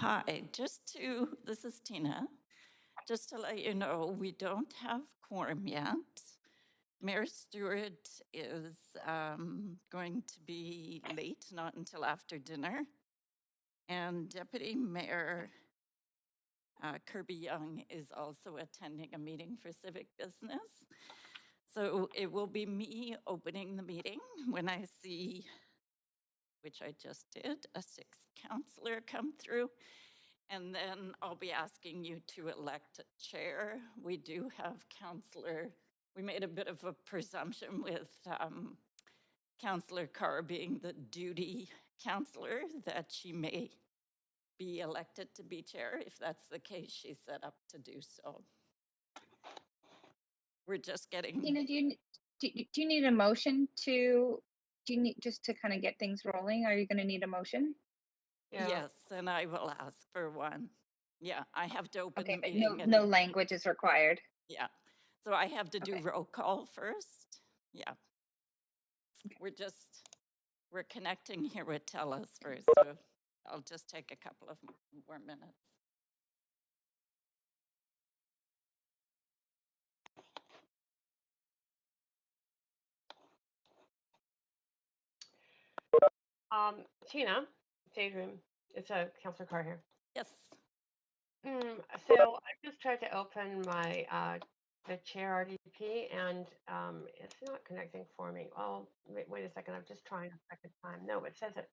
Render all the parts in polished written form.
Hi, this is Tina. Just to let you know, we don't have quorum yet. Mayor Stewart is going to be late, not until after dinner. And Deputy Mayor Kirby Young is also attending a meeting for civic business. So it will be me opening the meeting when I see, which I just did, a sixth councillor come through. And then I'll be asking you to elect a chair. We do have councillor, we made a bit of a presumption with Councillor Carr being the duty councillor that she may be elected to be chair. If that's the case, she's set up to do so. We're just getting. Tina, do you need a motion to, do you need just to kind of get things rolling? Are you going to need a motion? Yeah. Yes, and I will ask for one. Yeah, I have to open the Okay, but meeting. no language is required. Yeah, so I have to do Okay. roll call first. Yeah. We're connecting here with TELUS first, so I'll just take a couple of more minutes. Tina, Daydream, it's a Councillor Carr here. Yes. So I just tried to open my the chair RDP and it's not connecting for me. Oh, wait a second. I'm just trying a second time. No, it says it.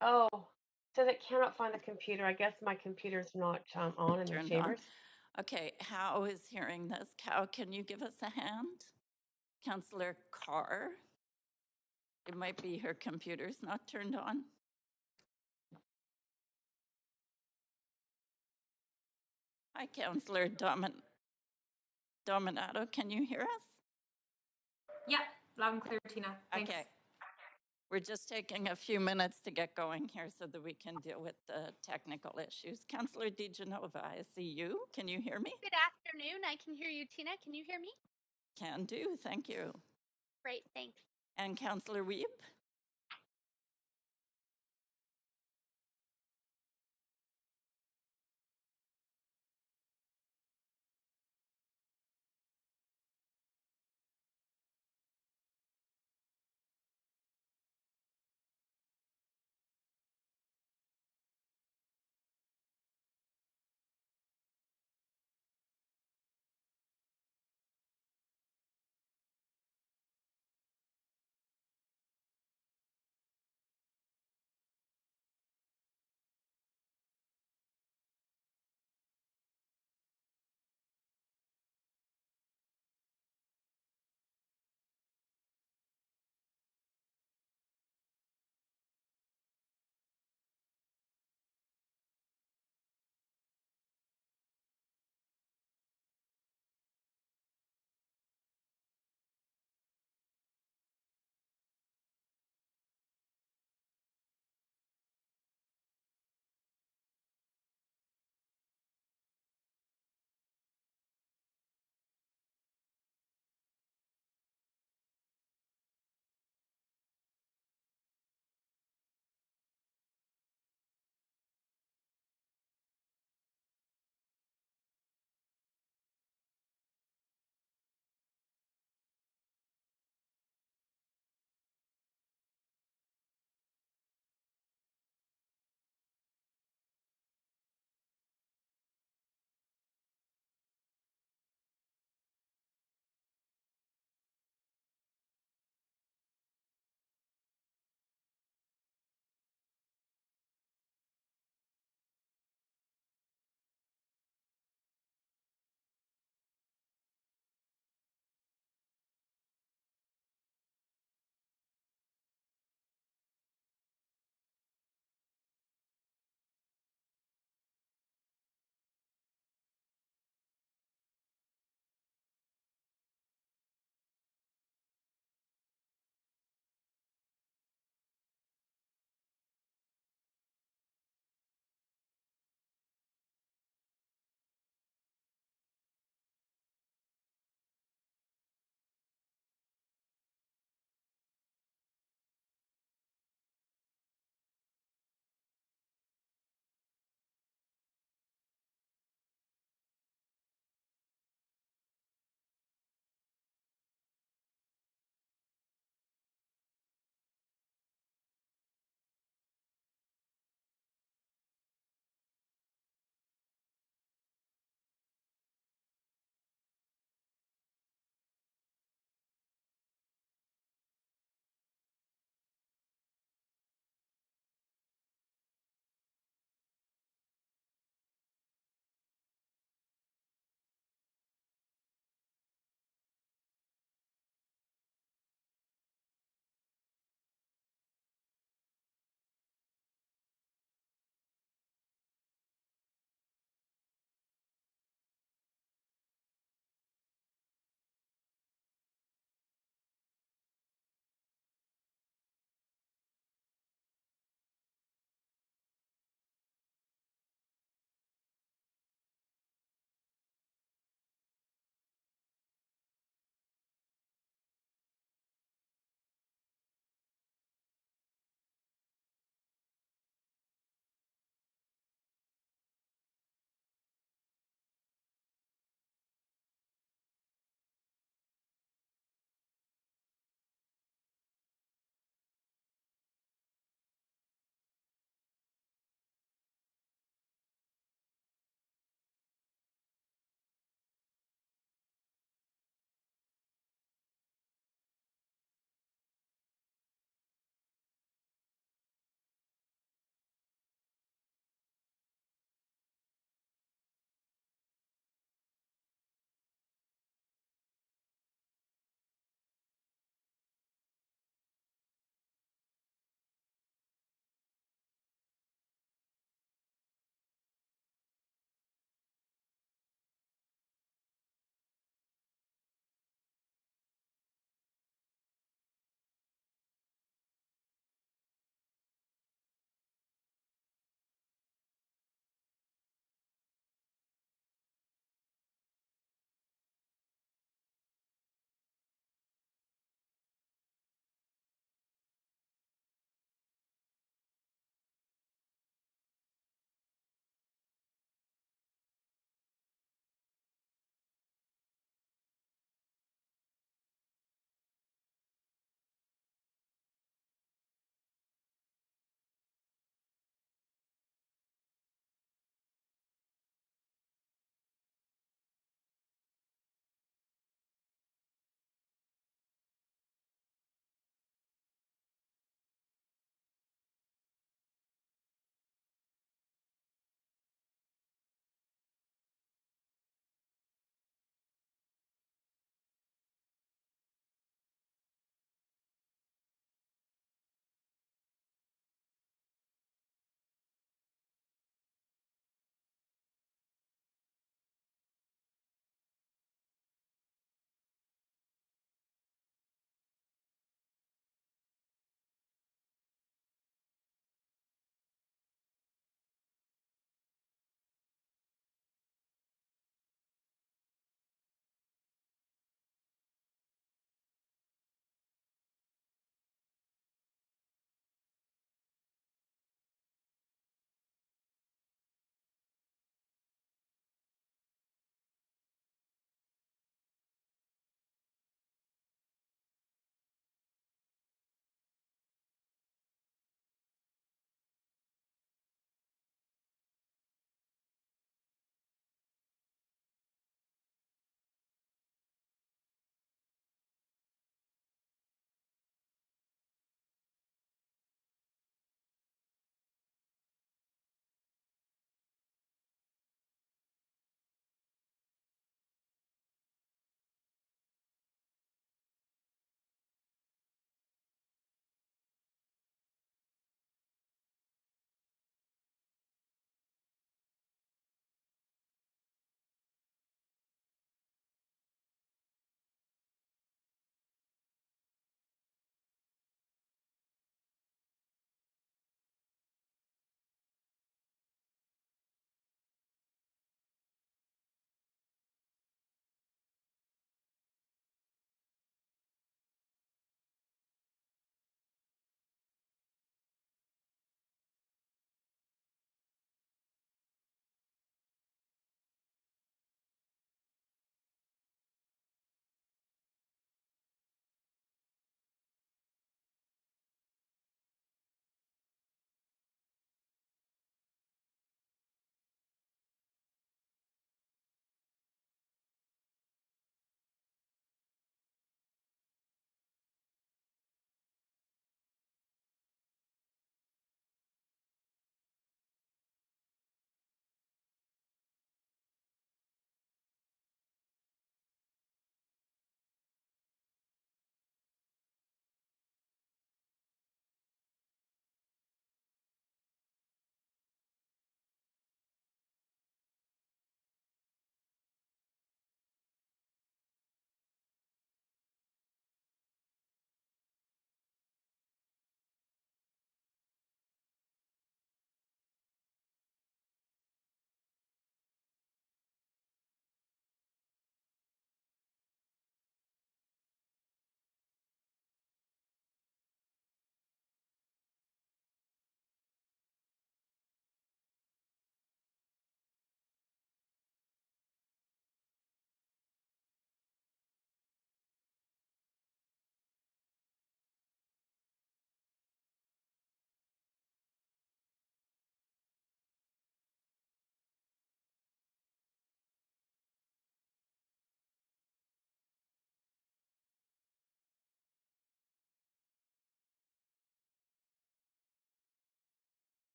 Oh, it says it cannot find the computer. I guess my computer's not on in the chambers. Okay, How is hearing this? How can you give us a hand? Councillor Carr. It might be her computer's not turned on. Hi, Councillor Dominato. Can you hear us? Yeah, loud and clear, Tina. Thanks. Okay. We're just taking a few minutes to get going here so that we can deal with the technical issues. Councillor DeGenova, I see you. Can you hear me? Good afternoon. I can hear you, Tina. Can you hear me? Can do. Thank you. Great. Thanks. And Councillor Weeb?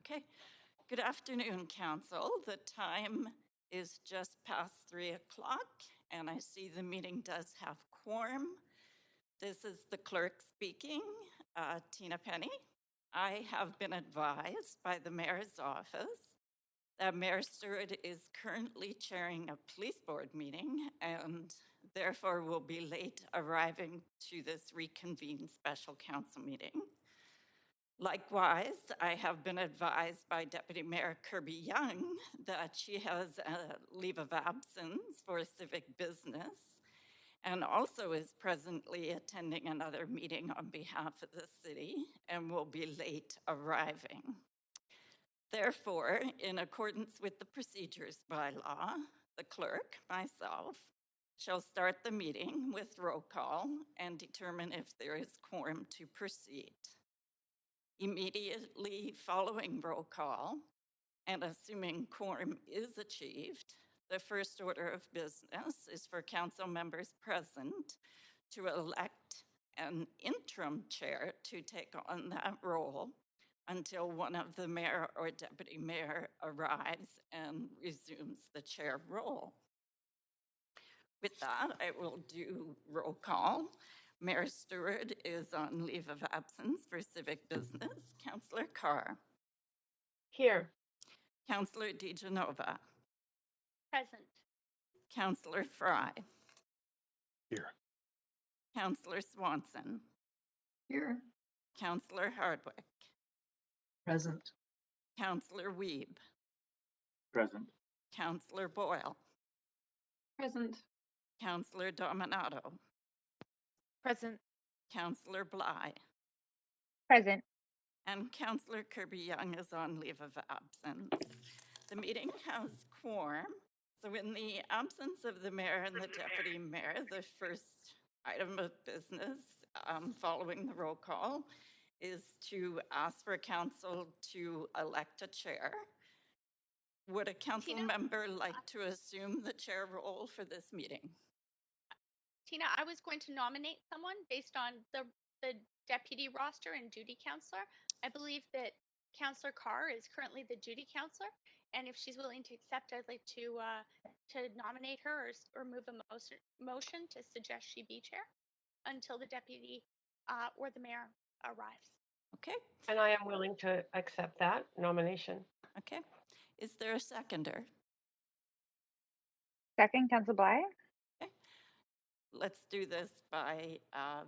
Okay. Good afternoon, Council. The time is just past 3 o'clock, and I see the meeting does have quorum. This is the clerk speaking, Tina Penny. I have been advised by the mayor's office that Mayor Stewart is currently chairing a police board meeting and therefore will be late arriving to this reconvened special council meeting. Likewise, I have been advised by Deputy Mayor Kirby Young that she has a leave of absence for civic business and also is presently attending another meeting on behalf of the city and will be late arriving. Therefore, in accordance with the procedures bylaw, the clerk, myself, shall start the meeting with roll call and determine if there is quorum to proceed. Immediately following roll call, and assuming quorum is achieved, the first order of business is for council members present to elect an interim chair to take on that role until one of the mayor or deputy mayor arrives and resumes the chair role. With that, I will do roll call. Mayor Stewart is on leave of absence for civic business. Councillor Carr. Here. Councillor DeGenova. Present. Councillor Fry. Here. Councillor Swanson. Here. Councillor Hardwick. Present. Councillor Wiebe. Present. Councillor Boyle. Present. Councillor Dominato. Present. Councillor Bly. Present. And Councillor Kirby Young is on leave of absence. The meeting has quorum. So in the absence of the mayor and the deputy mayor, the first item of business following the roll call is to ask for council to elect a chair. Would a council Tina? member like to assume the chair role for this meeting? Tina, I was going to nominate someone based on the deputy roster and duty counselor. I believe that Counselor Carr is currently the duty counselor, and if she's willing to accept, I'd like to nominate her or move a motion to suggest she be chair until the deputy or the mayor arrives. Okay, And I am willing to accept that nomination. okay. Is there a seconder? Second, Council Bly. Okay. Let's do this by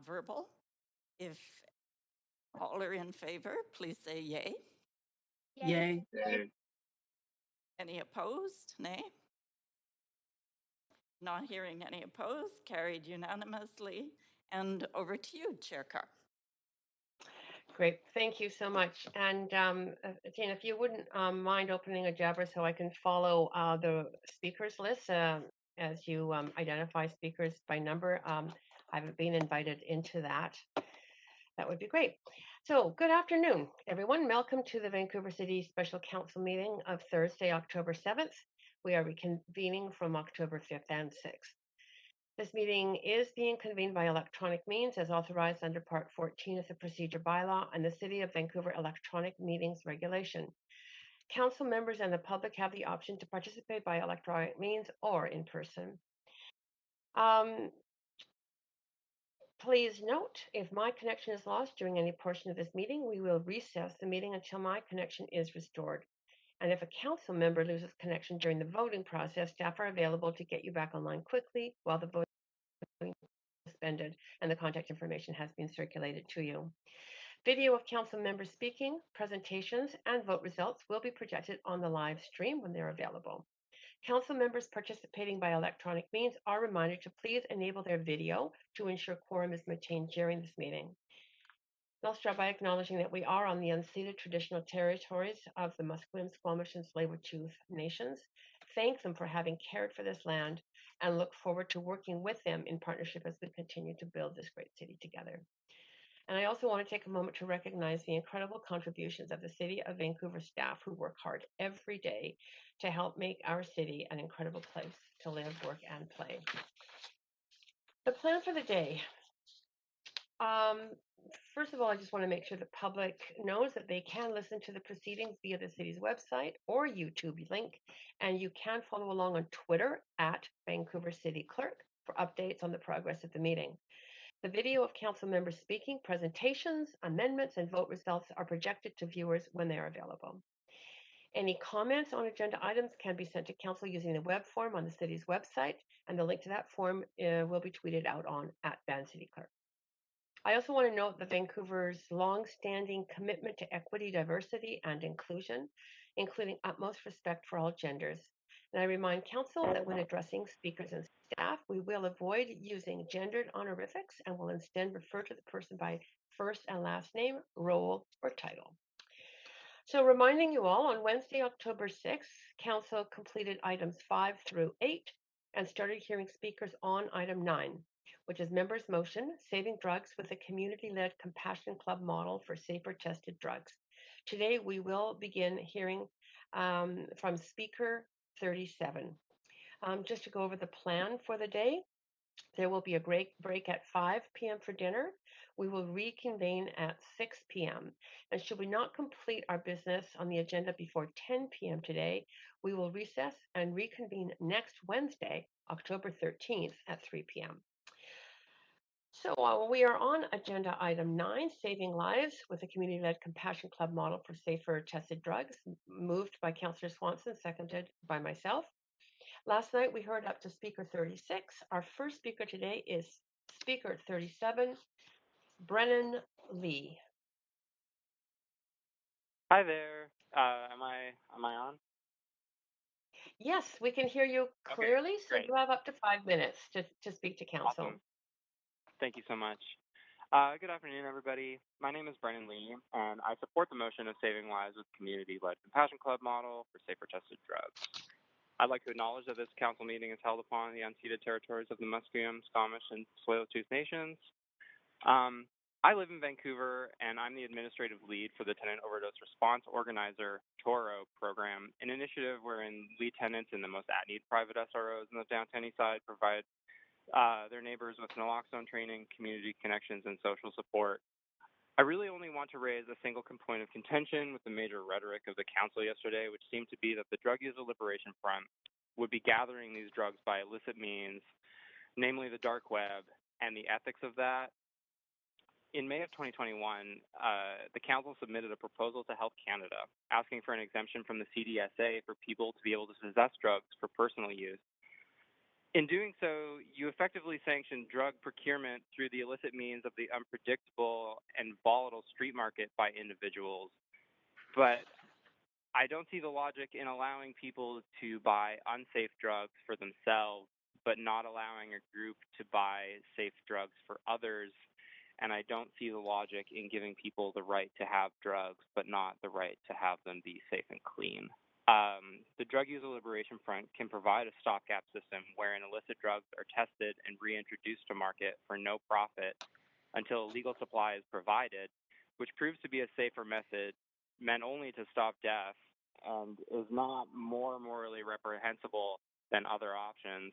verbal. If all are in favor, please say yay. Yay. Yay. Any opposed? Nay. Not hearing any opposed, carried unanimously. And over to you, Chair Carr. Great. Thank you so much. And Tina, if you wouldn't mind opening a Jabber so I can follow the speakers list as you identify speakers by number. I haven't been invited into that. That would be great. So good afternoon, everyone. Welcome to the Vancouver City Special Council meeting of Thursday, October 7th. We are reconvening from October 5th and 6th. This meeting is being convened by electronic means as authorized under Part 14 of the Procedure Bylaw and the City of Vancouver Electronic Meetings Regulation. Council members and the public have the option to participate by electronic means or in person. Please note, if my connection is lost during any portion of this meeting, we will recess the meeting until my connection is restored. And if a council member loses connection during the voting process, staff are available to get you back online quickly while the voting is suspended and the contact information has been circulated to you. Video of council members speaking, presentations, and vote results will be projected on the live stream when they're available. Council members participating by electronic means are reminded to please enable their video to ensure quorum is maintained during this meeting. I'll start by acknowledging that we are on the unceded traditional territories of the Musqueam, Squamish, and Tsleil-Waututh nations. Thank them for having cared for this land and look forward to working with them in partnership as we continue to build this great city together. And I also want to take a moment to recognize the incredible contributions of the City of Vancouver staff who work hard every day to help make our city an incredible place to live, work, and play. The plan for the day. Um, First of all, I just want to make sure the public knows that they can listen to the proceedings via the city's website or YouTube link, and you can follow along on Twitter at Vancouver City Clerk for updates on the progress of the meeting. The video of council members speaking, presentations, amendments, and vote results are projected to viewers when they are available. Any comments on agenda items can be sent to council using the web form on the city's website, and the link to that form will be tweeted out on at Van City Clerk. I also want to note that Vancouver's long-standing commitment to equity, diversity, and inclusion, including utmost respect for all genders. And I remind council that when addressing speakers and staff, we will avoid using gendered honorifics and will instead refer to the person by first and last name, role, or title. So reminding you all, on Wednesday, October 6th, council completed items 5 through 8 and started hearing speakers on item 9, which is members' motion, saving drugs with a community-led compassion club model for safer tested drugs. Today, we will begin hearing from speaker 37. Just to go over the plan for the day, there will be a break at 5 p.m. for dinner. We will reconvene at 6 p.m. And should we not complete our business on the agenda before 10 p.m. today, we will recess and reconvene next Wednesday, October 13th at 3 p.m. So we are on agenda item 9, Saving Lives with a Community-Led Compassion Club Model for Safer Tested Drugs, moved by Councillor Swanson, seconded by myself. Last night we heard up to speaker 36. Our first speaker today is speaker 37, Brennan Lee. Hi there. Am I on? Yes, we can hear you clearly, so great. you have up to 5 minutes to speak to council. Awesome. Thank you so much. Good afternoon, everybody. My name is Brennan Lee, and I support the motion of saving lives with community-led compassion club model for safer tested drugs. I'd like to acknowledge that this council meeting is held upon the unceded territories of the Musqueam, Squamish, and Tsleil-Waututh Nations. I live in Vancouver, and I'm the administrative lead for the Tenant Overdose Response Organizer TORO program, an initiative wherein lead tenants in the most at-need private SROs in the downtown east side provide their neighbors with naloxone training, community connections, and social support. I really only want to raise a single point of contention with the major rhetoric of the council yesterday, which seemed to be that the Drug User Liberation Front would be gathering these drugs by illicit means, namely the dark web, and the ethics of that. In May of 2021, the council submitted a proposal to Health Canada asking for an exemption from the CDSA for people to be able to possess drugs for personal use. In doing so, you effectively sanction drug procurement through the illicit means of the unpredictable and volatile street market by individuals. But I don't see the logic in allowing people to buy unsafe drugs for themselves, but not allowing a group to buy safe drugs for others. And I don't see the logic in giving people the right to have drugs, but not the right to have them be safe and clean. The Drug User Liberation Front can provide a stopgap system wherein illicit drugs are tested and reintroduced to market for no profit until a legal supply is provided, which proves to be a safer method meant only to stop death and is not more morally reprehensible than other options.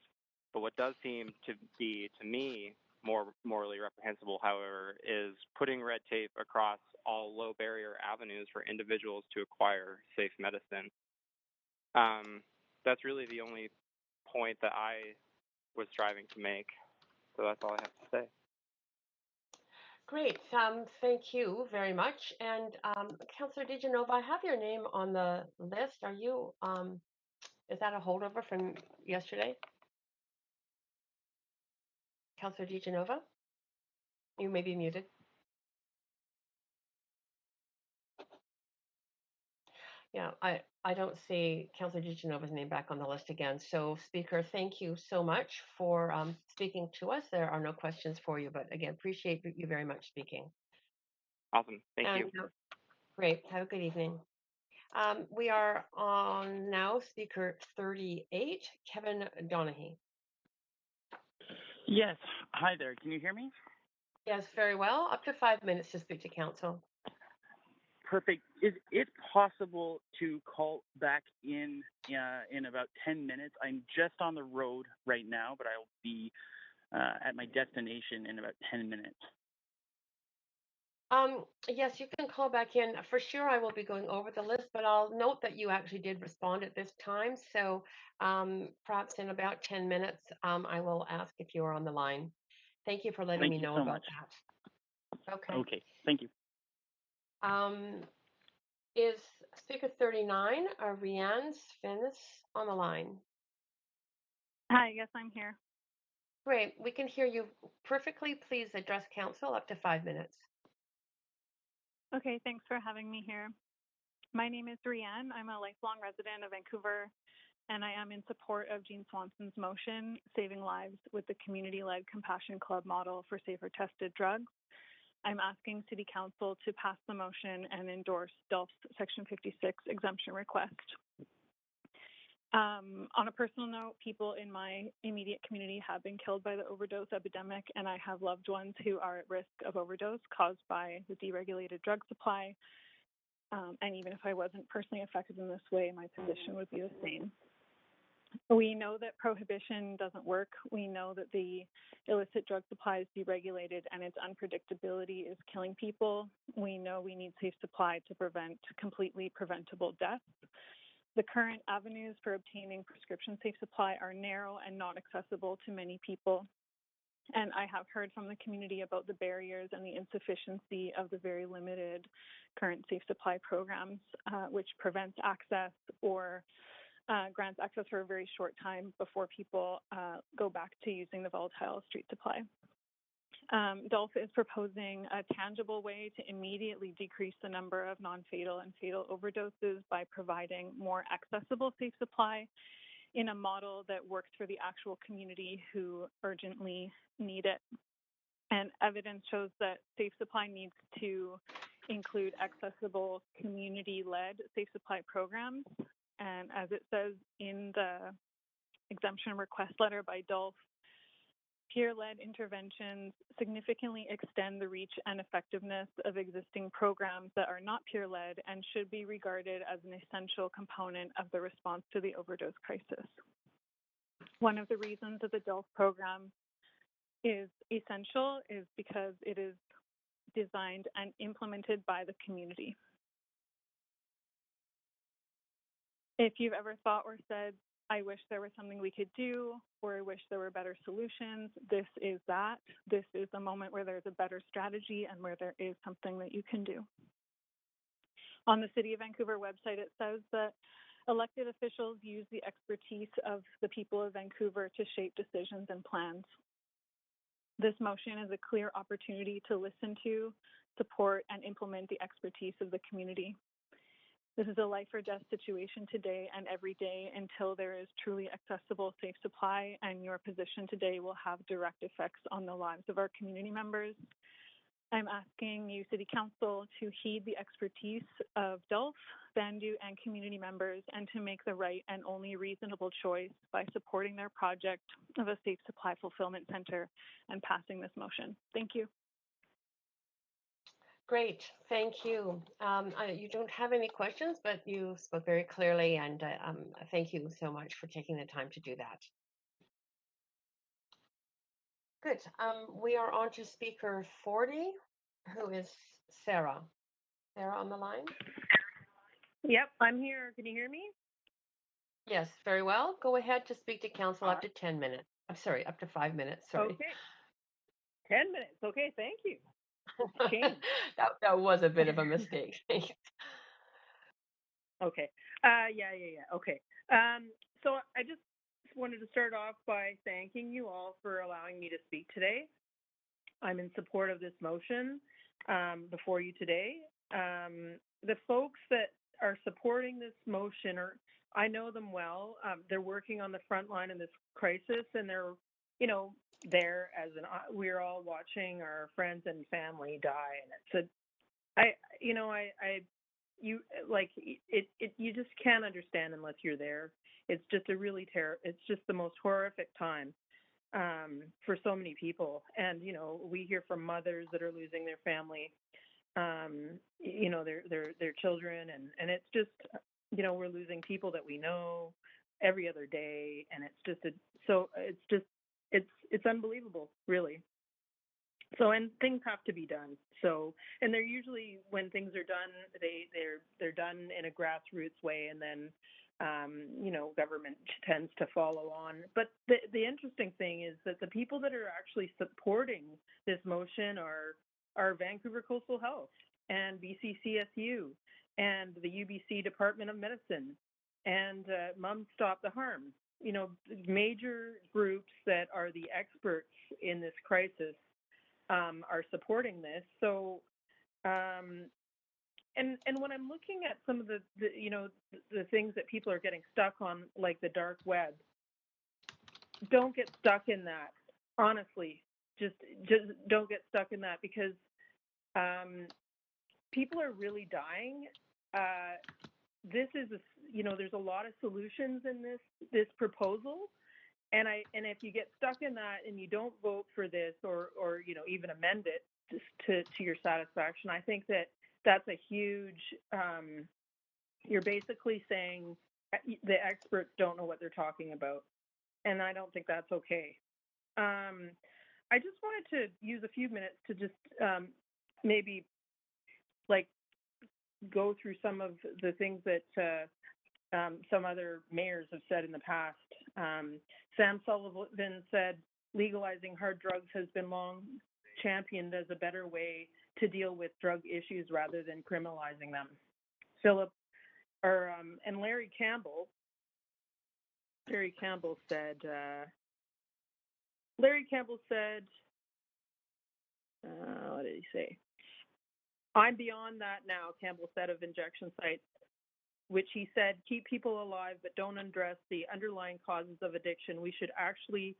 But what does seem to be, to me, more morally reprehensible, however, is putting red tape across all low barrier avenues for individuals to acquire safe medicine. That's really the only point that I was striving to make. So that's all I have to say. Great. Thank you very much. And Councillor DiGenova, I have your name on the list. Are you, is that a holdover from yesterday? Councillor DiGenova? You may be muted. Yeah, I don't see Councillor DiGenova's name back on the list again. So, Speaker, thank you so much for speaking to us. There are no questions for you, but again, appreciate you very much speaking. Awesome. Thank you. Great. Have a good evening. We are on now Speaker 38, Kevin Donaghy. Yes. Hi there. Can you hear me? Yes, very well. Up to 5 minutes to speak to council. Perfect. Is it possible to call back in about 10 minutes? I'm just on the road right now, but I'll be at my destination in about 10 minutes. Yes, you can call back in. For sure, I will be going over the list, but I'll note that you actually did respond at this time. So perhaps in about 10 minutes, I will ask if you are on the line. Thank you for letting Thank me you know so about much. that. Okay. Okay, thank you. Is speaker 39, Rianne Finnis, on the line? Hi, yes, I'm here. Great, we can hear you perfectly. Please address council up to 5 minutes. Okay, thanks for having me here. My name is Rianne. I'm a lifelong resident of Vancouver, and I am in support of Jean Swanson's motion, Saving Lives with the Community-Led Compassion Club model for safer tested drugs. I'm asking City Council to pass the motion and endorse DELF's Section 56 exemption request. On a personal note, people in my immediate community have been killed by the overdose epidemic, and I have loved ones who are at risk of overdose caused by the deregulated drug supply. And even if I wasn't personally affected in this way, my position would be the same. We know that prohibition doesn't work. We know that the illicit drug supply is deregulated and its unpredictability is killing people. We know we need safe supply to prevent completely preventable deaths. The current avenues for obtaining prescription safe supply are narrow and not accessible to many people. And I have heard from the community about the barriers and the insufficiency of the very limited current safe supply programs, which prevents access or grants access for a very short time before people go back to using the volatile street supply. DELF is proposing a tangible way to immediately decrease the number of non-fatal and fatal overdoses by providing more accessible safe supply in a model that works for the actual community who urgently need it. And evidence shows that safe supply needs to include accessible community-led safe supply programs. And as it says in the exemption request letter by DELF, peer-led interventions significantly extend the reach and effectiveness of existing programs that are not peer-led and should be regarded as an essential component of the response to the overdose crisis. One of the reasons that the DELF program is essential is because it is designed and implemented by the community. If you've ever thought or said, I wish there was something we could do, or I wish there were better solutions, this is that. This is the moment where there's a better strategy and where there is something that you can do. On the City of Vancouver website, it says that elected officials use the expertise of the people of Vancouver to shape decisions and plans. This motion is a clear opportunity to listen to, support, and implement the expertise of the community. This is a life or death situation today and every day until there is truly accessible safe supply, and your position today will have direct effects on the lives of our community members. I'm asking you, City Council, to heed the expertise of DELF, Bandu, and community members, and to make the right and only reasonable choice by supporting their project of a safe supply fulfillment center and passing this motion. Thank you. Great, thank you. You don't have any questions, but you spoke very clearly, and thank you so much for taking the time to do that. Good. We are on to speaker 40, who is Sarah. Sarah on the line? Yep, I'm here. Can you hear me? Yes, very well. Go ahead to speak to council up to 10 minutes. I'm sorry, up to 5 minutes. Sorry. Okay. 10 minutes. Okay, thank you. that was a bit of a mistake. Okay. Yeah. Okay. So I just wanted to start off by thanking you all for allowing me to speak today. I'm in support of this motion before you today. The folks that are supporting this motion I know them well. They're working on the front line in this crisis, and they're, there as we're all watching our friends and family die, and you just can't understand unless you're there. It's just it's just the most horrific time for so many people. And, we hear from mothers that are losing their family, their children, and it's just, we're losing people that we know every other day. And it's just, it's unbelievable, really. So, and things have to be done. So, and they're usually, when things are done, they're done in a grassroots way, and then government tends to follow on. But the interesting thing is that the people that are actually supporting this motion are Vancouver Coastal Health and BCCSU and the UBC Department of Medicine and Mums Stop the Harm. Major groups that are the experts in this crisis are supporting this. So, and when I'm looking at some of the things that people are getting stuck on, like the dark web, don't get stuck in that. Honestly, just don't get stuck in that, because people are really dying. This is there's a lot of solutions in this proposal. And if you get stuck in that and you don't vote for this or even amend it to your satisfaction, I think that's a huge. You're basically saying the experts don't know what they're talking about, and I don't think that's okay. I just wanted to use a few minutes to just maybe go through some of the things that some other mayors have said in the past. Sam Sullivan said legalizing hard drugs has been long championed as a better way to deal with drug issues rather than criminalizing them. And Larry Campbell said, what did he say? I'm beyond that now, Campbell said of injection sites, which he said keep people alive but don't address the underlying causes of addiction. We should actually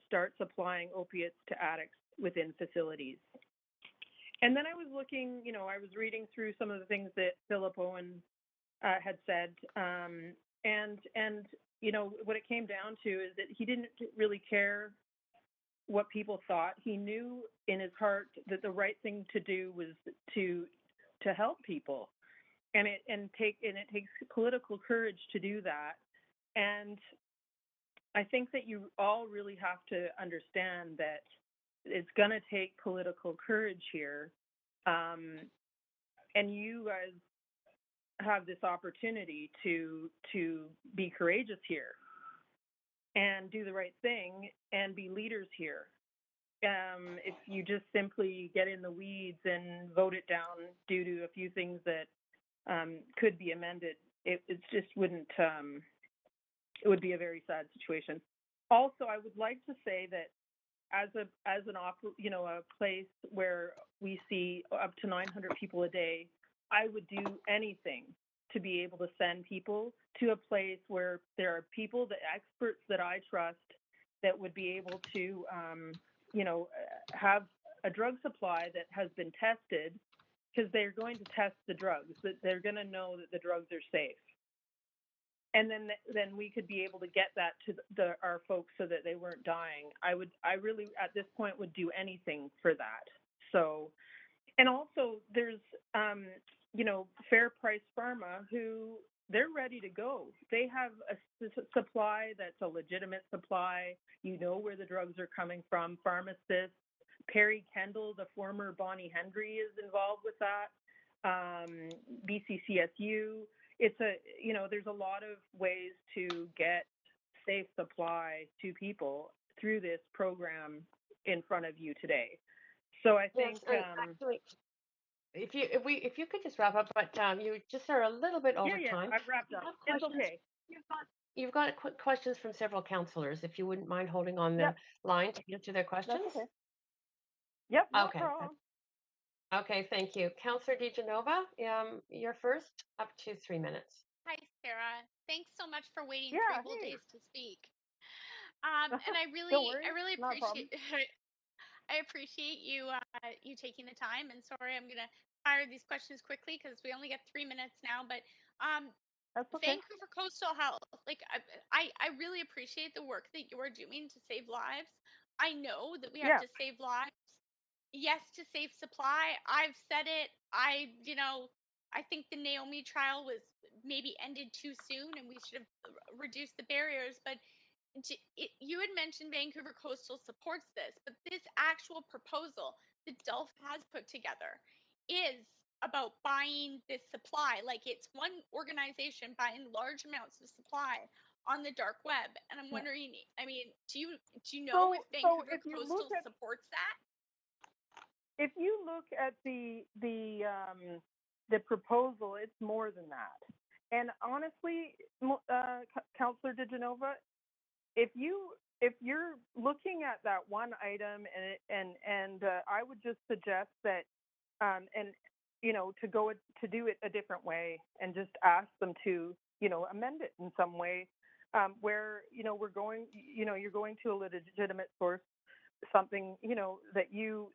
start supplying opiates to addicts within facilities. And then I was looking, I was reading through some of the things that Philip Owen had said, and what it came down to is that he didn't really care what people thought. He knew in his heart that the right thing to do was to help people, and it takes political courage to do that. And I think that you all really have to understand that it's going to take political courage here, and you guys have this opportunity to be courageous here and do the right thing and be leaders here. If you just simply get in the weeds and vote it down due to a few things that could be amended, it just wouldn't. It would be a very sad situation. Also, I would like to say that as a place where we see up to 900 people a day, I would do anything to be able to send people to a place where there are people, the experts that I trust, that would be able to, have a drug supply that has been tested, because they're going to test the drugs, that they're going to know that the drugs are safe. And then we could be able to get that to our folks so that they weren't dying. I really at this point would do anything for that. So, and also there's Fair Price Pharma, who they're ready to go. They have a supply that's a legitimate supply. You know where the drugs are coming from. Pharmacists. Perry Kendall, the former Bonnie Hendry, is involved with that. BCCSU. There's a lot of ways to get safe supply to people through this program in front of you today. So I think actually, if you could just wrap up, but you just are a little bit over time. I've wrapped up. It's okay. You've got quick questions from several councillors. If you wouldn't mind holding on the line to get to their questions. That's okay. Yep. No okay. problem. Okay, thank you. Councillor DeGenova, you're first, up to 3 minutes. Hi, Sarah. Thanks so much for waiting Yeah, 3 whole hey. days to speak. And I Don't worry, I really not a problem. appreciate I appreciate you taking the time. And sorry, I'm gonna fire these questions quickly because we only got 3 minutes now. But That's okay. Vancouver Coastal Health, like I really appreciate the work that you're doing to save lives. I know that we have to save lives. Yes, to save supply. I've said it. I think the Naomi trial was maybe ended too soon, and we should have reduced the barriers. But you had mentioned Vancouver Coastal supports this, but this actual proposal that DULF has put together is about buying this supply. Like it's one organization buying large amounts of supply on the dark web. And I'm wondering, I mean, do you know if Vancouver if you Coastal look at supports that? if you look at the proposal, it's more than that. And honestly, Councillor DeGenova, if you're looking at that one item and I would just suggest that and to do it a different way and just ask them to amend it in some way where you're going to a legitimate source, something that you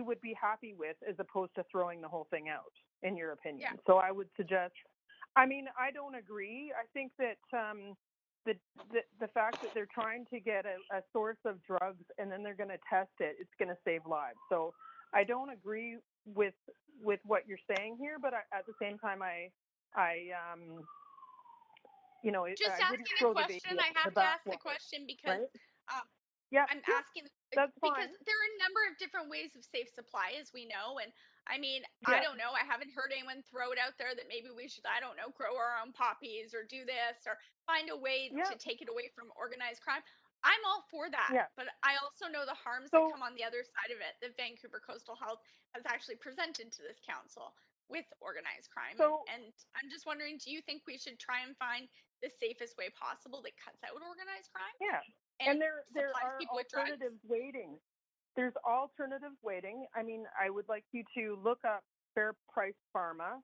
would be happy with, as opposed to throwing the whole thing out, in your opinion. Yeah. So I would suggest, I mean, I don't agree. I think that the fact that they're trying to get a source of drugs and then they're going to test it, it's going to save lives. So I don't agree with what you're saying here, but at the same time, Just I wouldn't asking a throw the question. baby I out with have the to ask the bathwater, question because right? Yeah, I'm yeah, asking that's because fine. there are a number of different ways of safe supply, as we know. And I mean, Yeah. I don't know. I haven't heard anyone throw it out there that maybe we should, I don't know, grow our own poppies or do this or find a way Yeah. to take it away from organized crime. I'm all for that. Yeah. But I also know the harms that So come on the other side of it that Vancouver Coastal Health has actually presented to this council with organized crime. So And I'm just wondering, do you think we should try and find the safest way possible that cuts out organized crime yeah, and and there supplies are people with drugs? alternatives waiting. There's alternatives waiting. I mean, I would like you to look up Fair Price Pharma.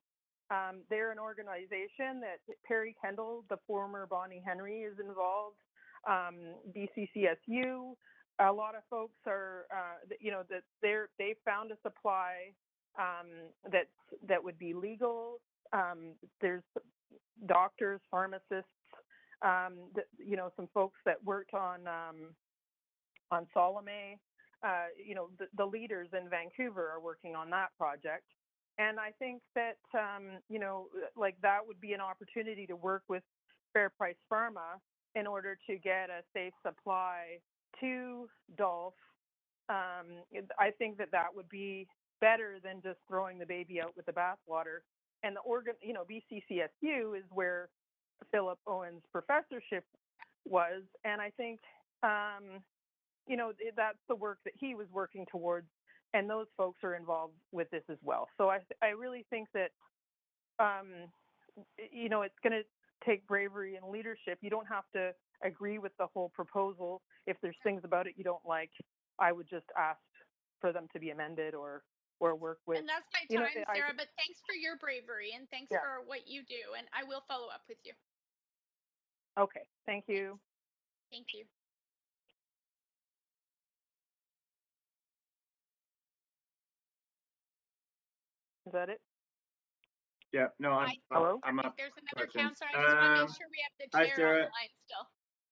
They're an organization that Perry Kendall, the former Bonnie Henry, is involved. BCCSU. A lot of folks are, that they found a supply that would be legal. There's doctors, pharmacists, some folks that worked on Solomé. The leaders in Vancouver are working on that project. And I think that, that would be an opportunity to work with Fair Price Pharma in order to get a safe supply to DULF. I think that would be better than just throwing the baby out with the bathwater. And BCCSU is where Philip Owen's professorship was. And I think, that's the work that he was working towards. And those folks are involved with this as well. So I really think that, it's going to take bravery and leadership. You don't have to agree with the whole proposal. If there's things about it you don't like, I would just ask for them to be amended or work with. And that's my time, Sarah, but thanks for your bravery and thanks for what you do. And I will follow up with you. Okay, thank you. Thank you. Is that it? Yeah, no, Hello? I'm I up. think there's another Questions. counselor. I just want to make sure we have the Hi, chair on Sarah. the line still.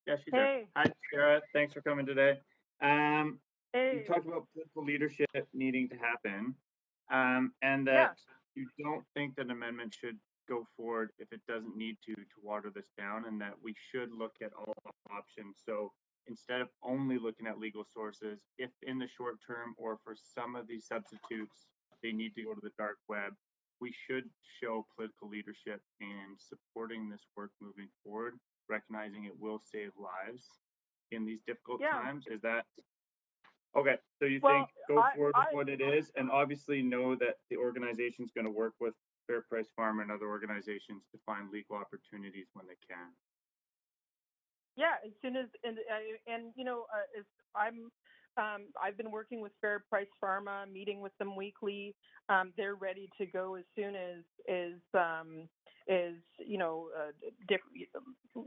Yeah, she's Hey. there. Hi, Sarah. Thanks for coming today. Hey. You talked about political leadership needing to happen, and that you don't think that an amendment should go forward if it doesn't need to water this down, and that we should look at all options. So instead of only looking at legal sources, if in the short term or for some of these substitutes, they need to go to the dark web, we should show political leadership in supporting this work moving forward, recognizing it will save lives in these difficult times. Is that okay? So you think go forward with what it is, and obviously know that the organization's going to work with Fair Price Farm and other organizations to find legal opportunities when they can. Yeah, as soon as I've been working with Fair Price Pharma, meeting with them weekly. They're ready to go as soon as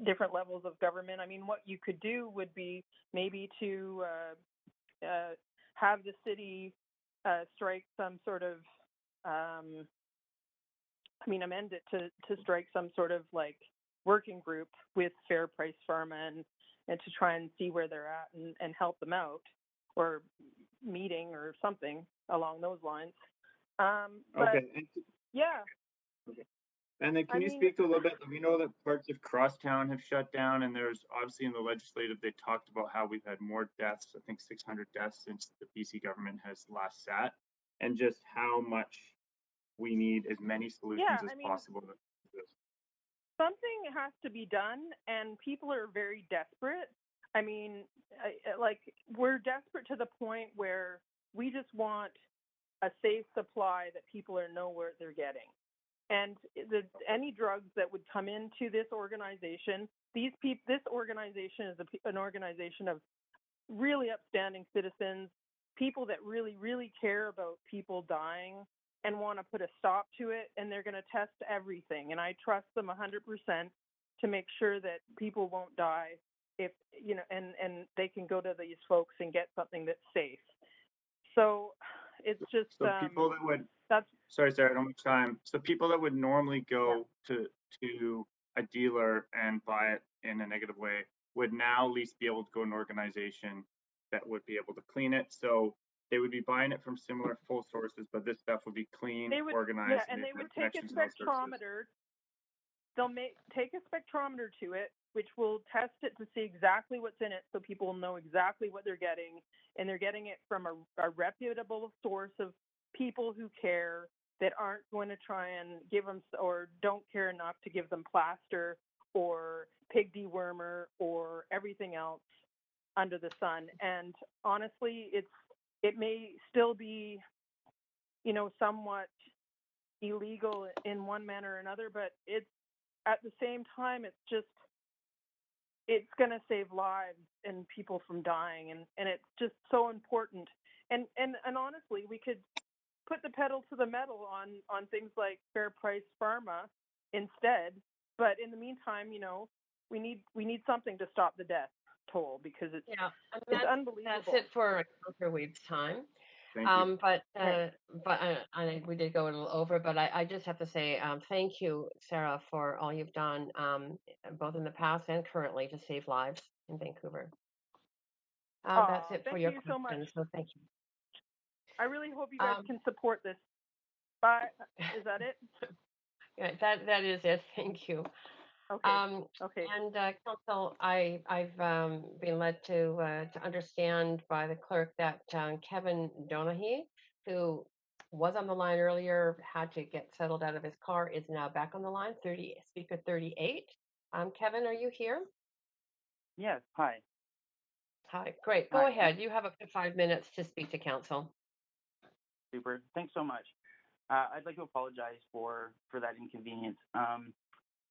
different levels of government. I mean, what you could do would be maybe to have the city strike some sort of, amend it to strike some sort of like working group with Fair Price Pharma and to try and see where they're at and help them out, or meeting or something along those lines. Okay. Yeah. Okay. And then can you speak to a little bit, we know that parts of Crosstown have shut down, and there's obviously in the legislative, they talked about how we've had more deaths, I think 600 deaths since the BC government has last sat, and just how much we need as many solutions as possible to this. Something has to be done, and people are very desperate. I mean, we're desperate to the point where we just want a safe supply that people know where they're getting. And any drugs that would come into this organization, this organization is an organization of really upstanding citizens, people that really, really care about people dying and want to put a stop to it, and they're going to test everything. And I trust them 100% to make sure that people won't die if, and they can go to these folks and get something that's safe. So it's just people that would sorry, Sarah, I don't have time. So people that would normally go to a dealer and buy it in a negative way would now at least be able to go to an organization that would be able to clean it. So they would be buying it from similar full sources, but this stuff would be clean, organized. Yeah, and they would take a spectrometer. They'll take a spectrometer to it, which will test it to see exactly what's in it, so people will know exactly what they're getting, and they're getting it from a reputable source of people who care, that aren't going to try and give them, or don't care enough to give them plaster or pig dewormer or everything else under the sun. And honestly, it may still be, somewhat illegal in one manner or another, but it's at the same time, it's going to save lives and people from dying, and it's just so important. And honestly, we could put the pedal to the metal on things like fair price pharma instead. But in the meantime, we need something to stop the death toll, because it's unbelievable. That's it for Counselor Weed's time. Thank you. But we did go a little over, but I just have to say thank you, Sarah, for all you've done, both in the past and currently, to save lives in Vancouver. That's it for your question. So much. So thank you. I really hope you guys can support this. Bye. Is that it? Yeah, that is it. Thank you. Okay. Okay. And Council, I've been led to understand by the clerk that Kevin Donaghy, who was on the line earlier, had to get settled out of his car, is now back on the line. Speaker 38. Kevin, are you here? Yes. Hi. Hi. Great. Go ahead. You have up to 5 minutes to speak to Council. Super. Thanks so much. I'd like to apologize for that inconvenience.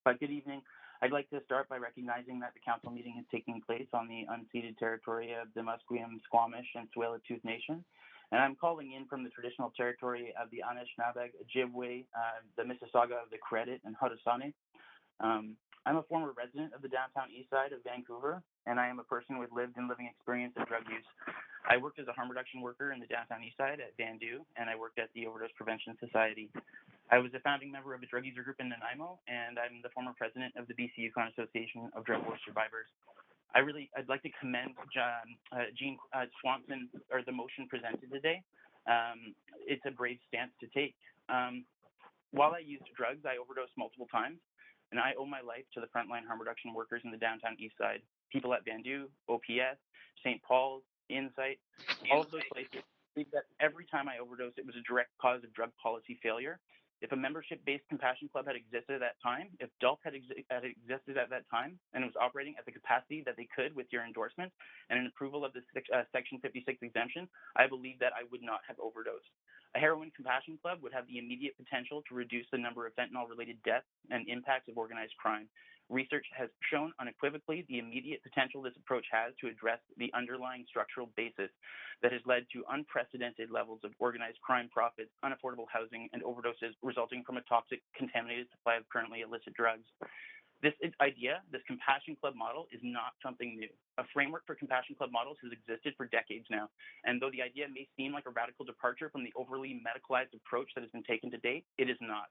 But good evening. I'd like to start by recognizing that the council meeting is taking place on the unceded territory of the Musqueam, Squamish, and Tsleil-Waututh Nation. And I'm calling in from the traditional territory of the Anishinaabe, Ojibwe, the Mississauga of the Credit, and Haudenosaunee. I'm a former resident of the downtown east side of Vancouver, and I am a person with lived and living experience of drug use. I worked as a harm reduction worker in the downtown east side at Vandu, and I worked at the Overdose Prevention Society. I was a founding member of a drug user group in Nanaimo, and I'm the former president of the BC Yukon Association of Drug War Survivors. I'd like to commend Jean Swanson, or the motion presented today. It's a brave stance to take. While I used drugs, I overdosed multiple times, and I owe my life to the frontline harm reduction workers in the downtown east side, people at Vandu, OPS, St. Paul's, Insight, all of those places. That every time I overdosed, it was a direct cause of drug policy failure. If a membership-based compassion club had existed at that time, if DULP had existed at that time, and it was operating at the capacity that they could with your endorsement and an approval of the Section 56 exemption, I believe that I would not have overdosed. A heroin compassion club would have the immediate potential to reduce the number of fentanyl-related deaths and impacts of organized crime. Research has shown unequivocally the immediate potential this approach has to address the underlying structural basis that has led to unprecedented levels of organized crime profits, unaffordable housing, and overdoses resulting from a toxic, contaminated supply of currently illicit drugs. This idea, this compassion club model, is not something new. A framework for compassion club models has existed for decades now, and though the idea may seem like a radical departure from the overly medicalized approach that has been taken to date, it is not.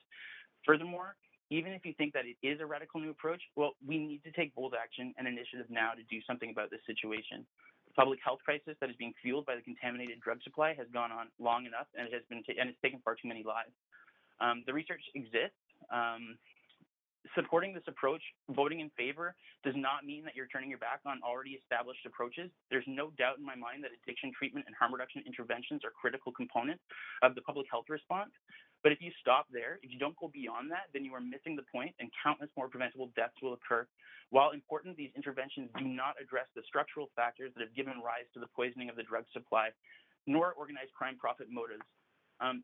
Furthermore, even if you think that it is a radical new approach, well, we need to take bold action and initiative now to do something about this situation. The public health crisis that is being fueled by the contaminated drug supply has gone on long enough, and it's taken far too many lives. The research exists. supporting this approach, voting in favor, does not mean that you're turning your back on already established approaches. There's no doubt in my mind that addiction treatment and harm reduction interventions are critical components of the public health response. But if you stop there, if you don't go beyond that, then you are missing the point, and countless more preventable deaths will occur. While important, these interventions do not address the structural factors that have given rise to the poisoning of the drug supply, nor organized crime profit motives.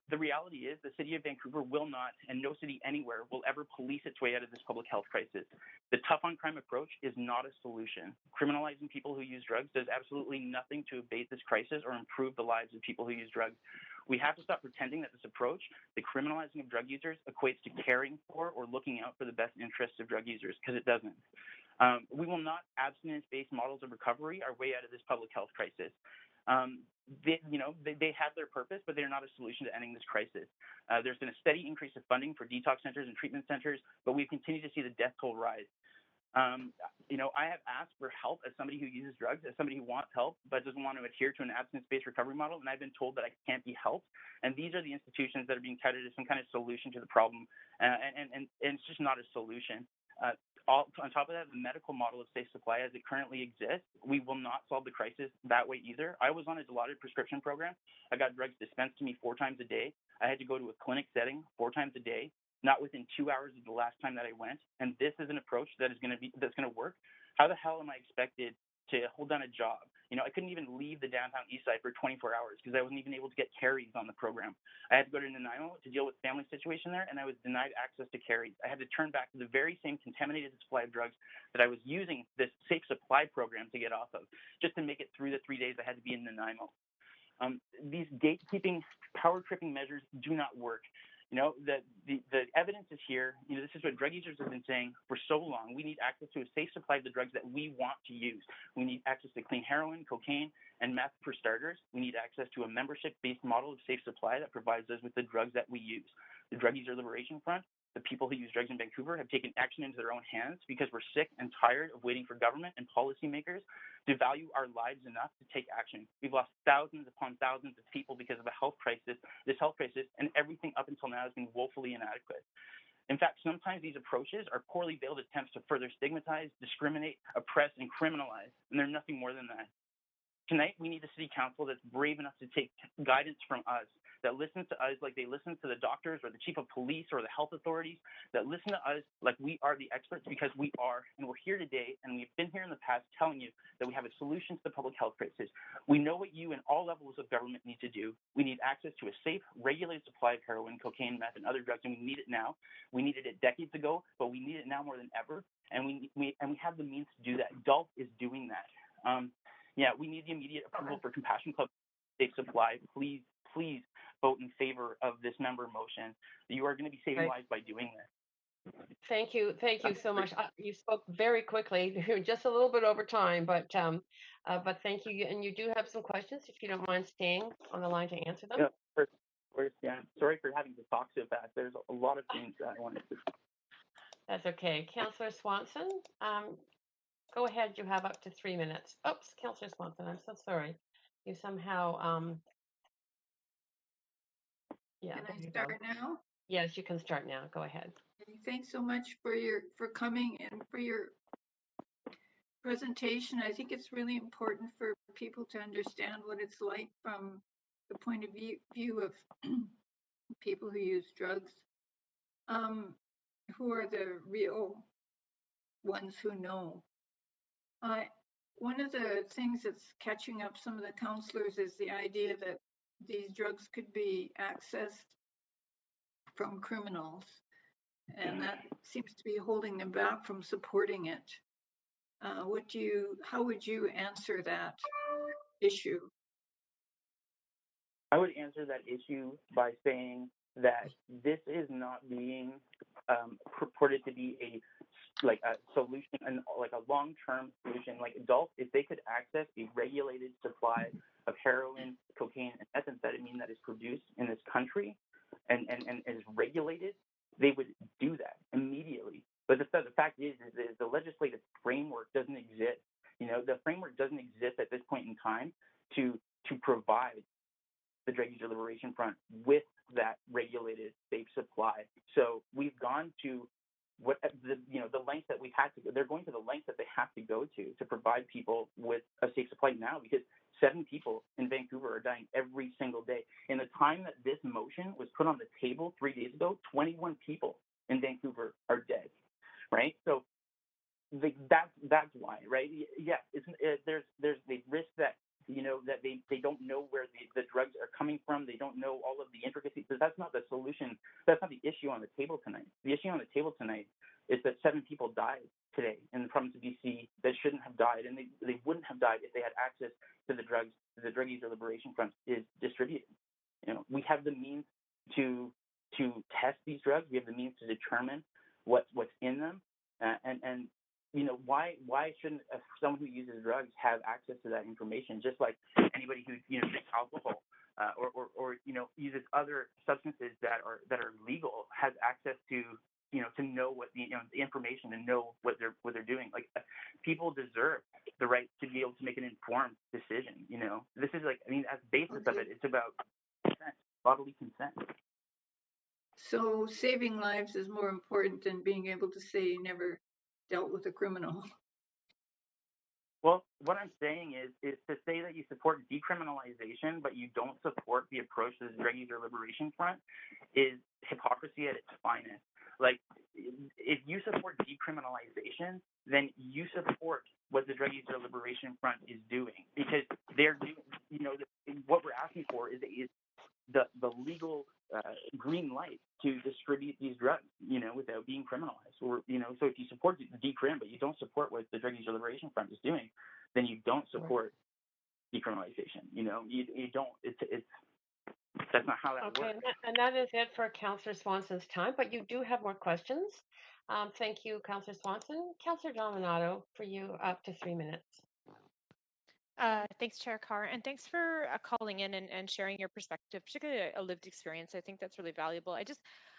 The reality is the city of Vancouver will not, and no city anywhere, will ever police its way out of this public health crisis. The tough on crime approach is not a solution. Criminalizing people who use drugs does absolutely nothing to abate this crisis or improve the lives of people who use drugs. We have to stop pretending that this approach, the criminalizing of drug users, equates to caring for or looking out for the best interests of drug users, because it doesn't. We will not abstinence-based models of recovery our way out of this public health crisis. They have their purpose, but they're not a solution to ending this crisis. There's been a steady increase of funding for detox centers and treatment centers, but we've continued to see the death toll rise. I have asked for help as somebody who uses drugs, as somebody who wants help, but doesn't want to adhere to an abstinence-based recovery model, and I've been told that I can't be helped. And these are the institutions that are being touted as some kind of solution to the problem, and it's just not a solution. On top of that, the medical model of safe supply as it currently exists, we will not solve the crisis that way either. I was on a dilaudid prescription program. I got drugs dispensed to me 4 times a day. I had to go to a clinic setting 4 times a day, not within 2 hours of the last time that I went. And this is an approach that's going to work. How the hell am I expected to hold down a job? I couldn't even leave the downtown east side for 24 hours because I wasn't even able to get carries on the program. I had to go to Nanaimo to deal with the family situation there, and I was denied access to carries. I had to turn back to the very same contaminated supply of drugs that I was using this safe supply program to get off of, just to make it through the 3 days I had to be in Nanaimo. These gatekeeping, power-tripping measures do not work. The evidence is here. This is what drug users have been saying for so long. We need access to a safe supply of the drugs that we want to use. We need access to clean heroin, cocaine, and meth for starters. We need access to a membership-based model of safe supply that provides us with the drugs that we use. The Drug User Liberation Front, the people who use drugs in Vancouver, have taken action into their own hands because we're sick and tired of waiting for government and policymakers to value our lives enough to take action. We've lost thousands upon thousands of people because of a health crisis, and everything up until now has been woefully inadequate. In fact, sometimes these approaches are poorly veiled attempts to further stigmatize, discriminate, oppress, and criminalize, and they're nothing more than that. Tonight, we need a city council that's brave enough to take guidance from us, that listens to us like they listen to the doctors or the chief of police or the health authorities, that listen to us like we are the experts, because we are. And we're here today, and we've been here in the past telling you that we have a solution to the public health crisis. We know what you and all levels of government need to do. We need access to a safe, regulated supply of heroin, cocaine, meth, and other drugs, and we need it now. We needed it decades ago, but we need it now more than ever, and we have the means to do that. DULF is doing that. We need the immediate approval for Compassion Club safe supply. Please vote in favor of this member motion. You are going to be saving lives by doing this. Thank you so much. You spoke very quickly, just a little bit over time, but thank you. And you do have some questions, if you don't mind staying on the line to answer them. Yeah, of course. Yeah. Sorry for having to talk so fast. There's a lot of things that I wanted to. That's okay, Councillor Swanson. Go ahead. You have up to 3 minutes. Oops, Councillor Swanson. I'm so sorry. You somehow Yeah. Can I start now? Yes, you can start now. Go ahead. Thanks so much for coming and for your presentation. I think it's really important for people to understand what it's like from the point of view of people who use drugs, who are the real ones who know. One of the things that's catching up some of the counselors is the idea that these drugs could be accessed from criminals, and that seems to be holding them back from supporting it. How would you answer that issue? I would answer that issue by saying that this is not being purported to be a solution, and like a long-term solution. Like adults, if they could access a regulated supply of heroin, cocaine, and methamphetamine that is produced in this country and is regulated, they would do that immediately. But the fact is the legislative framework doesn't exist. The framework doesn't exist at this point in time to provide the Drug User Liberation Front with that regulated safe supply. So we've gone to what the lengths that we've had to go. They're going to the lengths that they have to go to provide people with a safe supply now, because 7 people in Vancouver are dying every single day. In the time that this motion was put on the table 3 days ago, 21 people in Vancouver are dead, right? So that's why, right? Yeah, there's the risk that that they don't know where the drugs are coming from. They don't know all of the intricacies. But that's not the solution. That's not the issue on the table tonight. The issue on the table tonight is that 7 people died today in the province of BC that shouldn't have died, and they wouldn't have died if they had access to the drugs the Drug User Liberation Front is distributing. We have the means to test these drugs. We have the means to determine what's in them, and why shouldn't someone who uses drugs have access to that information, just like anybody who drinks alcohol or uses other substances that are legal has access to to know what the information and know what they're doing. Like, people deserve the right to be able to make an informed decision. This is at the basis of it, it's about consent, bodily consent. So saving lives is more important than being able to say you never dealt with a criminal. Well, what I'm saying is to say that you support decriminalization, but you don't support the approach to the Drug User Liberation Front is hypocrisy at its finest. Like, if you support decriminalization, then you support what the Drug User Liberation Front is doing, because they're doing, what we're asking for is the legal green light to distribute these drugs, without being criminalized. Or, so if you support decrim, but you don't support what the Drug User Liberation Front is doing, then you don't support decriminalization. You don't. It's that's not how that works. And that is it for Councillor Swanson's time. But you do have more questions. Thank you, Councillor Swanson. Councillor Dominato, for you, up to 3 minutes. Thanks, Chair Carr, and thanks for calling in and sharing your perspective, particularly a lived experience. I think that's really valuable.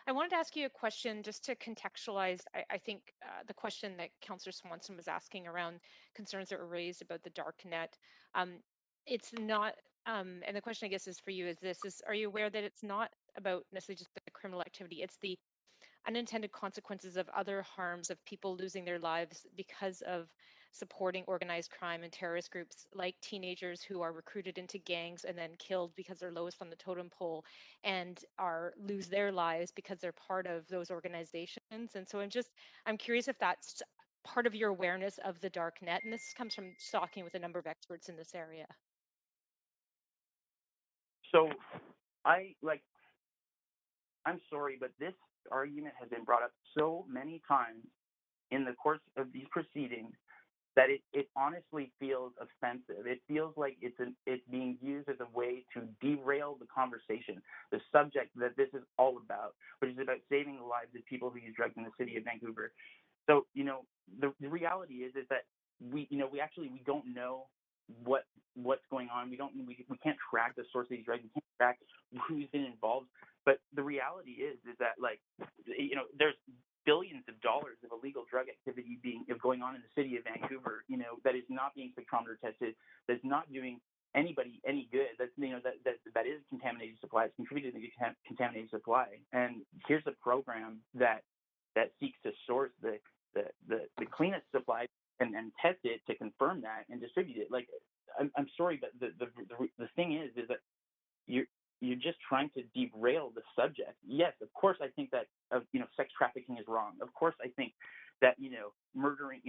I wanted to ask you a question just to contextualize, I think, the question that Councillor Swanson was asking around concerns that were raised about the dark net. It's not, and the question I guess is for you is are you aware that it's not about necessarily just the criminal activity, it's the unintended consequences of other harms of people losing their lives because of supporting organized crime and terrorist groups, like teenagers who are recruited into gangs and then killed because they're lowest on the totem pole and lose their lives because they're part of those organizations. And so I'm curious if that's part of your awareness of the dark net, and this comes from talking with a number of experts in this area. So I'm sorry, but this argument has been brought up so many times in the course of these proceedings that it honestly feels offensive. It feels like it's being used as a way to derail the conversation, the subject that this is all about, which is about saving the lives of people who use drugs in the city of Vancouver. So, the reality is that we don't know what's going on. We can't track the source of these drugs. We can't track who's been involved. But the reality is that there's billions of dollars of illegal drug activity going on in the city of Vancouver, that is not being spectrometer tested, that's not doing anybody any good. That's that is contaminated supply. It's contributing to contaminated supply. And here's a program that seeks to source the cleanest supply and test it to confirm that and distribute it. Like, I'm sorry, but the thing is that you're just trying to derail the subject. Yes, of course, I think that sex trafficking is wrong. Of course, I think that murdering,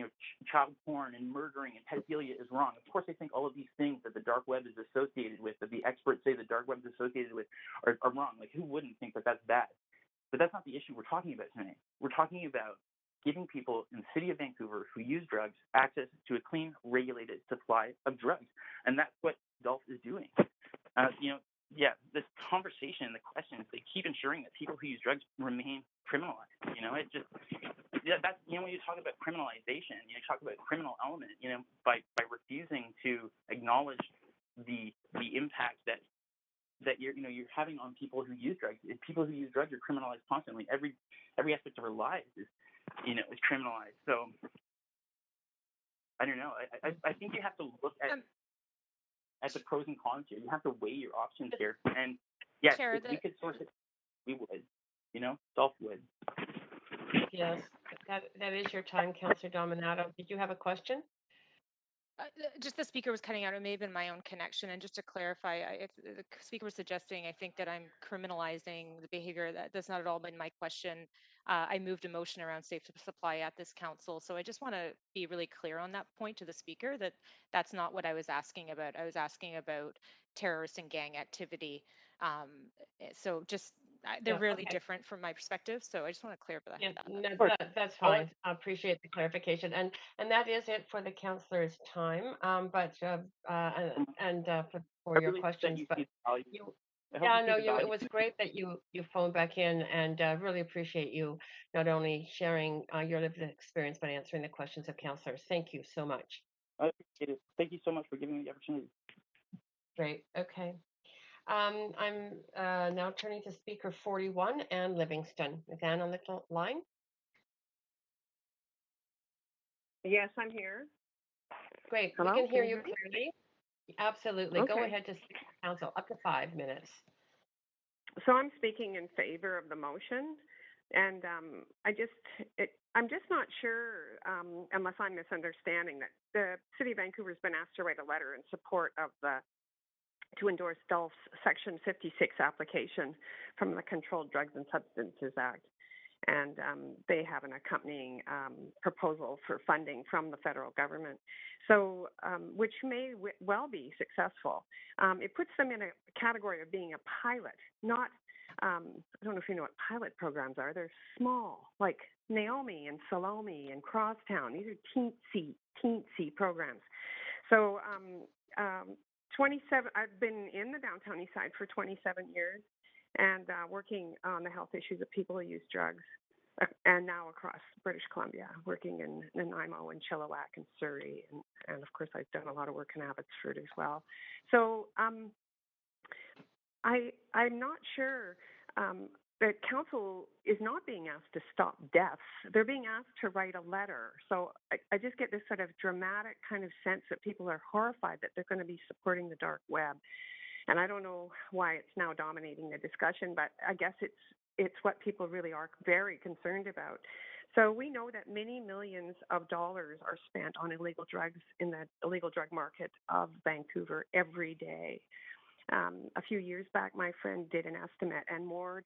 child porn and murdering and pedophilia is wrong. Of course, I think all of these things that the dark web is associated with, that the experts say the dark web is associated with, are wrong. Like, who wouldn't think that that's bad? But that's not the issue we're talking about tonight. We're talking about giving people in the city of Vancouver who use drugs access to a clean, regulated supply of drugs, and that's what DULF is doing. This conversation and the questions, they keep ensuring that people who use drugs remain criminalized. That's when you talk about criminalization, you talk about criminal element, by refusing to acknowledge the impact that you're having on people who use drugs. If people who use drugs are criminalized constantly. Every aspect of our lives is criminalized. So I don't know. I think you have to look at the pros and cons here. You have to weigh your options here. And yes, if we could source it, we would. DULF would. Yes. That is your time, Councillor Dominato. Did you have a question? Just the speaker was cutting out. It may have been my own connection. And just to clarify, if the speaker was suggesting, I think that I'm criminalizing the behavior, that's not at all been my question. I moved a motion around safe supply at this council. So I just want to be really clear on that point to the speaker that that's not what I was asking about. I was asking about terrorist and gang activity. So just, they're Yeah, really okay. different from my perspective. So I just want to clarify that. Yeah, no, that's fine. I appreciate the clarification, and that is it for the councillor's time. For your really questions, but you, I hope yeah, you see no, the value. it was great that you phoned back in, and really appreciate you not only sharing your lived experience but answering the questions of councillors. Thank you so much. I appreciate it. Thank you so much for giving me the opportunity. Great. Okay. I'm now turning to speaker 41, Ann Livingston. Is Ann on the line? Yes, I'm here. Great. Hello? We can hear you you hear me? clearly. Absolutely. Go Okay. ahead to speak to council, up to 5 minutes. So I'm speaking in favor of the motion, and I'm just not sure, unless I'm misunderstanding, that the City of Vancouver has been asked to write a letter in support of to endorse DOLF's Section 56 application from the Controlled Drugs and Substances Act. And they have an accompanying proposal for funding from the federal government, so which may well be successful. It puts them in a category of being a pilot, not, I don't know if you know what pilot programs are. They're small, like Naomi and Salome and Crosstown. These are teensy programs. So 27, I've been in the downtown east side for 27 years. And working on the health issues of people who use drugs, and now across British Columbia, working in Nanaimo and Chilliwack and Surrey, and of course I've done a lot of work in Abbotsford as well. So I'm not sure that council is not being asked to stop deaths. They're being asked to write a letter. So I just get this sort of dramatic kind of sense that people are horrified that they're going to be supporting the dark web. And I don't know why it's now dominating the discussion, but I guess it's what people really are very concerned about. So we know that many millions of dollars are spent on illegal drugs in the illegal drug market of Vancouver every day. A few years back, my friend did an estimate, and more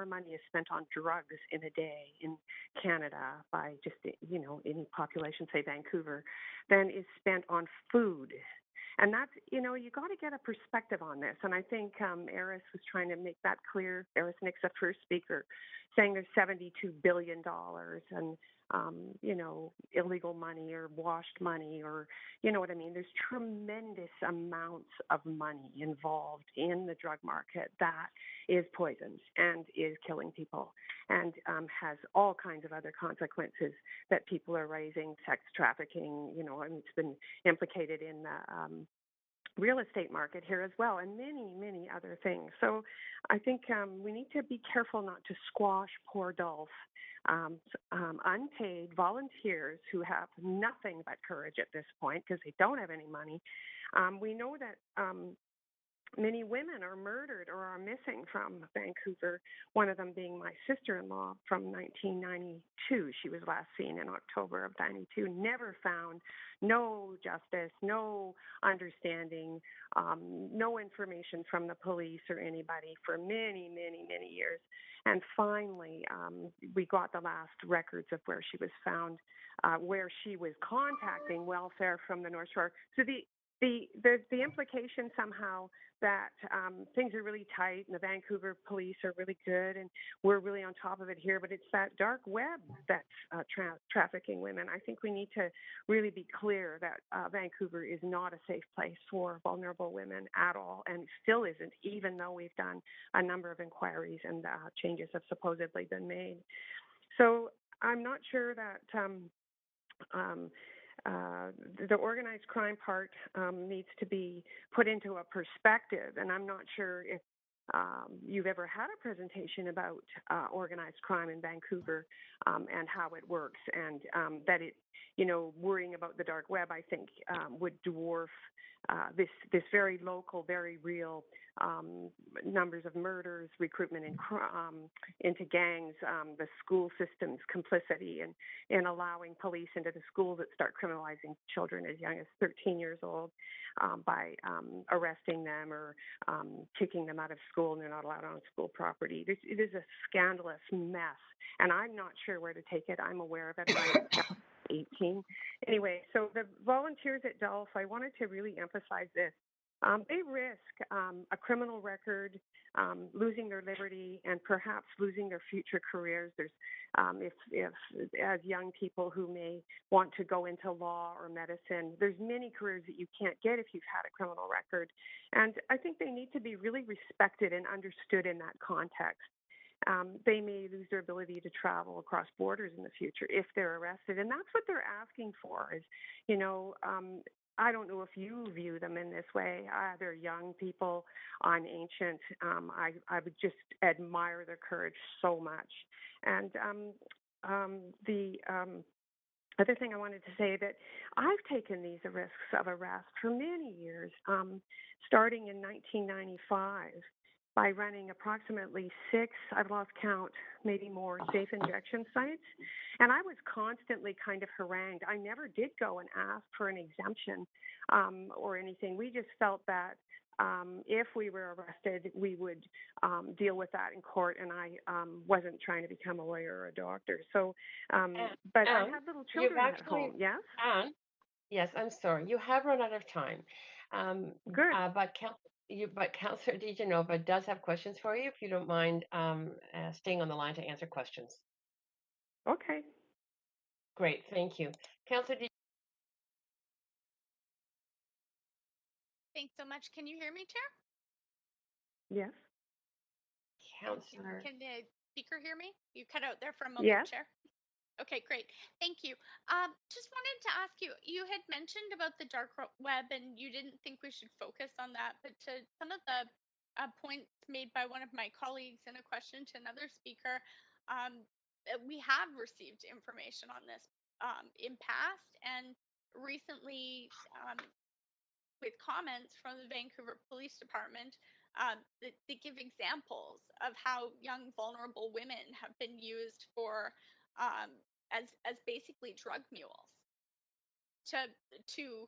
money is spent on drugs in a day in Canada by just, any population, say Vancouver, than is spent on food. And that's, you got to get a perspective on this. And I think Eris was trying to make that clear. Eris Nick's the first speaker, saying there's $72 billion and, illegal money or washed money, or, you know what I mean? There's tremendous amounts of money involved in the drug market that is poisoned and is killing people, and has all kinds of other consequences that people are raising, sex trafficking, it's been implicated in the real estate market here as well, and many, many other things. So I think we need to be careful not to squash poor DOLF, unpaid volunteers who have nothing but courage at this point because they don't have any money. We know that many women are murdered or are missing from Vancouver, one of them being my sister-in-law from 1992. She was last seen in October of 92, never found, no justice, no understanding, no information from the police or anybody for many, many, many years. And finally, we got the last records of where she was found, where she was contacting welfare from the North Shore. So the implication somehow that things are really tight and the Vancouver police are really good and we're really on top of it here, but it's that dark web that's trafficking women. I think we need to really be clear that Vancouver is not a safe place for vulnerable women at all, and still isn't, even though we've done a number of inquiries and changes have supposedly been made. So I'm not sure that the organized crime part needs to be put into a perspective, and I'm not sure if you've ever had a presentation about organized crime in Vancouver and how it works, and that it, worrying about the dark web, I think, would dwarf this very local, very real numbers of murders, recruitment into gangs, the school system's complicity in allowing police into the schools that start criminalizing children as young as 13 years old by arresting them or kicking them out of school and they're not allowed on school property. It is a scandalous mess, and I'm not sure where to take it. I'm aware of it. I'm 18. Anyway, so the volunteers at DELF, I wanted to really emphasize this. They risk a criminal record, losing their liberty, and perhaps losing their future careers. There's, if as young people who may want to go into law or medicine, there's many careers that you can't get if you've had a criminal record. And I think they need to be really respected and understood in that context. They may lose their ability to travel across borders in the future if they're arrested. And that's what they're asking for is, I don't know if you view them in this way. They're young people on ancient. I would just admire their courage so much. And the other thing I wanted to say that I've taken these risks of arrest for many years, starting in 1995. By running approximately 6, I've lost count, maybe more, safe injection sites. And I was constantly kind of harangued. I never did go and ask for an exemption or anything. We just felt that if we were arrested, we would deal with that in court. And I wasn't trying to become a lawyer or a doctor. So, but I have little children at home. Yes? Anne, yes, I'm sorry. You have run out of time. Good. But Councillor DeGenova does have questions for you, if you don't mind staying on the line to answer questions. Okay. Great, thank you. Councillor Thanks so much. Can you hear me, Chair? Yes. Councillor. Can the speaker hear me? You cut out there for a moment, Yes. Chair. Okay, great. Thank you. Just wanted to ask you, you had mentioned about the dark web and you didn't think we should focus on that, but to some of the points made by one of my colleagues in a question to another speaker, we have received information on this in past and recently with comments from the Vancouver Police Department that give examples of how young vulnerable women have been used for as basically drug mules to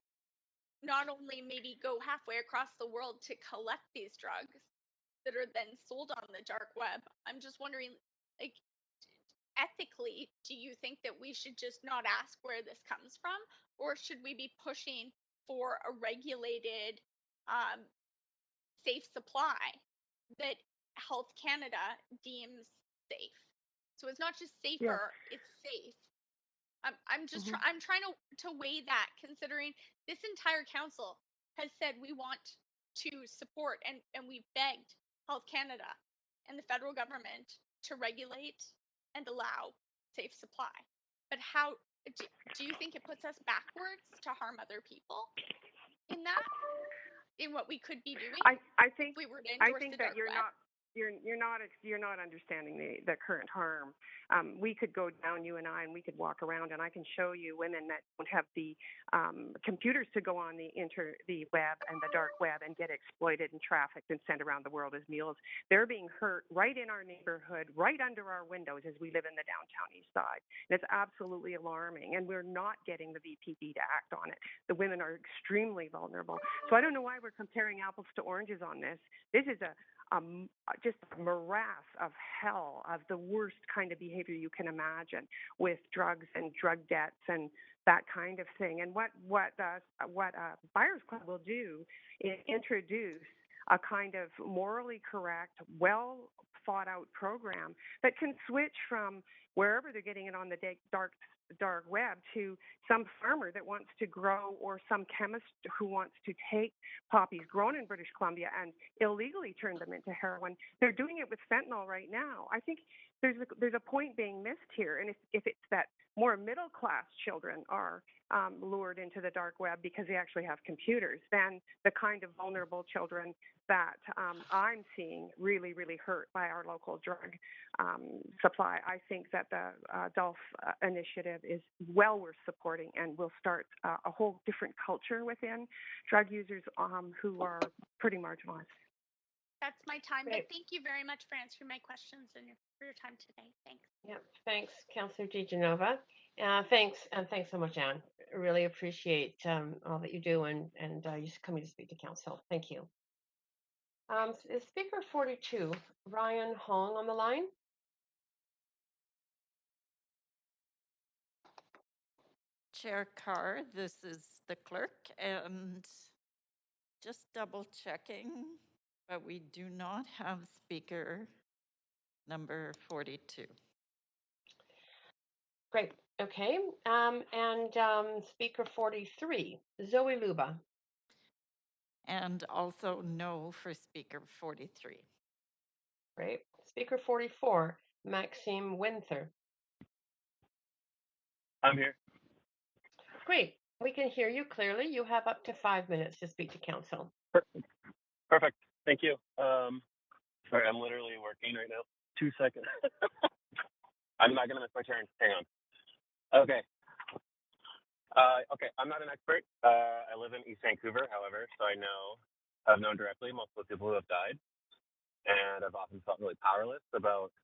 not only maybe go halfway across the world to collect these drugs that are then sold on the dark web. I'm just wondering, like, ethically, do you think that we should just not ask where this comes from, or should we be pushing for a regulated, safe supply that Health Canada deems safe? So it's not just safer, it's safe. I'm just I'm trying to weigh that, considering this entire council has said we want to support and we've begged Health Canada and the federal government to regulate and allow safe supply. But how do you think it puts us backwards to harm other people in that, in what we could be doing? I think if we were to endorse the that dark web? you're not understanding the current harm. We could go down, you and we could walk around, and I can show you women that don't have the computers to go on the web and the dark web and get exploited and trafficked and sent around the world as mules. They're being hurt right in our neighborhood, right under our windows as we live in the downtown east side. And it's absolutely alarming, and we're not getting the VPD to act on it. The women are extremely vulnerable. So I don't know why we're comparing apples to oranges on this. This is just a morass of hell, of the worst kind of behavior you can imagine, with drugs and drug debts and that kind of thing. And what Buyers Club will do is introduce a kind of morally correct, well thought out program that can switch from wherever they're getting it on the dark web to some farmer that wants to grow, or some chemist who wants to take poppies grown in British Columbia and illegally turn them into heroin. They're doing it with fentanyl right now. I think there's a point being missed here, and if it's that more middle class children are lured into the dark web because they actually have computers, then the kind of vulnerable children that I'm seeing really, really hurt by our local drug supply. I think that the DOLF initiative is well worth supporting and will start a whole different culture within drug users who are pretty marginalized. That's my time, Great. but thank you very much for answering my questions and for your time today. Thanks. Yep. Thanks, Councillor DeGenova. Thanks, and thanks so much, Anne. Really appreciate all that you do and you coming to speak to council. Thank you. Is Speaker 42, Ryan Hong, on the line? Chair Carr, this is the clerk, and just double checking, but we do not have speaker number 42. Great. Okay. Speaker 43, Zoe Luba. And also no for speaker 43. Great. Speaker 44, Maxime Winther. I'm here. Great. We can hear you clearly. You have up to 5 minutes to speak to council. Perfect. Thank you. Sorry, I'm literally working right now. 2 seconds. I'm not going to miss my turn. Hang on. Okay. Okay, I'm not an expert. I live in East Vancouver, however, so I've known directly multiple people who have died, and I've often felt really powerless about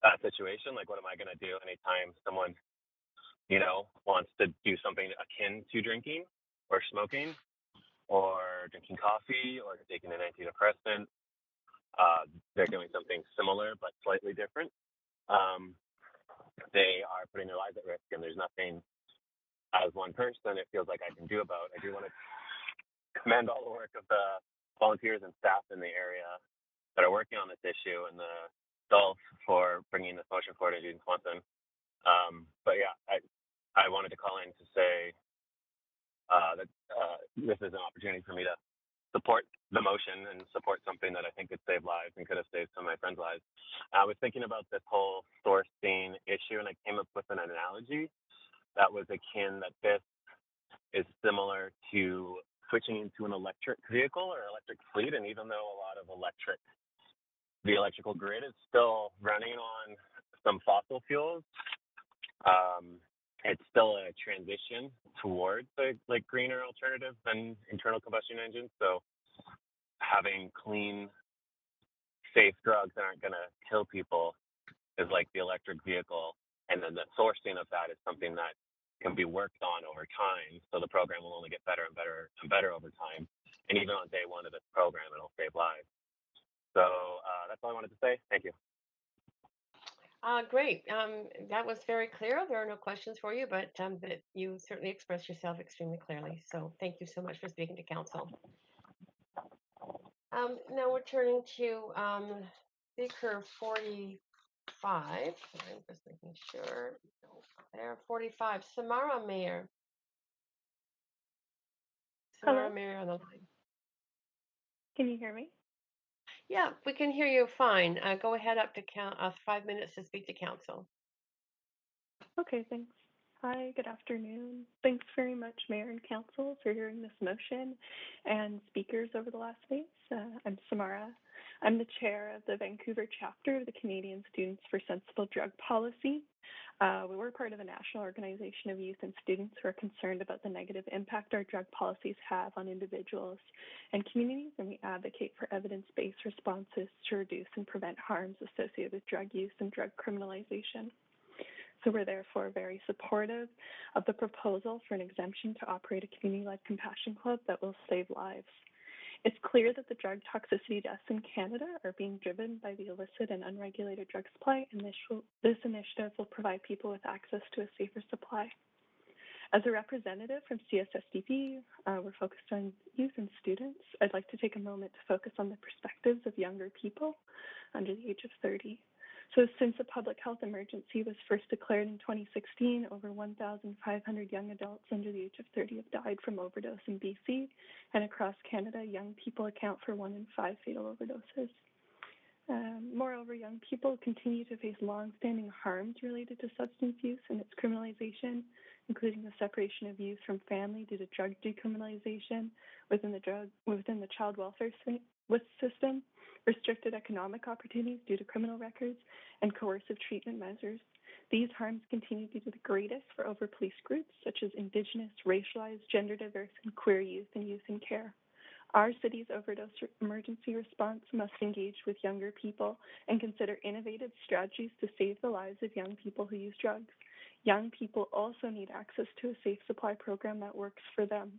that situation. Like, what am I going to do anytime someone, wants to do something akin to drinking or smoking or drinking coffee or taking an antidepressant? They're doing something similar but slightly different. They are putting their lives at risk, and there's nothing as one person it feels like I can do about. I do want to commend all the work of the volunteers and staff in the area that are working on this issue, and the DOLF for bringing this motion forward in Swanson. But yeah, I wanted to call in to say that this is an opportunity for me to support the motion and support something that I think could save lives and could have saved some of my friends' lives. I was thinking about this whole sourcing issue, and I came up with an analogy that was akin that this is similar to switching into an electric vehicle or electric fleet. And even though a lot of the electrical grid is still running on some fossil fuels, it's still a transition towards like greener alternatives than internal combustion engines. So having clean, safe drugs that aren't going to kill people is like the electric vehicle. And then the sourcing of that is something that can be worked on over time. So the program will only get better and better and better over time. And even on day one of this program, it'll save lives. So that's all I wanted to say. Thank you. Great. That was very clear. There are no questions for you, but you certainly expressed yourself extremely clearly. So thank you so much for speaking to council. Now we're turning to Speaker 45. I'm just making sure. There, 45. Samara Mayer. Samara Mayer on the line. Can you hear me? Yeah, we can hear you fine. Go ahead up to 5 minutes to speak to council. Okay, thanks. Hi, good afternoon. Thanks very much, Mayor and Council, for hearing this motion and speakers over the last days. I'm Samara. I'm the chair of the Vancouver chapter of the Canadian Students for Sensible Drug Policy. We're part of a national organization of youth and students who are concerned about the negative impact our drug policies have on individuals and communities, and we advocate for evidence-based responses to reduce and prevent harms associated with drug use and drug criminalization. So we're therefore very supportive of the proposal for an exemption to operate a community-led compassion club that will save lives. It's clear that the drug toxicity deaths in Canada are being driven by the illicit and unregulated drug supply, and this initiative will provide people with access to a safer supply. As a representative from CSSDP, we're focused on youth and students. I'd like to take a moment to focus on the perspectives of younger people under the age of 30. So since a public health emergency was first declared in 2016, over 1,500 young adults under the age of 30 have died from overdose in BC, and across Canada, young people account for 1 in 5 fatal overdoses. Moreover, young people continue to face long-standing harms related to substance use and its criminalization, including the separation of youth from family due to drug decriminalization within the child welfare with the system, restricted economic opportunities due to criminal records, and coercive treatment measures. These harms continue to be the greatest for over-policed groups such as Indigenous, racialized, gender diverse, and queer youth and youth in care. Our city's overdose emergency response must engage with younger people and consider innovative strategies to save the lives of young people who use drugs. Young people also need access to a safe supply program that works for them.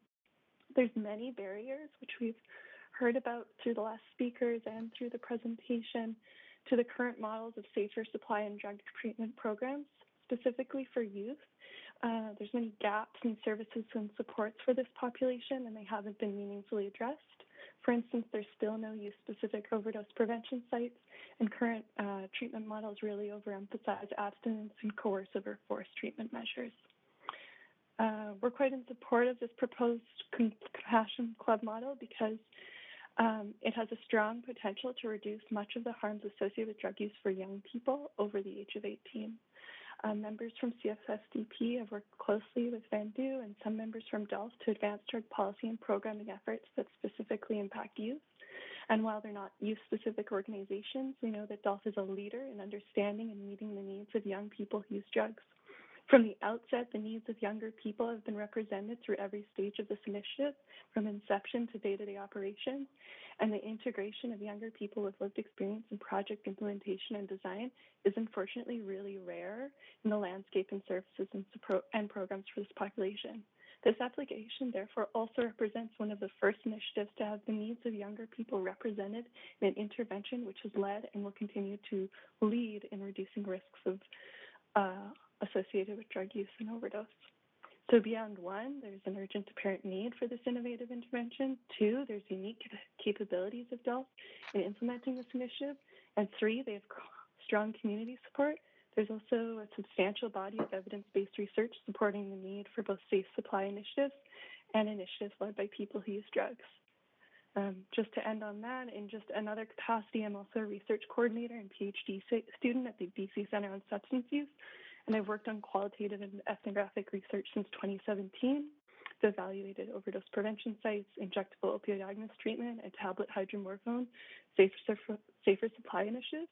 There's many barriers, which we've heard about through the last speakers and through the presentation, to the current models of safer supply and drug treatment programs, specifically for youth. There's many gaps in services and supports for this population, and they haven't been meaningfully addressed. For instance, there's still no youth-specific overdose prevention sites, and current treatment models really overemphasize abstinence and coercive or forced treatment measures. We're quite in support of this proposed Compassion Club model because it has a strong potential to reduce much of the harms associated with drug use for young people over the age of 18. Members from CFSDP have worked closely with Vandu and some members from DOLF to advance drug policy and programming efforts that specifically impact youth. And while they're not youth-specific organizations, we know that DOLF is a leader in understanding and meeting the needs of young people who use drugs. From the outset, the needs of younger people have been represented through every stage of this initiative, from inception to day-to-day operations, and the integration of younger people with lived experience in project implementation and design is unfortunately really rare in the landscape and services and programs for this population. This application, therefore, also represents one of the first initiatives to have the needs of younger people represented in an intervention which has led and will continue to lead in reducing risks of associated with drug use and overdose. So beyond one, there's an urgent apparent need for this innovative intervention. Two, there's unique capabilities of DOLF in implementing this initiative. And three, they have strong community support. There's also a substantial body of evidence-based research supporting the need for both safe supply initiatives and initiatives led by people who use drugs. Just to end on that, in just another capacity, I'm also a research coordinator and PhD student at the BC Centre on Substance Use, and I've worked on qualitative and ethnographic research since 2017. I've evaluated overdose prevention sites, injectable opioid agonist treatment, and tablet hydromorphone safer supply initiatives.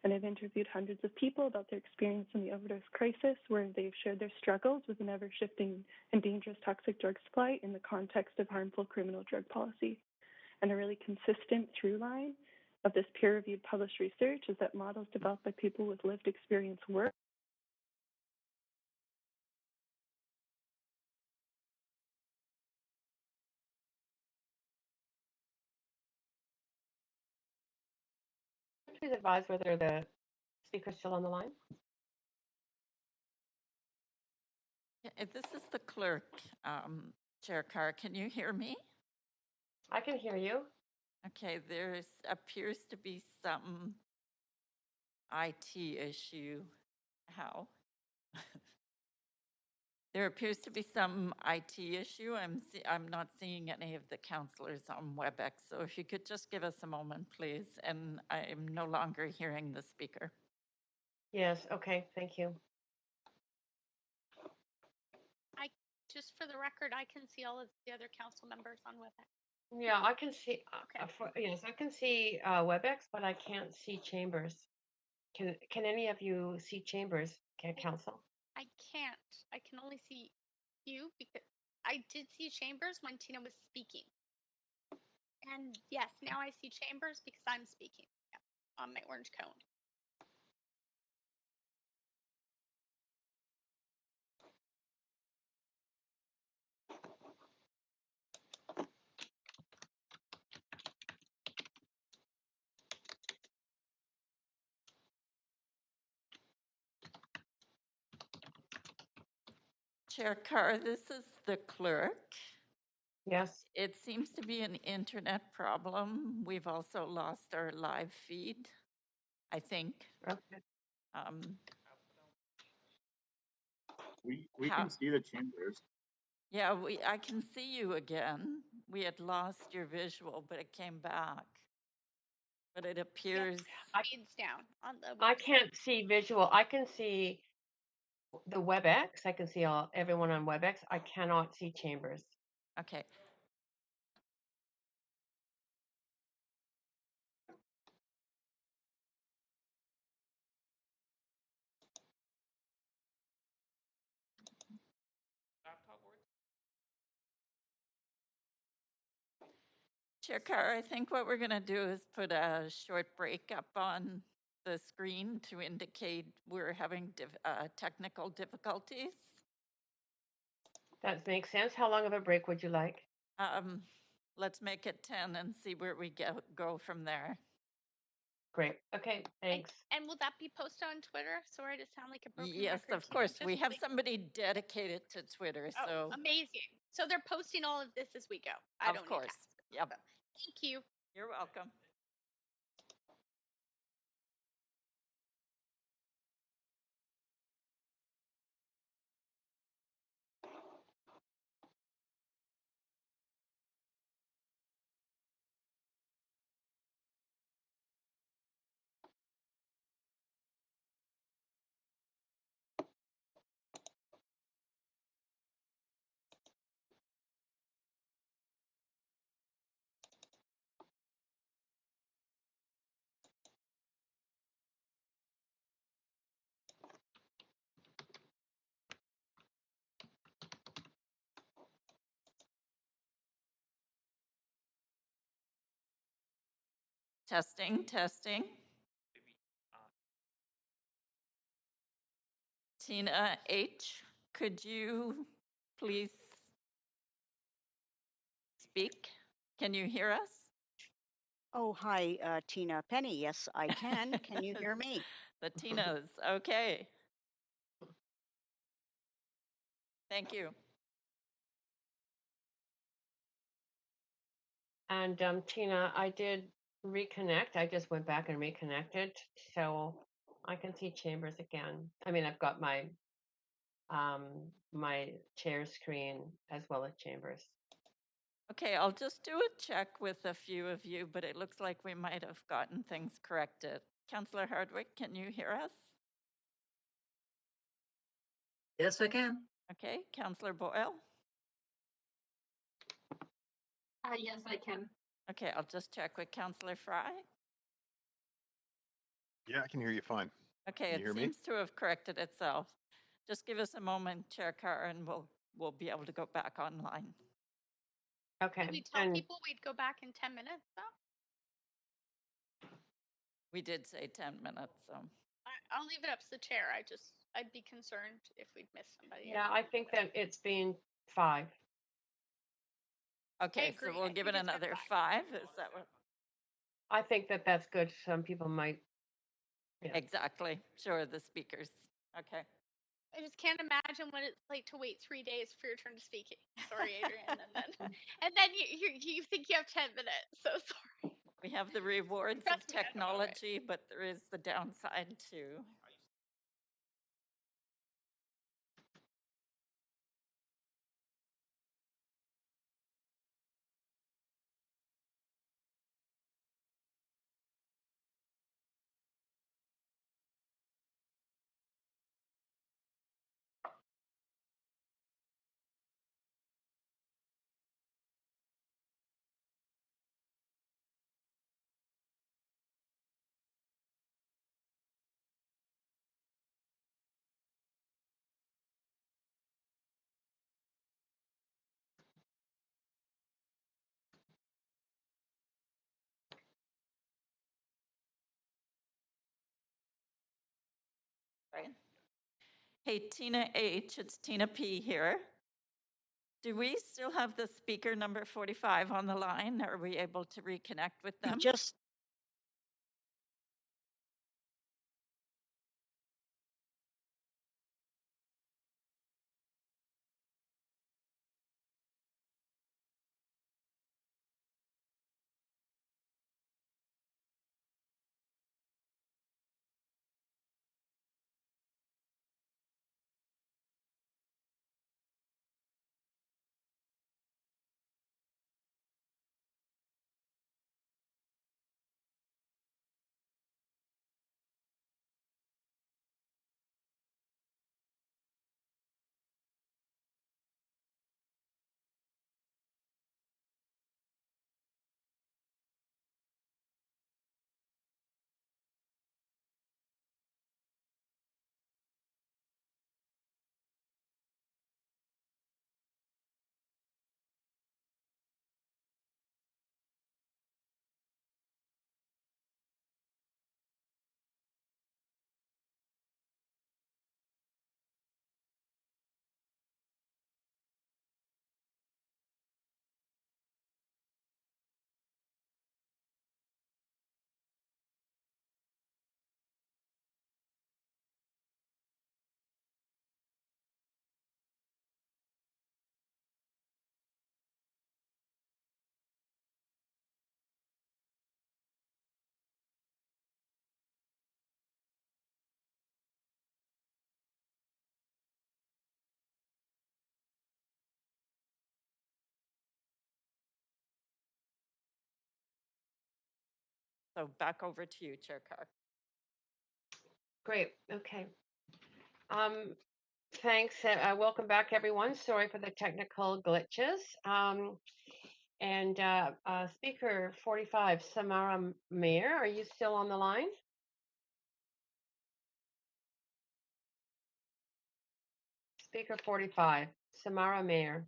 And I've interviewed hundreds of people about their experience in the overdose crisis, where they've shared their struggles with an ever-shifting and dangerous toxic drug supply in the context of harmful criminal drug policy. And a really consistent through line of this peer-reviewed published research is that models developed by people with lived experience work. Please advise whether the speaker is still on the line. This is the clerk, Chair Carr. Can you hear me? I can hear you. Okay, there appears to be some IT issue. How? There appears to be some IT issue. I'm not seeing any of the councillors on WebEx. So if you could just give us a moment, please. And I'm no longer hearing the speaker. Yes, okay, thank you. Just for the record, I can see all of the other council members on WebEx. Yeah, I can see, Okay. yes, I can see WebEx, but I can't see Chambers. Can any of you see Chambers, council? I can't. I can only see you because I did see Chambers when Tina was speaking. And yes, now I see Chambers because I'm speaking. Yeah, on my orange cone. Chair Carr, this is the clerk. Yes. It seems to be an internet problem. We've also lost our live feed, I think. Okay. We can see the Chambers. Yeah, I can see you again. We had lost your visual, but it came back. But it appears feeds down on the website. I can't see visual. I can see the WebEx. I can see everyone on WebEx. I cannot see Chambers. Okay. Chair Carr, I think what we're going to do is put a short break up on the screen to indicate we're having technical difficulties. That makes sense. How long of a break would you like? Let's make it 10 and see where we go from there. Great. Okay, thanks. And will that be posted on Twitter? Sorry to sound like a broken Yes, record. of course. Just We have like, somebody dedicated to Twitter, so. amazing. So they're posting all of this as we go. I don't Of course. need to ask. Yep. Thank you. You're welcome. Testing, testing. Tina H., could you please speak? Can you hear us? Oh, hi, Tina Penny. Yes, I can. Can you hear me? The Tinas, okay. Thank you. And Tina, I did reconnect. I just went back and reconnected, so I can see Chambers again. I mean, I've got my my share screen as well as Chambers. Okay, I'll just do a check with a few of you, but it looks like we might have gotten things corrected. Councillor Hardwick, can you hear us? Yes, I can. Okay, Councillor Boyle? Yes, I can. Okay, I'll just check with Councillor Fry. Yeah, I can hear you fine. Okay, Can you it hear me? seems to have corrected itself. Just give us a moment, Chair Carr, and we'll be able to go back online. Okay. Did we tell people we'd go back in 10 minutes though? We did say 10 minutes, so. I'll leave it up to the chair. I'd be concerned if we'd miss somebody. Yeah, I think that it's been 5. Okay, so we'll give it another 5. Is that what? I think that that's good. Some people might. Yeah. Exactly. Sure, the speakers. Okay. I just can't imagine what it's like to wait 3 days for your turn to speak. Sorry, Adrian. and then you think you have 10 minutes. So sorry. We have the rewards of technology, but there is the downside too. Right. Hey, Tina H., it's Tina P. here. Do we still have the speaker number 45 on the line? Are we able to reconnect with them? Just So back over to you, Chair Carr. Great. Okay. Thanks. Welcome back, everyone. Sorry for the technical glitches. And Speaker 45, Samara Mayer, are you still on the line? Speaker 45, Samara Mayer.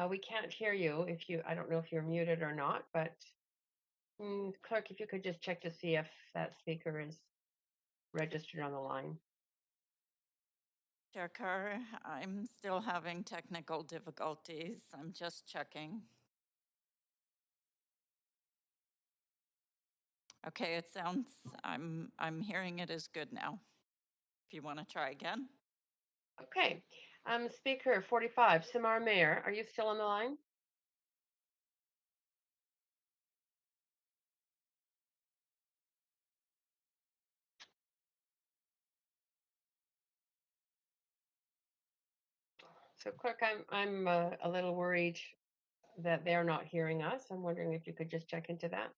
We can't hear you if you, I don't know if you're muted or not, but clerk, if you could just check to see if that speaker is registered on the line. Chair Carr, I'm still having technical difficulties. I'm just checking. Okay, it sounds, I'm hearing it is good now. If you want to try again. Okay. Speaker 45, Samara Mayer, are you still on the line? So clerk, I'm a little worried that they're not hearing us. I'm wondering if you could just check into that.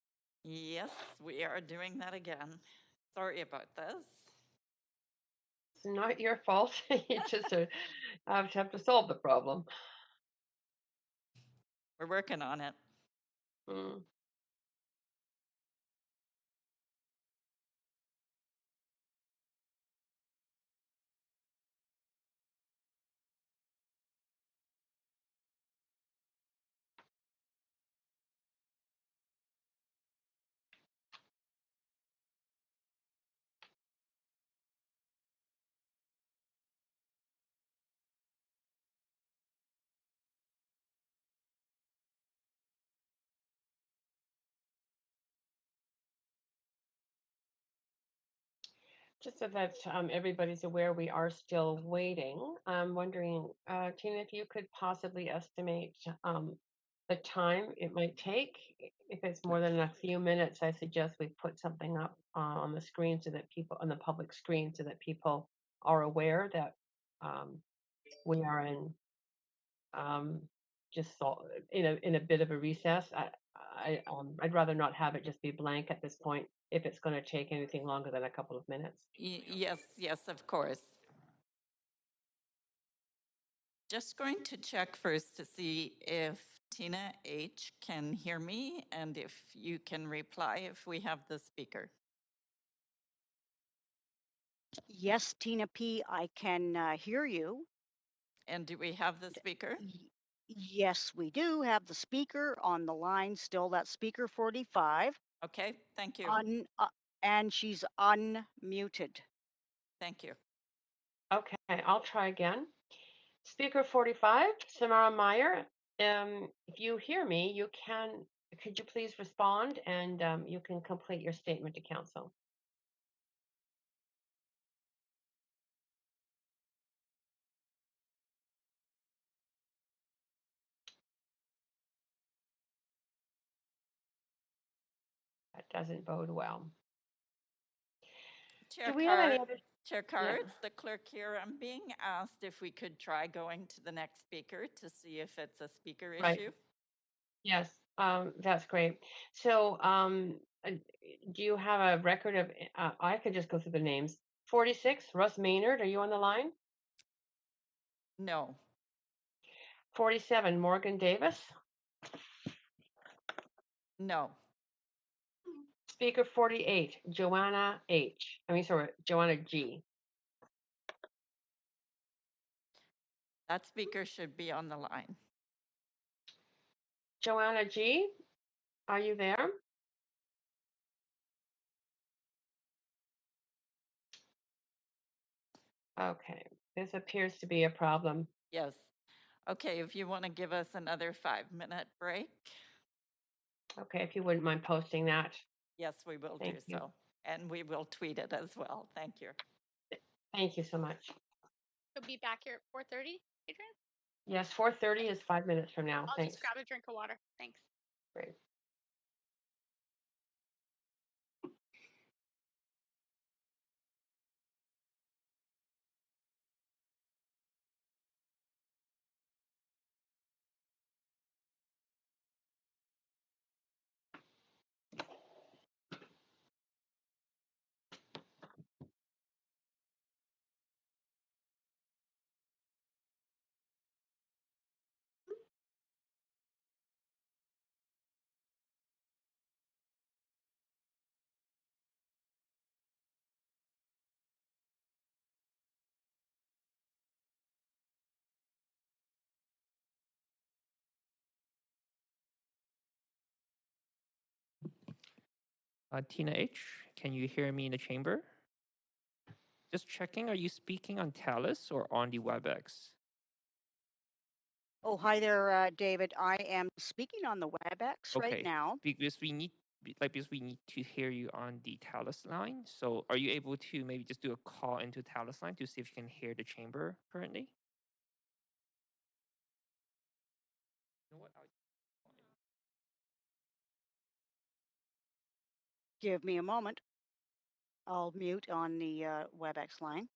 Yes, we are doing that again. Sorry about this. It's not your fault. You just have to solve the problem. We're working on it. Just so that everybody's aware, we are still waiting. I'm wondering, Tina, if you could possibly estimate the time it might take. If it's more than a few minutes, I suggest we put something up on the screen so that people, on the public screen, so that people are aware that we are in just in a bit of a recess. I'd rather not have it just be blank at this point if it's going to take anything longer than a couple of minutes. Yes, yes, of course. Just going to check first to see if Tina H can hear me and if you can reply if we have the speaker. Yes, Tina P, I can hear you. And do we have the speaker? Yes, we do have the speaker on the line still. That's speaker 45. Okay, thank you. And she's unmuted. Thank you. Okay, I'll try again. Speaker 45, Samara Meyer. If you hear me, could you please respond and you can complete your statement to council. That doesn't bode well. Chair Do we have any Carr, other? Chair Carr, Yeah. it's the clerk here. I'm being asked if we could try going to the next speaker to see if it's a speaker Right. issue. Yes, that's great. So, do you have a record of? I could just go through the names. 46, Russ Maynard. Are you on the line? No. 47, Morgan Davis. No. Speaker 48, Joanna H. Joanna G. That speaker should be on the line. Joanna G, are you there? Okay, this appears to be a problem. Yes. Okay, if you want to give us another 5-minute break. Okay, if you wouldn't mind posting that. Yes, we will do so. And we will tweet it as well. Thank you. Thank you so much. You'll be back here at 4:30, Adrian? Yes, 4:30 is 5 minutes from now. I'll Thanks. just grab a drink of water. Thanks. Great. Tina H, can you hear me in the chamber? Just checking, are you speaking on Talus or on the WebEx? Oh, hi there, David. I am speaking on the WebEx right Okay, now. because we need to hear you on the Talus line. So are you able to maybe just do a call into Talus line to see if you can hear the chamber currently? You know what? Give me a moment. I'll mute on the WebEx line.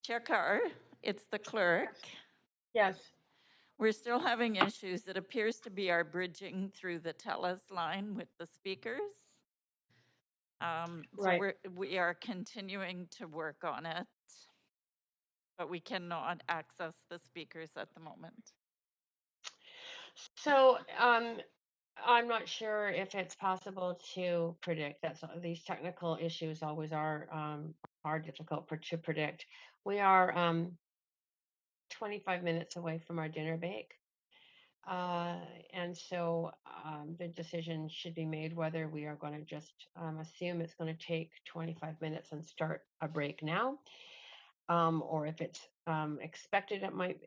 Chair Carr, it's the clerk. Yes. We're still having issues. It appears to be our bridging through the TELUS line with the speakers. So Right. we are continuing to work on it, but we cannot access the speakers at the moment. So I'm not sure if it's possible to predict. These technical issues always are difficult to predict. We are 25 minutes away from our dinner break. And so the decision should be made whether we are going to just assume it's going to take 25 minutes and start a break now, or if it's expected, it might,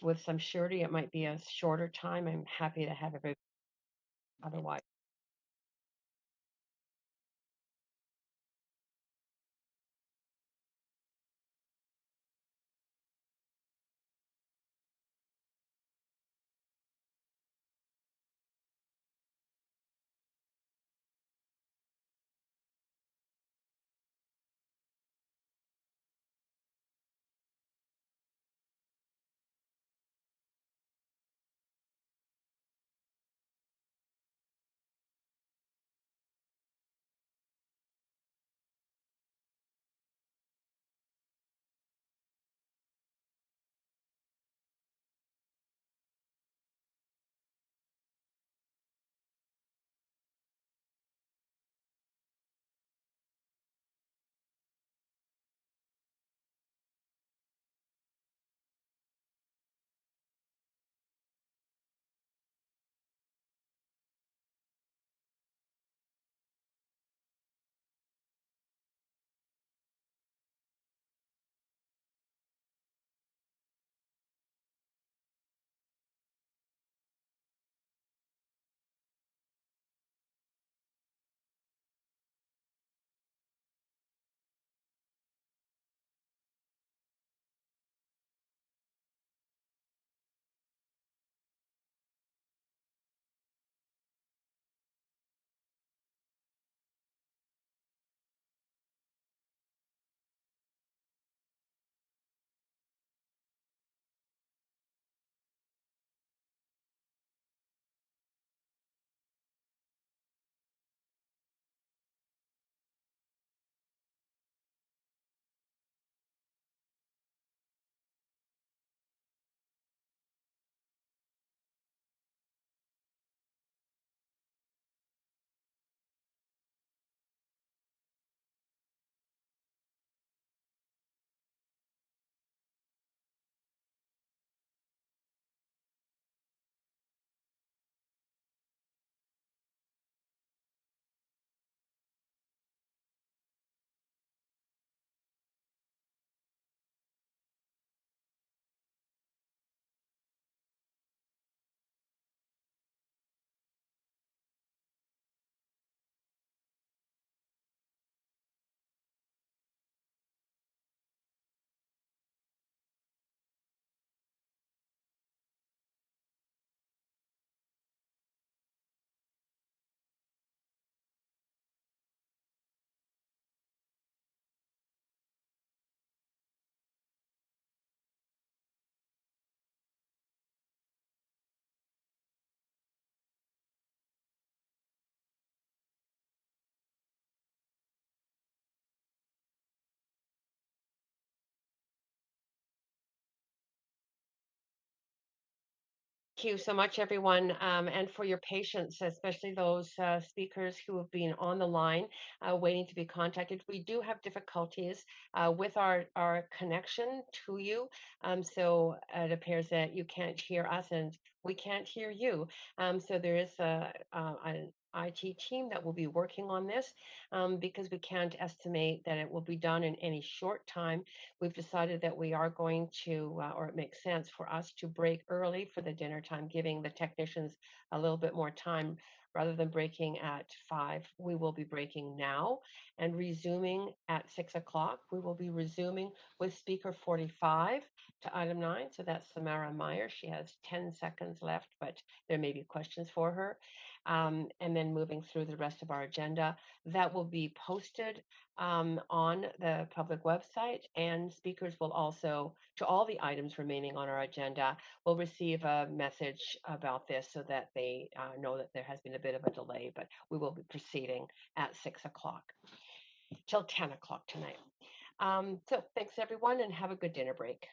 with some surety, it might be a shorter time. I'm happy to have everybody otherwise. Thank you so much, everyone, and for your patience, especially those speakers who have been on the line waiting to be contacted. We do have difficulties with our connection to you, so it appears that you can't hear us and we can't hear you. So there is an IT team that will be working on this because we can't estimate that it will be done in any short time. We've decided that we are going to, or it makes sense for us to break early for the dinner time, giving the technicians a little bit more time. Rather than breaking at 5, we will be breaking now and resuming at 6 o'clock. We will be resuming with speaker 45 to item 9. So that's Samara Meyer. She has 10 seconds left, but there may be questions for her. and then moving through the rest of our agenda. That will be posted on the public website, and speakers will also, to all the items remaining on our agenda, will receive a message about this so that they know that there has been a bit of a delay, but we will be proceeding at 6 o'clock till 10 o'clock tonight. So thanks everyone, and have a good dinner break.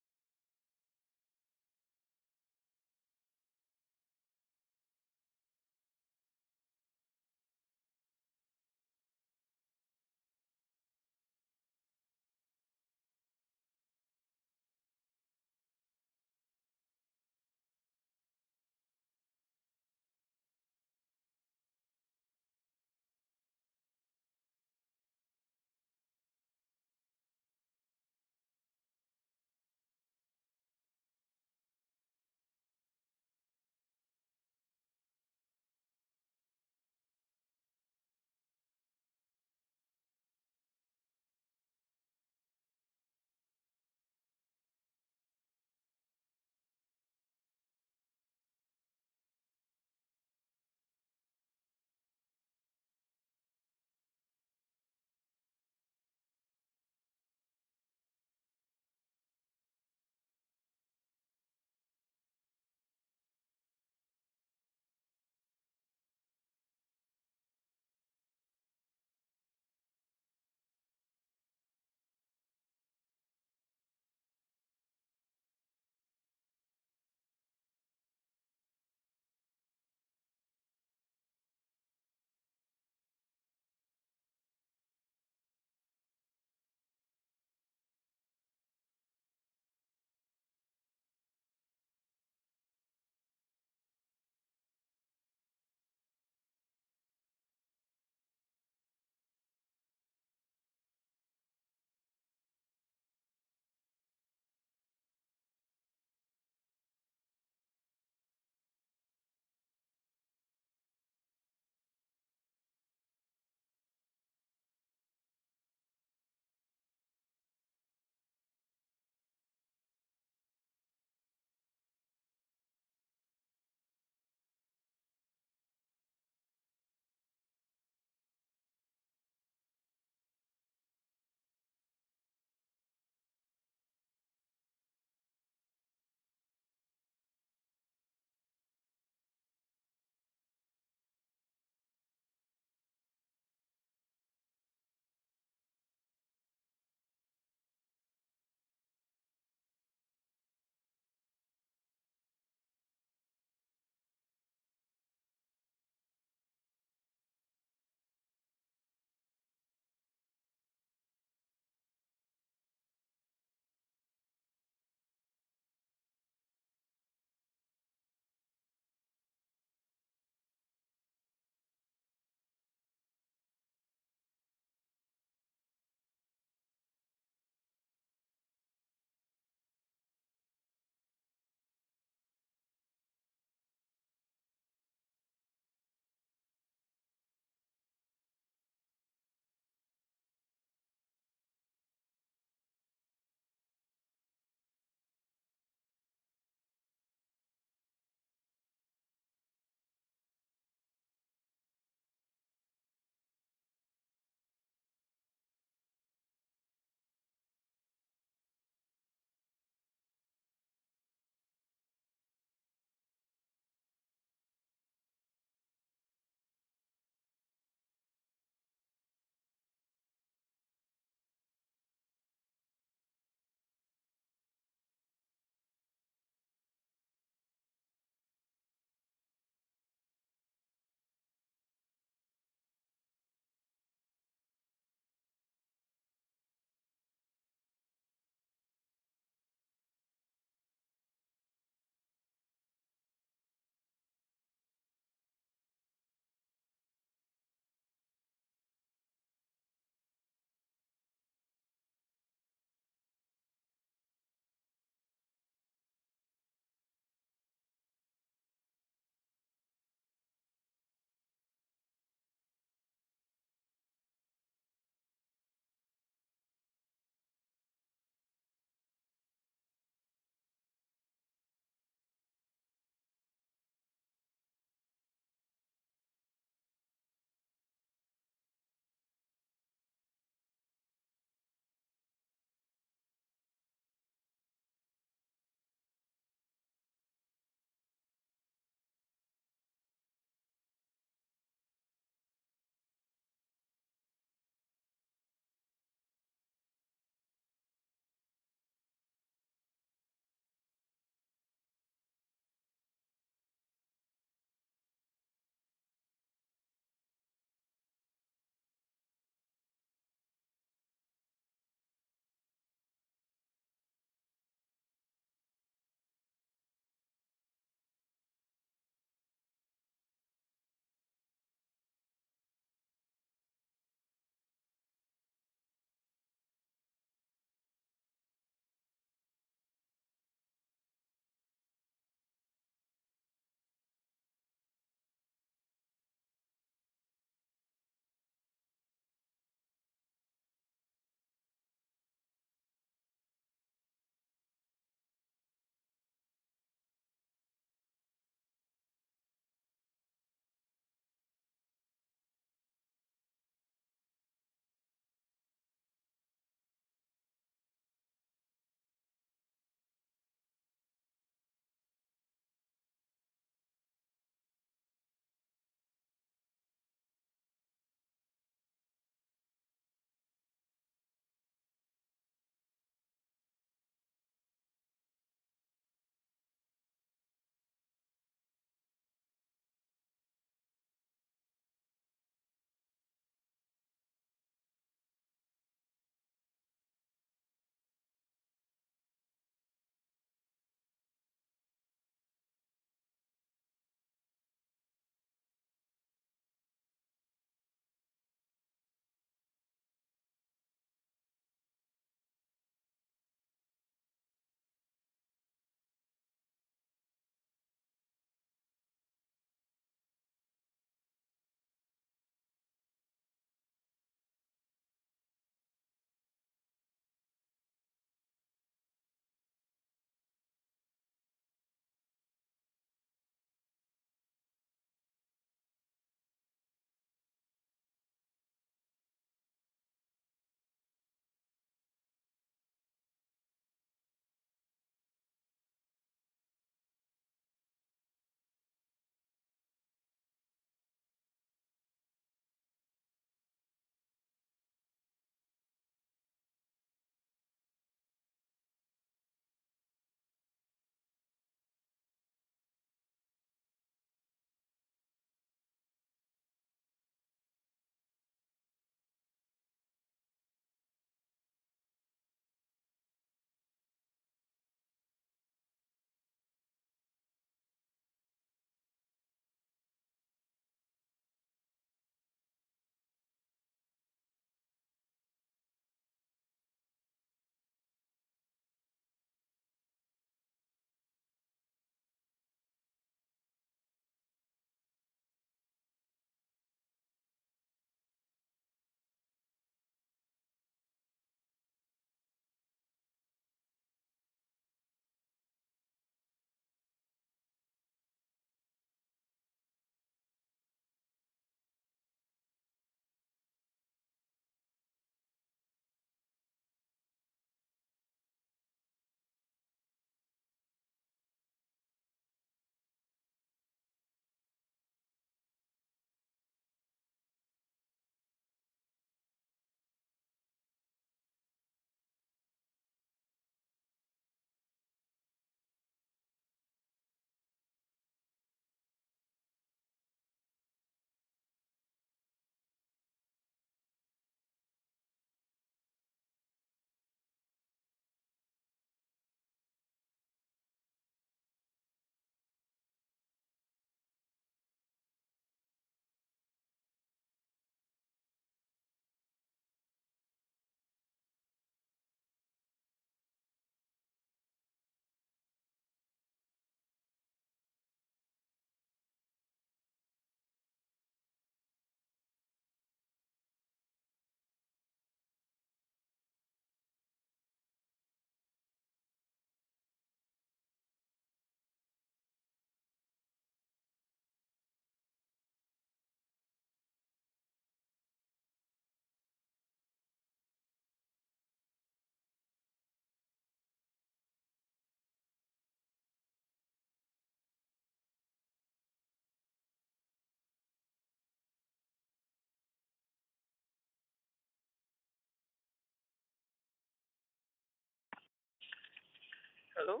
Hello?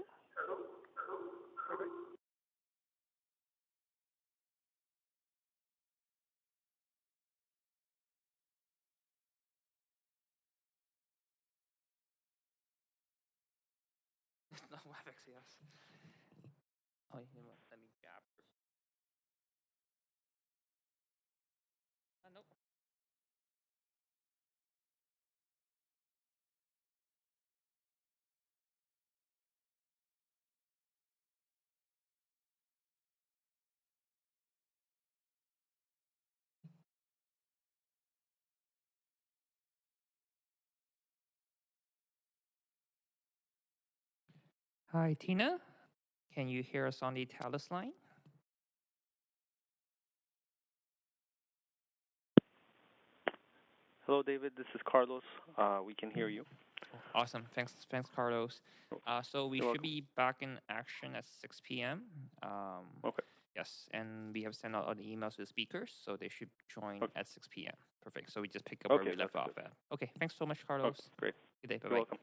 No, WebEx, yes. Oh, you know what? Let me grab. Nope. Hi, Tina. Can you hear us on the Talus line? Hello, David. This is Carlos. We can hear you. Oh, awesome. Thanks, Carlos. So we You're should welcome. be back in action at 6 p.m. Okay. Yes, and we have sent out an email to the speakers, so they should join Okay. at 6 p.m. Perfect. So we just pick up where Okay, we left that's off good. at. Okay. Thanks so much, Carlos. Okay, great. Good day. Bye You're bye. welcome.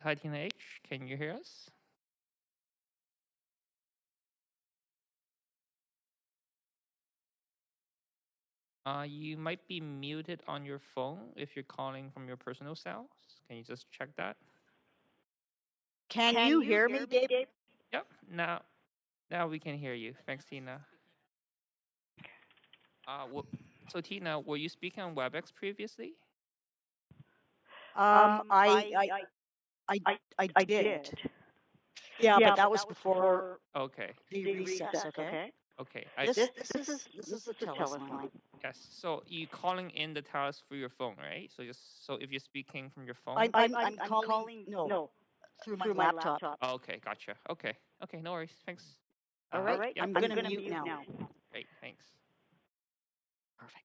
Hi, Tina H. Can you hear us? You might be muted on your phone if you're calling from your personal cell. Can you just check that? Can you hear me, Gabe? Yep. Now we can hear you. Thanks, Tina. So Tina, were you speaking on WebEx previously? I did. Yeah, but that was before Okay. the recess. Okay. Okay. This is the TELUS line. Yes. So you calling in the TELUS through your phone, right? So if you're speaking from your phone. I'm calling no through my laptop. Oh, okay, gotcha. Okay. No worries. Thanks. All right. Yep. I'm gonna mute now. Great. Thanks. Perfect.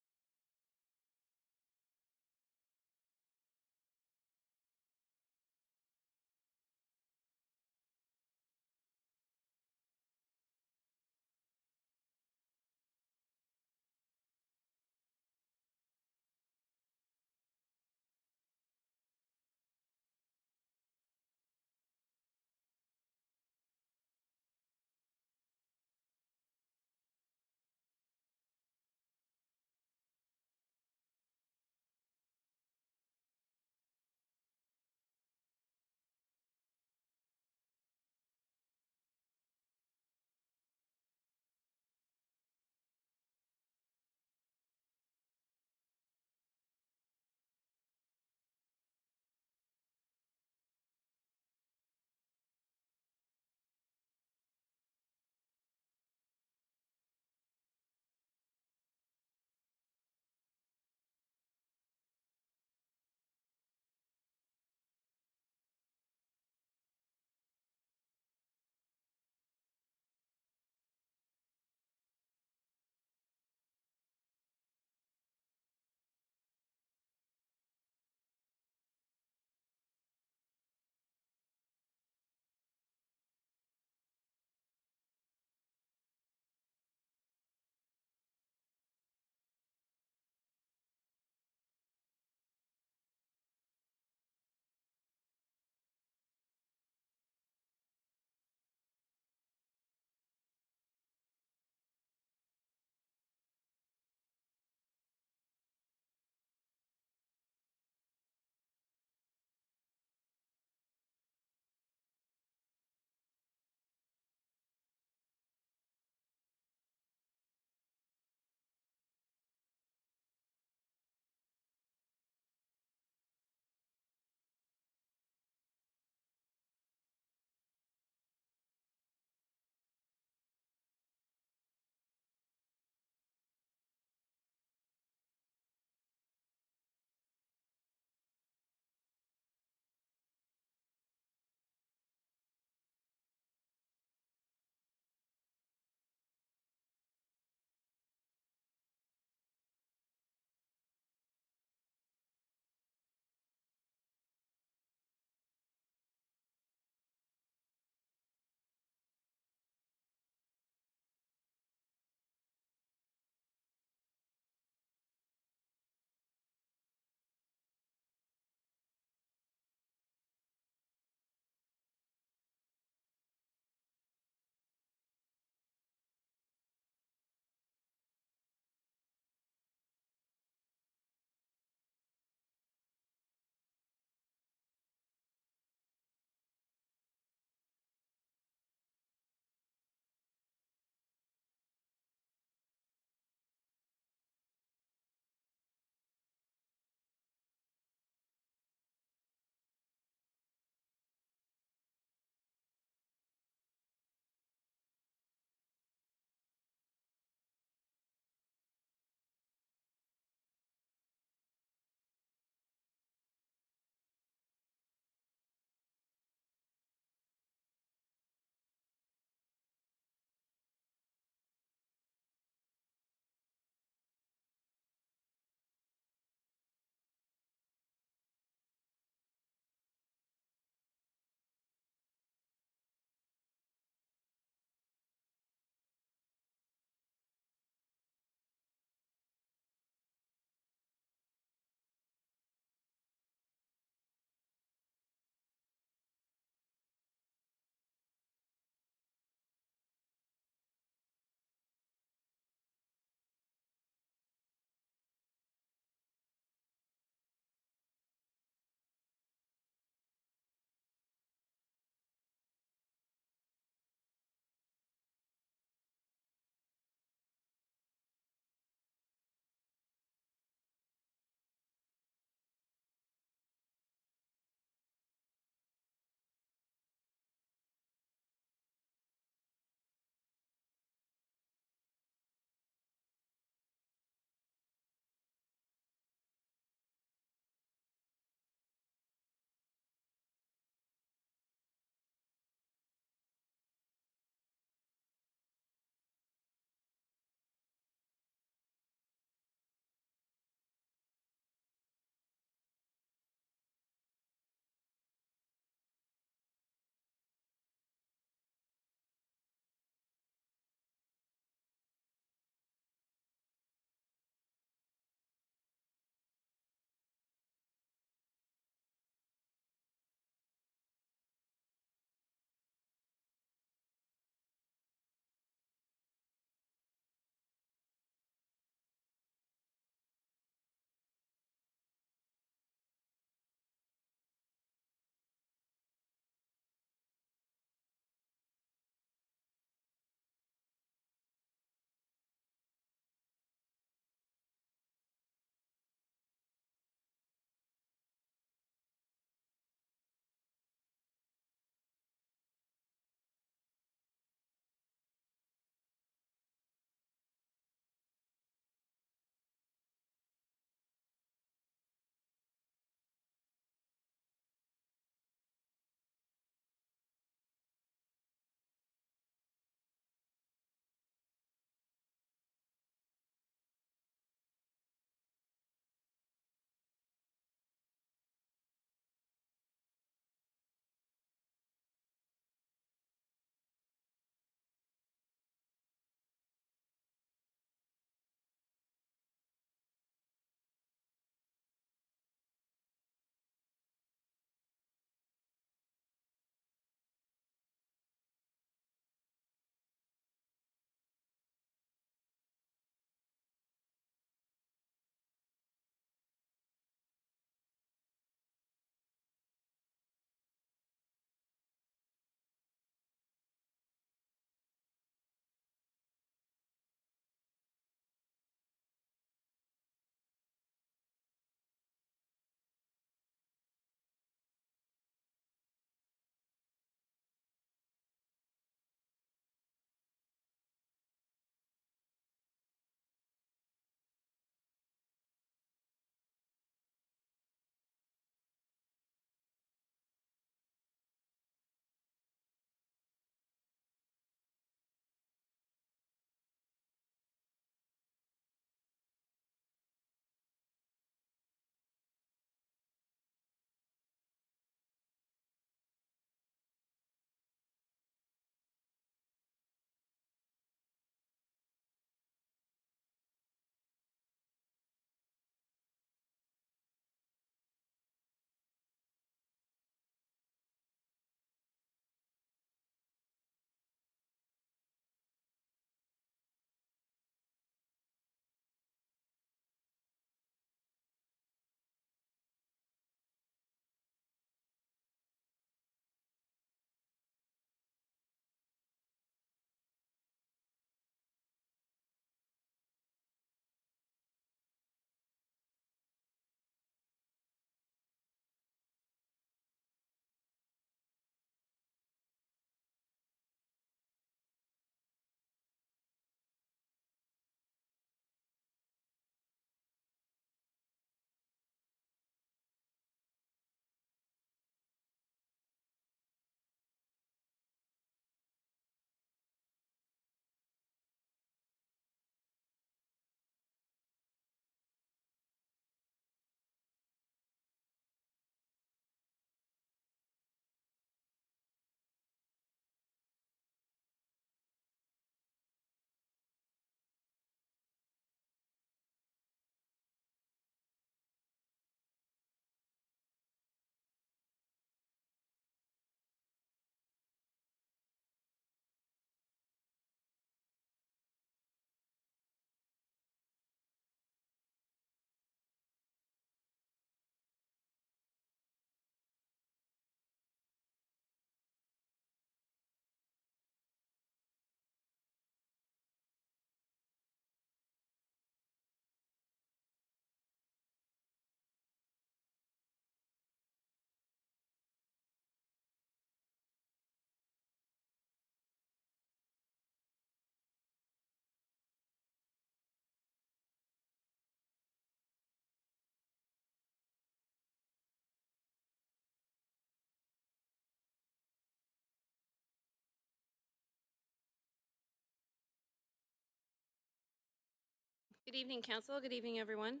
Good evening, Council. Good evening, everyone.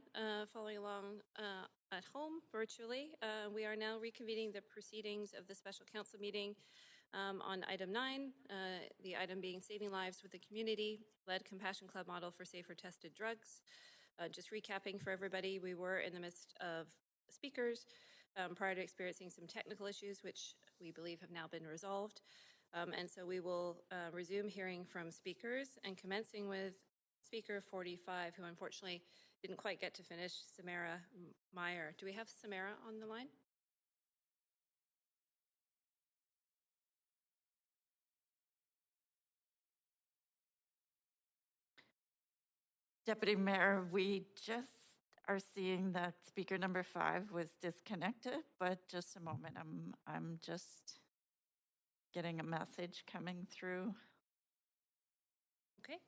Following along at home virtually, we are now reconvening the proceedings of the special council meeting on item 9, the item being Saving Lives with the Community-Led Compassion Club Model for Safer Tested Drugs. Just recapping for everybody, we were in the midst of speakers prior to experiencing some technical issues, which we believe have now been resolved. And so we will resume hearing from speakers and commencing with Speaker 45, who unfortunately didn't quite get to finish, Samara Meyer. Do we have Samara on the line? Deputy Mayor, we just are seeing that speaker number 5 was disconnected, but just a moment, I'm just getting a message coming through. Okay.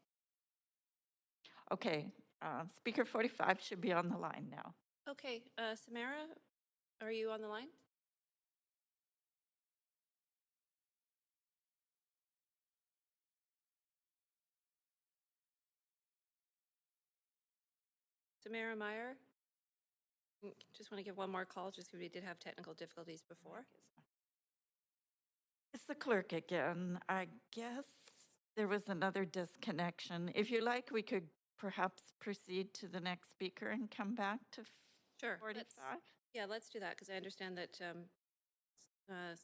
Okay, speaker 45 should be on the line now. Okay, Samara, are you on the line? Samara Meyer? Just want to give one more call, just because we did have technical difficulties before. It's the clerk again. I guess there was another disconnection. If you like, we could perhaps proceed to the next speaker and come back to Sure. 45. Let's do that, because I understand that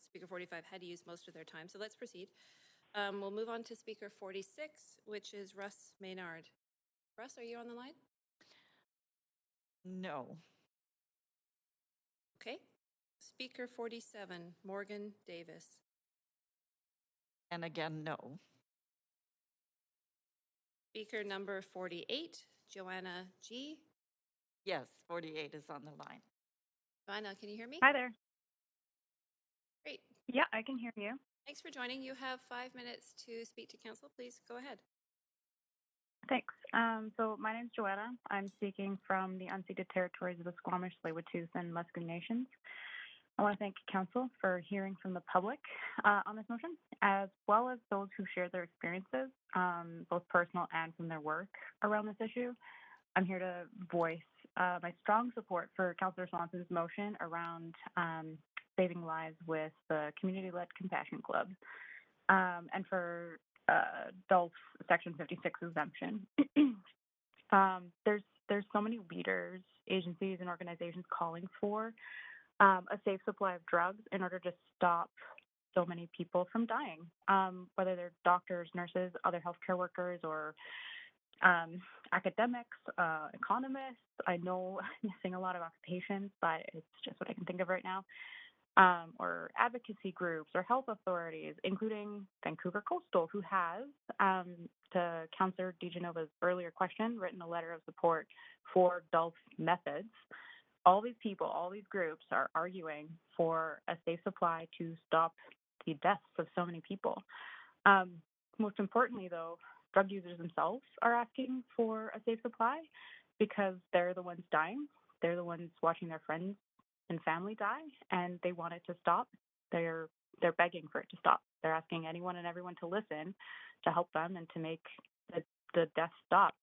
Speaker 45 had used most of their time. So let's proceed. We'll move on to Speaker 46, which is Russ Maynard. Russ, are you on the line? No. Okay. Speaker 47, Morgan Davis. And again, no. Speaker number 48, Joanna G. Yes, 48 is on the line. Joanna, can you hear me? Hi there. Great. Yeah, I can hear you. Thanks for joining. You have 5 minutes to speak to council. Please go ahead. Thanks. So my name's Joanna. I'm speaking from the unceded territories of the Squamish, Tsleil-Waututh, and Musqueam Nations. I want to thank Council for hearing from the public on this motion, as well as those who shared their experiences, both personal and from their work around this issue. I'm here to voice my strong support for Councillor Swanson's motion around saving lives with the Community-Led Compassion Club, and for DOLF's Section 56 exemption. There's so many leaders, agencies, and organizations calling for a safe supply of drugs in order to stop so many people from dying, whether they're doctors, nurses, other healthcare workers, or academics, economists. I know I'm missing a lot of occupations, but it's just what I can think of right now. Or advocacy groups or health authorities, including Vancouver Coastal, who has, to Councillor DeGenova's earlier question, written a letter of support for DOLF methods. All these people, all these groups are arguing for a safe supply to stop the deaths of so many people. Most importantly, though, drug users themselves are asking for a safe supply because they're the ones dying. They're the ones watching their friends and family die, and they want it to stop. They're begging for it to stop. They're asking anyone and everyone to listen, to help them, and to make the deaths stop.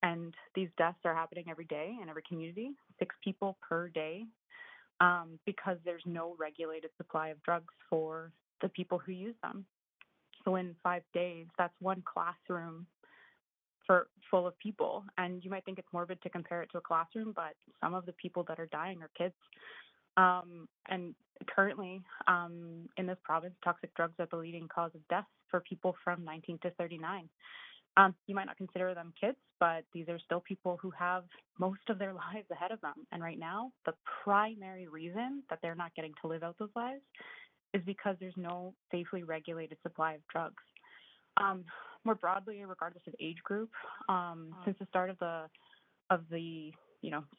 And these deaths are happening every day in every community, 6 people per day, because there's no regulated supply of drugs for the people who use them. So in 5 days, that's one classroom full of people. And you might think it's morbid to compare it to a classroom, but some of the people that are dying are kids. And currently, in this province, toxic drugs are the leading cause of death for people from 19 to 39. You might not consider them kids, but these are still people who have most of their lives ahead of them. And right now, the primary reason that they're not getting to live out those lives is because there's no safely regulated supply of drugs. More broadly, regardless of age group, since the start of the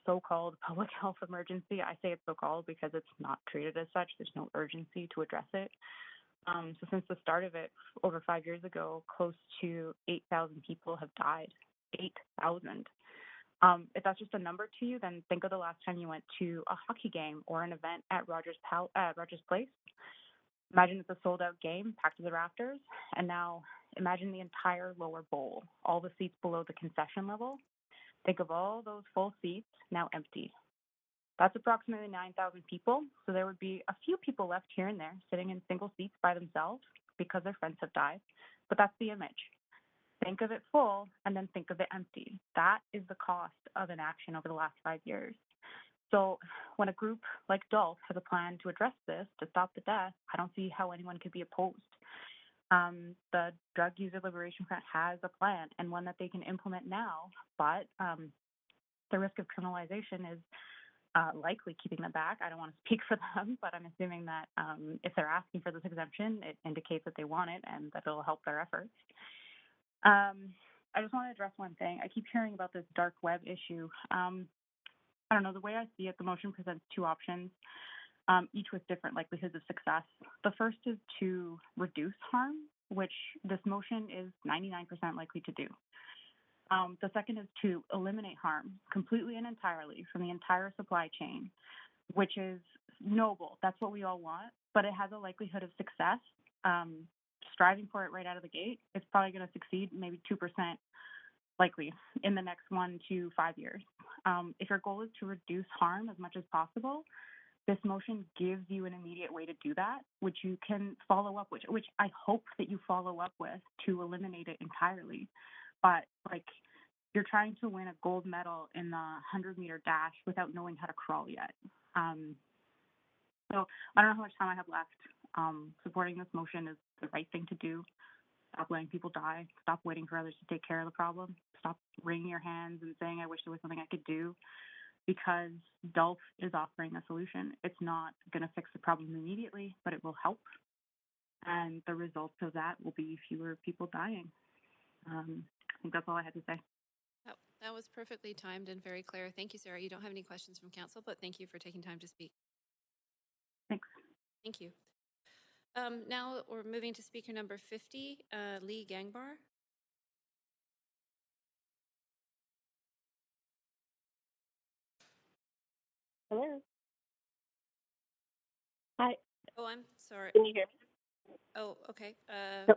so-called public health emergency, I say it's so-called because it's not treated as such. There's no urgency to address it. So since the start of it, over 5 years ago, close to 8,000 people have died. 8,000. If that's just a number to you, then think of the last time you went to a hockey game or an event at Rogers Place. Imagine it's a sold-out game, packed to the rafters, and now imagine the entire lower bowl, all the seats below the concession level. Think of all those full seats now empty. That's approximately 9,000 people, so there would be a few people left here and there sitting in single seats by themselves because their friends have died, but that's the image. Think of it full and then think of it empty. That is the cost of inaction over the last 5 years. So when a group like DULF has a plan to address this, to stop the death, I don't see how anyone could be opposed. The Drug User Liberation Front has a plan and one that they can implement now, but the risk of criminalization is likely keeping them back. I don't want to speak for them, but I'm assuming that if they're asking for this exemption, it indicates that they want it and that it'll help their efforts. I just want to address one thing. I keep hearing about this dark web issue. I don't know, the way I see it, the motion presents two options, each with different likelihoods of success. The first is to reduce harm, which this motion is 99% likely to do. The second is to eliminate harm completely and entirely from the entire supply chain, which is noble. That's what we all want, but it has a likelihood of success. Striving for it right out of the gate, it's probably going to succeed maybe 2% likely in the next 1 to 5 years. If your goal is to reduce harm as much as possible, this motion gives you an immediate way to do that, which you can follow up with, which I hope that you follow up with to eliminate it entirely. But like, you're trying to win a gold medal in the 100-meter dash without knowing how to crawl yet. So I don't know how much time I have left. Supporting this motion is the right thing to do. Stop letting people die. Stop waiting for others to take care of the problem. Stop wringing your hands and saying, I wish there was something I could do, because DULF is offering a solution. It's not going to fix the problem immediately, but it will help. And the results of that will be fewer people dying. I think that's all I had to say. That was perfectly timed and very clear. Thank you, Sarah. You don't have any questions from council, but thank you for taking time to speak. Thanks. Thank you. Now we're moving to speaker number 50, Lee Gangbar. Hello. Hi. Oh, I'm sorry. Can you hear me? Oh, okay. No.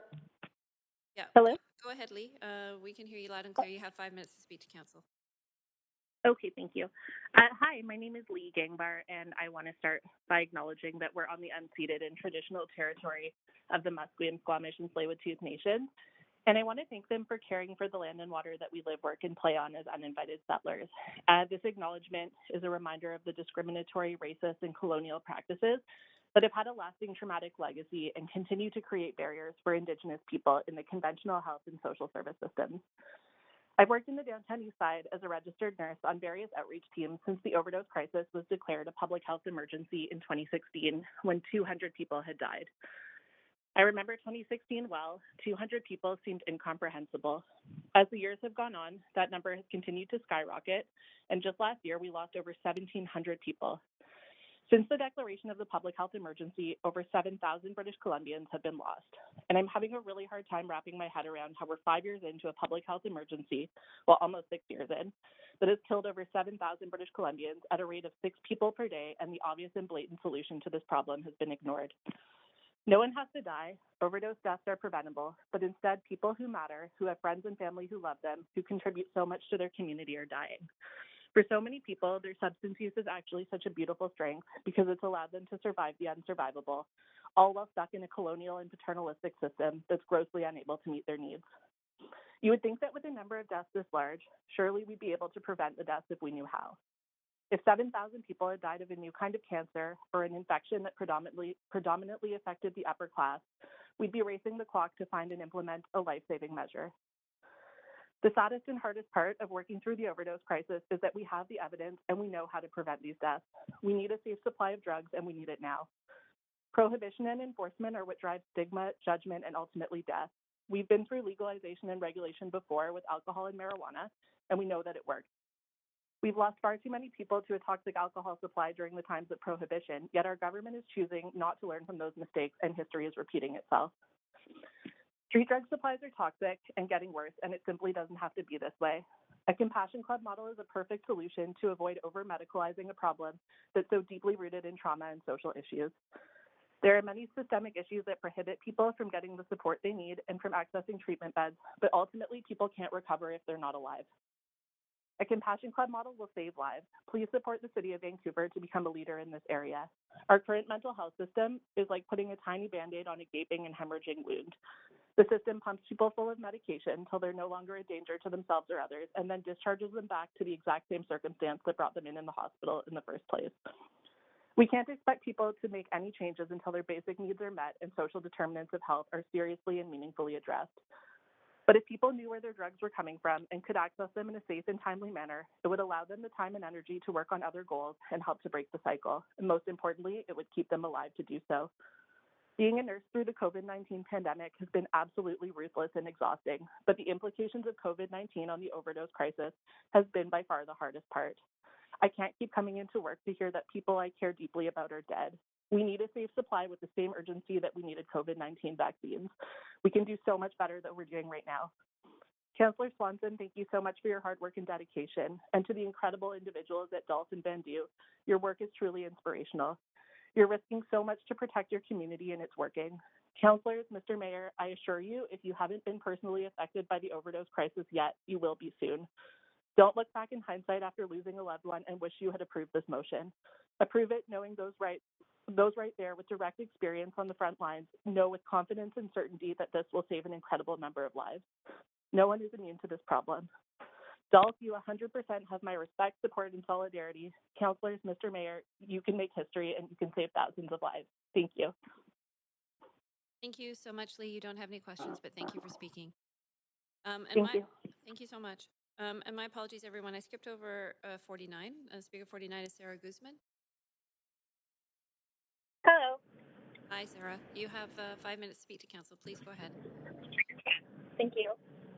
Yeah. Hello? Go ahead, Lee. We can hear you loud and clear. You have 5 minutes to speak to council. Okay, thank you. Hi, my name is Lee Gangbar, and I want to start by acknowledging that we're on the unceded and traditional territory of the Musqueam, Squamish, and Tsleil-Waututh Nations. And I want to thank them for caring for the land and water that we live, work, and play on as uninvited settlers. This acknowledgement is a reminder of the discriminatory, racist, and colonial practices that have had a lasting traumatic legacy and continue to create barriers for Indigenous people in the conventional health and social service systems. I've worked in the downtown east side as a registered nurse on various outreach teams since the overdose crisis was declared a public health emergency in 2016, when 200 people had died. I remember 2016 well. 200 people seemed incomprehensible. As the years have gone on, that number has continued to skyrocket, and just last year we lost over 1,700 people. Since the declaration of the public health emergency, over 7,000 British Columbians have been lost. And I'm having a really hard time wrapping my head around how we're 5 years into a public health emergency, well, almost 6 years in, that has killed over 7,000 British Columbians at a rate of 6 people per day, and the obvious and blatant solution to this problem has been ignored. No one has to die. Overdose deaths are preventable, but instead people who matter, who have friends and family who love them, who contribute so much to their community, are dying. For so many people, their substance use is actually such a beautiful strength because it's allowed them to survive the unsurvivable, all while stuck in a colonial and paternalistic system that's grossly unable to meet their needs. You would think that with a number of deaths this large, surely we'd be able to prevent the deaths if we knew how. If 7,000 people had died of a new kind of cancer or an infection that predominantly affected the upper class, we'd be racing the clock to find and implement a life-saving measure. The saddest and hardest part of working through the overdose crisis is that we have the evidence and we know how to prevent these deaths. We need a safe supply of drugs, and we need it now. Prohibition and enforcement are what drives stigma, judgment, and ultimately death. We've been through legalization and regulation before with alcohol and marijuana, and we know that it works. We've lost far too many people to a toxic alcohol supply during the times of prohibition, yet our government is choosing not to learn from those mistakes, and history is repeating itself. Street drug supplies are toxic and getting worse, and it simply doesn't have to be this way. A compassion club model is a perfect solution to avoid over-medicalizing a problem that's so deeply rooted in trauma and social issues. There are many systemic issues that prohibit people from getting the support they need and from accessing treatment beds, but ultimately people can't recover if they're not alive. A Compassion Club model will save lives. Please support the City of Vancouver to become a leader in this area. Our current mental health system is like putting a tiny Band-Aid on a gaping and hemorrhaging wound. The system pumps people full of medication until they're no longer a danger to themselves or others, and then discharges them back to the exact same circumstance that brought them in the hospital in the first place. We can't expect people to make any changes until their basic needs are met and social determinants of health are seriously and meaningfully addressed. But if people knew where their drugs were coming from and could access them in a safe and timely manner, it would allow them the time and energy to work on other goals and help to break the cycle. And most importantly, it would keep them alive to do so. Being a nurse through the COVID-19 pandemic has been absolutely ruthless and exhausting, but the implications of COVID-19 on the overdose crisis has been by far the hardest part. I can't keep coming into work to hear that people I care deeply about are dead. We need a safe supply with the same urgency that we needed COVID-19 vaccines. We can do so much better than we're doing right now. Councillor Swanson, thank you so much for your hard work and dedication. And to the incredible individuals at Dolph and Bandu, your work is truly inspirational. You're risking so much to protect your community, and it's working. Councillors, Mr. Mayor, I assure you, if you haven't been personally affected by the overdose crisis yet, you will be soon. Don't look back in hindsight after losing a loved one and wish you had approved this motion. Approve it knowing those right there with direct experience on the front lines know with confidence and certainty that this will save an incredible number of lives. No one is immune to this problem. Dolph, you 100% have my respect, support, and solidarity. Councillors, Mr. Mayor, you can make history and you can save thousands of lives. Thank you. Thank you so much, Lee. You don't have any questions, but thank you for speaking. Thank you. Thank you so much. And my apologies, everyone. I skipped over 49. Speaker 49 is Sarah Guzman. Hello. Hi, Sarah. You have 5 minutes to speak to council. Please go ahead. Thank you.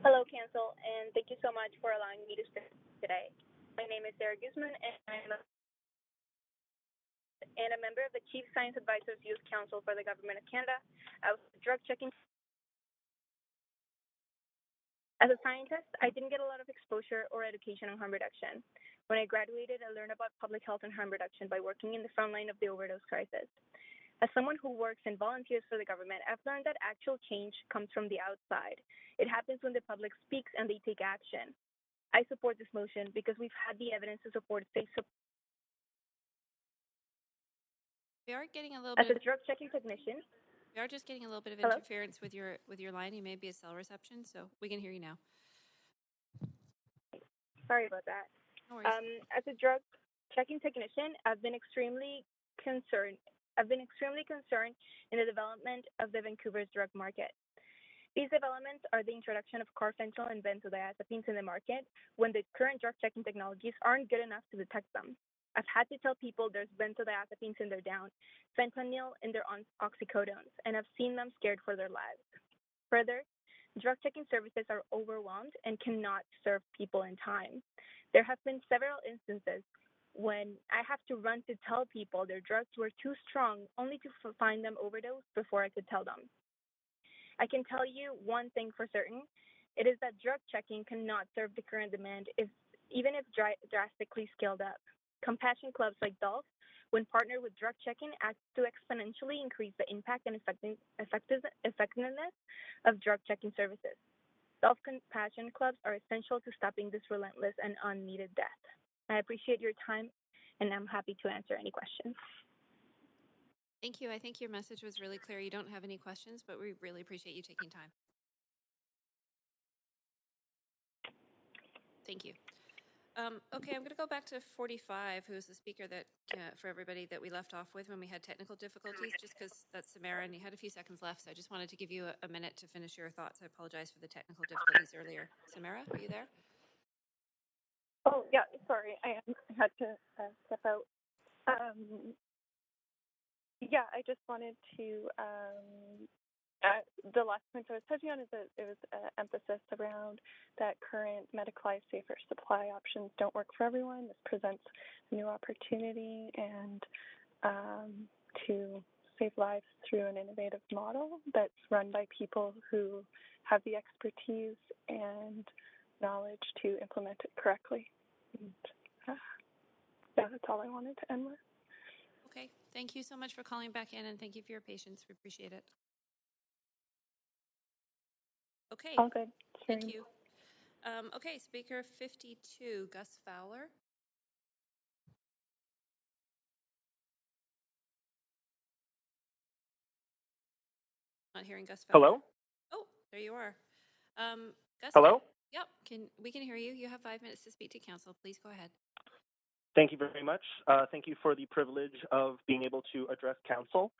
Hello, council, and thank you so much for allowing me to speak today. My name is Sarah Guzman, and I'm a member of the Chief Science Advisors Youth Council for the Government of Canada. I was drug checking. As a scientist, I didn't get a lot of exposure or education on harm reduction. When I graduated, I learned about public health and harm reduction by working in the front line of the overdose crisis. As someone who works and volunteers for the government, I've learned that actual change comes from the outside. It happens when the public speaks and they take action. I support this motion because we've had the evidence to support safe support. We are getting a little As bit. a drug checking technician. We are just getting a little bit of Hello? interference with your line. You may be a cell reception, so we can hear you now. Sorry about that. No worries. As a drug checking technician, I've been extremely concerned in the development of the Vancouver's drug market. These developments are the introduction of carfentanil and benzodiazepines in the market when the current drug checking technologies aren't good enough to detect them. I've had to tell people there's benzodiazepines in their down, fentanyl in their oxycodones, and I've seen them scared for their lives. Further, drug checking services are overwhelmed and cannot serve people in time. There have been several instances when I have to run to tell people their drugs were too strong only to find them overdosed before I could tell them. I can tell you one thing for certain, it is that drug checking cannot serve the current demand even if drastically scaled up. Compassion clubs like Dolph, when partnered with drug checking, act to exponentially increase the impact and effectiveness of drug checking services. Dolph Compassion clubs are essential to stopping this relentless and unneeded death. I appreciate your time, and I'm happy to answer any questions. Thank you. I think your message was really clear. You don't have any questions, but we really appreciate you taking time. Thank you. Okay, I'm going to go back to 45, who is the speaker that for everybody that we left off with when we had technical difficulties, just because that's Samara, and you had a few seconds left, so I just wanted to give you a minute to finish your thoughts. I apologize for the technical difficulties earlier. Samara, are you there? Oh, yeah, sorry, I had to step out. Yeah, I just wanted to, the last point I was touching on is that there was emphasis around that current medicalized safer supply options don't work for everyone. This presents a new opportunity and to save lives through an innovative model that's run by people who have the expertise and knowledge to implement it correctly. And, yeah, that's all I wanted to end with. Okay, thank you so much for calling back in, and thank you for your patience. We appreciate it. Okay. All good. Thank you. Okay, speaker 52, Gus Fowler. Not hearing Gus Fowler. Hello? Oh, there you are. Gus. Hello? Yep, we can hear you. You have 5 minutes to speak to council. Please go ahead. Thank you very much. Thank you for the privilege of being able to address council.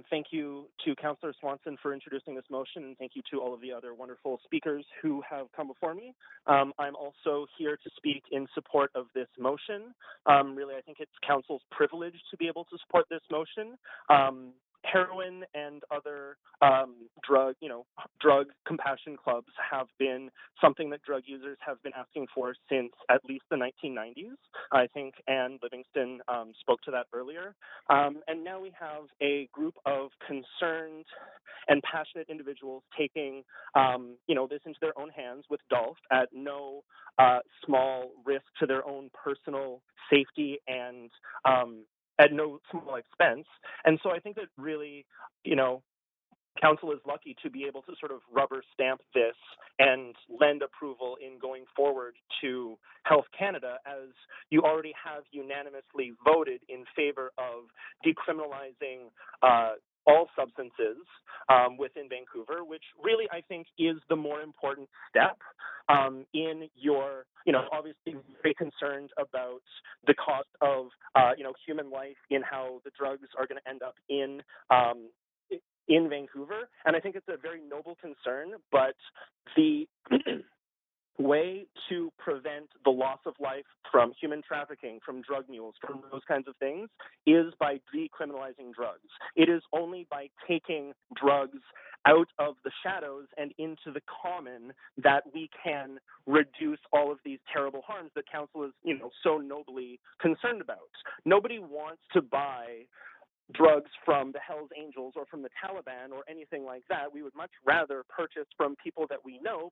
Thank you to Councillor Swanson for introducing this motion, and thank you to all of the other wonderful speakers who have come before me. I'm also here to speak in support of this motion. Really, I think it's council's privilege to be able to support this motion. Heroin and other drug compassion clubs have been something that drug users have been asking for since at least the 1990s. I think Anne Livingston spoke to that earlier. And now we have a group of concerned and passionate individuals taking this into their own hands with Dolph at no small risk to their own personal safety and at no small expense. And so I think that really, council is lucky to be able to sort of rubber stamp this and lend approval in going forward to Health Canada, as you already have unanimously voted in favor of decriminalizing all substances within Vancouver, which really I think is the more important step in your, obviously very concerned about the cost of, human life in how the drugs are going to end up in Vancouver. And I think it's a very noble concern, but the way to prevent the loss of life from human trafficking, from drug mules, from those kinds of things, is by decriminalizing drugs. It is only by taking drugs out of the shadows and into the common that we can reduce all of these terrible harms that council is, so nobly concerned about. Nobody wants to buy drugs from the Hells Angels or from the Taliban or anything like that. We would much rather purchase from people that we know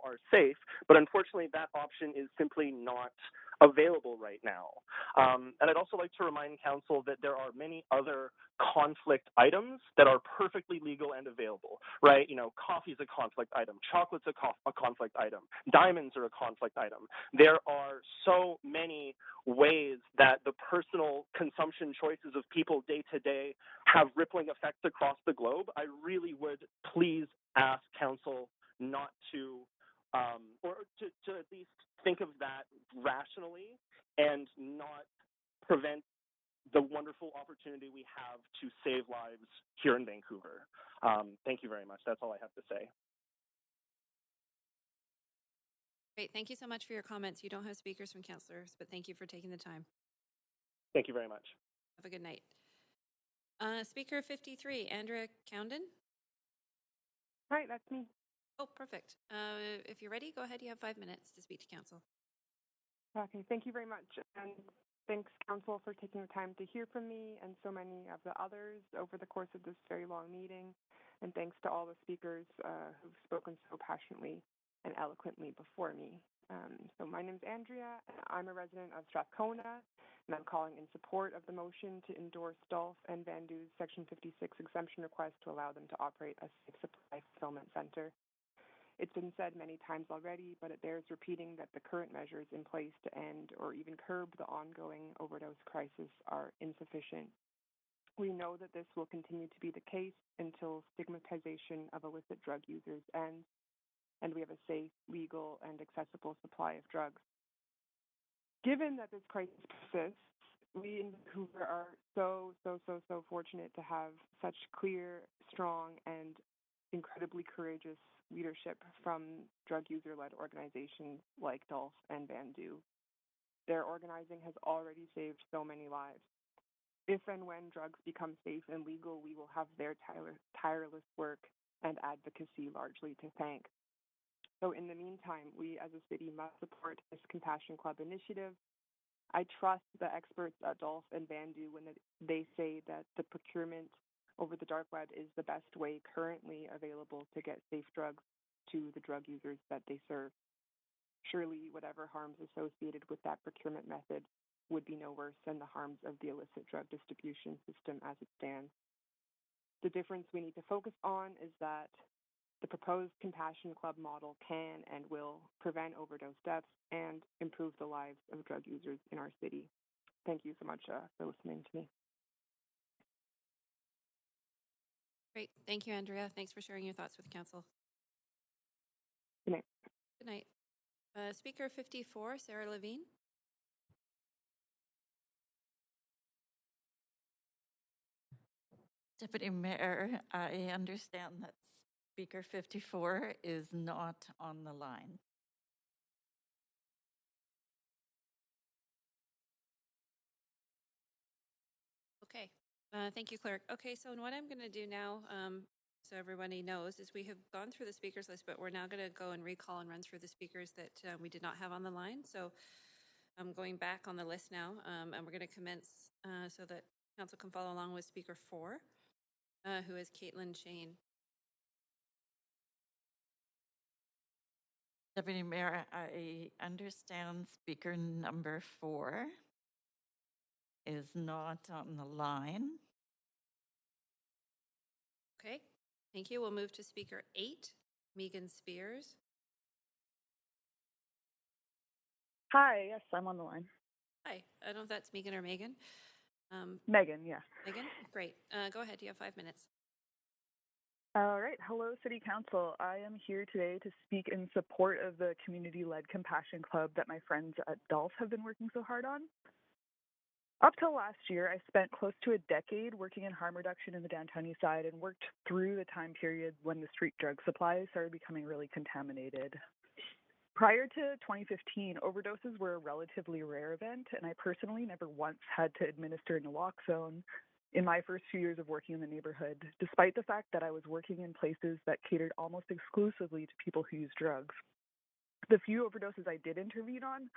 are safe, but unfortunately that option is simply not available right now. And I'd also like to remind council that there are many other conflict items that are perfectly legal and available, right? Coffee's a conflict item, chocolate's a conflict item, diamonds are a conflict item. There are so many ways that the personal consumption choices of people day to day have rippling effects across the globe. I really would please ask council not to, or to at least think of that rationally and not prevent the wonderful opportunity we have to save lives here in Vancouver. Thank you very much. That's all I have to say. Great. Thank you so much for your comments. You don't have speakers from councillors, but thank you for taking the time. Thank you very much. Have a good night. Speaker 53, Andrea Cowden. Hi, that's me. Oh, perfect. If you're ready, go ahead. You have 5 minutes to speak to council. Okay, thank you very much. And thanks, council, for taking the time to hear from me and so many of the others over the course of this very long meeting. And thanks to all the speakers who've spoken so passionately and eloquently before me. So my name's Andrea, and I'm a resident of Strathcona, and I'm calling in support of the motion to endorse Dolph and Vandu's Section 56 exemption request to allow them to operate a safe supply fulfillment center. It's been said many times already, but it bears repeating that the current measures in place to end or even curb the ongoing overdose crisis are insufficient. We know that this will continue to be the case until stigmatization of illicit drug users ends, and we have a safe, legal, and accessible supply of drugs. Given that this crisis persists, we in Vancouver are so fortunate to have such clear, strong, and incredibly courageous leadership from drug user-led organizations like Dolph and Vandu. Their organizing has already saved so many lives. If and when drugs become safe and legal, we will have their tireless work and advocacy largely to thank. So in the meantime, we as a city must support this Compassion Club initiative. I trust the experts at Dolph and Vandu when they say that the procurement over the dark web is the best way currently available to get safe drugs to the drug users that they serve. Surely whatever harms associated with that procurement method would be no worse than the harms of the illicit drug distribution system as it stands. The difference we need to focus on is that the proposed Compassion Club model can and will prevent overdose deaths and improve the lives of drug users in our city. Thank you so much for listening to me. Great. Thank you, Andrea. Thanks for sharing your thoughts with council. Good night. Good night. Speaker 54, Sarah Levine. Deputy Mayor, I understand that Speaker 54 is not on the line. Okay. Thank you, Clerk. Okay, so what I'm going to do now, so everybody knows, is we have gone through the speakers list, but we're now going to go and recall and run through the speakers that we did not have on the line. So I'm going back on the list now, and we're going to commence so that council can follow along with Speaker 4, who is Caitlin Shane. Deputy Mayor, I understand speaker number 4 is not on the line. Okay, thank you. We'll move to Speaker 8, Megan Spears. Hi, yes, I'm on the line. Hi, I don't know if that's Megan or Megan. Megan, yeah. Megan, great. Go ahead, you have 5 minutes. All right. Hello, City Council. I am here today to speak in support of the community-led Compassion Club that my friends at Dolph have been working so hard on. Up till last year, I spent close to a decade working in harm reduction in the downtown east side and worked through the time period when the street drug supply started becoming really contaminated. Prior to 2015, overdoses were a relatively rare event, and I personally never once had to administer naloxone in my first few years of working in the neighborhood, despite the fact that I was working in places that catered almost exclusively to people who use drugs. The few overdoses I did intervene on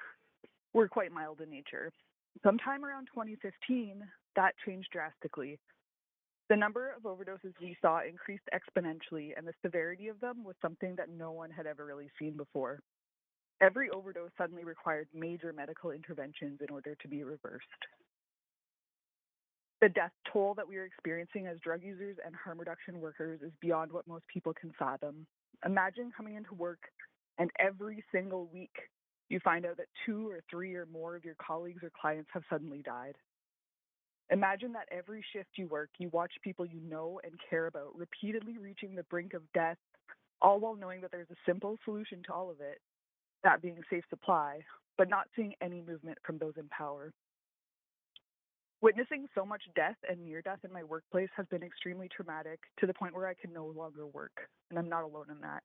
were quite mild in nature. Sometime around 2015, that changed drastically. The number of overdoses we saw increased exponentially, and the severity of them was something that no one had ever really seen before. Every overdose suddenly required major medical interventions in order to be reversed. The death toll that we are experiencing as drug users and harm reduction workers is beyond what most people can fathom. Imagine coming into work and every single week you find out that 2 or 3 or more of your colleagues or clients have suddenly died. Imagine that every shift you work, you watch people you know and care about repeatedly reaching the brink of death, all while knowing that there's a simple solution to all of it, that being safe supply, but not seeing any movement from those in power. Witnessing so much death and near death in my workplace has been extremely traumatic to the point where I can no longer work, and I'm not alone in that.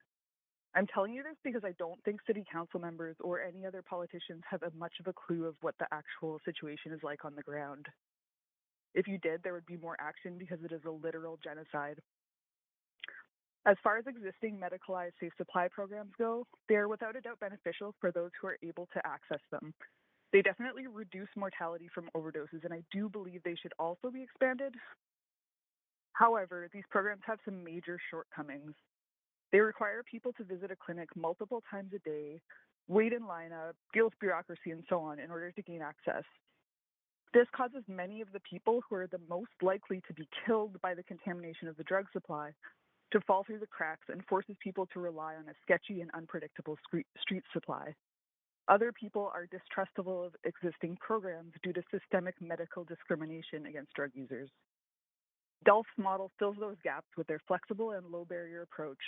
I'm telling you this because I don't think city council members or any other politicians have much of a clue of what the actual situation is like on the ground. If you did, there would be more action because it is a literal genocide. As far as existing medicalized safe supply programs go, they are without a doubt beneficial for those who are able to access them. They definitely reduce mortality from overdoses, and I do believe they should also be expanded. However, these programs have some major shortcomings. They require people to visit a clinic multiple times a day, wait in lineup, deal with bureaucracy, and so on in order to gain access. This causes many of the people who are the most likely to be killed by the contamination of the drug supply to fall through the cracks and forces people to rely on a sketchy and unpredictable street supply. Other people are distrustful of existing programs due to systemic medical discrimination against drug users. Delft's model fills those gaps with their flexible and low-barrier approach,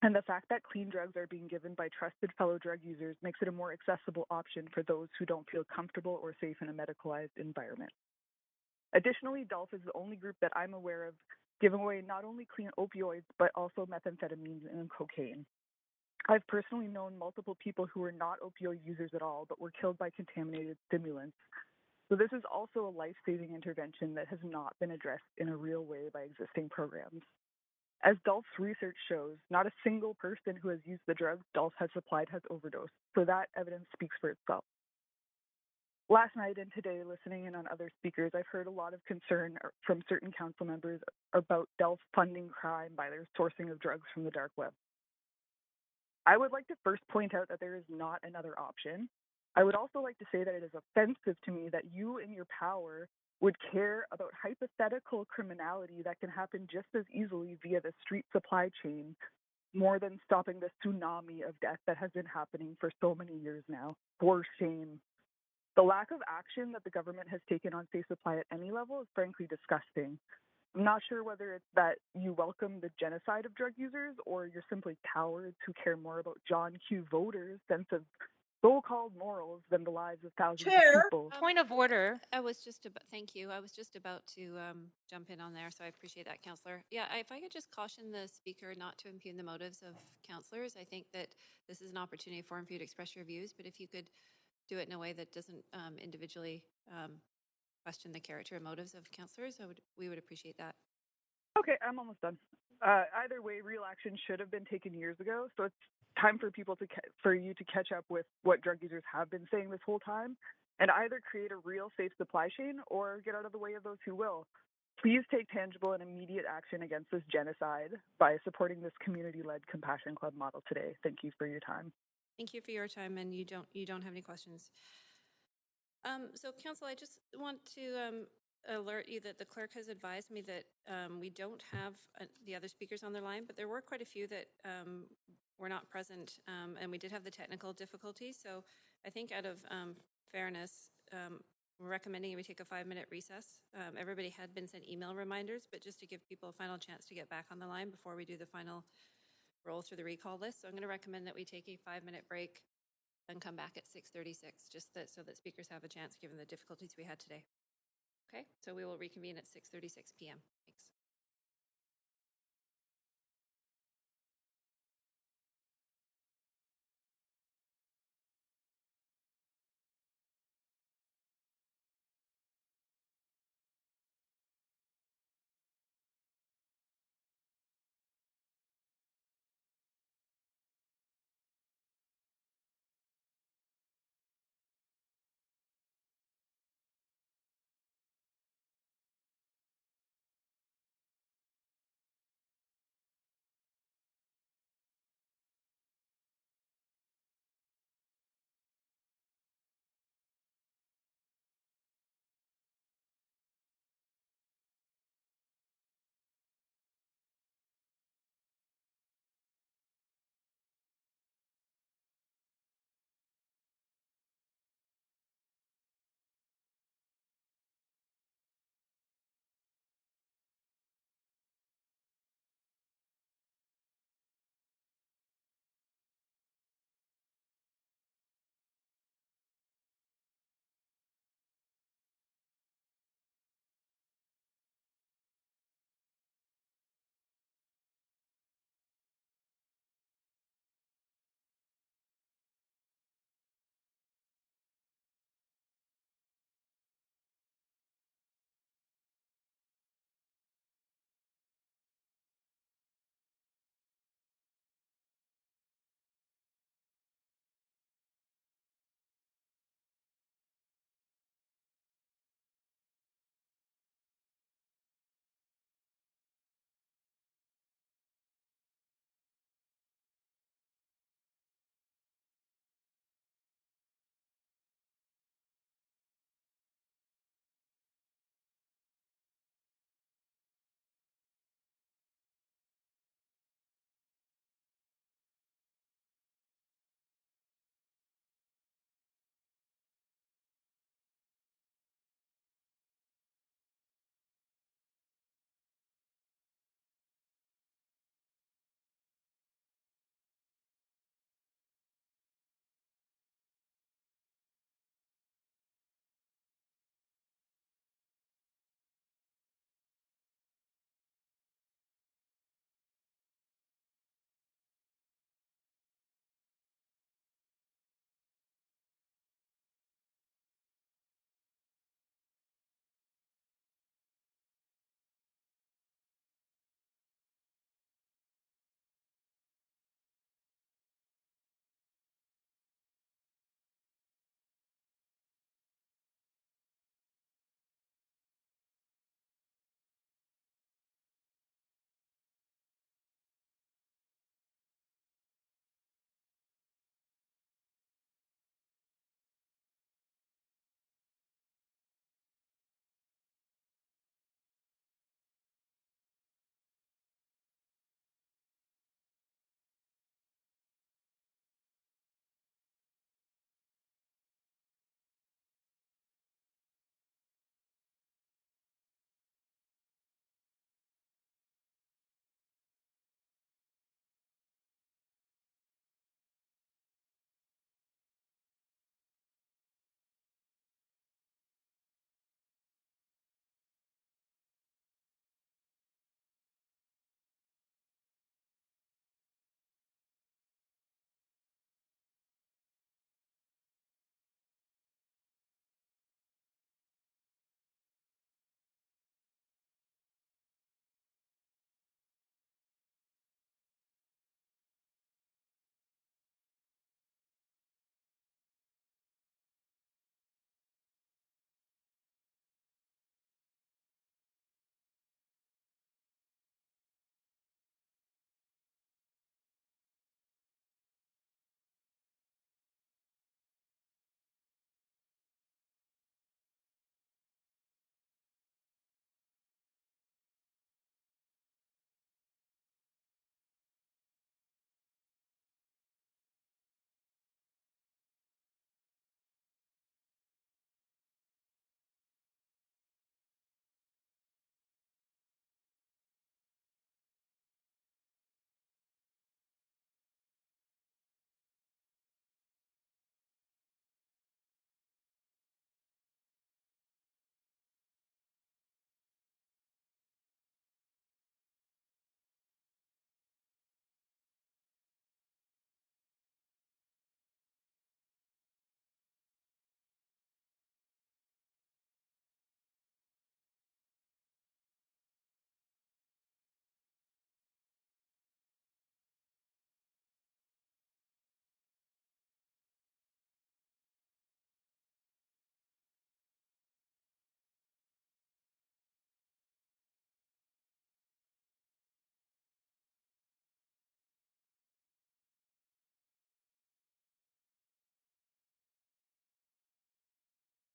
and the fact that clean drugs are being given by trusted fellow drug users makes it a more accessible option for those who don't feel comfortable or safe in a medicalized environment. Additionally, Delft is the only group that I'm aware of giving away not only clean opioids, but also methamphetamines and cocaine. I've personally known multiple people who were not opioid users at all, but were killed by contaminated stimulants. So this is also a life-saving intervention that has not been addressed in a real way by existing programs. As Delft's research shows, not a single person who has used the drugs Delft has supplied has overdosed, so that evidence speaks for itself. Last night and today, listening in on other speakers, I've heard a lot of concern from certain council members about Delft funding crime by their sourcing of drugs from the dark web. I would like to first point out that there is not another option. I would also like to say that it is offensive to me that you in your power would care about hypothetical criminality that can happen just as easily via the street supply chain more than stopping this tsunami of death that has been happening for so many years now. For shame. The lack of action that the government has taken on safe supply at any level is frankly disgusting. I'm not sure whether it's that you welcome the genocide of drug users or you're simply cowards who care more about John Q. voters' sense of so-called morals than the lives of thousands of people. Point of order. I was just about, thank you. I was just about to jump in on there, so I appreciate that, Councillor. Yeah, if I could just caution the speaker not to impugn the motives of councillors. I think that this is an opportunity for you to express your views, but if you could do it in a way that doesn't individually question the character and motives of councillors, we would appreciate that. Okay, I'm almost done. Either way, real action should have been taken years ago, so it's time for people for you to catch up with what drug users have been saying this whole time, and either create a real safe supply chain or get out of the way of those who will. Please take tangible and immediate action against this genocide by supporting this community-led Compassion Club model today. Thank you for your time. Thank you for your time, and you don't have any questions. So, Council, I just want to alert you that the clerk has advised me that we don't have the other speakers on their line, but there were quite a few that were not present, and we did have the technical difficulties. So, I think out of fairness, we're recommending we take a 5-minute recess. Everybody had been sent email reminders, but just to give people a final chance to get back on the line before we do the final roll through the recall list. So I'm going to recommend that we take a 5-minute break and come back at 6:36, just so that speakers have a chance given the difficulties we had today. Okay, so we will reconvene at 6:36 p.m. Thanks.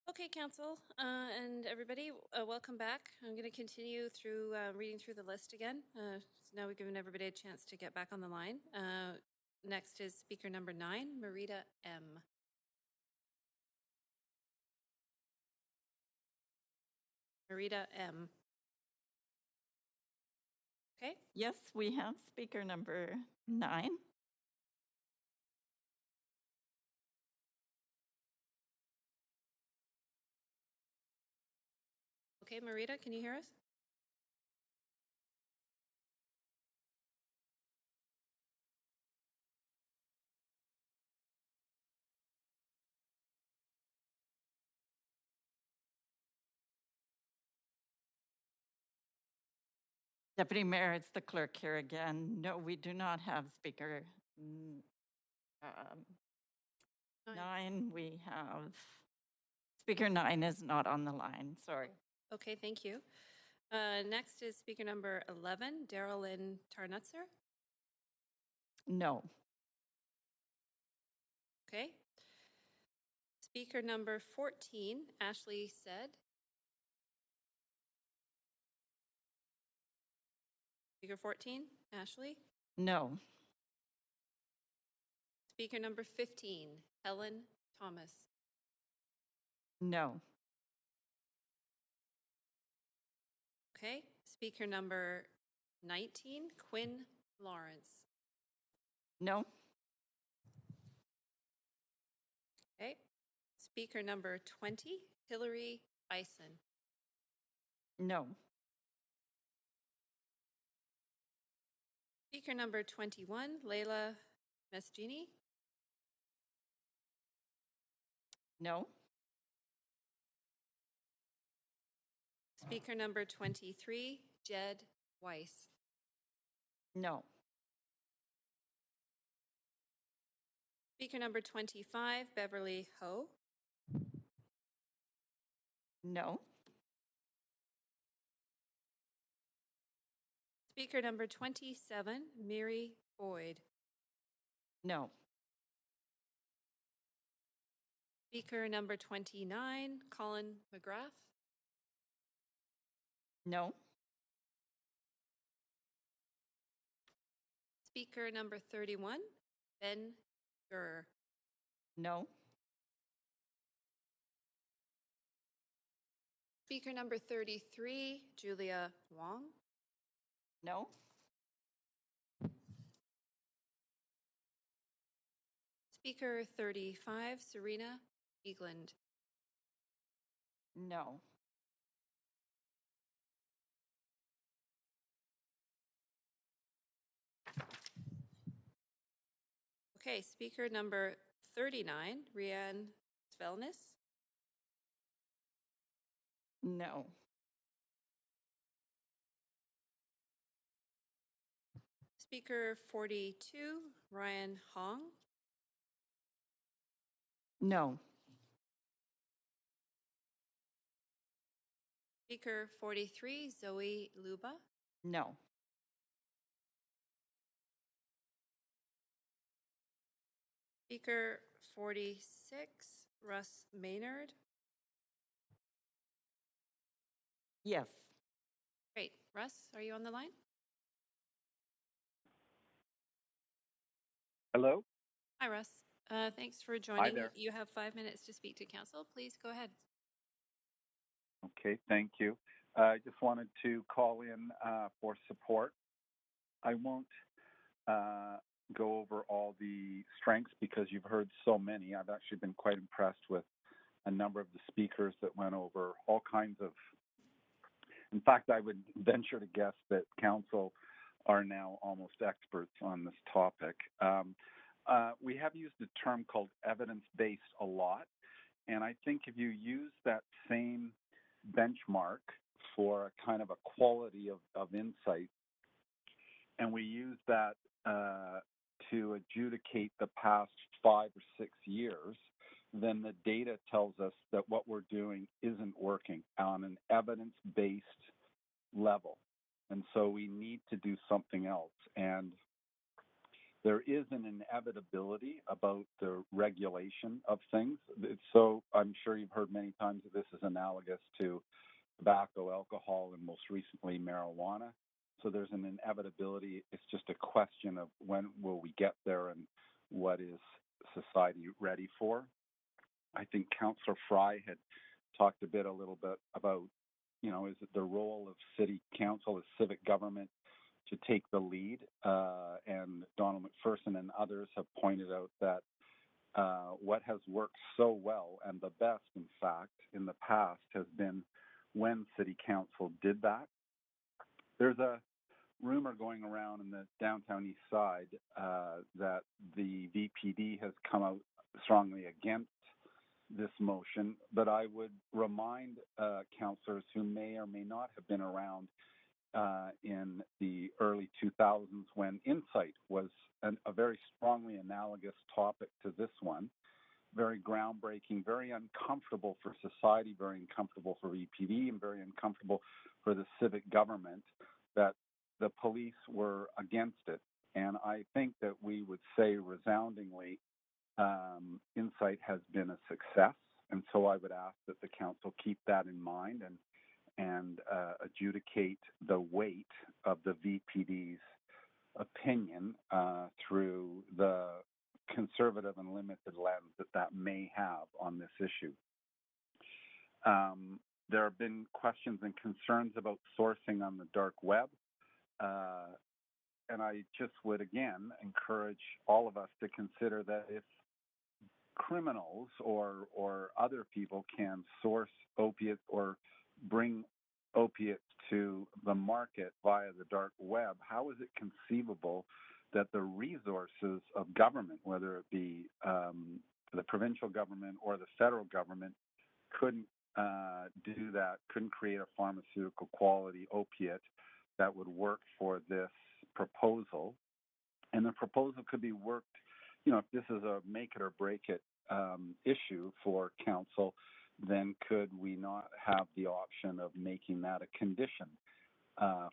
Okay, Council and everybody, welcome back. I'm going to continue through reading through the list again. So now we've given everybody a chance to get back on the line. Next is speaker number 9, Marita M. Marita M. Okay. Yes, we have speaker number 9. Okay, Marita, can you hear us? Deputy Mayor, it's the clerk here again. No, we do not have speaker 9. We have speaker 9 is not on the line. Sorry. Okay, thank you. Next is speaker number 11, Darylyn Tarnutzer. No. Okay. Speaker number 14, Ashley Said. Speaker 14, Ashley. No. Speaker number 15, Helen Thomas. No. Okay. Speaker number 19, Quinn Lawrence. No. Okay. Speaker number 20, Hillary Bison. No. Speaker number 21, Leila Mesgini. No. Speaker number 23, Jed Weiss. No. Speaker number 25, Beverly Ho. No. Speaker number 27, Mary Boyd. No. Speaker number 29, Colin McGrath. No. Speaker number 31, Ben Gurr. No. Speaker number 33, Julia Wong. No. Speaker 35, Serena Eagland. No. Okay, speaker number 39, Rianne Svelnis. No. Speaker 42, Ryan Hong. No. Speaker 43, Zoe Luba. No. Speaker 46, Russ Maynard. Yes. Great. Russ, are you on the line? Hello? Hi, Russ. Thanks for joining. there. You have 5 minutes to speak to council. Please go ahead. Okay, thank you. I just wanted to call in for support. I won't go over all the strengths because you've heard so many. I've actually been quite impressed with a number of the speakers that went over all kinds of. In fact, I would venture to guess that council are now almost experts on this topic. We have used a term called evidence-based a lot, and I think if you use that same benchmark for a kind of a quality of insight, and we use that to adjudicate the past 5 or 6 years, then the data tells us that what we're doing isn't working on an evidence-based level. And so we need to do something else. And there is an inevitability about the regulation of things. So I'm sure you've heard many times that this is analogous to tobacco, alcohol, and most recently marijuana. So there's an inevitability. It's just a question of when will we get there and what is society ready for. I think Councillor Fry had talked a little bit about, is it the role of city council as civic government to take the lead? And Donald McPherson and others have pointed out that what has worked so well and the best, in fact, in the past has been when city council did that. There's a rumor going around in the downtown east side that the VPD has come out strongly against this motion, but I would remind councillors who may or may not have been around in the early 2000s when Insight was a very strongly analogous topic to this one, very groundbreaking, very uncomfortable for society, very uncomfortable for VPD, and very uncomfortable for the civic government, that the police were against it. And I think that we would say resoundingly, Insight has been a success. And so I would ask that the council keep that in mind and adjudicate the weight of the VPD's opinion through the conservative and limited lens that may have on this issue. There have been questions and concerns about sourcing on the dark web. And I just would, again, encourage all of us to consider that if criminals or other people can source opiates or bring opiates to the market via the dark web, how is it conceivable that the resources of government, whether it be the provincial government or the federal government, couldn't do that, couldn't create a pharmaceutical quality opiate that would work for this proposal? And the proposal could be worked, if this is a make it or break it issue for council, then could we not have the option of making that a condition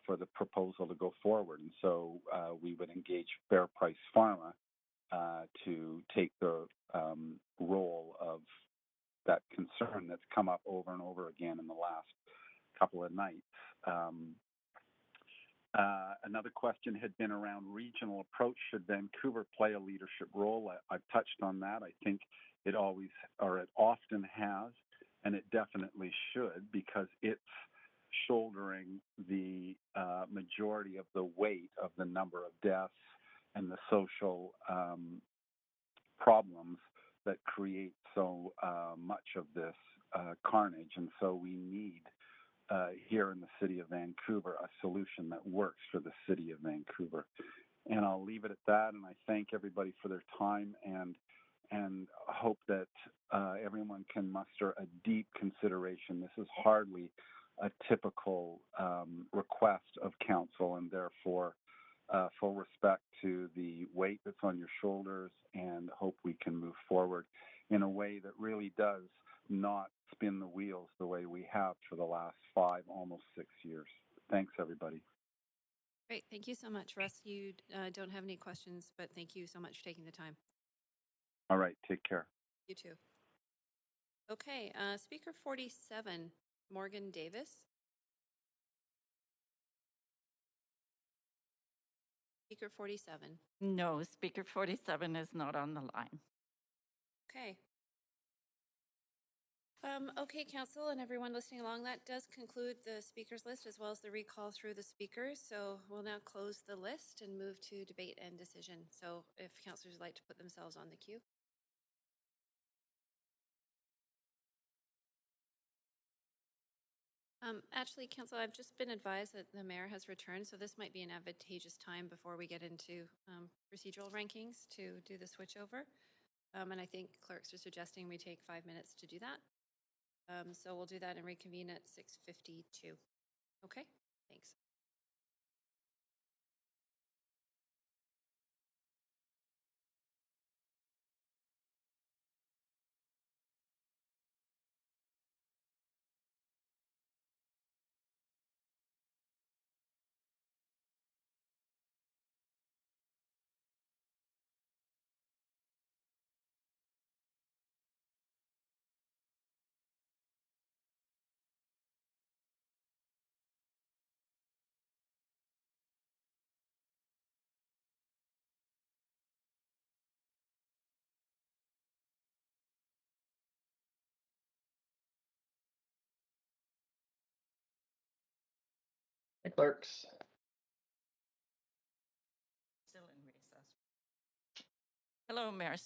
for the proposal to go forward? And so we would engage Fair Price Pharma to take the role of that concern that's come up over and over again in the last couple of nights. Another question had been around regional approach. Should Vancouver play a leadership role? I've touched on that. I think it always, or it often has, and it definitely should, because it's shouldering the majority of the weight of the number of deaths and the social problems that create so much of this carnage. And so we need here in the city of Vancouver a solution that works for the city of Vancouver. And I'll leave it at that, and I thank everybody for their time and hope that everyone can muster a deep consideration. This is hardly a typical request of council, and therefore full respect to the weight that's on your shoulders, and hope we can move forward in a way that really does not spin the wheels the way we have for the last 5, almost 6 years. Thanks, everybody. Great. Thank you so much, Russ. You don't have any questions, but thank you so much for taking the time. All right. Take care. You too. Okay. Speaker 47, Morgan Davis. Speaker 47. No, Speaker 47 is not on the line. Okay. Okay, Council and everyone listening along, that does conclude the speakers list as well as the recall through the speakers. So we'll now close the list and move to debate and decision. So if councillors would like to put themselves on the queue. Actually, Council, I've just been advised that the mayor has returned, so this might be an advantageous time before we get into procedural rankings to do the switchover. And I think clerks are suggesting we take 5 minutes to do that. So we'll do that and reconvene at 6:52. Okay, thanks. Hey, clerks. Still in recess. Hello, Mayor.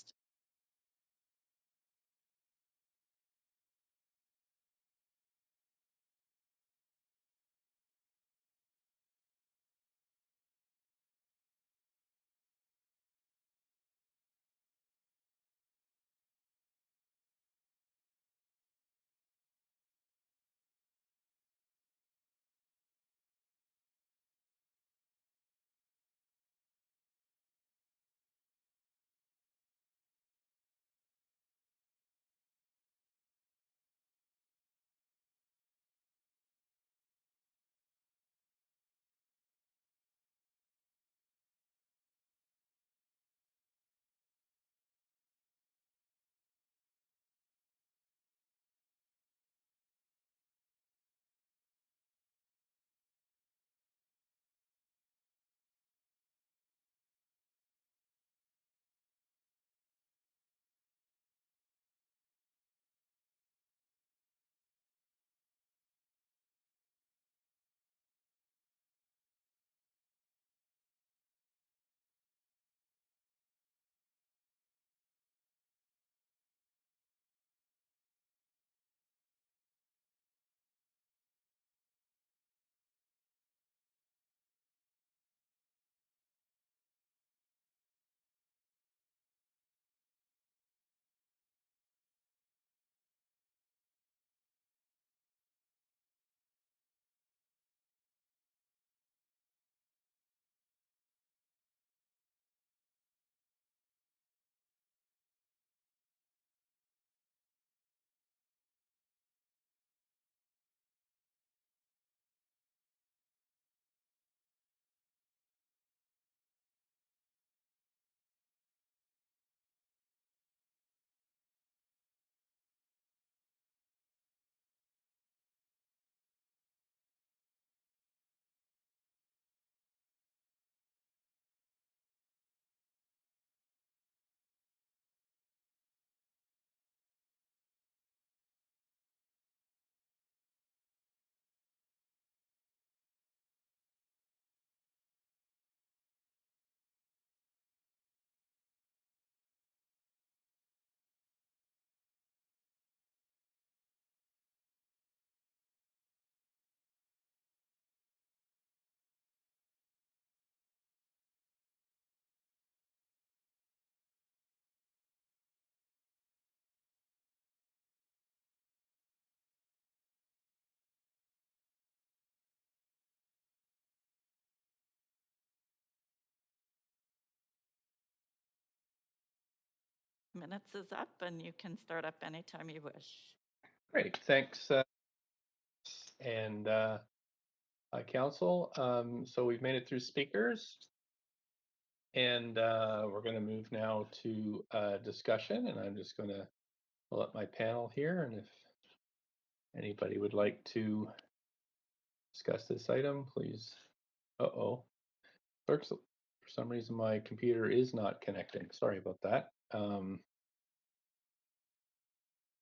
Minutes is up, and you can start up anytime you wish. Great, thanks. And Council. So we've made it through speakers, and we're going to move now to discussion. And I'm just going to pull up my panel here, and if anybody would like to discuss this item, please. Clerks, for some reason my computer is not connecting. Sorry about that.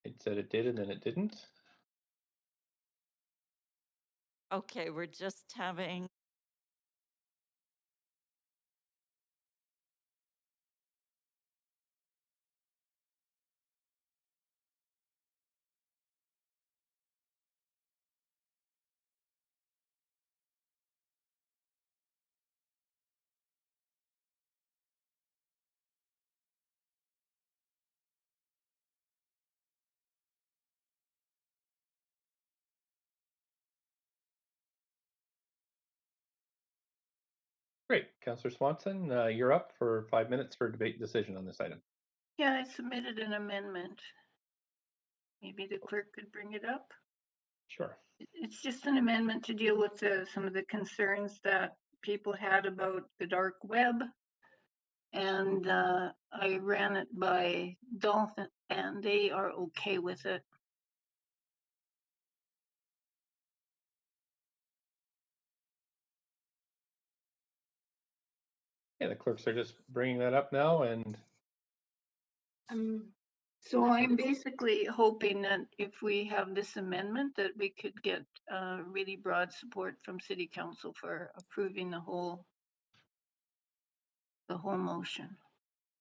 It said it did, and then it didn't. Okay, we're just having Great. Councillor Swanson, you're up for 5 minutes for debate and decision on this item. Yeah, I submitted an amendment. Maybe the clerk could bring it up. Sure. It's just an amendment to deal with some of the concerns that people had about the dark web. And I ran it by Dolphin, and they are okay with it. Yeah, the clerks are just bringing that up now, and So I'm basically hoping that if we have this amendment, that we could get really broad support from City Council for approving the whole motion.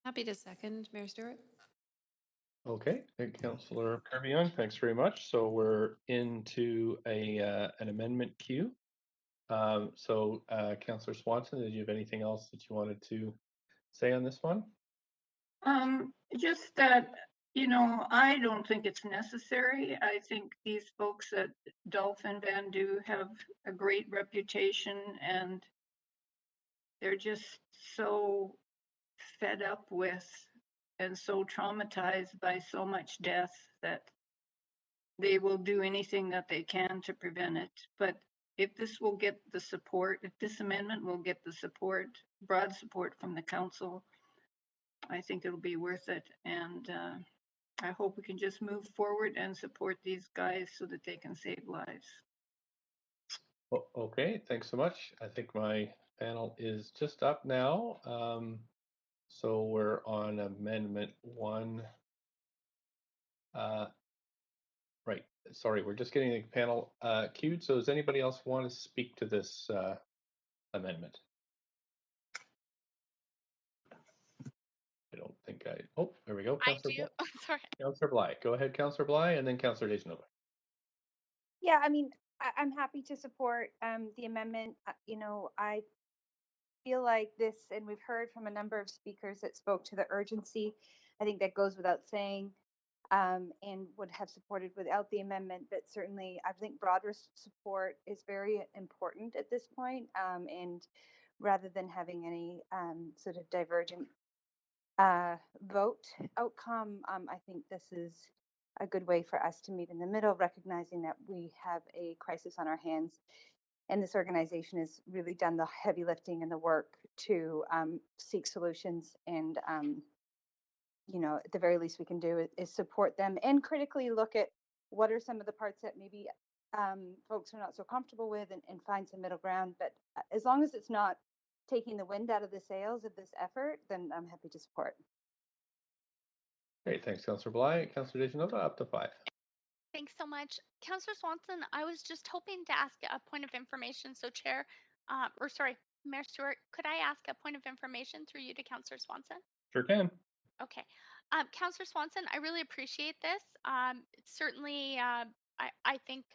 Happy to second, Mayor Stewart. Okay, thank Councillor Carbion. Thanks very much. So we're into an amendment queue. Councillor Swanson, did you have anything else that you wanted to say on this one? Just that, I don't think it's necessary. I think these folks at Dolphin Van Do have a great reputation, and they're just so fed up with and so traumatized by so much death that they will do anything that they can to prevent it. But if this will get the support, if this amendment will get the support, broad support from the council, I think it'll be worth it. And I hope we can just move forward and support these guys so that they can save lives. Okay, thanks so much. I think my panel is just up now. So we're on Amendment 1. Right, sorry, we're just getting the panel queued. So does anybody else want to speak to this amendment? I don't think oh, there we go. I do. Oh, sorry. Councillor Bly. Go ahead, Councillor Bly, and then Councillor Dejanova. Yeah, I mean, I'm happy to support the amendment. I feel like this, and we've heard from a number of speakers that spoke to the urgency. I think that goes without saying, and would have supported without the amendment. But certainly, I think broader support is very important at this point. And rather than having any sort of divergent vote outcome, I think this is a good way for us to meet in the middle, recognizing that we have a crisis on our hands. And this organization has really done the heavy lifting and the work to seek solutions. And, at the very least we can do is support them and critically look at what are some of the parts that maybe folks are not so comfortable with and find some middle ground. But as long as it's not taking the wind out of the sails of this effort, then I'm happy to support. Great, thanks, Councillor Bly. Councillor Dejanova, up to 5. Thanks so much. Councillor Swanson, I was just hoping to ask a point of information. So Mayor Stewart, could I ask a point of information through you to Councillor Swanson? Sure can. Okay. Councillor Swanson, I really appreciate this. It certainly, I think,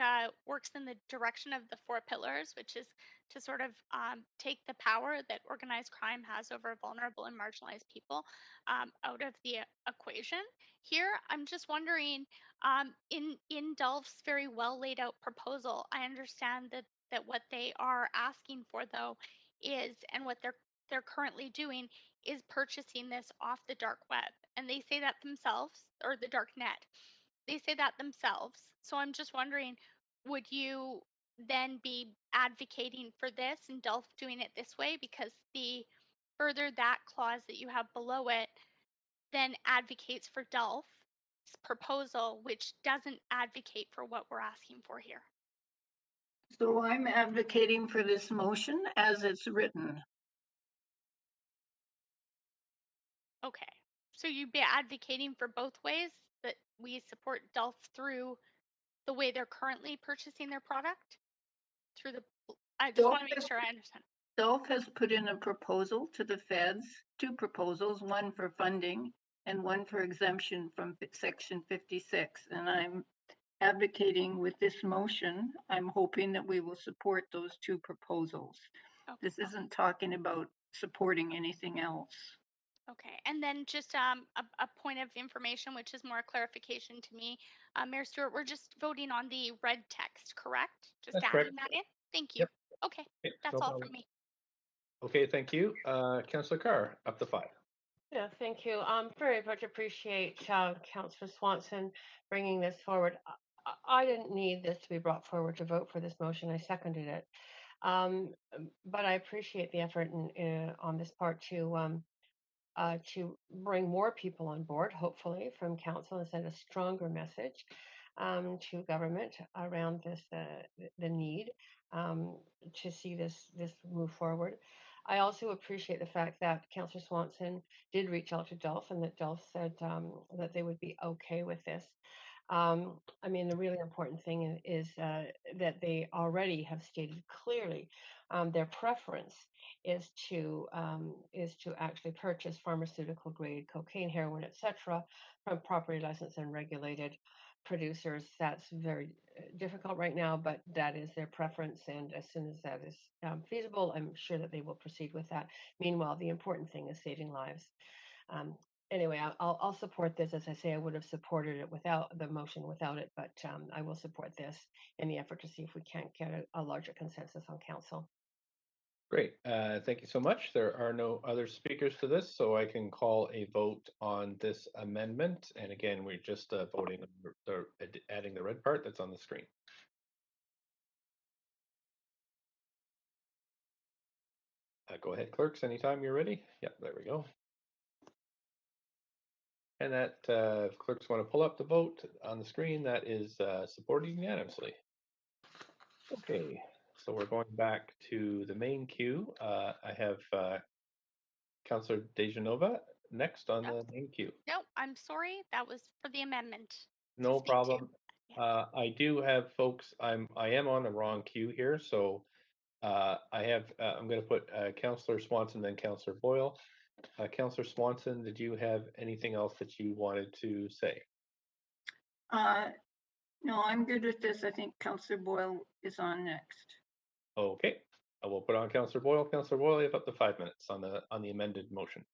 works in the direction of the 4 pillars, which is to sort of take the power that organized crime has over vulnerable and marginalized people out of the equation. Here, I'm just wondering, in Dolph's very well laid out proposal, I understand that what they are asking for, though, is, and what they're currently doing, is purchasing this off the dark web. And they say that themselves, or the dark net. They say that themselves. So I'm just wondering, would you then be advocating for this and Dolph doing it this way? Because the further that clause that you have below it then advocates for Dolph's proposal, which doesn't advocate for what we're asking for here. So I'm advocating for this motion as it's written. Okay. So you'd be advocating for both ways, that we support Dolph through the way they're currently purchasing their product? I just want to make sure I understand. Dolph has put in a proposal to the feds, 2 proposals, one for funding and one for exemption from Section 56. And I'm advocating with this motion, I'm hoping that we will support those 2 proposals. Okay. This isn't talking about supporting anything else. Okay, and then just a point of information, which is more a clarification to me. Mayor Stewart, we're just voting on the red text, correct? Just That's adding correct. that in? Thank you. Yep. Okay, Okay, that's no all problem. from me. Okay, thank you. Councillor Carr, up to 5. Yeah, thank you. Very much appreciate Councillor Swanson bringing this forward. I didn't need this to be brought forward to vote for this motion. I seconded it. But I appreciate the effort on this part to bring more people on board, hopefully, from council, and send a stronger message to government around this the need to see this move forward. I also appreciate the fact that Councillor Swanson did reach out to DELF and that DELF said that they would be okay with this. I mean, the really important thing is that they already have stated clearly their preference is to actually purchase pharmaceutical grade cocaine, heroin, etc., from properly licensed and regulated producers. That's very difficult right now, but that is their preference, and as soon as that is feasible, I'm sure that they will proceed with that. Meanwhile, the important thing is saving lives. Anyway, I'll support this. As I say, I would have supported it without the motion without it, but I will support this in the effort to see if we can't get a larger consensus on council. Great. Thank you so much. There are no other speakers to this, so I can call a vote on this amendment. And again, we're just voting, adding the red part that's on the screen. Go ahead, clerks, anytime you're ready. Yep, there we go. And that, if clerks want to pull up the vote on the screen, that is supported unanimously. Okay, so we're going back to the main queue. I have Councillor Dejanova next on the main queue. No, I'm sorry. That was for the amendment. No problem. I do have folks. I am on the wrong queue here, so I have. I'm going to put Councillor Swanson, then Councillor Boyle. Councillor Swanson, did you have anything else that you wanted to say? No, I'm good with this. I think Councillor Boyle is on next. Okay, I will put on Councillor Boyle. Councillor Boyle, you have up to 5 minutes on the amended motion.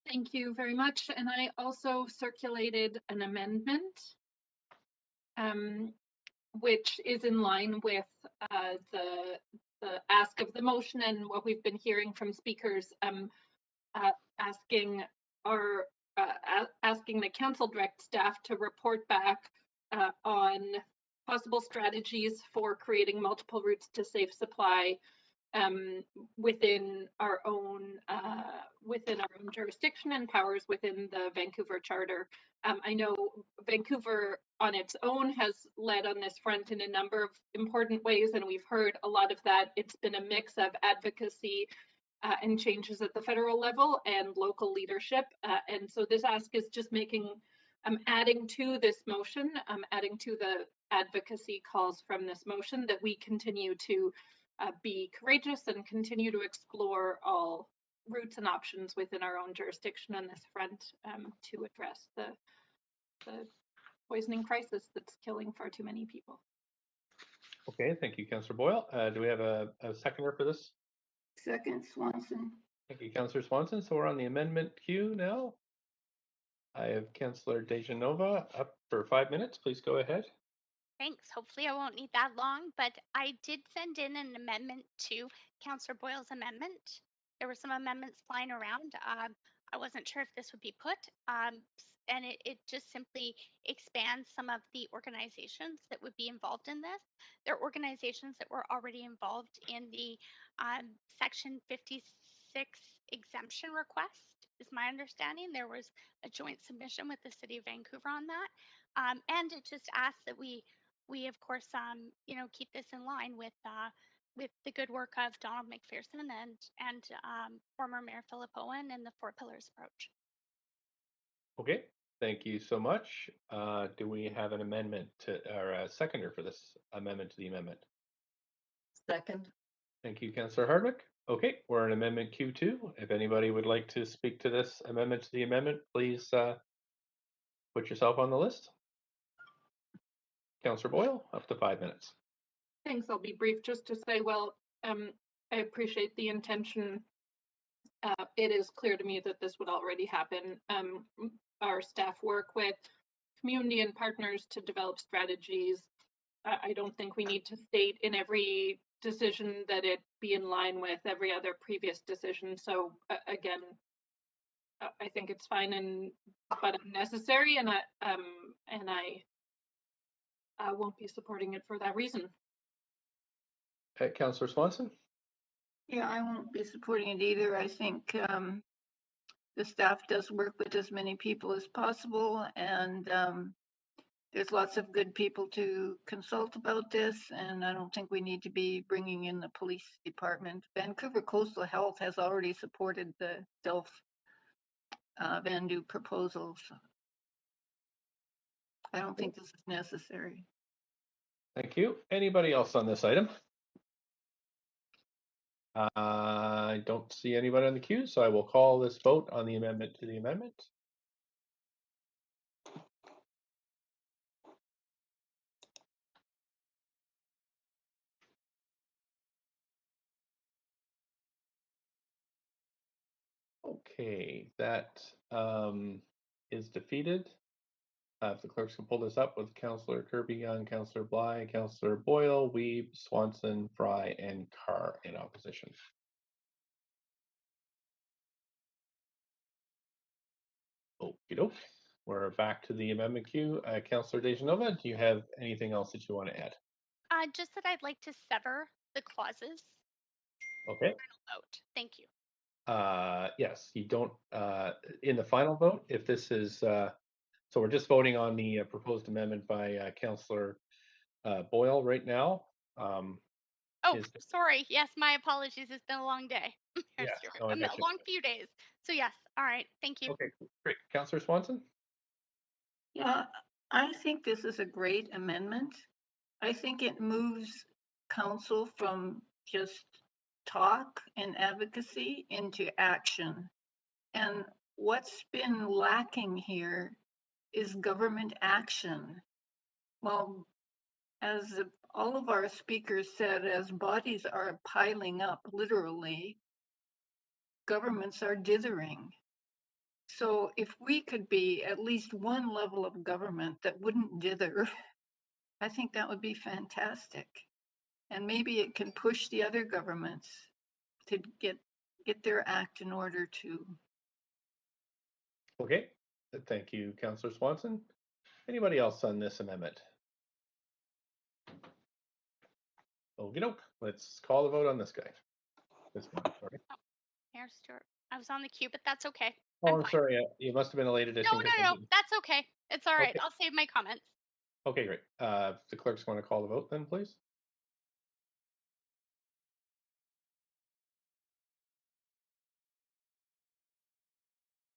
Thank you very much. And I also circulated an amendment, which is in line with the ask of the motion and what we've been hearing from speakers, asking the council direct staff to report back on possible strategies for creating multiple routes to safe supply within our own jurisdiction and powers within the Vancouver Charter. I know Vancouver on its own has led on this front in a number of important ways, and we've heard a lot of that. It's been a mix of advocacy and changes at the federal level and local leadership. And so this ask is just adding to this motion, adding to the advocacy calls from this motion, that we continue to be courageous and continue to explore all routes and options within our own jurisdiction on this front to address the poisoning crisis that's killing far too many people. Okay, thank you, Councillor Boyle. Do we have a seconder for this? Second, Swanson. Thank you, Councillor Swanson. So we're on the amendment queue now. I have Councillor Dejanova up for 5 minutes. Please go ahead. Thanks. Hopefully I won't need that long, but I did send in an amendment to Councillor Boyle's amendment. There were some amendments flying around. I wasn't sure if this would be put, and it just simply expands some of the organizations that would be involved in this. There are organizations that were already involved in the Section 56 exemption request, is my understanding. There was a joint submission with the City of Vancouver on that. And it just asks that we of course, keep this in line with the good work of Donald McPherson and former Mayor Philip Owen and the Four Pillars approach. Okay, thank you so much. Do we have an amendment or a seconder for this amendment to the amendment? Second. Thank you, Councillor Hardwick. Okay, we're in amendment Q2. If anybody would like to speak to this amendment to the amendment, please put yourself on the list. Councillor Boyle, up to 5 minutes. Thanks. I'll be brief, just to say, well, I appreciate the intention. It is clear to me that this would already happen. Our staff work with community and partners to develop strategies. I don't think we need to state in every decision that it be in line with every other previous decision. So again, I think it's fine but unnecessary, and I won't be supporting it for that reason. Councillor Swanson? Yeah, I won't be supporting it either. I think the staff does work with as many people as possible, and there's lots of good people to consult about this, and I don't think we need to be bringing in the police department. Vancouver Coastal Health has already supported the Delph Vandu proposals. I don't think this is necessary. Thank you. Anybody else on this item? I don't see anybody on the queue, so I will call this vote on the amendment to the amendment. Okay, that is defeated. If the clerks can pull this up with Councillor Kirby Young, Councillor Bly, Councillor Boyle, Weeb, Swanson, Fry, and Carr in opposition. Okie doke. We're back to the amendment queue. Councillor Dejanova, do you have anything else that you want to add? Just that I'd like to sever the clauses. Okay. Final vote. Thank you. Yes, you don't, in the final vote, if this is, so we're just voting on the proposed amendment by Councillor Boyle right now. Oh, sorry. Yes, my apologies. It's been a long day. Yeah, no, I A got you. long few days. So yes. All right. Thank you. Okay, great. Councillor Swanson? Yeah, I think this is a great amendment. I think it moves council from just talk and advocacy into action. And what's been lacking here is government action. Well, as all of our speakers said, as bodies are piling up, literally, governments are dithering. So if we could be at least one level of government that wouldn't dither, I think that would be fantastic. And maybe it can push the other governments to get their act in order too. Okay, thank you, Councillor Swanson. Anybody else on this amendment? Okie doke. Let's call the vote on this guy. This one, sorry. Oh, Mayor Stewart. I was on the queue, but that's okay. Oh, I'm sorry. You must have been a late edition. No. That's okay. It's all right. Okay. I'll save my comments. Okay, great. If the clerks want to call the vote then, please.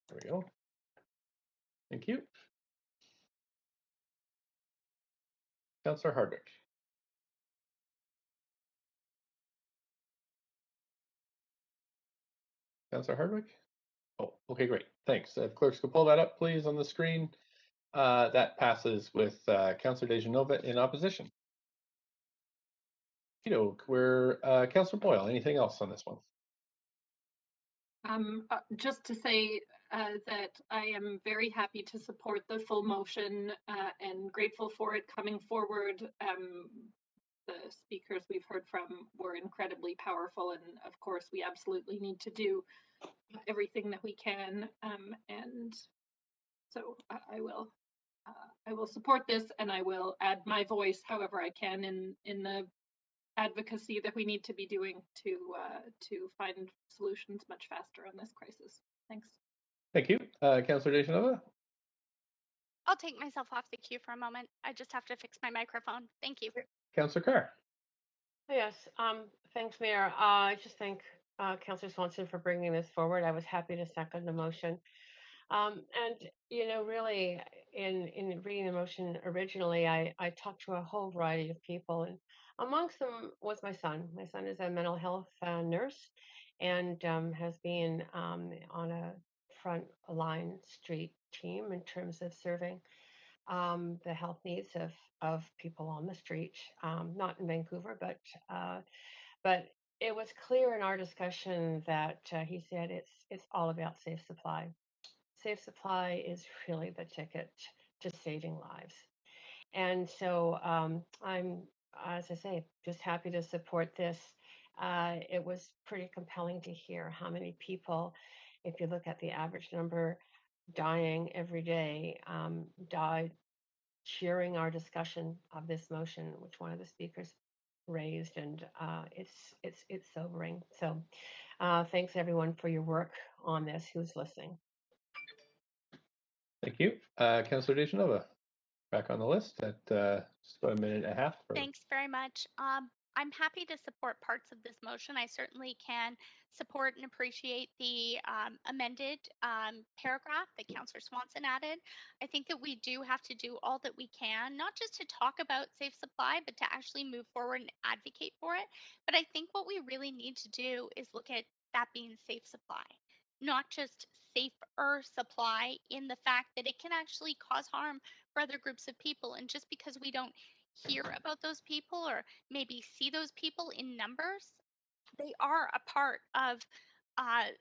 There we go. Thank you. Councillor Hardwick. Councillor Hardwick? Oh, okay, great. Thanks. If clerks could pull that up, please, on the screen. That passes with Councillor Dejanova in opposition. We're Councillor Boyle. Anything else on this one? Just to say that I am very happy to support the full motion and grateful for it coming forward. The speakers we've heard from were incredibly powerful, and of course we absolutely need to do everything that we can. And so I will support this, and I will add my voice however I can in the advocacy that we need to be doing to find solutions much faster on this crisis. Thanks. Thank you. Councillor Dejanova? I'll take myself off the queue for a moment. I just have to fix my microphone. Thank you. Councillor Carr? Yes, thanks, Mayor. I just thank Councillor Swanson for bringing this forward. I was happy to second the motion. And, really, in reading the motion originally, I talked to a whole variety of people, and amongst them was my son. My son is a mental health nurse and has been on a front line street team in terms of serving the health needs of people on the street, not in Vancouver, but it was clear in our discussion that he said it's all about safe supply. Safe supply is really the ticket to saving lives. And so I'm, as I say, just happy to support this. It was pretty compelling to hear how many people, if you look at the average number dying every day, died cheering our discussion of this motion, which one of the speakers raised, and it's sobering. So thanks everyone for your work on this who's listening. Thank you. Councillor Dejanova? back on the list at just about a minute and a half. Thanks very much. I'm happy to support parts of this motion. I certainly can support and appreciate the amended paragraph that Councillor Swanson added. I think that we do have to do all that we can, not just to talk about safe supply, but to actually move forward and advocate for it. But I think what we really need to do is look at that being safe supply, not just safer supply in the fact that it can actually cause harm for other groups of people. And just because we don't hear about those people or maybe see those people in numbers, they are a part of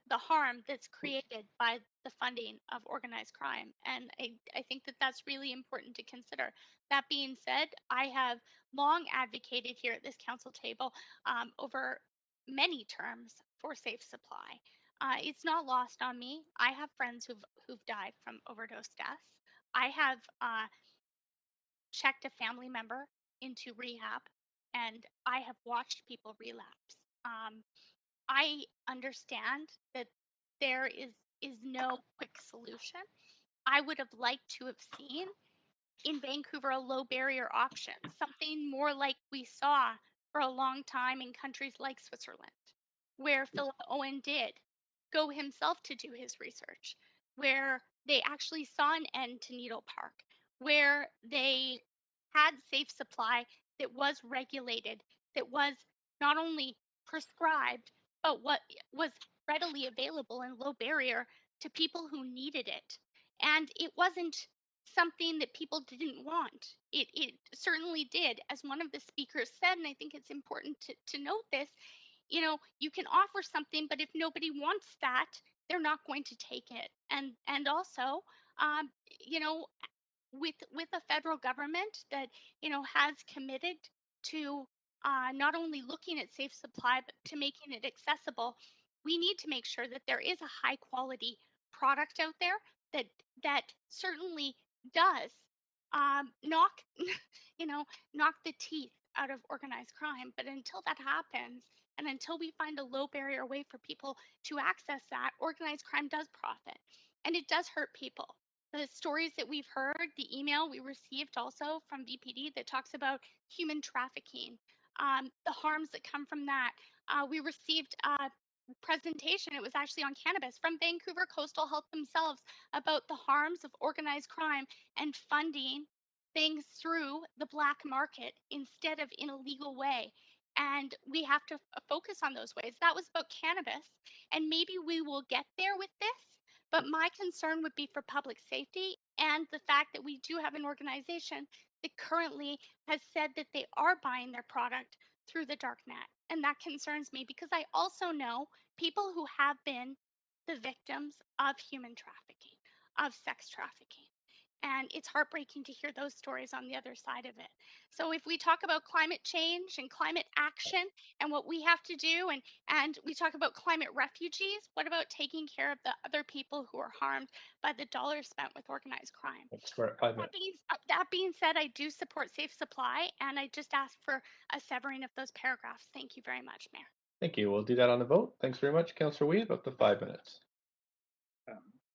the harm that's created by the funding of organized crime. And I think that that's really important to consider. That being said, I have long advocated here at this council table over many terms for safe supply. It's not lost on me. I have friends who've died from overdose deaths. I have checked a family member into rehab, and I have watched people relapse. I understand that there is no quick solution. I would have liked to have seen in Vancouver a low barrier option, something more like we saw for a long time in countries like Switzerland, where Philip Owen did go himself to do his research, where they actually saw an end to Needle Park, where they had safe supply that was regulated, that was not only prescribed, but what was readily available and low barrier to people who needed it. And it wasn't something that people didn't want. It certainly did. As one of the speakers said, and I think it's important to note this, you can offer something, but if nobody wants that, they're not going to take it. And also, um, you know, with a federal government that has committed to not only looking at safe supply but to making it accessible, we need to make sure that there is a high quality product out there that certainly does knock knock the teeth out of organized crime. But until that happens, and until we find a low barrier way for people to access that, organized crime does profit, and it does hurt people. The stories that we've heard, the email we received also from VPD that talks about human trafficking, the harms that come from that. We received a presentation, it was actually on cannabis, from Vancouver Coastal Health themselves about the harms of organized crime and funding things through the black market instead of in a legal way. And we have to focus on those ways. That was about cannabis, and maybe we will get there with this. But my concern would be for public safety and the fact that we do have an organization that currently has said that they are buying their product through the dark net. And that concerns me because I also know people who have been the victims of human trafficking, of sex trafficking. And it's heartbreaking to hear those stories on the other side of it. So if we talk about climate change and climate action and what we have to do, and we talk about climate refugees, what about taking care of the other people who are harmed by the dollars spent with organized crime? We're at 5 minutes. That being said, I do support safe supply, and I just ask for a severing of those paragraphs. Thank you very much, Mayor. Thank you. We'll do that on the vote. Thanks very much, Councillor Weed. Up to 5 minutes.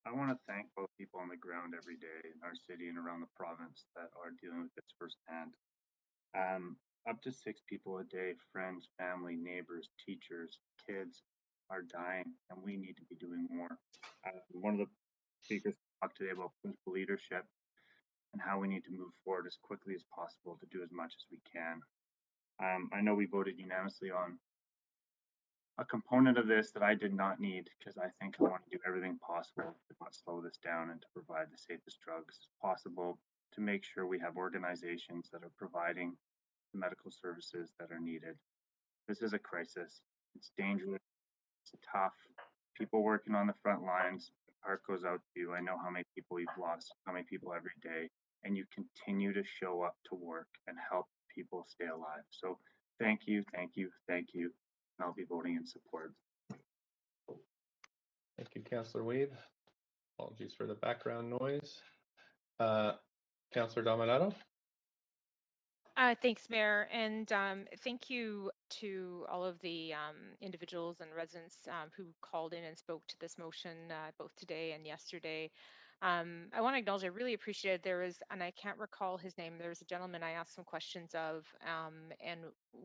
I want to thank both people on the ground every day in our city and around the province that are dealing with this firsthand. Up to 6 people a day, friends, family, neighbors, teachers, kids, are dying, and we need to be doing more. One of the speakers talked today about political leadership and how we need to move forward as quickly as possible to do as much as we can. I know we voted unanimously on a component of this that I did not need, because I think I want to do everything possible to not slow this down and to provide the safest drugs as possible, to make sure we have organizations that are providing the medical services that are needed. This is a crisis. It's dangerous. It's tough. People working on the front lines, the heart goes out to you. I know how many people you've lost, how many people every day, and you continue to show up to work and help people stay alive. So thank you, thank you, thank you. And I'll be voting in support. Thank you, Councillor Weed. Apologies for the background noise. Councillor Dominato. Thanks, Mayor, and thank you to all of the individuals and residents who called in and spoke to this motion both today and yesterday. I want to acknowledge I really appreciated there was, and I can't recall his name, there was a gentleman I asked some questions of, and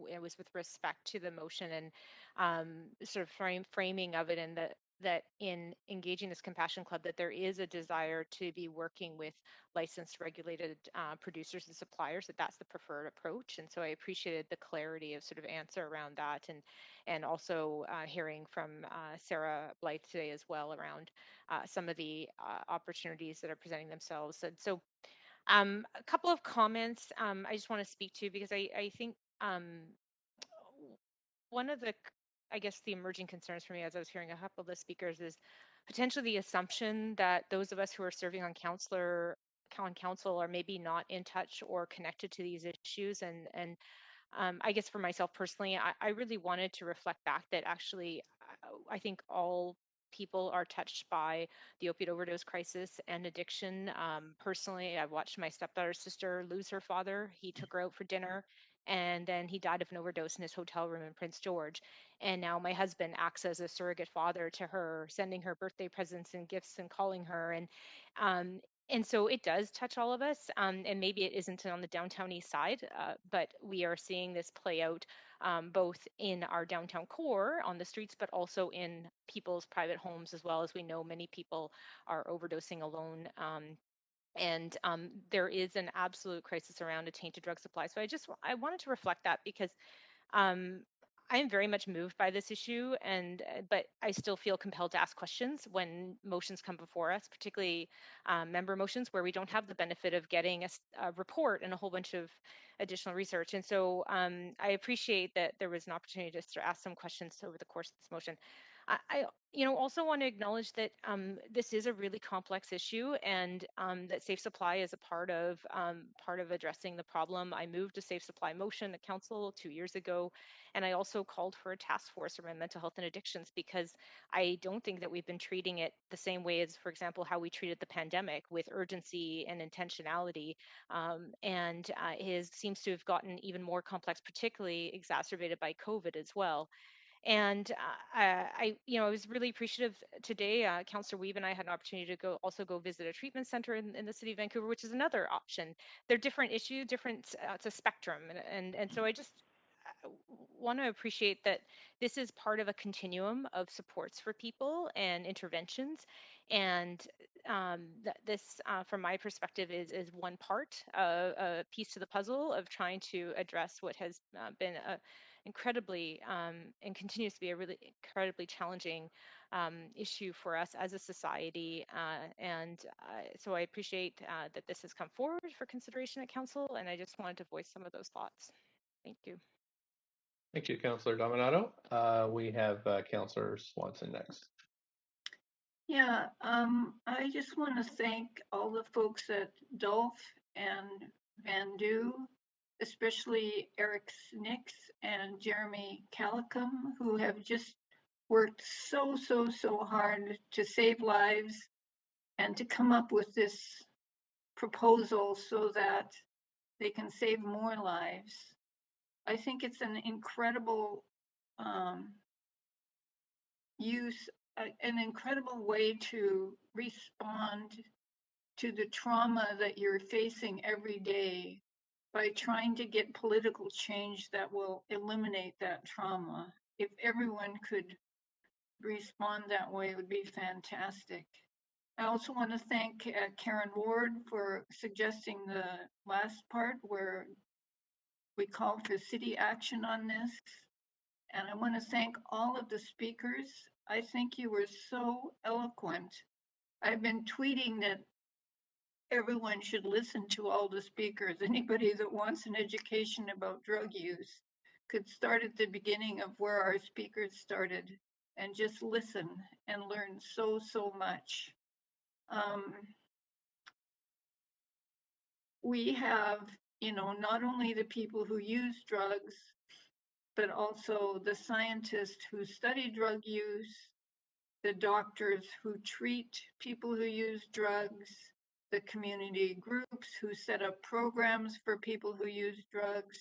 it was with respect to the motion and sort of framing of it, and that in engaging this Compassion Club, that there is a desire to be working with licensed regulated producers and suppliers, that that's the preferred approach. And so I appreciated the clarity of sort of answer around that, and also hearing from Sarah Blythe today as well around some of the opportunities that are presenting themselves. And so a couple of comments I just want to speak to, because I think one of the, I guess, the emerging concerns for me as I was hearing a couple of the speakers is potentially the assumption that those of us who are serving on council are maybe not in touch or connected to these issues. And I guess for myself personally, I really wanted to reflect back that actually I think all people are touched by the opioid overdose crisis and addiction. Personally, I've watched my stepdaughter's sister lose her father. He took her out for dinner, and then he died of an overdose in his hotel room in Prince George. And now my husband acts as a surrogate father to her, sending her birthday presents and gifts and calling her. Um, and so it does touch all of us. And maybe it isn't on the downtown east side, but we are seeing this play out both in our downtown core on the streets, but also in people's private homes as well, as we know many people are overdosing alone. And there is an absolute crisis around a tainted drug supply. So I wanted to reflect that, because um, I am very much moved by this issue, and but I still feel compelled to ask questions when motions come before us, particularly member motions where we don't have the benefit of getting a report and a whole bunch of additional research. And so I appreciate that there was an opportunity to sort of ask some questions over the course of this motion. I also want to acknowledge that this is a really complex issue, and that safe supply is a part of addressing the problem. I moved a safe supply motion at council 2 years ago, and I also called for a task force around mental health and addictions, because I don't think that we've been treating it the same way as, for example, how we treated the pandemic, with urgency and intentionality. And it seems to have gotten even more complex, particularly exacerbated by COVID as well. And I was really appreciative today. Councillor Weave and I had an opportunity to go visit a treatment center in the city of Vancouver, which is another option. They're different issues, different. It's a spectrum, and so I just want to appreciate that this is part of a continuum of supports for people and interventions, and this, from my perspective, is one part, a piece to the puzzle of trying to address what has been a incredibly and continues to be a really incredibly challenging issue for us as a society. And so I appreciate that this has come forward for consideration at council, and I just wanted to voice some of those thoughts. Thank you. Thank you, Councillor Dominato. We have Councillor Swanson next. Yeah, I just want to thank all the folks at Dolph and Van Du, especially Eric Nix and Jeremy Calicum, who have just worked so hard to save lives and to come up with this proposal so that they can save more lives. I think it's an incredible an incredible way to respond to the trauma that you're facing every day by trying to get political change that will eliminate that trauma. If everyone could respond that way, it would be fantastic. I also want to thank Karen Ward for suggesting the last part where we call for city action on this. And I want to thank all of the speakers. I think you were so eloquent. I've been tweeting that everyone should listen to all the speakers. Anybody that wants an education about drug use could start at the beginning of where our speakers started and just listen and learn so much. We have, not only the people who use drugs, but also the scientists who study drug use, the doctors who treat people who use drugs, the community groups who set up programs for people who use drugs.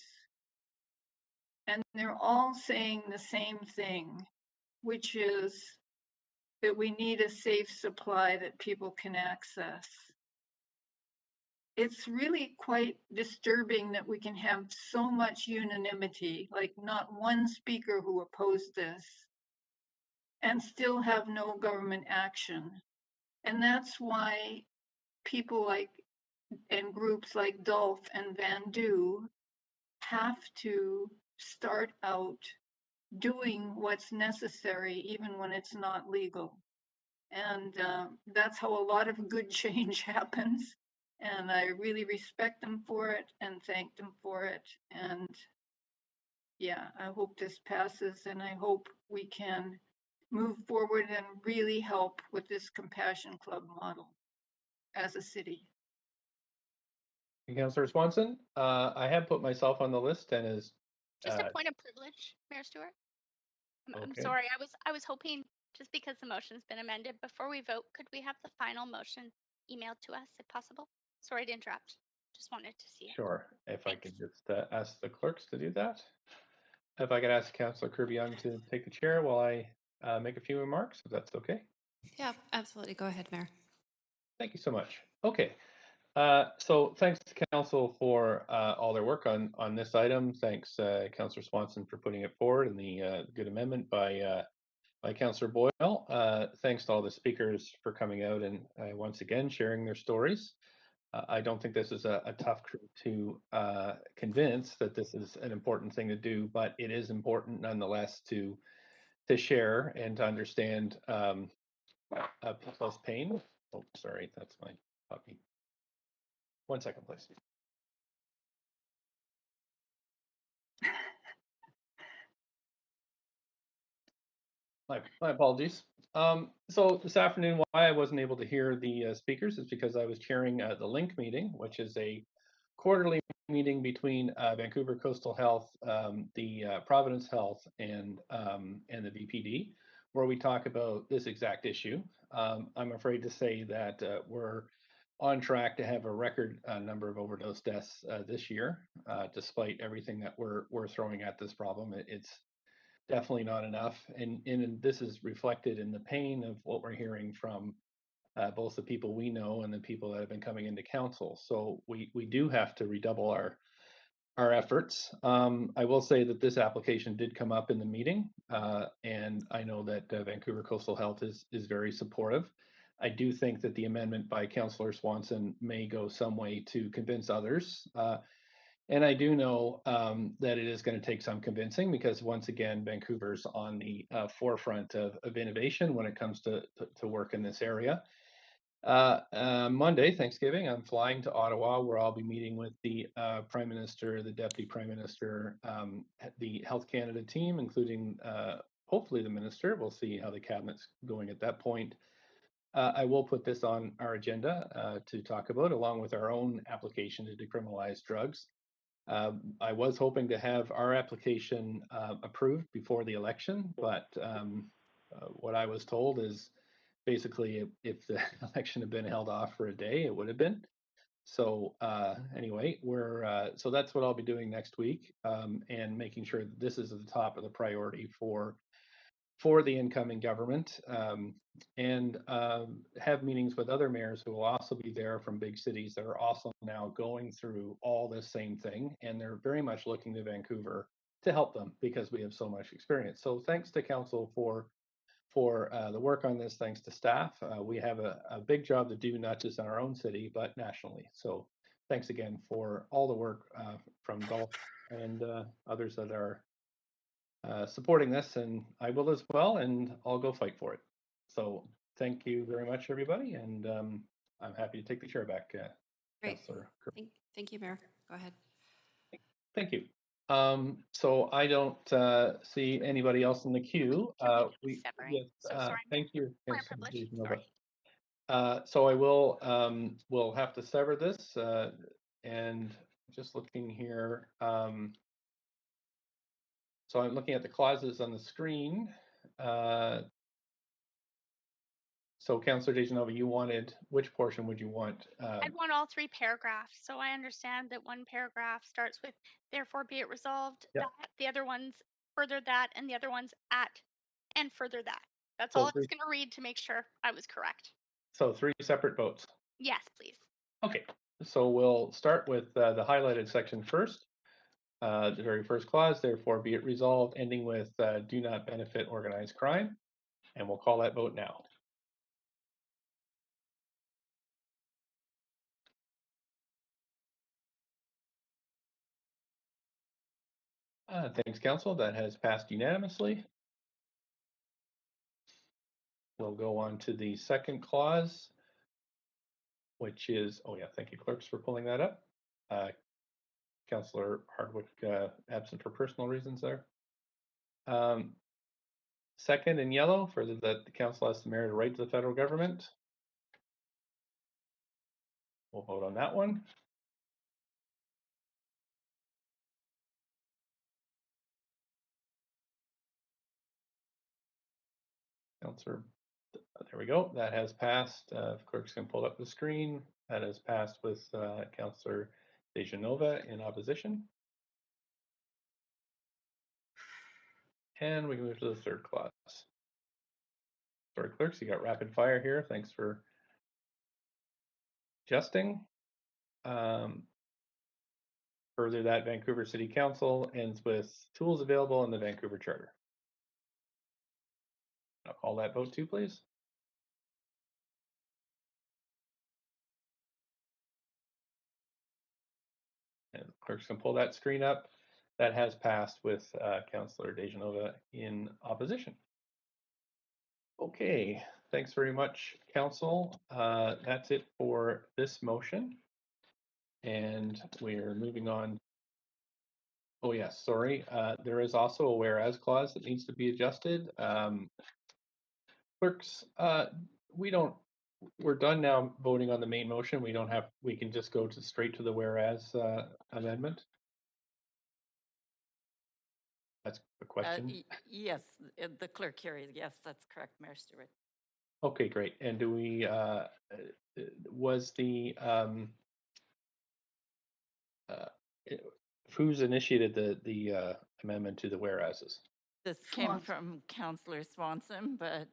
And they're all saying the same thing, which is that we need a safe supply that people can access. It's really quite disturbing that we can have so much unanimity, like not one speaker who opposed this, and still have no government action. And that's why people like, and groups like Dolph and Van Du have to start out doing what's necessary, even when it's not legal. And that's how a lot of good change happens. And I really respect them for it and thank them for it. And yeah, I hope this passes, and I hope we can move forward and really help with this Compassion Club model as a city. Councillor Swanson, I have put myself on the list, and as Just a point of privilege, Mayor Stewart. I'm okay. sorry. I was hoping, just because the motion's been amended, before we vote, could we have the final motion emailed to us if possible? Sorry to interrupt. Just wanted to see it. Sure. If I could just ask the clerks to do that. If I could ask Councillor Kirby-Young to take the chair while I make a few remarks, if that's okay. Yeah, absolutely. Go ahead, Mayor. Thank you so much. Okay. So thanks to Council for all their work on this item. Thanks, Councillor Swanson, for putting it forward, and the good amendment by Councillor Boyle. Thanks to all the speakers for coming out and once again sharing their stories. I don't think this is a tough crew to convince that this is an important thing to do, but it is important nonetheless to share and to understand people's pain. Oh, sorry, that's my puppy. 1 second, please. My apologies. So this afternoon, why I wasn't able to hear the speakers is because I was chairing the Link meeting, which is a quarterly meeting between Vancouver Coastal Health, the Providence Health, and the VPD, where we talk about this exact issue. I'm afraid to say that we're on track to have a record number of overdose deaths this year, despite everything that we're throwing at this problem. It's definitely not enough, and this is reflected in the pain of what we're hearing from both the people we know and the people that have been coming into council. So we do have to redouble our efforts. I will say that this application did come up in the meeting, and I know that Vancouver Coastal Health is very supportive. I do think that the amendment by Councillor Swanson may go some way to convince others. And I do know that it is going to take some convincing, because once again, Vancouver's on the forefront of innovation when it comes to work in this area. Monday, Thanksgiving, I'm flying to Ottawa, where I'll be meeting with the Prime Minister, the Deputy Prime Minister, the Health Canada team, including hopefully the Minister. We'll see how the Cabinet's going at that point. I will put this on our agenda to talk about, along with our own application to decriminalize drugs. I was hoping to have our application approved before the election, but what I was told is basically if the election had been held off for a day, it would have been. So anyway, so that's what I'll be doing next week, and making sure that this is at the top of the priority for the incoming government, and have meetings with other mayors who will also be there from big cities that are also now going through all this same thing, and they're very much looking to Vancouver to help them because we have so much experience. So thanks to council for the work on this. Thanks to staff. We have a big job to do, not just in our own city, but nationally. So thanks again for all the work from Dolph and others that are supporting this, and I will as well, and I'll go fight for it. So thank you very much, everybody, and I'm happy to take the chair back, Great. Councillor. Thank you, Mayor. Go ahead. Thank you. So I don't see anybody else in the queue. Yes, So sorry. thank you. Point of privilege. Sorry. So I will we'll have to sever this, and just looking here. So I'm looking at the clauses on the screen. So Councillor Dejanova, you wanted, which portion would you want? I'd want all three paragraphs. So I understand that one paragraph starts with therefore be it resolved, Yep. that the other one's further that, and the other one's at and further that. That's So all I was three, going to read to make sure I was correct. so 3 separate votes. Yes, please. Okay, so we'll start with the highlighted section first. The very first clause, therefore be it resolved, ending with do not benefit organized crime. And we'll call that vote now. Thanks, Council. That has passed unanimously. We'll go on to the second clause, which is, oh yeah, thank you, clerks, for pulling that up. Councillor Hardwick absent for personal reasons there. Second in yellow, further that the council has the merit of right to the federal government. We'll vote on that one. Councillor, there we go. That has passed. If clerks can pull up the screen, that has passed with Councillor Dejanova in opposition. And we can move to the third clause. Sorry, clerks, you got rapid fire here. Thanks for adjusting. Further that Vancouver City Council ends with tools available in the Vancouver Charter. I'll call that vote too, please. And clerks can pull that screen up. That has passed with Councillor Dejanova in opposition. Okay, thanks very much, Council. That's it for this motion. And we're moving on. Oh yes, sorry. There is also a whereas clause that needs to be adjusted. Clerks, we're done now voting on the main motion. We can just go straight to the whereas amendment. That's the question. Yes, the clerk here, yes, that's correct, Mayor Stewart. Okay, great. And do we, was the, who's initiated the amendment to the whereases? This came from Councillor Swanson, but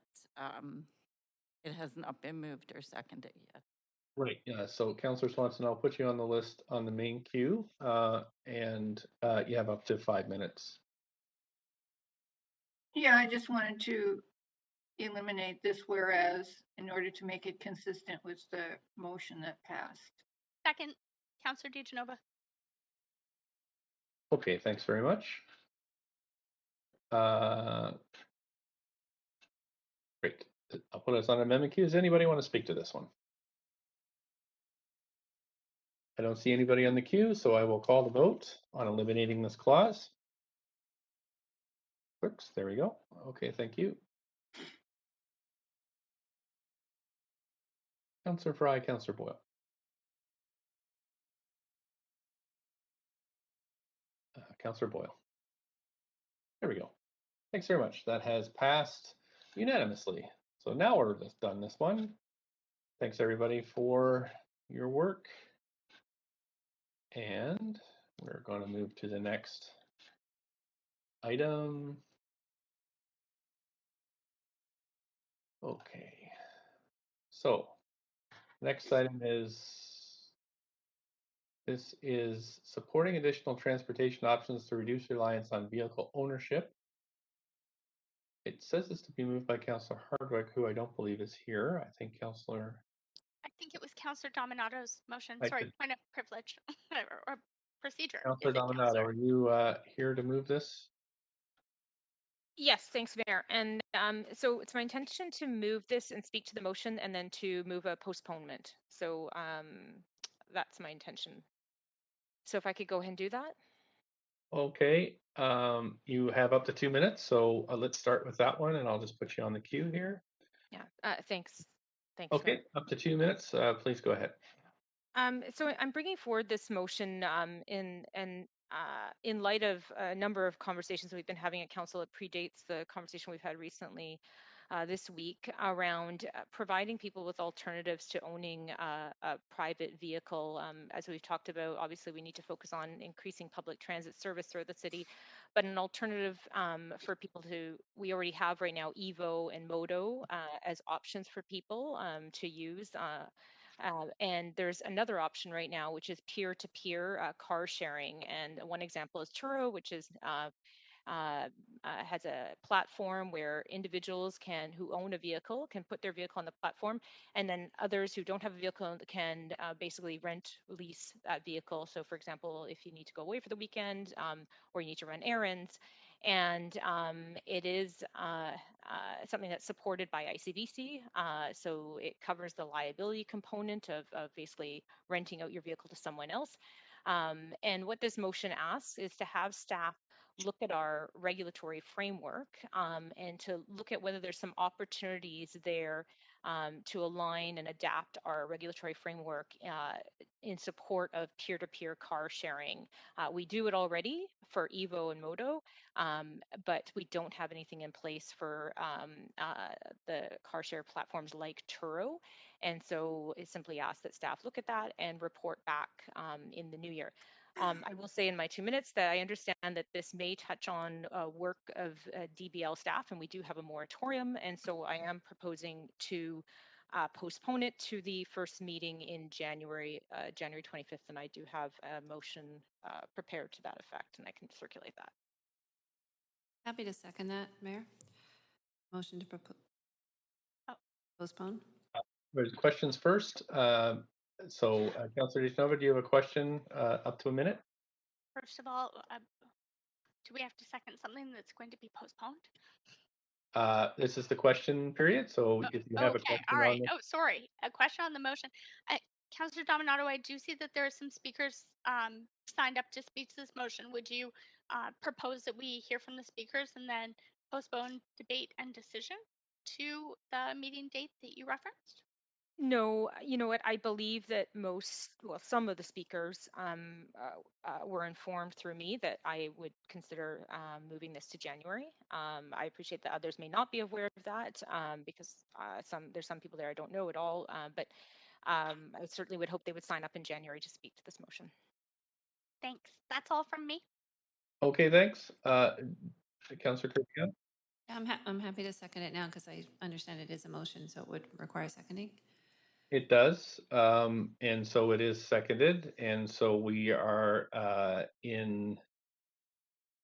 it has not been moved or seconded yet. Right, yeah, so Councillor Swanson, I'll put you on the list on the main queue, and you have up to 5 minutes. Yeah, I just wanted to eliminate this whereas in order to make it consistent with the motion that passed. Second, Councillor Dejanova. Okay, thanks very much. Great. I'll put us on amendment queue. Does anybody want to speak to this one? I don't see anybody on the queue, so I will call the vote on eliminating this clause. Clerks, there we go. Okay, thank you. Councillor Fry, Councillor Boyle. Councillor Boyle. There we go. Thanks very much. That has passed unanimously. So now we're just done this one. Thanks everybody for your work. And we're going to move to the next item. Okay. So next item this is supporting additional transportation options to reduce reliance on vehicle ownership. It says this to be moved by Councillor Hardwick, who I don't believe is here. I think Councillor. I think it was Councillor Dominato's motion. I Sorry, did. point of privilege or procedure. Councillor Dominato, are you here to move this? Yes, thanks, Mayor. And so it's my intention to move this and speak to the motion and then to move a postponement. So that's my intention. So if I could go ahead and do that. Okay, you have up to 2 minutes, so let's start with that one, and I'll just put you on the queue here. Yeah, thanks. Thanks. Okay, Mayor. up to 2 minutes. Please go ahead. So I'm bringing forward this motion in light of a number of conversations we've been having at council. It predates the conversation we've had recently this week around providing people with alternatives to owning a private vehicle. As we've talked about, obviously we need to focus on increasing public transit service throughout the city, but an alternative for people we already have right now Evo and Moto as options for people to use. And there's another option right now, which is peer-to-peer car sharing. And one example is Turo, which is has a platform where individuals who own a vehicle can put their vehicle on the platform, and then others who don't have a vehicle can basically lease that vehicle. So for example, if you need to go away for the weekend or you need to run errands, and it is something that's supported by ICBC. So it covers the liability component of basically renting out your vehicle to someone else. And what this motion asks is to have staff look at our regulatory framework and to look at whether there's some opportunities there to align and adapt our regulatory framework in support of peer-to-peer car sharing. We do it already for Evo and Moto, but we don't have anything in place for the car share platforms like Turo. And so it simply asks that staff look at that and report back in the new year. I will say in my 2 minutes that I understand that this may touch on work of DBL staff, and we do have a moratorium. And so I am proposing to postpone it to the first meeting in January 25th. And I do have a motion prepared to that effect, and I can circulate that. Happy to second that, Mayor. Motion to postpone. There's questions first. Councillor DeSnova, do you have a question up to a minute? First of all, do we have to second something that's going to be postponed? This is the question period, so if you have a question all right. on this. Oh, sorry. A question on the motion. Councillor Dominato, I do see that there are some speakers signed up to speak to this motion. Would you propose that we hear from the speakers and then postpone debate and decision to the meeting date that you referenced? No, you know what? I believe that some of the speakers were informed through me that I would consider moving this to January. I appreciate that others may not be aware of that because there's some people there I don't know at all. But I certainly would hope they would sign up in January to speak to this motion. Thanks. That's all from me. Okay, thanks. Councillor Kirkland? I'm happy to second it now because I understand it is a motion, so it would require seconding. It does, and so it is seconded, and so we are in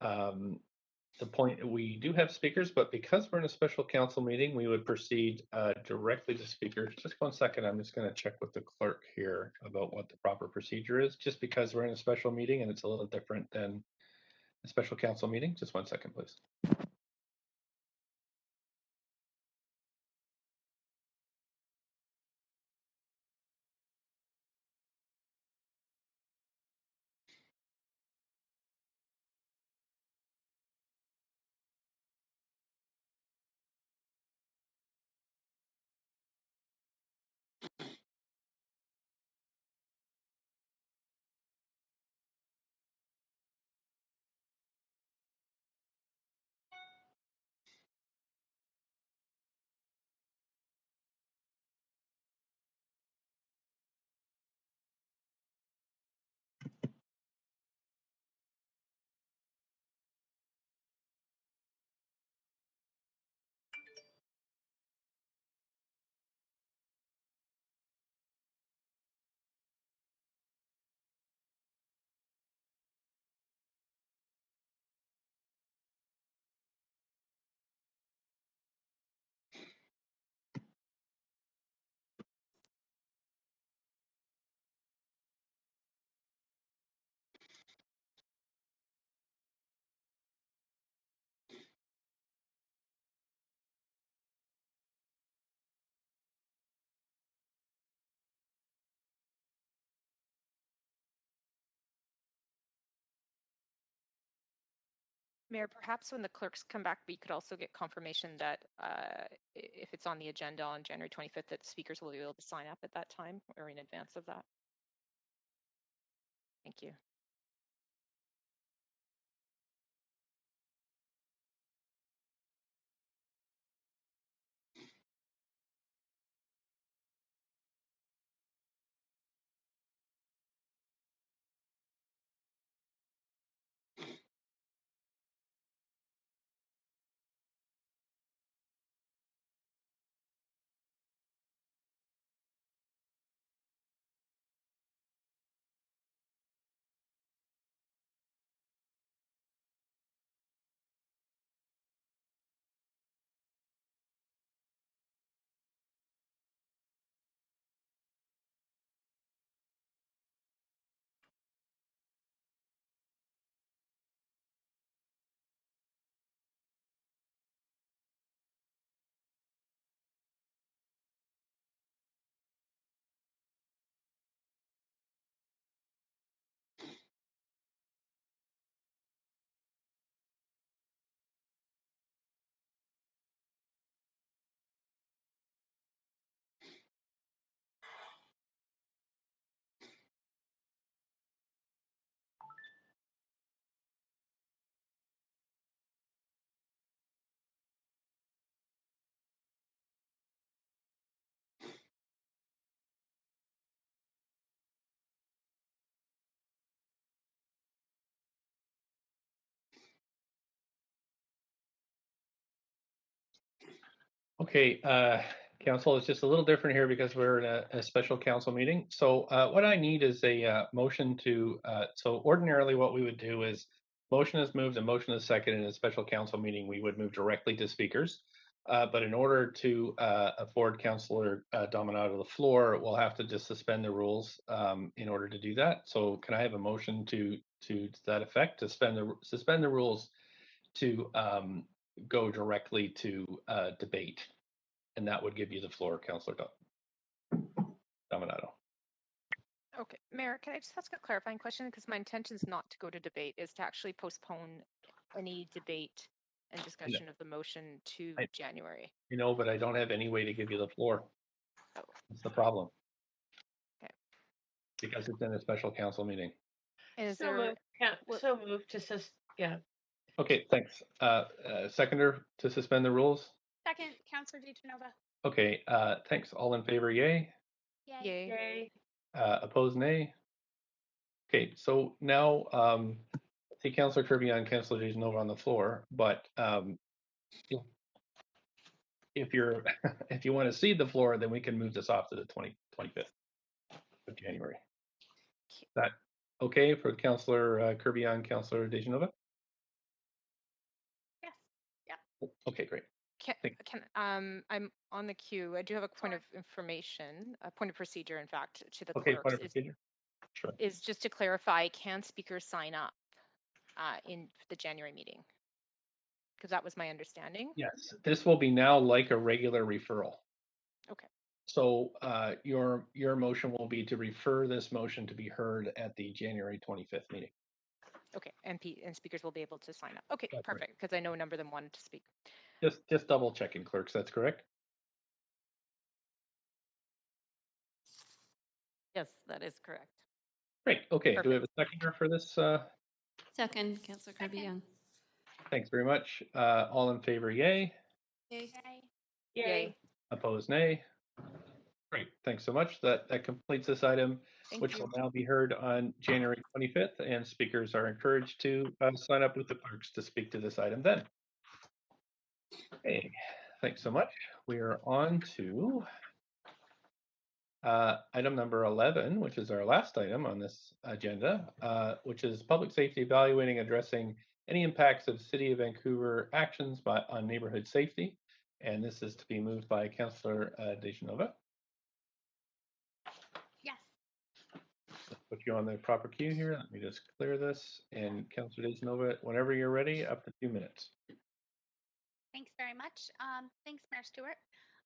the point we do have speakers, but because we're in a special council meeting, we would proceed directly to speakers. Just 1 second, I'm just going to check with the clerk here about what the proper procedure is, just because we're in a special meeting and it's a little different than a special council meeting. Just 1 second, please. Mayor, perhaps when the clerks come back, we could also get confirmation that if it's on the agenda on January 25th, that speakers will be able to sign up at that time or in advance of that. Thank you. Okay, council, it's just a little different here because we're in a special council meeting. So what I need is a motion to, so ordinarily what we would do is motion is moved, a motion is second in a special council meeting, we would move directly to speakers. But in order to afford Councillor Dominato the floor, we'll have to just suspend the rules in order to do that. So can I have a motion to that effect, to suspend the rules to go directly to debate? And that would give you the floor, Councillor Dominato. Okay, Mayor, can I just ask a clarifying question? Because my intention is not to go to debate, is to actually postpone any debate and discussion of the motion to January. You know, but I don't have any way to give you the floor. Oh. That's the problem. Okay. Because it's in a special council meeting. Is so there? Moved, so moved to yeah. Okay, thanks. Seconder to suspend the rules? Second, Councillor DiGenova. Okay, thanks. All in favor, yay? Yay. Yay. Opposed, nay? Okay, so now see Councillor Kirby and Councillor DeGenova on the floor, but if you're if you want to cede the floor, then we can move this off to the 25th of January. Is that okay for Councillor Kirby and Councillor DeGenova? Yes. Yep. Okay, great. I'm on the queue. I do have a point of information, a point of procedure, in fact, to the Okay, clerks. point of procedure. Sure. Is just to clarify, can speakers sign up in the January meeting? Because that was my understanding. Yes, this will be now like a regular referral. Okay. So your motion will be to refer this motion to be heard at the January 25th meeting. Okay, and speakers will be able to sign up. Okay, That's perfect, because I know a number of them wanted to speak. Just double checking, clerks, that's correct? Yes, that is correct. Great, okay, Perfect. do we have a seconder for this? Second, Councillor Kirby Young. Thanks very much. All in favor, yay? Yay. Yay. Opposed, nay? Great, thanks so much. That completes this item, which will now be heard on January 25th, and speakers are encouraged to sign up with the clerks to speak to this item then. Okay, thanks so much. We are on to item number 11, which is our last item on this agenda, which is public safety evaluating, addressing any impacts of City of Vancouver actions on neighborhood safety. And this is to be moved by Councillor DeGenova. Yes. Let's put you on the proper queue here. Let me just clear this. And Councillor DeGenova, whenever you're ready, up to 2 minutes. Thanks very much. Thanks, Mayor Stewart.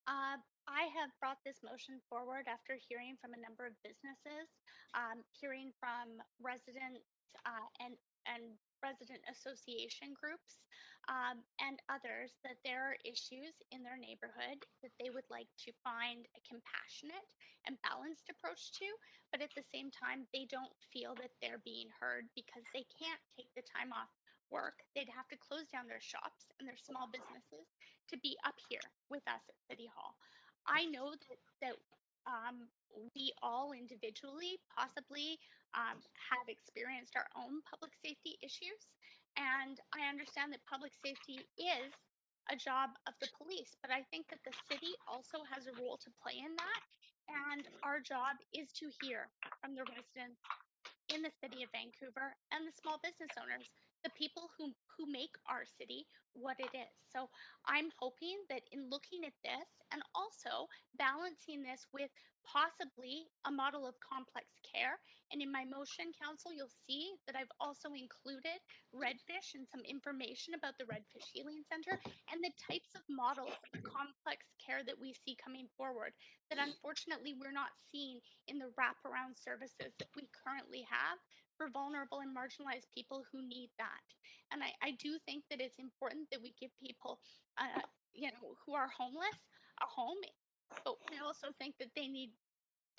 I have brought this motion forward after hearing from a number of businesses, hearing from residents and resident association groups and others that there are issues in their neighborhood that they would like to find a compassionate and balanced approach to, but at the same time, they don't feel that they're being heard because they can't take the time off work. They'd have to close down their shops and their small businesses to be up here with us at City Hall. I know that we all individually possibly have experienced our own public safety issues, and I understand that public safety is a job of the police, but I think that the city also has a role to play in that, and our job is to hear from the residents in the city of Vancouver and the small business owners, the people who make our city what it is. So I'm hoping that in looking at this and also balancing this with possibly a model of complex care, and in my motion, council, you'll see that I've also included Redfish and some information about the Redfish Healing Center and the types of models of complex care that we see coming forward that unfortunately we're not seeing in the wraparound services that we currently have for vulnerable and marginalized people who need that. And I do think that it's important that we give people, who are homeless a home, but I also think that they need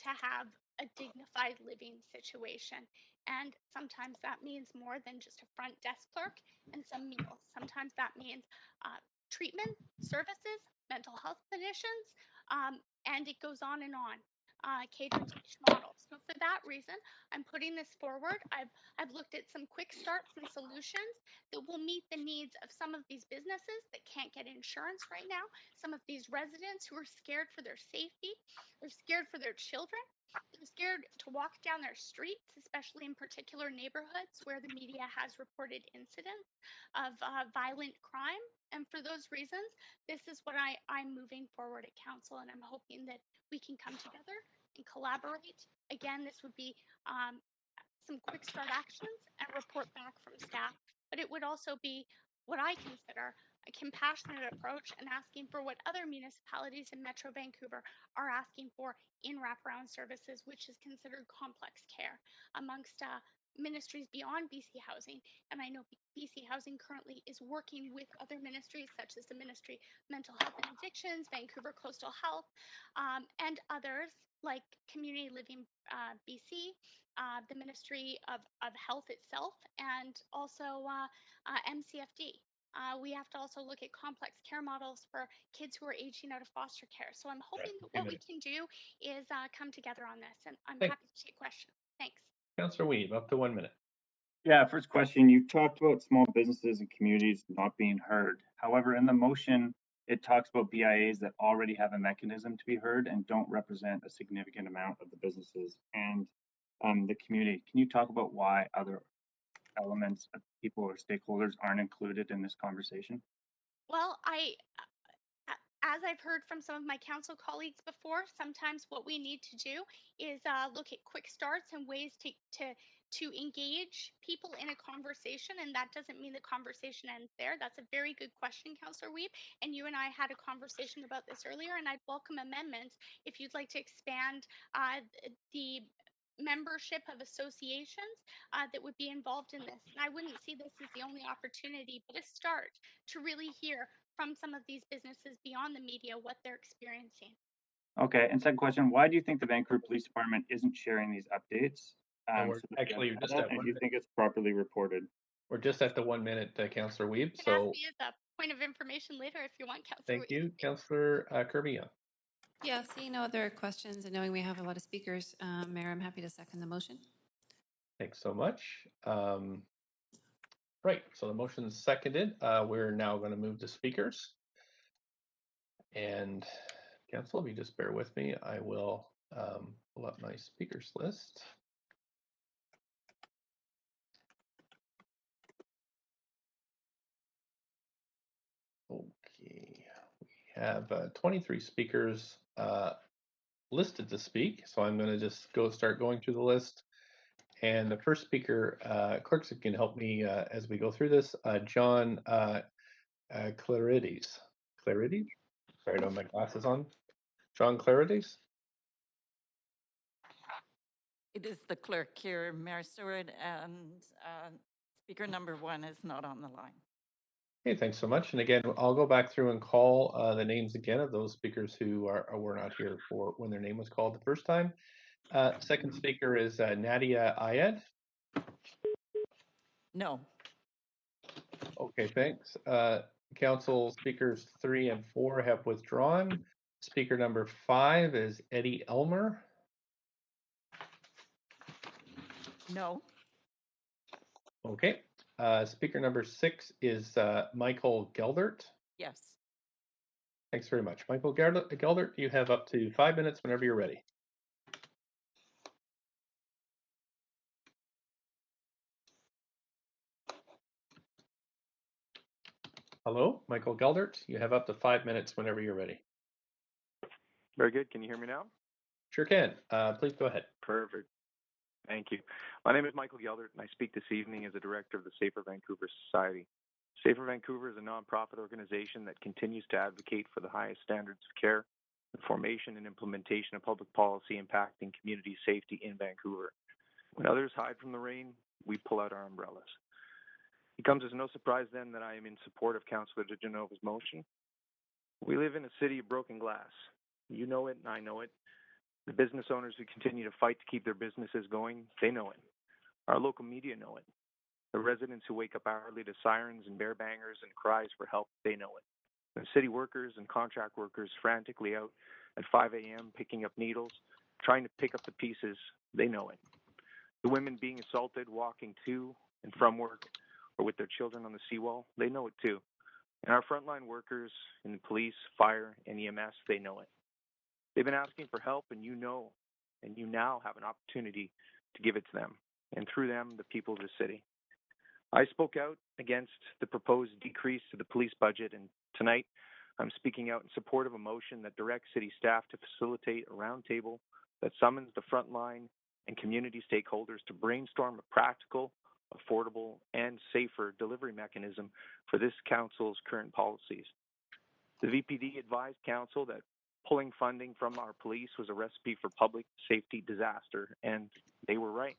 to have a dignified living situation. And sometimes that means more than just a front desk clerk and some meals. Sometimes that means treatment services, mental health clinicians, and it goes on and on. catered to each model. So for that reason, I'm putting this forward. I've looked at some quick starts and solutions that will meet the needs of some of these businesses that can't get insurance right now, some of these residents who are scared for their safety, they're scared for their children, they're scared to walk down their streets, especially in particular neighborhoods where the media has reported incidents of violent crime. And for those reasons, this is what I'm moving forward at council, and I'm hoping that we can come together and collaborate. Again, this would be some quick start actions and report back from staff, but it would also be what I consider a compassionate approach and asking for what other municipalities in Metro Vancouver are asking for in wraparound services, which is considered complex care amongst ministries beyond BC Housing. And I know BC Housing currently is working with other ministries such as the Ministry of Mental Health and Addictions, Vancouver Coastal Health, and others like Community Living BC, the Ministry of Health itself, and also MCFD. We have to also look at complex care models for kids who are aging out of foster care. So I'm hoping that what we can do is come together on this, and I'm happy to take questions. Thanks. Councillor Weave, up to 1 minute. Yeah, first question, you talked about small businesses and communities not being heard. However, in the motion, it talks about BIAs that already have a mechanism to be heard and don't represent a significant amount of the businesses and the community. Can you talk about why other elements of people or stakeholders aren't included in this conversation? Well, as I've heard from some of my council colleagues before, sometimes what we need to do is look at quick starts and ways to engage people in a conversation, and that doesn't mean the conversation ends there. That's a very good question, Councillor Weeb, and you and I had a conversation about this earlier, and I'd welcome amendments if you'd like to expand the membership of associations that would be involved in this. And I wouldn't see this as the only opportunity, but a start to really hear from some of these businesses beyond the media what they're experiencing. Okay, and second question, why do you think the Vancouver Police Department isn't sharing these updates? And we're So actually and just at do 1 you minute. think it's properly reported? We're just at the 1 minute, Councillor Weeb. You can So ask me as a point of information later if you want, Councillor thank Weeb. you, Councillor Kirby-Young. Yeah, seeing no other questions and knowing we have a lot of speakers, Mayor, I'm happy to second the motion. Thanks so much. Right, so the motion's seconded. We're now going to move to speakers. And Council, if you just bear with me, I will pull up my speakers list. Okay, we have 23 speakers listed to speak, so I'm going to just start going through the list. And the first speaker, clerks can help me as we go through this, John Clarides. Clarides? Sorry, I don't have my glasses on. John Clarides? It is the clerk here, Mayor Stewart, and speaker number 1 is not on the line. Okay, thanks so much. And again, I'll go back through and call the names again of those speakers who were not here for when their name was called the first time. Second speaker is Nadia Ayed. No. Okay, thanks. Council speakers 3 and 4 have withdrawn. Speaker number 5 is Eddie Elmer. No. Okay. Speaker number 6 is Michael Geldert. Yes. Thanks very much. Michael Geldert, you have up to 5 minutes whenever you're ready. Hello, Michael Geldert. You have up to 5 minutes whenever you're ready. Very good. Can you hear me now? Sure can. Please go ahead. Perfect. Thank you. My name is Michael Geldert, and I speak this evening as the director of the Safer Vancouver Society. Safer Vancouver is a nonprofit organization that continues to advocate for the highest standards of care, the formation and implementation of public policy impacting community safety in Vancouver. When others hide from the rain, we pull out our umbrellas. It comes as no surprise then that I am in support of Councillor DeGenova's motion. We live in a city of broken glass. You know it, and I know it. The business owners who continue to fight to keep their businesses going, they know it. Our local media know it. The residents who wake up hourly to sirens and bear bangers and cries for help, they know it. The city workers and contract workers frantically out at 5 a.m. picking up needles, trying to pick up the pieces, they know it. The women being assaulted walking to and from work or with their children on the seawall, they know it too. And our frontline workers in the police, fire, and EMS, they know it. They've been asking for help, and you now have an opportunity to give it to them, and through them, the people of the city. I spoke out against the proposed decrease to the police budget, and tonight I'm speaking out in support of a motion that directs city staff to facilitate a roundtable that summons the frontline and community stakeholders to brainstorm a practical, affordable, and safer delivery mechanism for this council's current policies. The VPD advised council that pulling funding from our police was a recipe for public safety disaster, and they were right.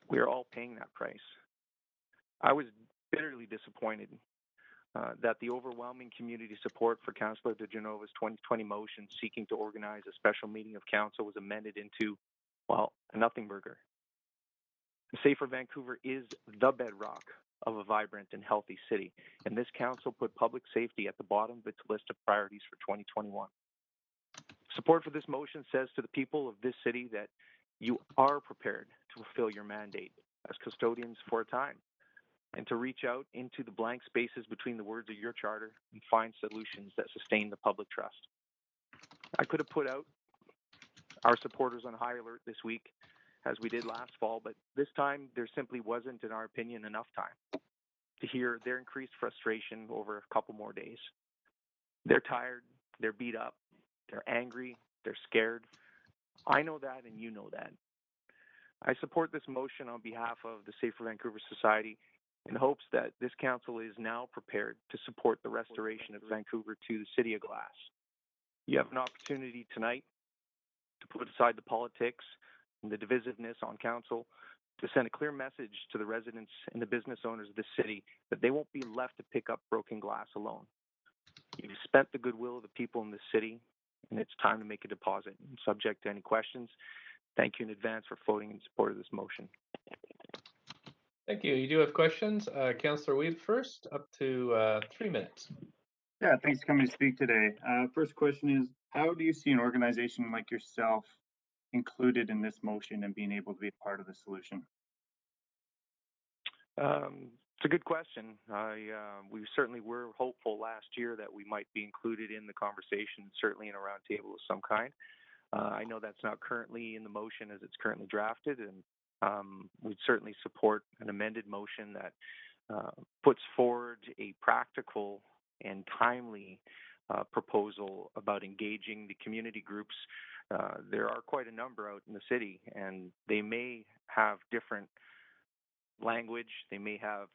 We are all paying that price. I was bitterly disappointed that the overwhelming community support for Councillor DeGenova's 2020 motion seeking to organize a special meeting of council was amended into, well, a nothing burger. The Safer Vancouver is the bedrock of a vibrant and healthy city, and this council put public safety at the bottom of its list of priorities for 2021. Support for this motion says to the people of this city that you are prepared to fulfill your mandate as custodians for a time, and to reach out into the blank spaces between the words of your charter and find solutions that sustain the public trust. I could have put out our supporters on high alert this week, as we did last fall, but this time there simply wasn't, in our opinion, enough time to hear their increased frustration over a couple more days. They're tired, they're beat up, they're angry, they're scared. I know that, and you know that. I support this motion on behalf of the Safer Vancouver Society in hopes that this council is now prepared to support the restoration of Vancouver to the city of glass. You have an opportunity tonight to put aside the politics and the divisiveness on council to send a clear message to the residents and the business owners of this city that they won't be left to pick up broken glass alone. You've spent the goodwill of the people in this city, and it's time to make a deposit. And subject to any questions, thank you in advance for voting in support of this motion. Thank you. You do have questions. Councillor Weed first, up to 3 minutes. Yeah, thanks for coming to speak today. First question is, how do you see an organization like yourself included in this motion and being able to be a part of the solution? It's a good question. We certainly were hopeful last year that we might be included in the conversation, certainly in a roundtable of some kind. I know that's not currently in the motion as it's currently drafted, and we'd certainly support an amended motion that puts forward a practical and timely proposal about engaging the community groups. There are quite a number out in the city, and they may have different language, they may have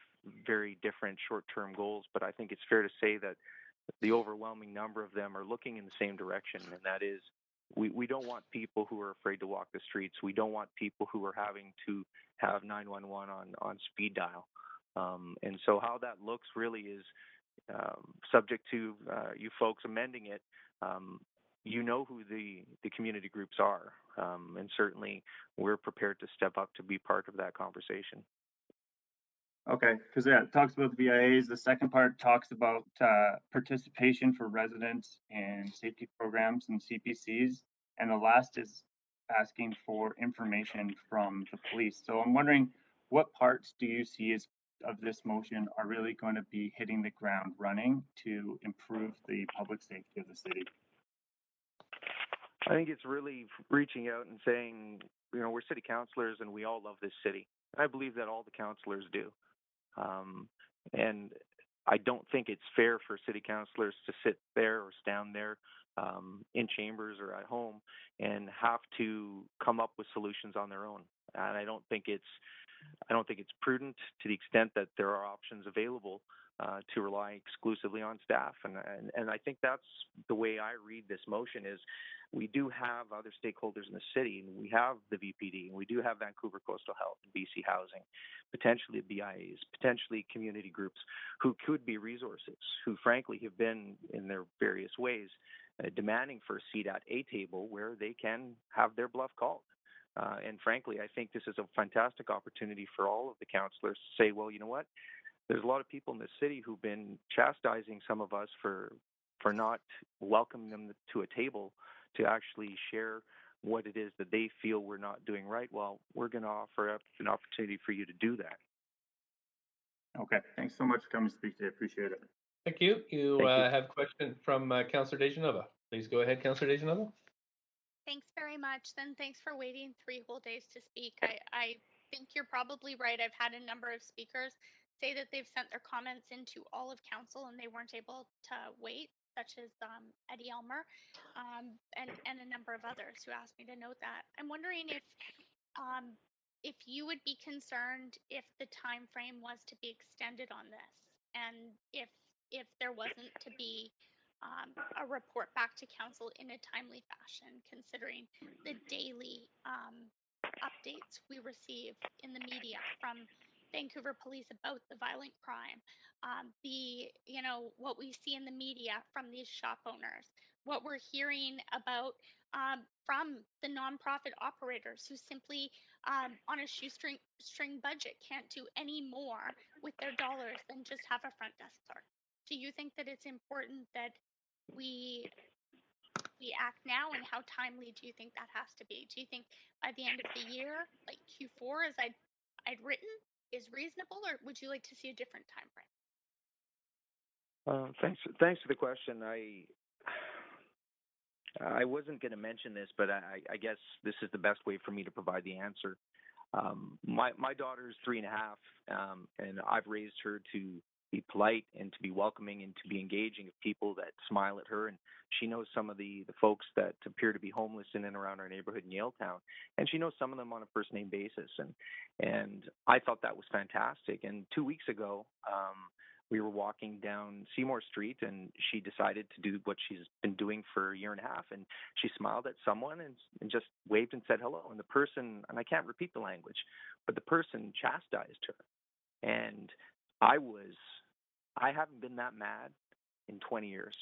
very different short-term goals, but I think it's fair to say that the overwhelming number of them are looking in the same direction, and that is we don't want people who are afraid to walk the streets. We don't want people who are having to have 911 on speed dial. And so how that looks really is subject to you folks amending it. You know who the community groups are, and certainly we're prepared to step up to be part of that conversation. Okay, because it talks about the VIAs. The second part talks about participation for residents in safety programs and CPCs, and the last is asking for information from the police. So I'm wondering, what parts do you see as of this motion are really going to be hitting the ground running to improve the public safety of the city? I think it's really reaching out and saying, we're city councilors and we all love this city. I believe that all the councilors do. And I don't think it's fair for city councilors to sit there or stand there in chambers or at home and have to come up with solutions on their own. And I don't think it's prudent, to the extent that there are options available, to rely exclusively on staff. And I think that's the way I read this motion is we do have other stakeholders in the city, and we have the VPD, and we do have Vancouver Coastal Health and BC Housing, potentially BIAs, potentially community groups who could be resources, who frankly have been in their various ways demanding for a seat at a table where they can have their bluff called. And frankly, I think this is a fantastic opportunity for all of the councillors to say, well, you know what? There's a lot of people in this city who've been chastising some of us for not welcoming them to a table to actually share what it is that they feel we're not doing right, well, we're going to offer up an opportunity for you to do that. Okay, thanks so much for coming to speak today. Appreciate it. Thank you. You Thank you. have a question from Councillor Dejanova. Please go ahead, Councillor Dejanova. Thanks very much. Then thanks for waiting 3 whole days to speak. I think you're probably right. I've had a number of speakers say that they've sent their comments into all of council and they weren't able to wait, such as Eddie Elmer and a number of others who asked me to note that. I'm wondering if you would be concerned if the time frame was to be extended on this, and if there wasn't to be a report back to council in a timely fashion, considering the daily updates we receive in the media from Vancouver Police about the violent crime, what we see in the media from these shop owners, what we're hearing about from the nonprofit operators who simply on a shoestring budget can't do any more with their dollars than just have a front desk clerk. Do you think that it's important that we act now, and how timely do you think that has to be? Do you think by the end of the year, like Q4 as I'd written, is reasonable, or would you like to see a different time frame? Thanks for the question. I wasn't going to mention this, but I guess this is the best way for me to provide the answer. My daughter's 3.5, and I've raised her to be polite and to be welcoming and to be engaging of people that smile at her. And she knows some of the folks that appear to be homeless in and around our neighborhood in Yaletown, and she knows some of them on a first name basis. And I thought that was fantastic. And 2 weeks ago, we were walking down Seymour Street, and she decided to do what she's been doing for a year and a half. And she smiled at someone and just waved and said hello. And the person, and I can't repeat the language, but the person chastised her. And I haven't been that mad in 20 years.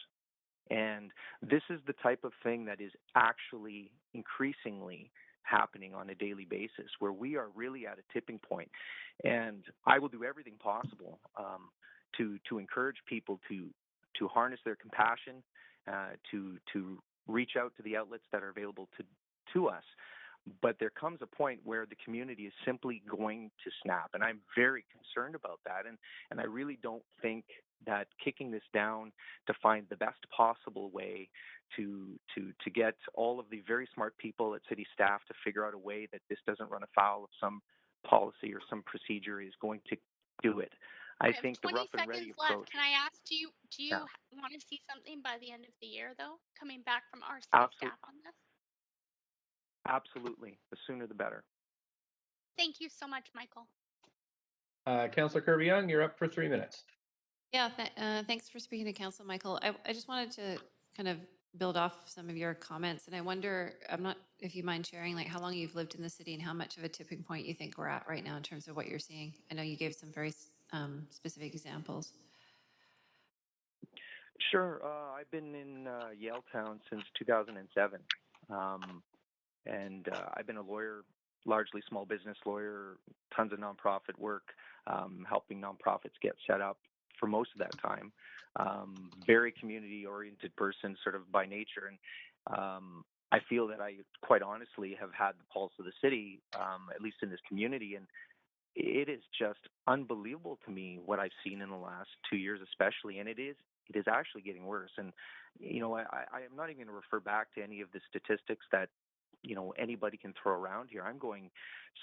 And this is the type of thing that is actually increasingly happening on a daily basis, where we are really at a tipping point. And I will do everything possible to encourage people to harness their compassion, to reach out to the outlets that are available to us. But there comes a point where the community is simply going to snap, and I'm very concerned about that. And I really don't think that kicking this down to find the best possible way to get all of the very smart people at city staff to figure out a way that this doesn't run afoul of some policy or some procedure is going to do it. I think the rough and ready approach. Can I ask, do you want to see something by the end of the year, though, coming back from our city staff on this? Absolutely. The sooner the better. Thank you so much, Michael. Councillor Kirby-Young, you're up for 3 minutes. Yeah, thanks for speaking to Council, Michael. I just wanted to kind of build off some of your comments, and I wonder, I'm not if you mind sharing, like how long you've lived in the city and how much of a tipping point you think we're at right now in terms of what you're seeing. I know you gave some very specific examples. Sure. I've been in Yaletown since 2007. And I've been a lawyer, largely small business lawyer, tons of nonprofit work, helping nonprofits get set up for most of that time. Very community-oriented person, sort of by nature. And I feel that I quite honestly have had the pulse of the city, at least in this community. And it is just unbelievable to me what I've seen in the last 2 years, especially. And it is actually getting worse. And, you know, I'm not even going to refer back to any of the statistics that, you know, anybody can throw around here. I'm going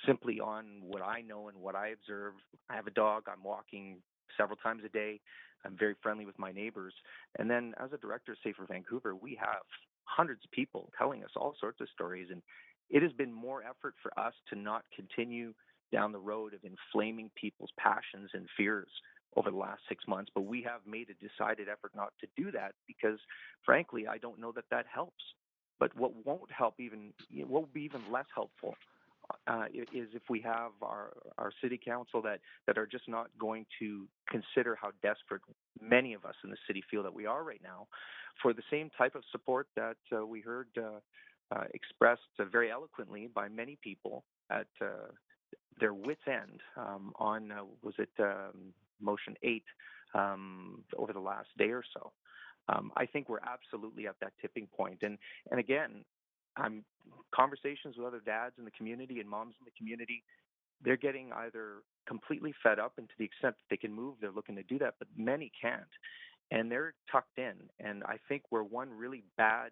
simply on what I know and what I observe. I have a dog. I'm walking several times a day. I'm very friendly with my neighbors. And then as a director of Safer Vancouver, we have hundreds of people telling us all sorts of stories. And it has been more effort for us to not continue down the road of inflaming people's passions and fears over the last 6 months. But we have made a decided effort not to do that because, frankly, I don't know that helps. But what won't help what will be even less helpful is if we have our city council that are just not going to consider how desperate many of us in the city feel that we are right now for the same type of support that we heard expressed very eloquently by many people at their wits' end on, motion 8 over the last day or so. I think we're absolutely at that tipping point. And again, conversations with other dads in the community and moms in the community, they're getting either completely fed up, and to the extent that they can move, they're looking to do that, but many can't. And they're tucked in. And I think we're one really bad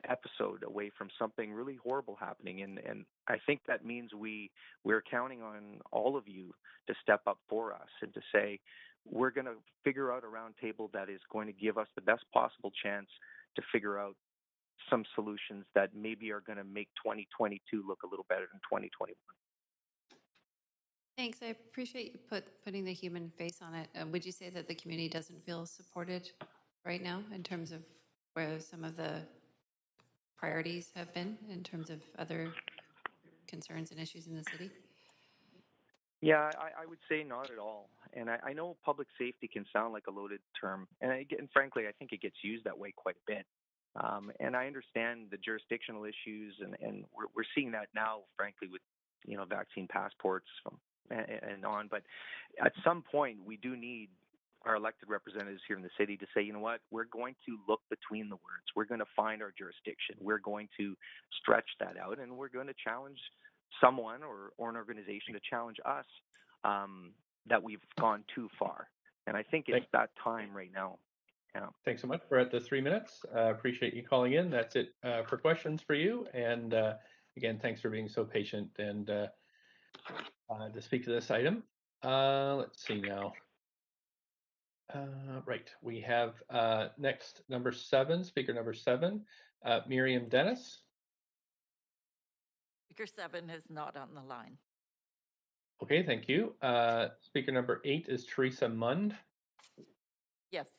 episode away from something really horrible happening. And I think that means we're counting on all of you to step up for us and to say, we're going to figure out a round table that is going to give us the best possible chance to figure out some solutions that maybe are going to make 2022 look a little better than 2021. Thanks. I appreciate you putting the human face on it. Would you say that the community doesn't feel supported right now in terms of where some of the priorities have been in terms of other concerns and issues in the city? Yeah, I would say not at all. And I know public safety can sound like a loaded term. And frankly, I think it gets used that way quite a bit. And I understand the jurisdictional issues, and we're seeing that now, frankly, with vaccine passports and on. But at some point, we do need our elected representatives here in the city to say, you know what, we're going to look between the words. We're going to find our jurisdiction. We're going to stretch that out, and we're going to challenge someone or an organization to challenge us that we've gone too far. And I think it's that time right now. Yeah. Thanks so much. We're at the 3 minutes. Appreciate you calling in. That's it for questions for you. And again, thanks for being so patient and to speak to this item. Let's see now. Right, we have next number 7, speaker number 7, Miriam Dennis. Speaker 7 is not on the line. Okay, thank you. Speaker number 8 is Teresa Mund. Yes.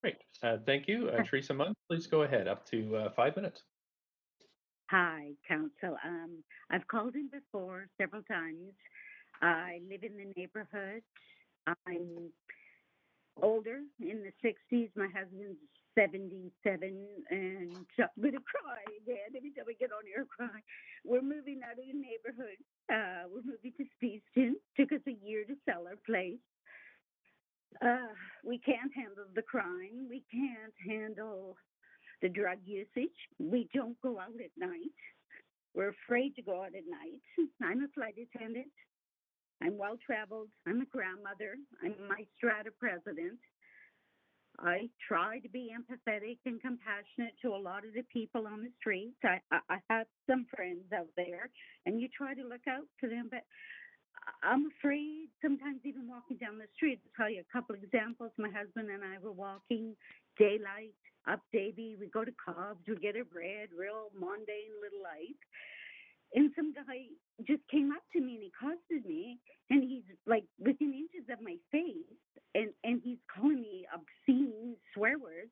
Great, thank you. Teresa Mund, please go ahead, up to 5 minutes. Hi, Council. I've called in before several times. I live in the neighborhood. I'm older, in the 60s. My husband's 77, and I'm going to cry again. Every time I get on here, I cry. We're moving out of the neighborhood. We're moving to Speeston. Took us a year to sell our place. We can't handle the crime. We can't handle the drug usage. We don't go out at night. We're afraid to go out at night. I'm a flight attendant. I'm well-traveled. I'm a grandmother. I'm my strata president. I try to be empathetic and compassionate to a lot of the people on the streets. I have some friends out there, and you try to look out for them, but I'm afraid sometimes even walking down the street. To tell you a couple examples, my husband and I were walking daylight up Davie. We go to Cobb's, we get our bread, real mundane little life. And some guy just came up to me and he accosted me, and he's like within inches of my face, and he's calling me obscene swear words.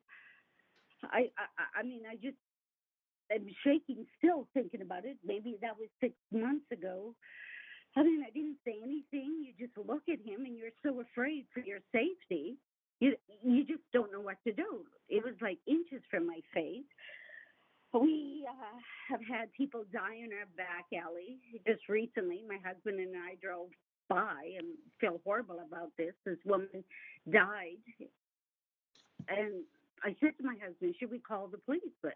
I mean, I'm shaking still thinking about it. Maybe that was 6 months ago. I mean, I didn't say anything. You just look at him and you're so afraid for your safety. You just don't know what to do. It was like inches from my face. We have had people die in our back alley. Just recently, my husband and I drove by and feel horrible about this. This woman died. And I said to my husband, should we call the police? But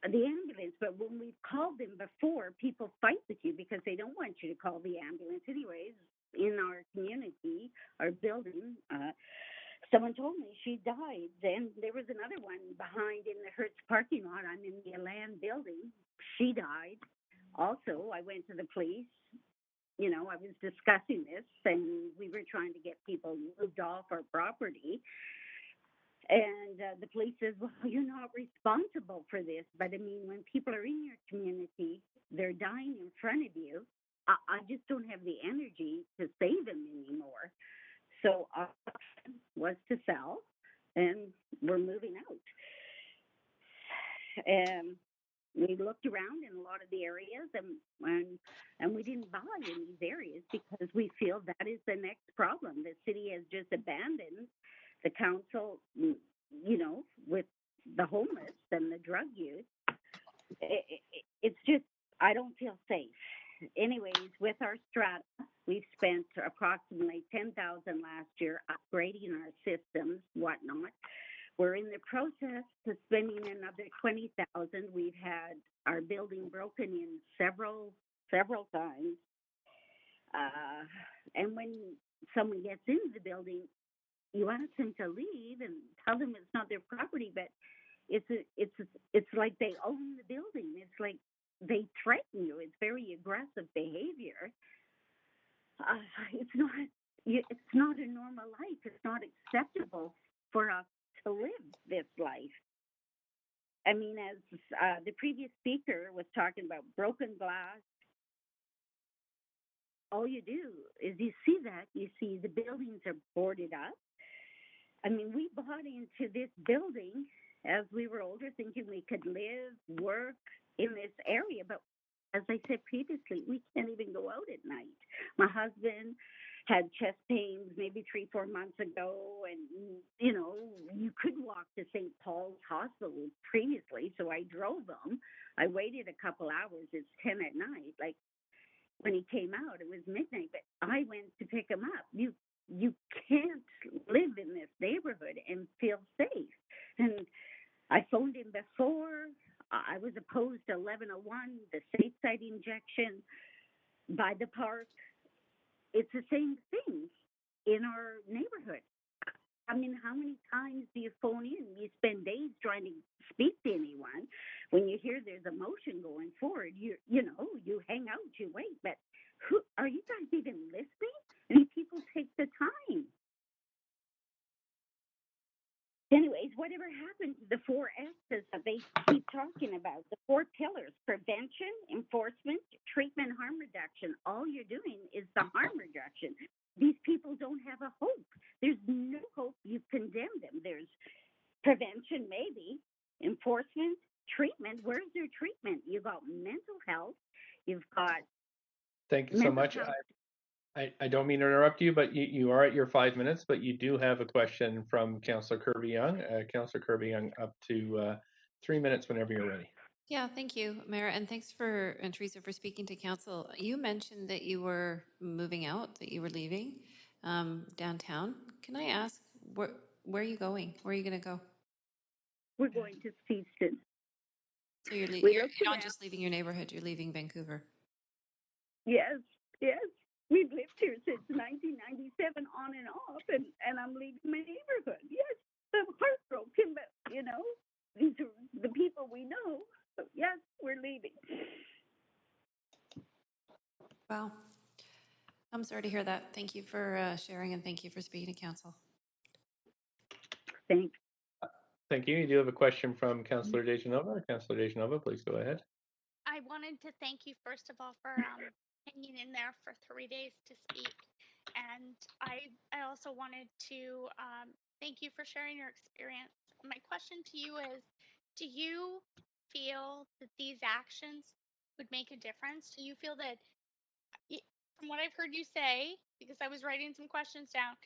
the ambulance. But when we've called them before, people fight with you because they don't want you to call the ambulance. Anyways, in our community, our building, someone told me she died. Then there was another one behind in the Hertz parking lot. I'm in the Elan building. She died. Also, I went to the police. You know, I was discussing this, and we were trying to get people moved off our property. And the police says, well, you're not responsible for this. But I mean, when people are in your community, they're dying in front of you. I just don't have the energy to save them anymore. So our option was to sell, and we're moving out. And we looked around in a lot of the areas, and we didn't buy in these areas because we feel that is the next problem. The city has just abandoned the council, you know, with the homeless and the drug use. It's just, I don't feel safe. Anyways, with our strata, we've spent approximately $10,000 last year upgrading our systems, whatnot. We're in the process of spending another 20,000. We've had our building broken in several times. And when someone gets into the building, you ask them to leave and tell them it's not their property, but it's like they own the building. It's like they threaten you. It's very aggressive behavior. It's not a normal life. It's not acceptable for us to live this life. I mean, as the previous speaker was talking about broken glass, all you do is you see the buildings are boarded up. I mean, we bought into this building as we were older, thinking we could live, work in this area. But as I said previously, we can't even go out at night. My husband had chest pains maybe 3-4 months ago, and you could walk to St. Paul's Hospital previously, so I drove him. I waited a couple hours. It's 10 at night. Like when he came out, it was midnight, but I went to pick him up. You can't live in this neighborhood and feel safe. And I phoned him before. I was opposed to 1101, the safe site injection by the park. It's the same thing in our neighborhood. I mean, how many times do you phone in? You spend days trying to speak to anyone. When you hear there's a motion going forward, you hang out, you wait. But who are you guys even listening? I mean, people take the time. Anyways, whatever happened to the 4 S's that they keep talking about? The 4 pillars: prevention, enforcement, treatment, harm reduction. All you're doing is the harm reduction. These people don't have a hope. There's no hope. You condemn them. There's prevention, maybe. Enforcement, treatment. Where's their treatment? You've got mental health. You've got. Thank you so much. I don't mean to interrupt you, but you are at your 5 minutes, but you do have a question from Councillor Kirby-Young. Councillor Kirby-Young, up to 3 minutes whenever you're ready. Yeah, thank you, Mayor, and thanks and Teresa for speaking to council. You mentioned that you were moving out, that you were leaving downtown. Can I ask where are you going? Where are you going to go? We're going to Seaston. So you're not just leaving your neighborhood; you're leaving Vancouver. Yes. We've lived here since 1997 on and off, and I'm leaving my neighborhood. Yes, I'm heartbroken, but these are the people we know. So yes, we're leaving. Wow. I'm sorry to hear that. Thank you for sharing, and thank you for speaking to council. Thanks. Thank you. You do have a question from Councillor Dejanova. Councillor Dejanova, please go ahead. I wanted to thank you, first of all, for hanging in there for 3 days to speak. And I also wanted to thank you for sharing your experience. My question to you is, do you feel that these actions would make a difference? Do you feel that, from what I've heard you say, because I was writing some questions down,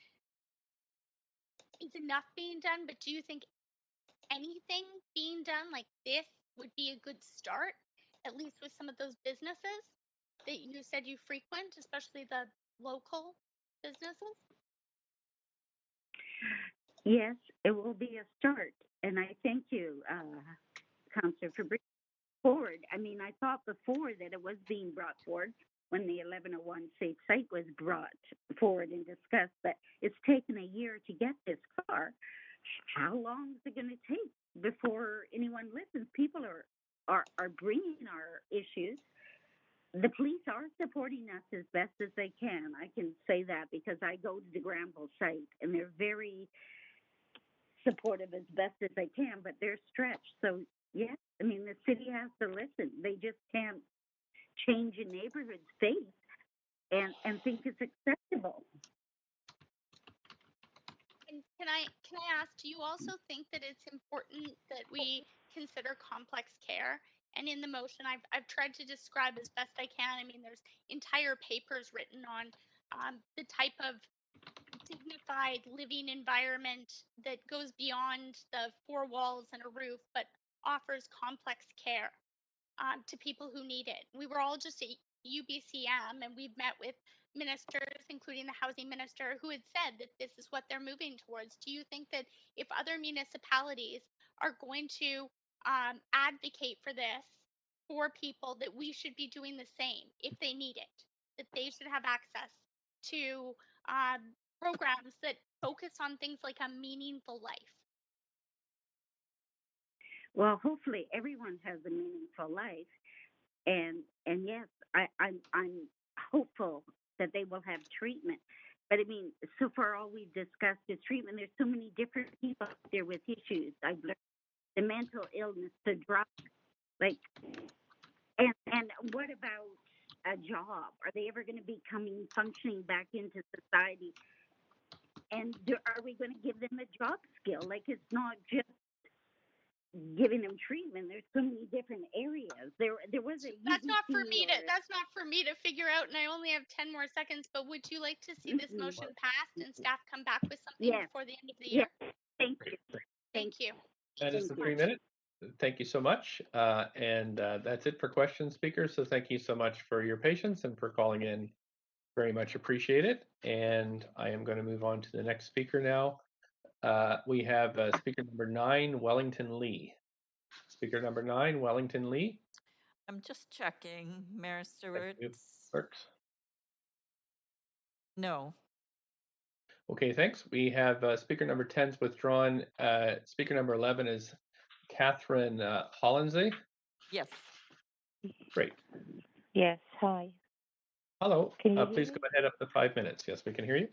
it's enough being done, but do you think anything being done like this would be a good start, at least with some of those businesses that you said you frequent, especially the local businesses? Yes, it will be a start, and I thank you, Councillor, for bringing it forward. I mean, I thought before that it was being brought forward when the 1101 safe site was brought forward and discussed, but it's taken a year to get this far. How long is it going to take before anyone listens? People are bringing our issues. The police are supporting us as best as they can. I can say that because I go to the Granville site, and they're very supportive as best as they can, but they're stretched. So, yes, I mean, the city has to listen. They just can't change a neighborhood's face and think it's acceptable. And can I ask, do you also think that it's important that we consider complex care? And in the motion, I've tried to describe as best I can. I mean, there's entire papers written on the type of dignified living environment that goes beyond the 4 walls and a roof, but offers complex care to people who need it. We were all just UBCM, and we've met with ministers, including the housing minister, who had said that this is what they're moving towards. Do you think that if other municipalities are going to advocate for this for people, that we should be doing the same if they need it, that they should have access to programs that focus on things like a meaningful life? Well, hopefully everyone has a meaningful life, and yes, I'm hopeful that they will have treatment. But I mean, so far all we've discussed is treatment. There's so many different people out there with issues. I've learned the mental illness, the drugs, like, and what about a job? Are they ever going to be functioning back into society? And are we going to give them a job skill? Like, it's not just giving them treatment. There's so many different areas. There was a that's not for me to figure out, and I only have 10 more seconds. But would you like to see this motion passed and staff come back with something before the end of the year? Thank you. Thank you. That is the 3 minutes. Thank you so much. And that's it for questions, speakers. So thank you so much for your patience and for calling in. Very much appreciate it. And I am going to move on to the next speaker now. We have speaker number 9, Wellington Lee. Speaker number 9, Wellington Lee. I'm just checking. Mayor Stewart. Works. No. Okay, thanks. We have speaker number 10 is withdrawn. Speaker number 11 is Catherine Hollinsey. Yes. Great. Yes, hi. Hello. Can you hear please me? go ahead up to 5 minutes. Yes, we can hear you.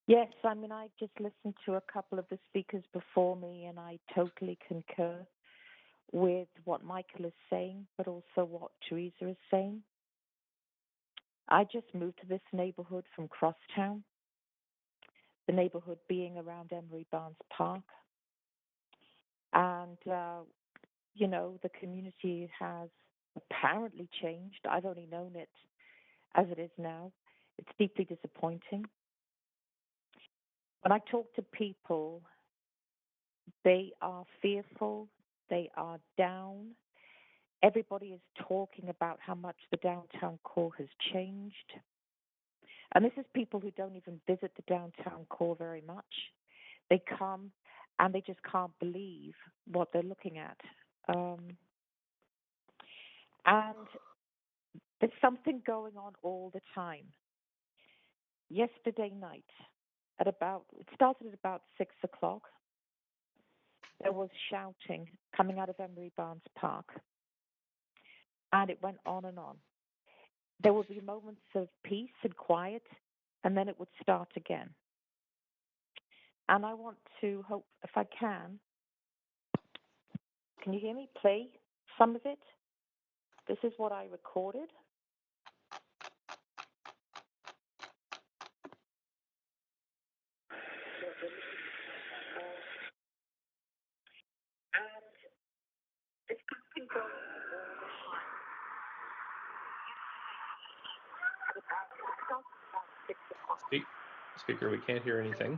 Yes, I mean, I just listened to a couple of the speakers before me, and I totally concur with what Michael is saying, but also what Teresa is saying. I just moved to this neighborhood from Crosstown, the neighborhood being around Emery Barnes Park. And, you know, the community has apparently changed. I've only known it as it is now. It's deeply disappointing. When I talk to people, they are fearful, they are down. Everybody is talking about how much the downtown core has changed. And this is people who don't even visit the downtown core very much. They come and they just can't believe what they're looking at. And there's something going on all the time. Yesterday night, it started at about 6 o'clock. There was shouting coming out of Emery Barnes Park. And it went on and on. There would be moments of peace and quiet, and then it would start again. And I want to hope, if I can you hear me play some of it? This is what I recorded. Speaker, we can't hear anything.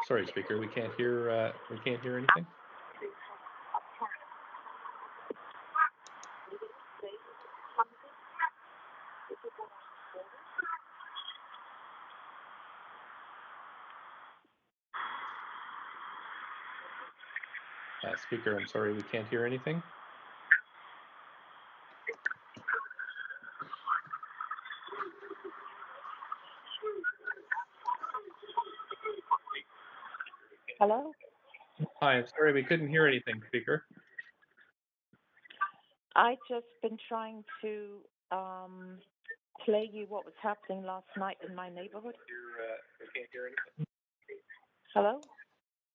Sorry, speaker, we can't hear anything. Speaker, I'm sorry, we can't hear anything. Hello? Hi, I'm sorry, we couldn't hear anything, speaker. I just been trying to play you what was happening last night in my neighborhood. We can't hear anything. Hello?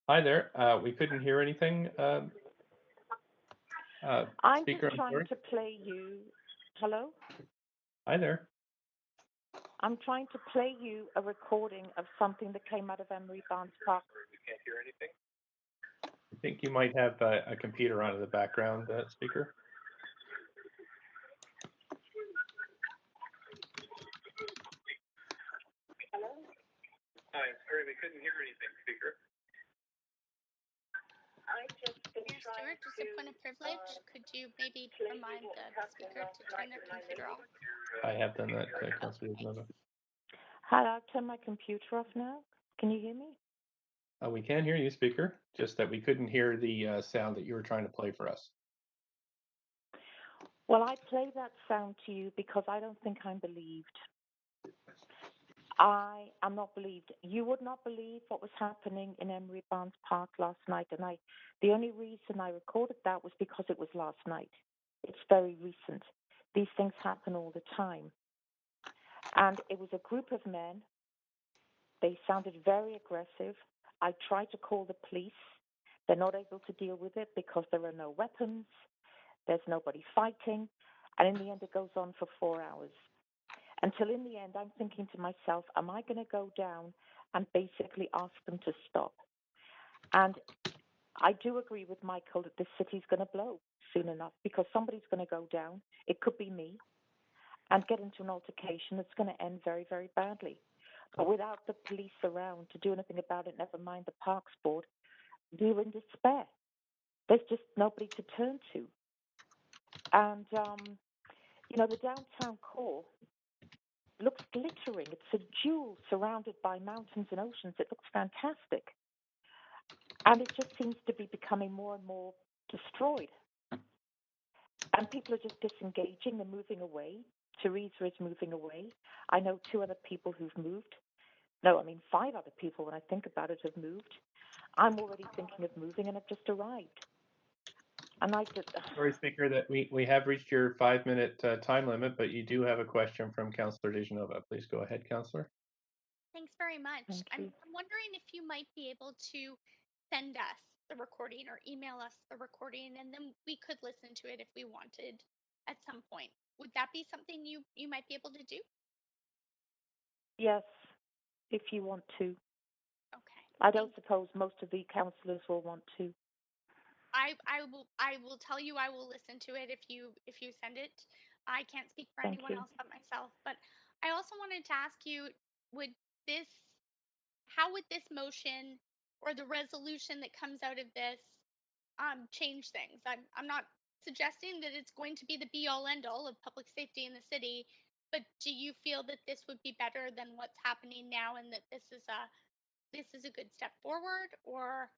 Hi there. We couldn't hear anything. I'm speaker, just trying to play you. Hello? Hi there. I'm trying to play you a recording of something that came out of Emery Barnes Park. We can't hear anything. I think you might have a computer on in the background, speaker. Hi, sorry, we couldn't hear anything, speaker. Mayor Stewart, just a point of privilege. Could you maybe remind the speaker to turn their computer off? I have done that, Councillor Nova. Hi, I've turned my computer off now. Can you hear me? We can hear you, speaker, just that we couldn't hear the sound that you were trying to play for us. Well, I play that sound to you because I don't think I'm believed. I am not believed. You would not believe what was happening in Emery Barnes Park last night, and the only reason I recorded that was because it was last night. It's very recent. These things happen all the time. And it was a group of men. They sounded very aggressive. I tried to call the police. They're not able to deal with it because there are no weapons. There's nobody fighting. And in the end, it goes on for 4 hours. Until in the end, I'm thinking to myself, am I going to go down and basically ask them to stop? And I do agree with Michael that this city's going to blow soon enough because somebody's going to go down. It could be me and get into an altercation that's going to end very, very badly. But without the police around to do anything about it, never mind the Parks Board, we're in despair. There's just nobody to turn to. And, the downtown core looks glittering. It's a jewel surrounded by mountains and oceans. It looks fantastic. And it just seems to be becoming more and more destroyed. And people are just disengaging. They're moving away. Teresa is moving away. I know 2 other people who've moved. No, I mean 5 other people, when I think about it, have moved. I'm already thinking of moving, and I've just arrived. And I just... Sorry, Speaker, that we have reached your 5-minute time limit, but you do have a question from Councillor Dejanova. Please go ahead, Councillor. Thanks very much. I'm wondering if you might be able to send us the recording or email us the recording, and then we could listen to it if we wanted at some point. Would that be something you might be able to do? Yes, if you want to. Okay. I don't suppose most of the councillors will want to. I will tell you I will listen to it if you send it. I can't speak for anyone else but myself. But I also wanted to ask you, how would this motion or the resolution that comes out of this change things? I'm not suggesting that it's going to be the be all end all of public safety in the city, but do you feel that this would be better than what's happening now, and that this is a good step forward? Or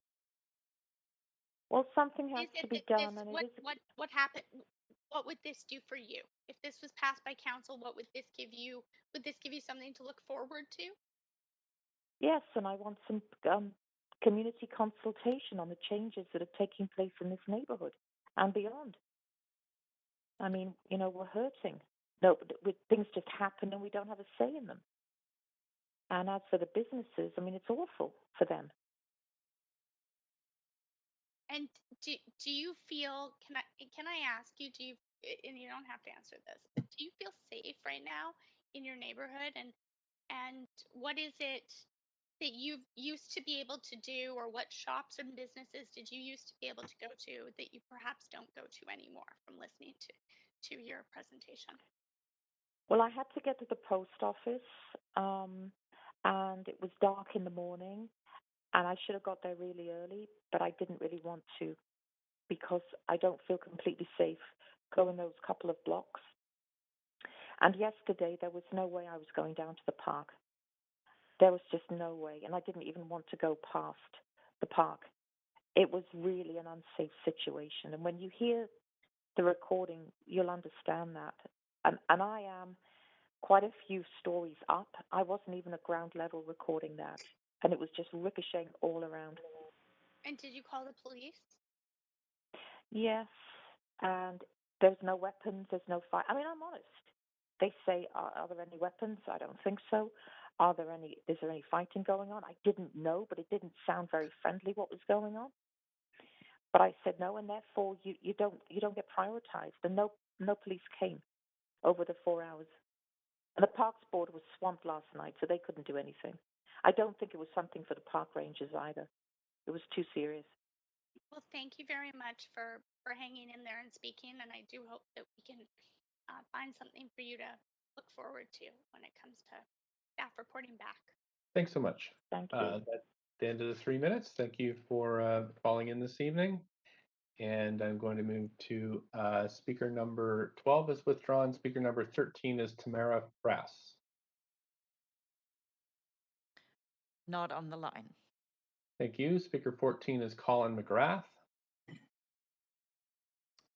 well, something has to be done, and what happened? What would this do for you if this was passed by council? What would this give you? Would this give you something to look forward to? Yes, and I want some community consultation on the changes that are taking place in this neighborhood and beyond. I mean, we're hurting. No, things just happen and we don't have a say in them. And as for the businesses, I mean, it's awful for them. And do you feel, can I ask you, and you don't have to answer this, but do you feel safe right now in your neighborhood? And what is it that you used to be able to do, or what shops and businesses did you used to be able to go to that you perhaps don't go to anymore from listening to your presentation? Well, I had to get to the post office, and it was dark in the morning, and I should have got there really early, but I didn't really want to because I don't feel completely safe going those couple of blocks. And yesterday, there was no way I was going down to the park. There was just no way, and I didn't even want to go past the park. It was really an unsafe situation, and when you hear the recording, you'll understand that. And I am quite a few stories up. I wasn't even at ground level recording that, and it was just ricocheting all around. And did you call the police? Yes, and there's no weapons, there's no fight. I mean, I'm honest. They say, are there any weapons? I don't think so. Is there any fighting going on? I didn't know, but it didn't sound very friendly what was going on. But I said no, and therefore you don't get prioritized. And no police came over the 4 hours. And the Parks Board was swamped last night, so they couldn't do anything. I don't think it was something for the park rangers either. It was too serious. Well, thank you very much for hanging in there and speaking, and I do hope that we can find something for you to look forward to when it comes to staff reporting back. Thanks so much. Thank you. That's the end of the 3 minutes. Thank you for calling in this evening. And I'm going to move to speaker number 12 is withdrawn. Speaker number 13 is Tamara Brass. Not on the line. Thank you. Speaker 14 is Colin McGrath.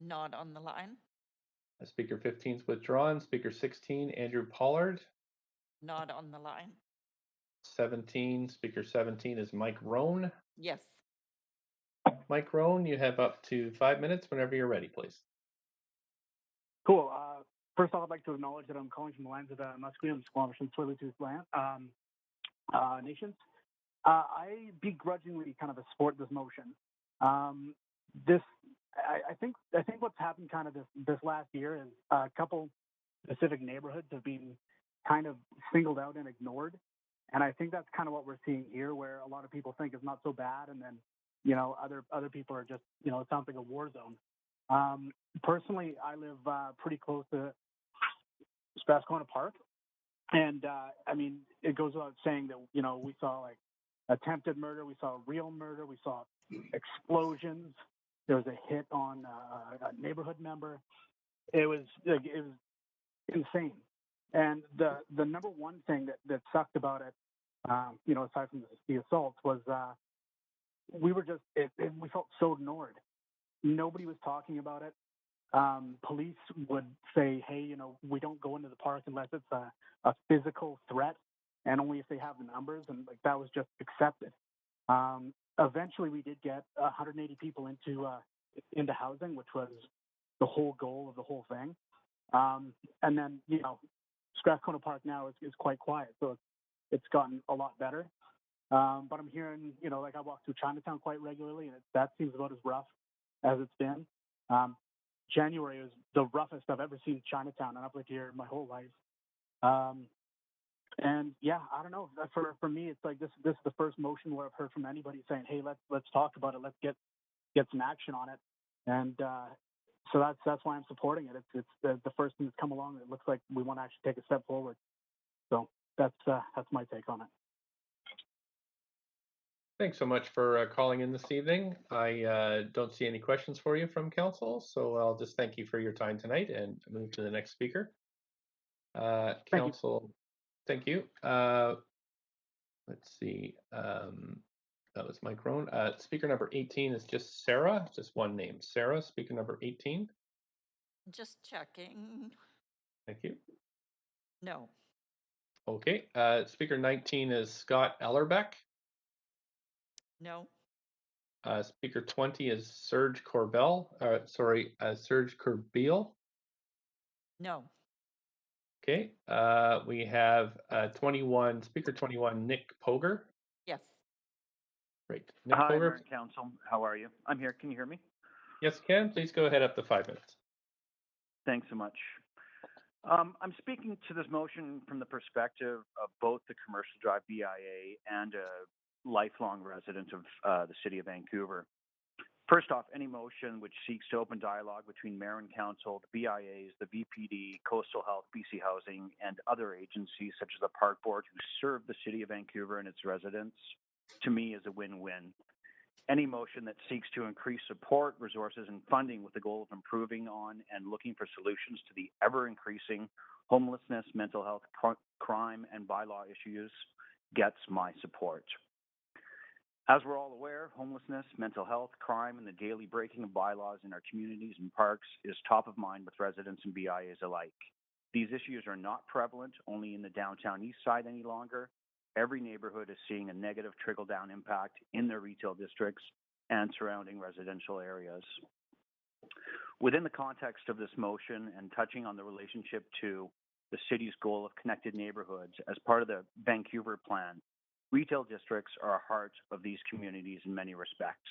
Not on the line. Speaker 15 is withdrawn. Speaker 16, Andrew Pollard. Not on the line. 17, Speaker 17 is Mike Roan. Yes. Mike Roan, you have up to 5 minutes whenever you're ready, please. Cool. First off, I'd like to acknowledge that I'm calling from the lands of the Musqueam, Squamish, and Tsleil-Waututh nations. I begrudgingly kind of support this motion. I think what's happened kind of this last year is a couple specific neighborhoods have been kind of singled out and ignored, and I think that's kind of what we're seeing here, where a lot of people think it's not so bad, and then other people are just it sounds like a war zone. Personally, I live pretty close to Strathcona Park, and I mean, it goes without saying that we saw like attempted murder, we saw real murder, we saw explosions. There was a hit on a neighborhood member. It was insane. And the number one thing that sucked about it, aside from the assaults, was we were just we felt so ignored. Nobody was talking about it. Police would say, hey, we don't go into the park unless it's a physical threat, and only if they have the numbers, and like that was just accepted. Eventually, we did get 180 people into housing, which was the whole goal of the whole thing. And then, Strathcona Park now is quite quiet, so it's gotten a lot better. But I'm hearing, like I walk through Chinatown quite regularly, and that seems about as rough as it's been. January was the roughest I've ever seen Chinatown, and I've lived here my whole life. And yeah, I don't know. For me, it's like this is the first motion where I've heard from anybody saying, "Hey, let's talk about it. Let's get some action on it." And so that's why I'm supporting it. It's the first thing that's come along. It looks like we want to actually take a step forward. So that's my take on it. Thanks so much for calling in this evening. I don't see any questions for you from council, so I'll just thank you for your time tonight and move to the next speaker. Council, thank you. Let's see. That was Mike Roan. Speaker number 18 is just Sarah, just one name. Sarah, speaker number 18. Just checking. Thank you. No. Okay. Speaker 19 is Scott Ellerbeck. No. Speaker 20 is Serge Corbell. Serge Corbeil. No. Okay. We have 21, Speaker 21, Nick Poger. Yes. Great. Nick Hi, Poger. Mayor and Council. How are you? I'm here. Can you hear me? Yes, Ken. Please go ahead up to 5 minutes. Thanks so much. I'm speaking to this motion from the perspective of both the Commercial Drive BIA and a lifelong resident of the City of Vancouver. First off, any motion which seeks to open dialogue between Mayor and Council, the BIAs, the VPD, Coastal Health, BC Housing, and other agencies such as the Park Board who serve the City of Vancouver and its residents, to me is a win-win. Any motion that seeks to increase support, resources, and funding with the goal of improving on and looking for solutions to the ever-increasing homelessness, mental health, crime, and bylaw issues gets my support. As we're all aware, homelessness, mental health, crime, and the daily breaking of bylaws in our communities and parks is top of mind with residents and BIAs alike. These issues are not prevalent only in the downtown east side any longer. Every neighborhood is seeing a negative trickle-down impact in their retail districts and surrounding residential areas. Within the context of this motion and touching on the relationship to the city's goal of connected neighborhoods as part of the Vancouver plan, retail districts are a heart of these communities in many respects.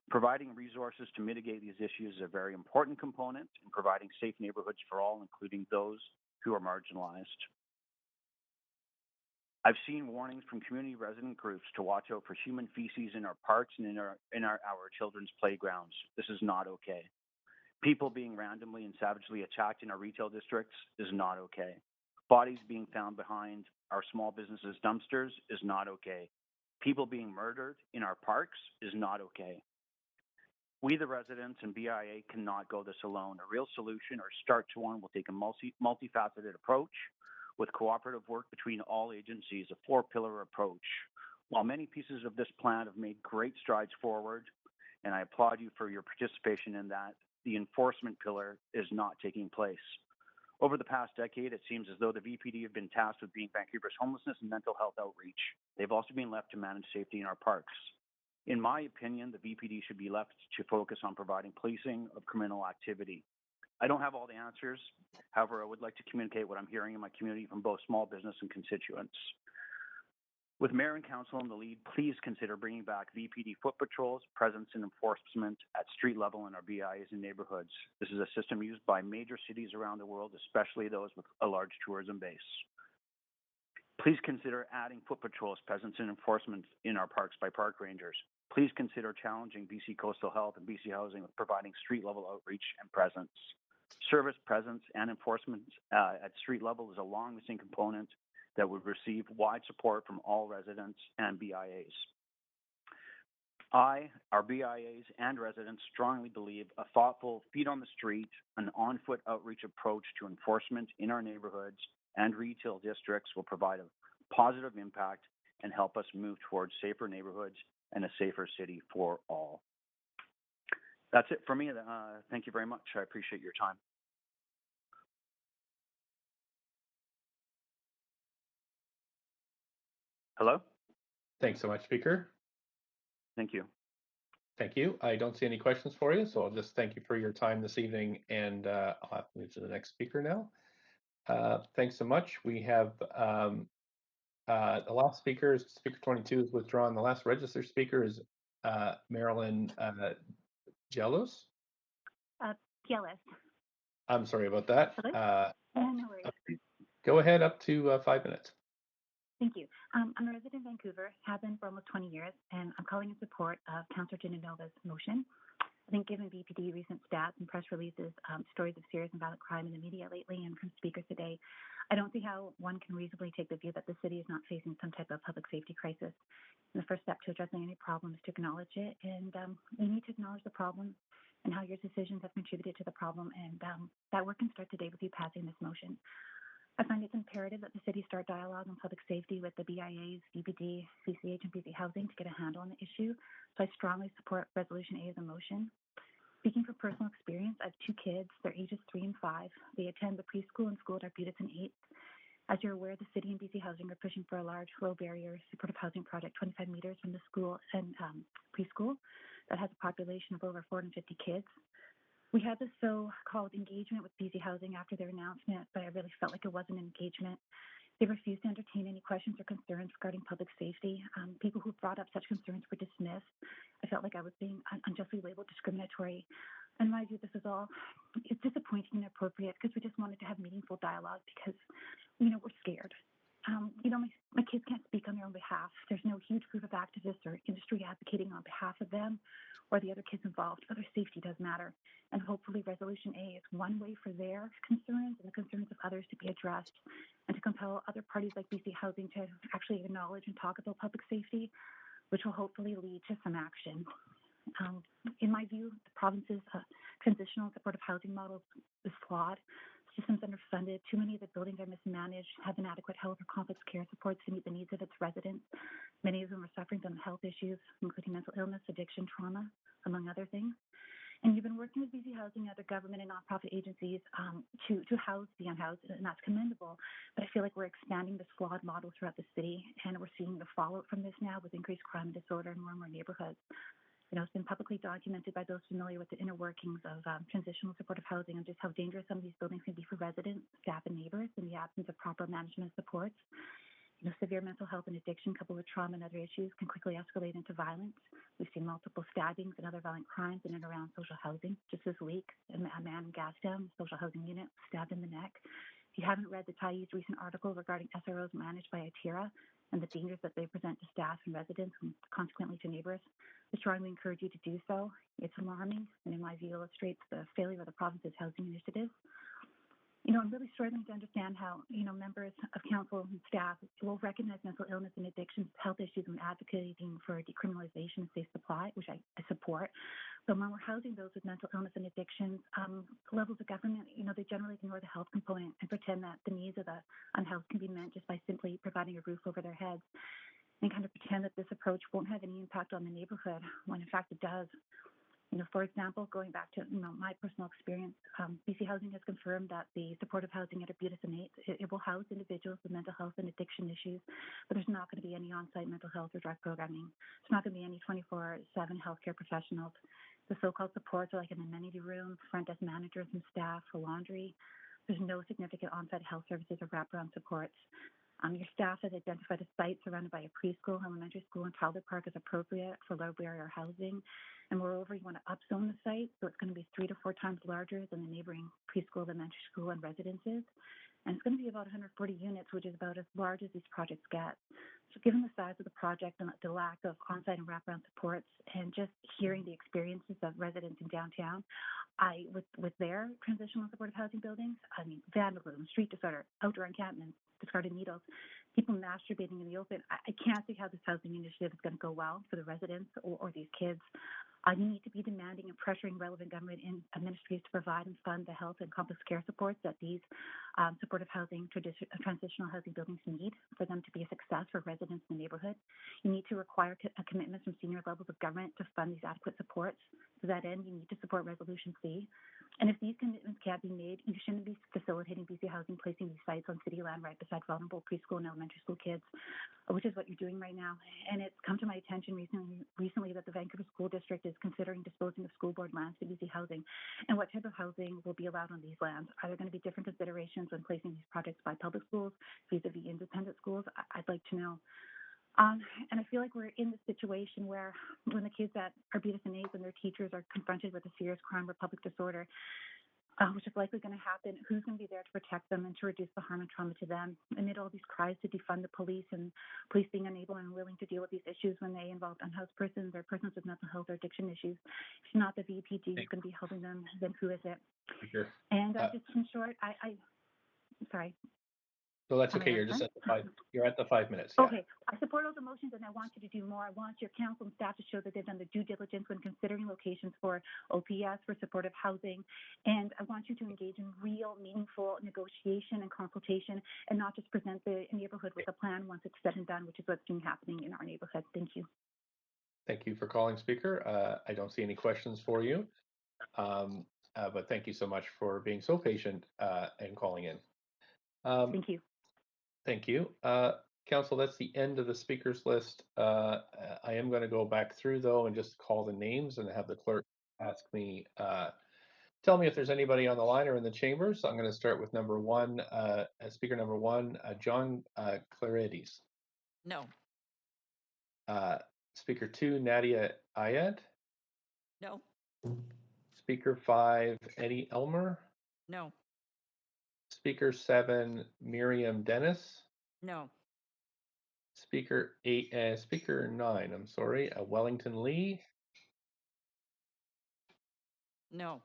Providing resources to mitigate these issues is a very important component in providing safe neighborhoods for all, including those who are marginalized. I've seen warnings from community resident groups to watch out for human feces in our parks and in our children's playgrounds. This is not okay. People being randomly and savagely attacked in our retail districts is not okay. Bodies being found behind our small businesses' dumpsters is not okay. People being murdered in our parks is not okay. We, the residents and BIA, cannot go this alone. A real solution or start to one will take a multifaceted approach with cooperative work between all agencies, a four-pillar approach. While many pieces of this plan have made great strides forward, and I applaud you for your participation in that, the enforcement pillar is not taking place. Over the past decade, it seems as though the VPD have been tasked with being Vancouver's homelessness and mental health outreach. They've also been left to manage safety in our parks. In my opinion, the VPD should be left to focus on providing policing of criminal activity. I don't have all the answers. However, I would like to communicate what I'm hearing in my community from both small business and constituents. With Mayor and Council in the lead, please consider bringing back VPD foot patrols, presence and enforcement at street level in our BIAs and neighborhoods. This is a system used by major cities around the world, especially those with a large tourism base. Please consider adding foot patrols, presence and enforcement in our parks by park rangers. Please consider challenging BC Coastal Health and BC Housing with providing street level outreach and presence. Service, presence and enforcement at street level is a long missing component that would receive wide support from all residents and BIAs. Our BIAs and residents strongly believe a thoughtful, feet on the street, an on-foot outreach approach to enforcement in our neighborhoods and retail districts will provide a positive impact and help us move towards safer neighborhoods and a safer city for all. That's it for me. Thank you very much. I appreciate your time. Hello? Thanks so much, Speaker. Thank you. Thank you. I don't see any questions for you, so I'll just thank you for your time this evening, and I'll have to move to the next speaker now. Thanks so much. We have the last speaker is Speaker 22 is withdrawn. The last registered speaker is Marilyn Jealous. Jealous. I'm sorry about that. No worries. Go ahead, up to 5 minutes. Thank you. I'm a resident of Vancouver, have been for almost 20 years, and I'm calling in support of Councillor Ginanova's motion. I think given VPD recent stats and press releases, stories of serious and violent crime in the media lately and from speakers today, I don't see how one can reasonably take the view that the city is not facing some type of public safety crisis. And the first step to addressing any problem is to acknowledge it, and we need to acknowledge the problem and how your decisions have contributed to the problem, and that work can start today with you passing this motion. I find it's imperative that the city start dialogue on public safety with the BIAs, VPD, CCH, and BC Housing to get a handle on the issue. So I strongly support Resolution A as a motion. Speaking from personal experience, I have two kids. They're ages 3 and 5. They attend the preschool and school at Arbutus and 8th. As you're aware, the city and BC Housing are pushing for a large low-barrier supportive housing project 25 meters from the school and preschool that has a population of over 450 kids. We had this so-called engagement with BC Housing after their announcement, but I really felt like it wasn't an engagement. They refused to entertain any questions or concerns regarding public safety. People who brought up such concerns were dismissed. I felt like I was being unjustly labeled discriminatory. In my view, this is all, it's disappointing and inappropriate because we just wanted to have meaningful dialogue because, we're scared. My kids can't speak on their own behalf. There's no huge group of activists or industry advocating on behalf of them or the other kids involved, but their safety does matter. And hopefully Resolution A is one way for their concerns and the concerns of others to be addressed and to compel other parties like BC Housing to actually acknowledge and talk about public safety, which will hopefully lead to some action. In my view, the province's transitional and supportive housing model is flawed. Systems underfunded, too many of the buildings are mismanaged, have inadequate health or complex care supports to meet the needs of its residents. Many of them are suffering from health issues, including mental illness, addiction, trauma, among other things. And you've been working with BC Housing and other government and nonprofit agencies to house the unhoused, and that's commendable. But I feel like we're expanding this flawed model throughout the city, and we're seeing the fallout from this now with increased crime and disorder in more and more neighborhoods. It's been publicly documented by those familiar with the inner workings of transitional supportive housing and just how dangerous some of these buildings can be for residents, staff, and neighbors in the absence of proper management supports. Severe mental health and addiction coupled with trauma and other issues can quickly escalate into violence. We've seen multiple stabbings and other violent crimes in and around social housing. Just this week, a man in Gastown, social housing unit, stabbed in the neck. If you haven't read the Taiyi's recent article regarding SROs managed by Atira and the dangers that they present to staff and residents and consequently to neighbors, I strongly encourage you to do so. It's alarming and in my view illustrates the failure of the province's housing initiatives. I'm really struggling to understand how, members of council and staff will recognize mental illness and addictions, health issues, and advocating for decriminalization of safe supply, which I support. But when we're housing those with mental illness and addictions, levels of government, they generally ignore the health component and pretend that the needs of the unhoused can be met just by simply providing a roof over their heads, and kind of pretend that this approach won't have any impact on the neighborhood, when in fact it does. For example, going back to my personal experience, BC Housing has confirmed that the supportive housing at Arbutus and 8th, it will house individuals with mental health and addiction issues, but there's not going to be any on-site mental health or drug programming. There's not going to be any 24/7 healthcare professionals. The so-called supports are like an amenity room, front desk managers and staff for laundry. There's no significant on-site health services or wraparound supports. Your staff has identified a site surrounded by a preschool, elementary school, and toddler park as appropriate for low barrier housing. And moreover, you want to upzone the site, so it's going to be 3 to 4 times larger than the neighboring preschool, elementary school, and residences. And it's going to be about 140 units, which is about as large as these projects get. So given the size of the project and the lack of on-site and wraparound supports, and just hearing the experiences of residents in downtown, with their transitional supportive housing buildings, vandalism, street disorder, outdoor encampments, discarded needles, people masturbating in the open, I can't see how this housing initiative is going to go well for the residents or these kids. You need to be demanding and pressuring relevant government ministries to provide and fund the health and complex care supports that these supportive housing, transitional housing buildings need for them to be a success for residents in the neighborhood. You need to require a commitment from senior levels of government to fund these adequate supports. To that end, you need to support Resolution C. And if these commitments can't be made, you shouldn't be facilitating BC Housing placing these sites on city land right beside vulnerable preschool and elementary school kids, which is what you're doing right now. And it's come to my attention recently that the Vancouver School District is considering disposing of school board lands to BC Housing. And what type of housing will be allowed on these lands? Are there going to be different considerations when placing these projects by public schools vis-a-vis independent schools? I'd like to know. And I feel like we're in this situation where when the kids at Arbutus and 8th and their teachers are confronted with a serious crime or public disorder, which is likely going to happen, who's going to be there to protect them and to reduce the harm and trauma to them? Amid all these cries to defund the police and police being unable and unwilling to deal with these issues when they involve unhoused persons or persons with mental health or addiction issues, if not the VPD who's going to be helping them, then who is it? Sure. And just in short, sorry. So that's okay. You're just at the 5. You're at the 5 minutes. Yeah. Okay. I support all the motions, and I want you to do more. I want your council and staff to show that they've done the due diligence when considering locations for OPS, for supportive housing, and I want you to engage in real, meaningful negotiation and consultation, and not just present the neighborhood with a plan once it's said and done, which is what's been happening in our neighborhood. Thank you. Thank you for calling, Speaker. I don't see any questions for you, but thank you so much for being so patient and calling in. Thank you. Thank you. Council, that's the end of the speakers list. I am going to go back through, though, and just call the names and have the clerk ask me, tell me if there's anybody on the line or in the chamber. So I'm going to start with number 1, speaker number 1, John Clarides. No. Speaker 2, Nadia Ayad. No. Speaker 5, Eddie Elmer. No. Speaker 7, Miriam Dennis. No. Speaker 8, Speaker 9, I'm sorry, Wellington Lee. No.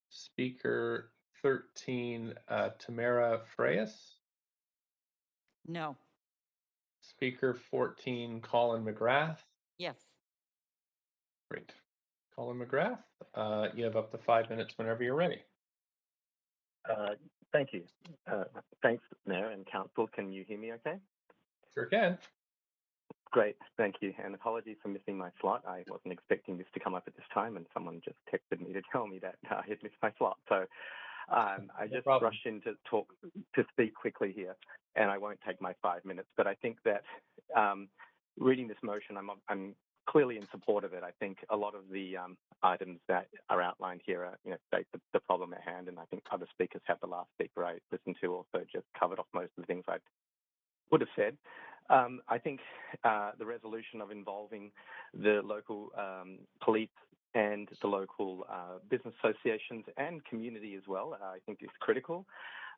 Speaker 13, Tamara Freyas. No. Speaker 14, Colin McGrath. Yes. Great. Colin McGrath, you have up to 5 minutes whenever you're ready. Thank you. Thanks, Mayor and Council. Can you hear me okay? Sure can. Great, thank you. And apologies for missing my slot. I wasn't expecting this to come up at this time, and someone just texted me to tell me that I had missed my slot. So I just rushed in to speak quickly here, and I won't take my 5 minutes. But I think that reading this motion, I'm clearly in support of it. I think a lot of the items that are outlined here are, state the problem at hand, and I think other speakers have. The last speaker I listened to also just covered off most of the things I would have said. I think the resolution of involving the local police and the local business associations and community as well, I think is critical.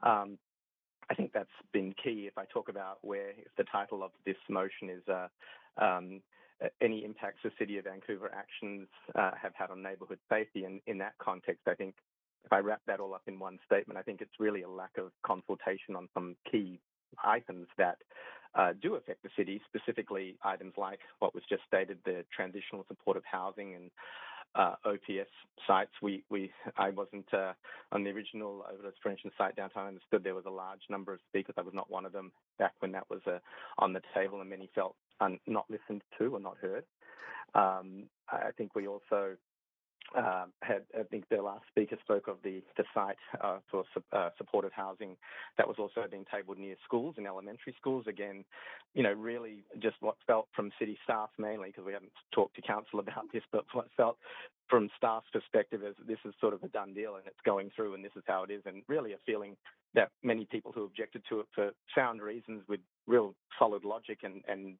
I think that's been key. If I talk about if the title of this motion is any impacts the City of Vancouver actions have had on neighbourhood safety, and in that context, I think if I wrap that all up in one statement, I think it's really a lack of consultation on some key items that do affect the city, specifically items like what was just stated, the transitional supportive housing and OPS sites. I wasn't on the original over expansion site downtown. I understood there was a large number of speakers. I was not one of them back when that was on the table, and many felt not listened to or not heard. I think we also I think the last speaker spoke of the site for supportive housing that was also being tabled near schools and elementary schools. Again, really just what felt from city staff mainly, because we haven't talked to council about this, but what felt from staff's perspective is this is sort of a done deal and it's going through and this is how it is, and really a feeling that many people who objected to it for sound reasons with real solid logic and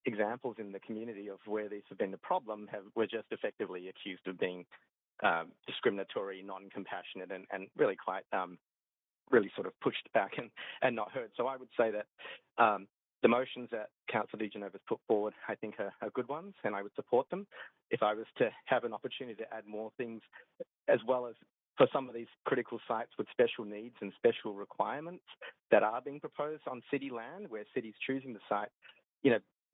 examples in the community of where these have been the problem were just effectively accused of being discriminatory, non-compassionate, and really quite really sort of pushed back and not heard. So I would say that the motions that Councillor DeGenova has put forward, I think, are good ones, and I would support them. If I was to have an opportunity to add more things, as well as for some of these critical sites with special needs and special requirements that are being proposed on city land, where cities choosing the site,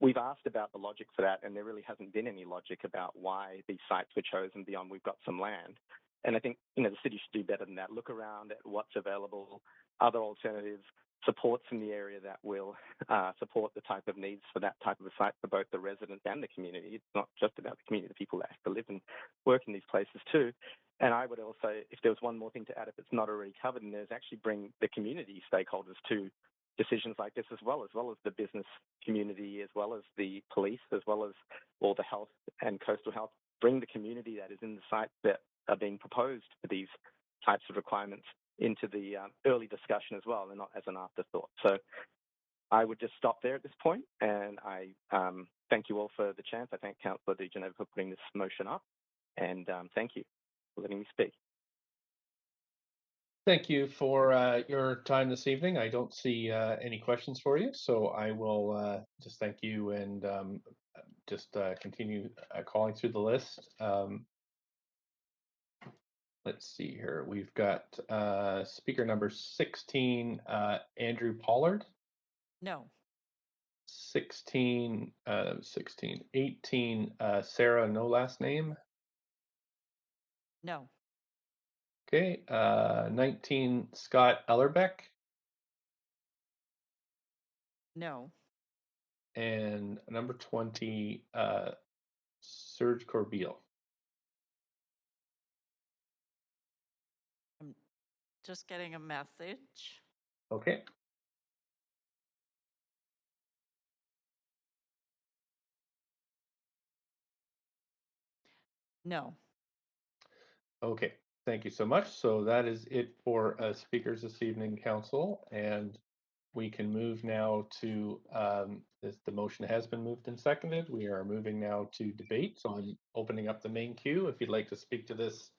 we've asked about the logic for that, and there really hasn't been any logic about why these sites were chosen beyond we've got some land. And I think, the city should do better than that. Look around at what's available, other alternatives, supports in the area that will support the type of needs for that type of a site for both the residents and the community. It's not just about the community, the people that have to live and work in these places too. And I would also, if there was one more thing to add, if it's not already covered, and there's actually bring the community stakeholders to decisions like this as well as the business community, as well as the police, as well as all the health and coastal health. Bring the community that is in the sites that are being proposed for these types of requirements into the early discussion as well, and not as an afterthought. So I would just stop there at this point, and I thank you all for the chance. I thank Councillor DeGenova for putting this motion up, and thank you for letting me speak. Thank you for your time this evening. I don't see any questions for you, so I will just thank you and just continue calling through the list. Let's see here. We've got speaker number 16, Andrew Pollard. No. 18, Sarah, no last name. No. Okay, 19, Scott Ellerbeck. No. And number 20, Serge Corbeil. I'm just getting a message. Okay. No. Okay, thank you so much. So that is it for speakers this evening, Council, and we can move now to, the motion has been moved and seconded. We are moving now to debate. So I'm opening up the main queue. If you'd like to speak to this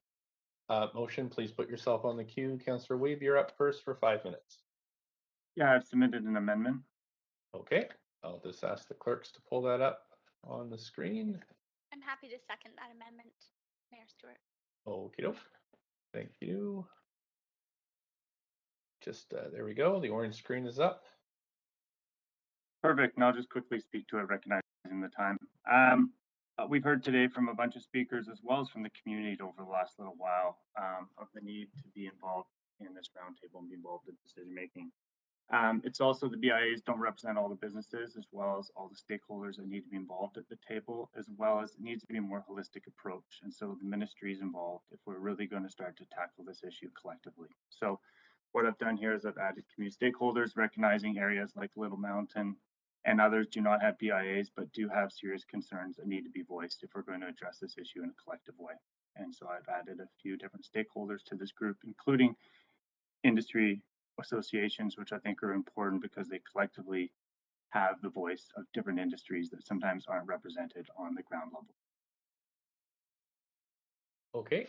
motion, please put yourself on the queue. Councillor Weeb, you're up first for 5 minutes. Yeah, I've submitted an amendment. Okay, I'll just ask the clerks to pull that up on the screen. I'm happy to second that amendment, Mayor Stewart. Okie doke. Thank you. Just there we go. The orange screen is up. Perfect. And I'll just quickly speak to it, recognizing the time. We've heard today from a bunch of speakers, as well as from the community over the last little while, of the need to be involved in this roundtable and be involved in decision making. It's also the BIAs don't represent all the businesses, as well as all the stakeholders that need to be involved at the table, as well as it needs to be a more holistic approach. And so the ministry is involved if we're really going to start to tackle this issue collectively. So what I've done here is I've added community stakeholders, recognizing areas like Little Mountain and others do not have BIAs, but do have serious concerns that need to be voiced if we're going to address this issue in a collective way. And so I've added a few different stakeholders to this group, including industry associations, which I think are important because they collectively have the voice of different industries that sometimes aren't represented on the ground level. Okay,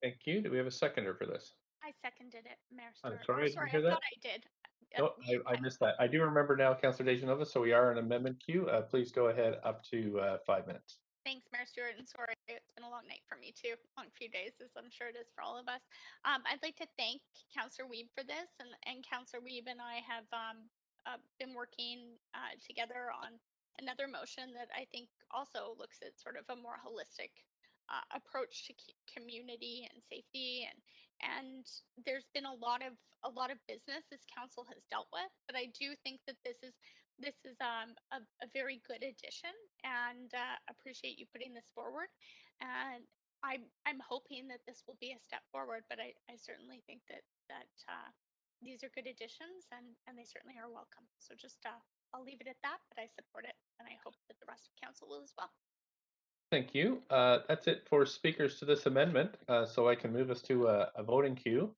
thank you. Do we have a seconder for this? I seconded it, Mayor Stewart. I'm sorry, I didn't hear I that. thought I did. No, I missed that. I do remember now, Councillor DeGenova, so we are in amendment queue. Please go ahead up to 5 minutes. Thanks, Mayor Stewart, and sorry, it's been a long night for me too, long few days, as I'm sure it is for all of us. I'd like to thank Councillor Weeb for this, and Councillor Weeb and I have been working together on another motion that I think also looks at sort of a more holistic approach to community and safety, and there's been a lot of business this council has dealt with, but I do think that this is a very good addition, and appreciate you putting this forward. And I'm hoping that this will be a step forward, but I certainly think that these are good additions, and they certainly are welcome. So just I'll leave it at that, but I support it, and I hope that the rest of council will as well. Thank you. That's it for speakers to this amendment. So I can move us to a voting queue.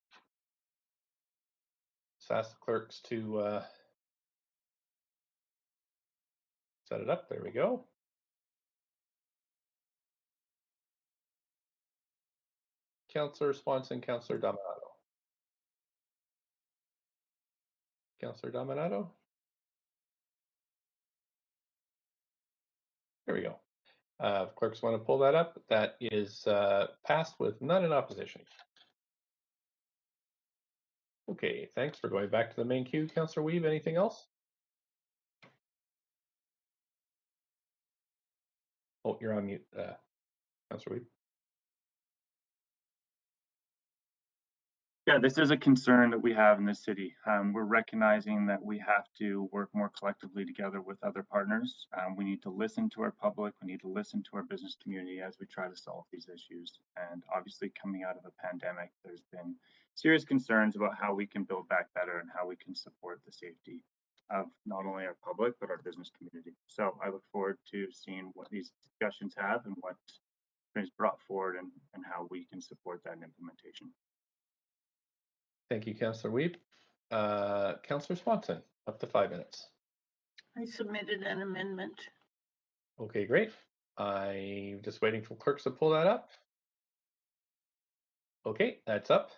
Just ask the clerks to set it up. There we go. Councillor Swanson, Councillor Dominato. Councillor Dominato. There we go. Clerks want to pull that up. That is passed with none in opposition. Okay, thanks for going back to the main queue. Councillor Weeb, anything else? Oh, you're on mute, Councillor Weeb. Yeah, this is a concern that we have in the city. We're recognizing that we have to work more collectively together with other partners. We need to listen to our public. We need to listen to our business community as we try to solve these issues. And obviously, coming out of a pandemic, there's been serious concerns about how we can build back better and how we can support the safety of not only our public, but our business community. So I look forward to seeing what these discussions have and what is brought forward and how we can support that in implementation. Thank you, Councillor Weeb. Councillor Swanson, up to 5 minutes. I submitted an amendment. Okay, great. I'm just waiting for clerks to pull that up. Okay, that's up.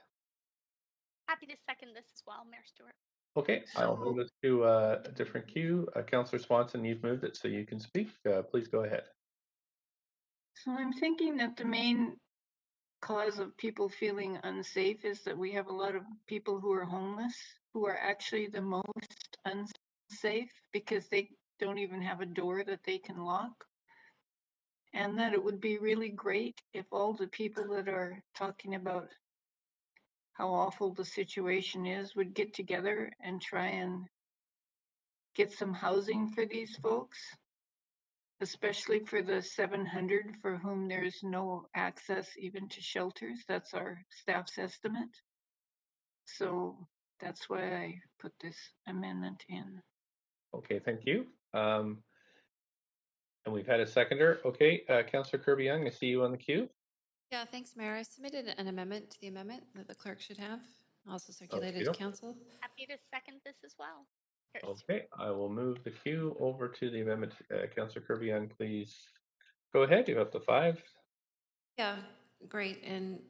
Happy to second this as well, Mayor Stewart. Okay, I'll move it to a different queue. Councillor Swanson, you've moved it so you can speak. Please go ahead. So I'm thinking that the main cause of people feeling unsafe is that we have a lot of people who are homeless, who are actually the most unsafe because they don't even have a door that they can lock. And that it would be really great if all the people that are talking about how awful the situation is would get together and try and get some housing for these folks, especially for the 700 for whom there's no access even to shelters. That's our staff's estimate. So that's why I put this amendment in. Okay, thank you. And we've had a seconder. Okay, Councillor Kirby-Yung, I see you on the queue. Yeah, thanks, Mayor. I submitted an amendment to the amendment that the clerk should have, also circulated to council. Happy to second this as well. Okay, I will move the queue over to the amendment. Councillor Kirby-Yung, please go ahead. You're up to 5. Yeah, great. And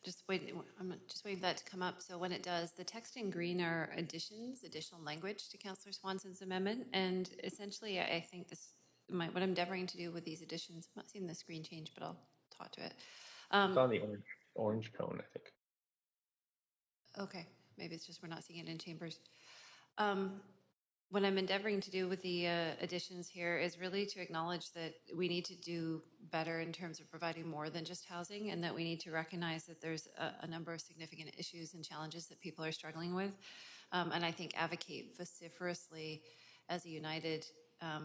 just waiting, I'm just waiting for that to come up. So when it does, the text in green are additions, additional language to Councillor Swanson's amendment. And essentially, I think what I'm endeavoring to do with these additions, I'm not seeing the screen change, but I'll talk to it. It's on the orange cone, I think. Okay, maybe it's just we're not seeing it in chambers. What I'm endeavoring to do with the additions here is really to acknowledge that we need to do better in terms of providing more than just housing, and that we need to recognize that there's a number of significant issues and challenges that people are struggling with. And I think advocate vociferously as a united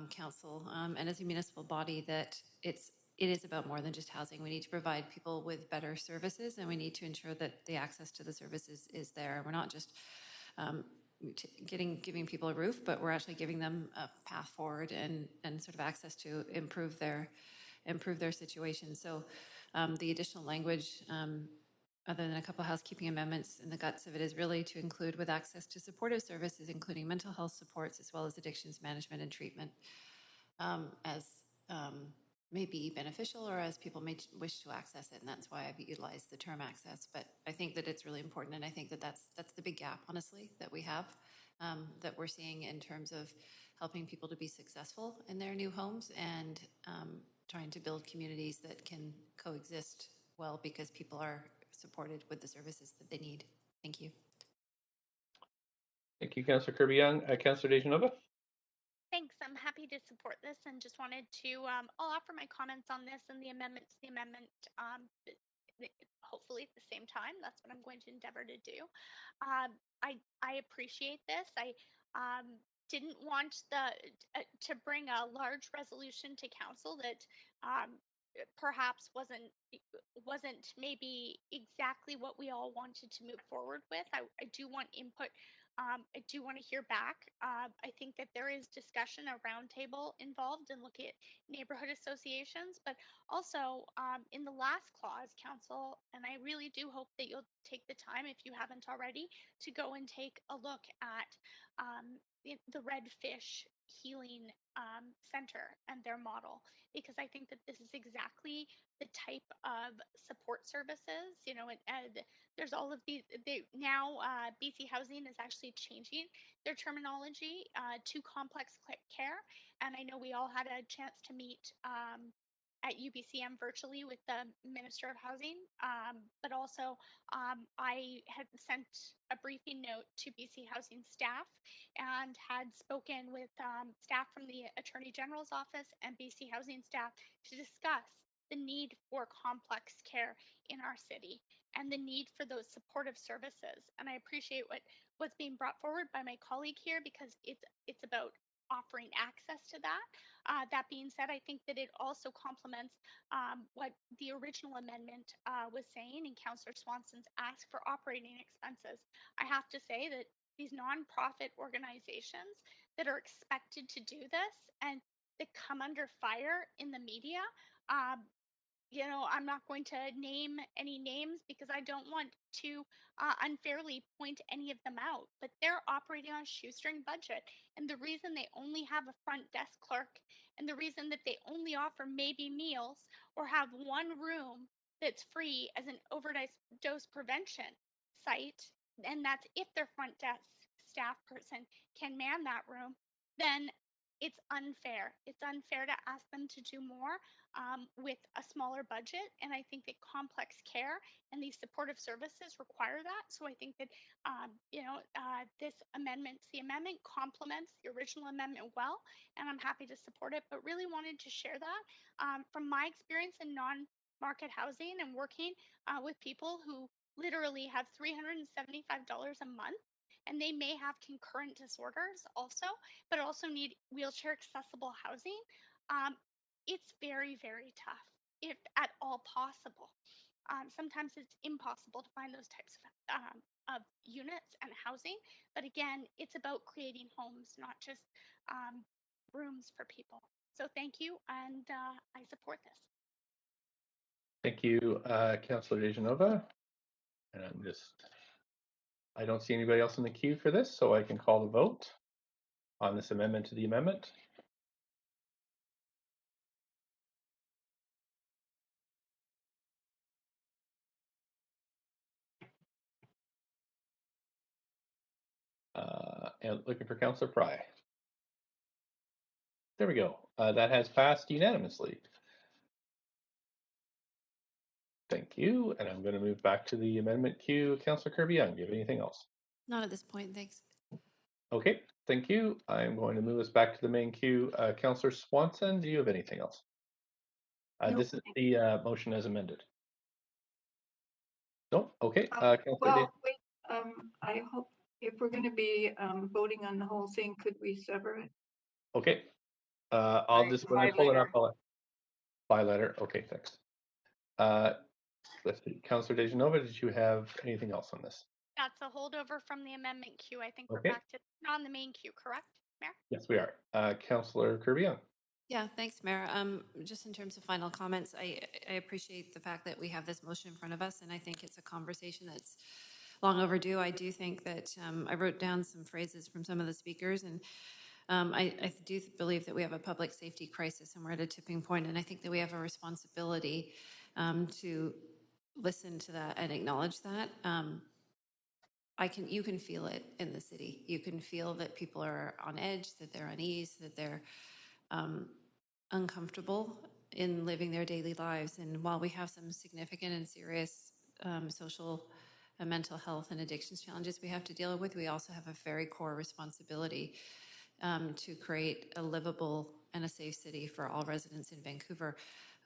council and as a municipal body that it is about more than just housing. We need to provide people with better services, and we need to ensure that the access to the services is there. We're not just giving people a roof, but we're actually giving them a path forward and sort of access to improve their situation. So the additional language, other than a couple of housekeeping amendments, in the guts of it is really to include with access to supportive services, including mental health supports, as well as addictions management and treatment, as may be beneficial or as people may wish to access it. And that's why I've utilized the term access. But I think that it's really important. And I think that that's the big gap, honestly, that we have, that we're seeing in terms of helping people to be successful in their new homes and trying to build communities that can coexist well because people are supported with the services that they need. Thank you. Thank you, Councillor Kirby-Young. Councillor Dejanova? Thanks. I'm happy to support this and just wanted to, I'll offer my comments on this and the amendment to the amendment, hopefully at the same time. That's what I'm going to endeavor to do. I appreciate this. I didn't want to bring a large resolution to council that perhaps wasn't maybe exactly what we all wanted to move forward with. I do want input. I do want to hear back. I think that there is discussion, a roundtable involved in looking at neighborhood associations, but also in the last clause, council, and I really do hope that you'll take the time, if you haven't already, to go and take a look at the Redfish Healing Center and their model, because I think that this is exactly the type of support services, and there's all of these. Now BC Housing is actually changing their terminology to complex care, and I know we all had a chance to meet at UBCM virtually with the Minister of Housing, but also I had sent a briefing note to BC Housing staff and had spoken with staff from the Attorney General's office and BC Housing staff to discuss the need for complex care in our city and the need for those supportive services. And I appreciate what's being brought forward by my colleague here, because it's about offering access to that. That being said, I think that it also complements what the original amendment was saying in Councillor Swanson's ask for operating expenses. I have to say that these nonprofit organizations that are expected to do this and that come under fire in the media, I'm not going to name any names because I don't want to unfairly point any of them out, but they're operating on a shoestring budget. And the reason they only have a front desk clerk, and the reason that they only offer maybe meals or have one room that's free as an overdose prevention site, and that's if their front desk staff person can man that room, then it's unfair. It's unfair to ask them to do more with a smaller budget. And I think that complex care and these supportive services require that. So I think that, this amendment, the amendment complements the original amendment well, and I'm happy to support it, but really wanted to share that from my experience in non-market housing and working with people who literally have $375 a month, and they may have concurrent disorders also, but also need wheelchair accessible housing. It's very, very tough, if at all possible. Sometimes it's impossible to find those types of units and housing. But again, it's about creating homes, not just rooms for people. So thank you, and I support this. Thank you, Councillor Dejanova. And I don't see anybody else in the queue for this, so I can call the vote on this amendment to the amendment. And looking for Councillor Fry. There we go. That has passed unanimously. Thank you. And I'm going to move back to the amendment queue. Councillor Kirby-Young, do you have anything else? Not at this point, thanks. Okay, thank you. I'm going to move us back to the main queue. Councillor Swanson, do you have anything else? Nope. This is the motion as amended. No? Okay. Well, wait, I hope if we're going to be voting on the whole thing, could we sever it? Okay. I'll just, when I pull it up, by letter. Okay, thanks. Let's see. Councillor Dejanova, did you have anything else on this? That's a holdover from the amendment queue. I think we're Okay. back to on the main queue, correct, Mayor? Yes, we are. Councillor Kirby-Young. Yeah, thanks, Mayor. Just in terms of final comments, I appreciate the fact that we have this motion in front of us, and I think it's a conversation that's long overdue. I do think that I wrote down some phrases from some of the speakers, and I do believe that we have a public safety crisis and we're at a tipping point, and I think that we have a responsibility to listen to that and acknowledge that. You can feel it in the city. You can feel that people are on edge, that they're uneasy, that they're uncomfortable. in living their daily lives. And while we have some significant and serious social and mental health and addictions challenges we have to deal with, we also have a very core responsibility to create a livable and a safe city for all residents in Vancouver.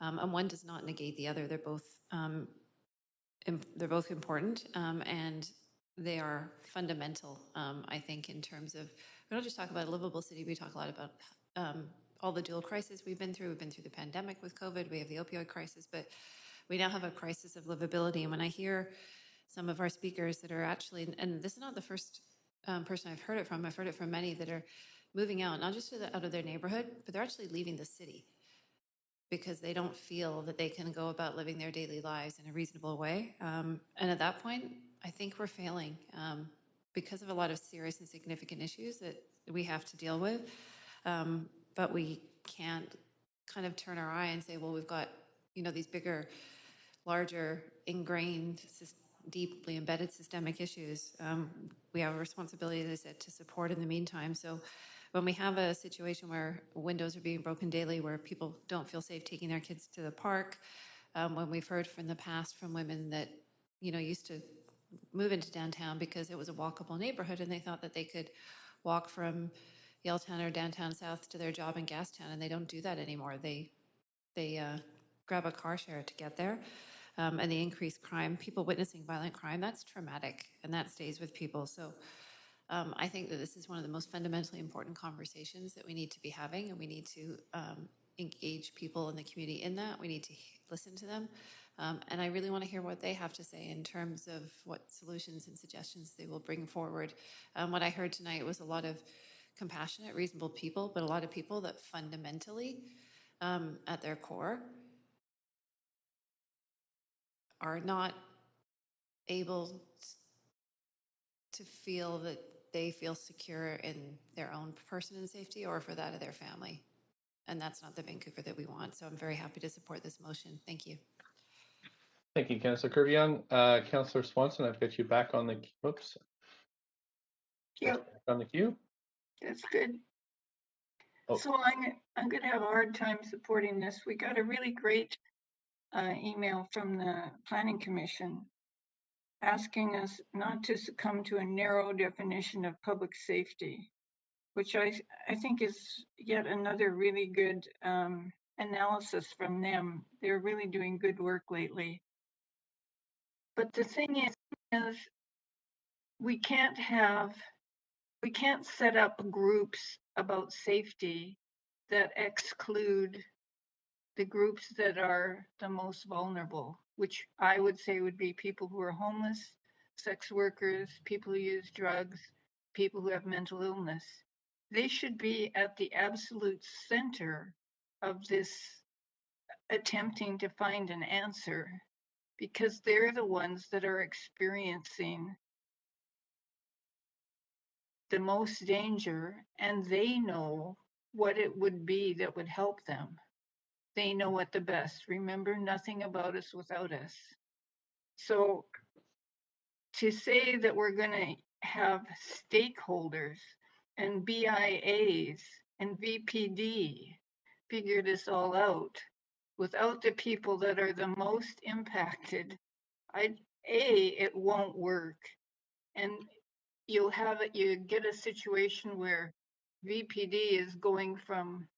And one does not negate the other. They're both important, and they are fundamental, I think, in terms of, we don't just talk about a livable city, we talk a lot about all the dual crises we've been through. We've been through the pandemic with COVID, we have the opioid crisis, but we now have a crisis of livability. And when I hear some of our speakers that are actually, and this is not the first person I've heard it from, I've heard it from many that are moving out, not just out of their neighborhood, but they're actually leaving the city because they don't feel that they can go about living their daily lives in a reasonable way. And at that point, I think we're failing because of a lot of serious and significant issues that we have to deal with. But we can't kind of turn our eye and say, well, we've got, these bigger, larger, ingrained, deeply embedded systemic issues. We have a responsibility, as I said, to support in the meantime. So when we have a situation where windows are being broken daily, where people don't feel safe taking their kids to the park, when we've heard from the past from women that, used to move into downtown because it was a walkable neighborhood and they thought that they could walk from Yaletown or downtown south to their job in Gastown, and they don't do that anymore. They grab a car share to get there. And the increased crime, people witnessing violent crime, that's traumatic and that stays with people. So I think that this is one of the most fundamentally important conversations that we need to be having, and we need to engage people in the community in that. We need to listen to them. And I really want to hear what they have to say in terms of what solutions and suggestions they will bring forward. What I heard tonight was a lot of compassionate, reasonable people, but a lot of people that fundamentally, at their core, are not able to feel that they feel secure in their own person and safety or for that of their family. And that's not the Vancouver that we want. So I'm very happy to support this motion. Thank you. Thank you, Councillor Kirby-Yung. Councillor Swanson, I've got you back on the, whoops. Yep. Back on the queue. That's good. Oh. So I'm going to have a hard time supporting this. We got a really great email from the Planning Commission asking us not to succumb to a narrow definition of public safety, which I think is yet another really good analysis from them. They're really doing good work lately. But the thing is we can't set up groups about safety that exclude the groups that are the most vulnerable, which I would say would be people who are homeless, sex workers, people who use drugs, people who have mental illness. They should be at the absolute center of this attempting to find an answer, because they're the ones that are experiencing the most danger, and they know what it would be that would help them. They know it the best. Remember, nothing about us without us. So to say that we're going to have stakeholders and BIAs and VPD figure this all out without the people that are the most impacted, it won't work. And you get a situation where VPD is going from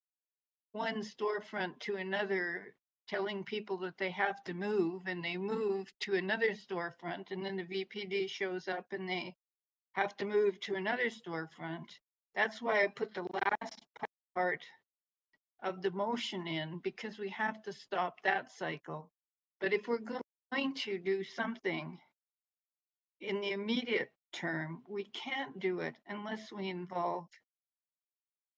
one storefront to another, telling people that they have to move, and they move to another storefront, and then the VPD shows up and they have to move to another storefront. That's why I put the last part of the motion in, because we have to stop that cycle. But if we're going to do something in the immediate term, we can't do it unless we involve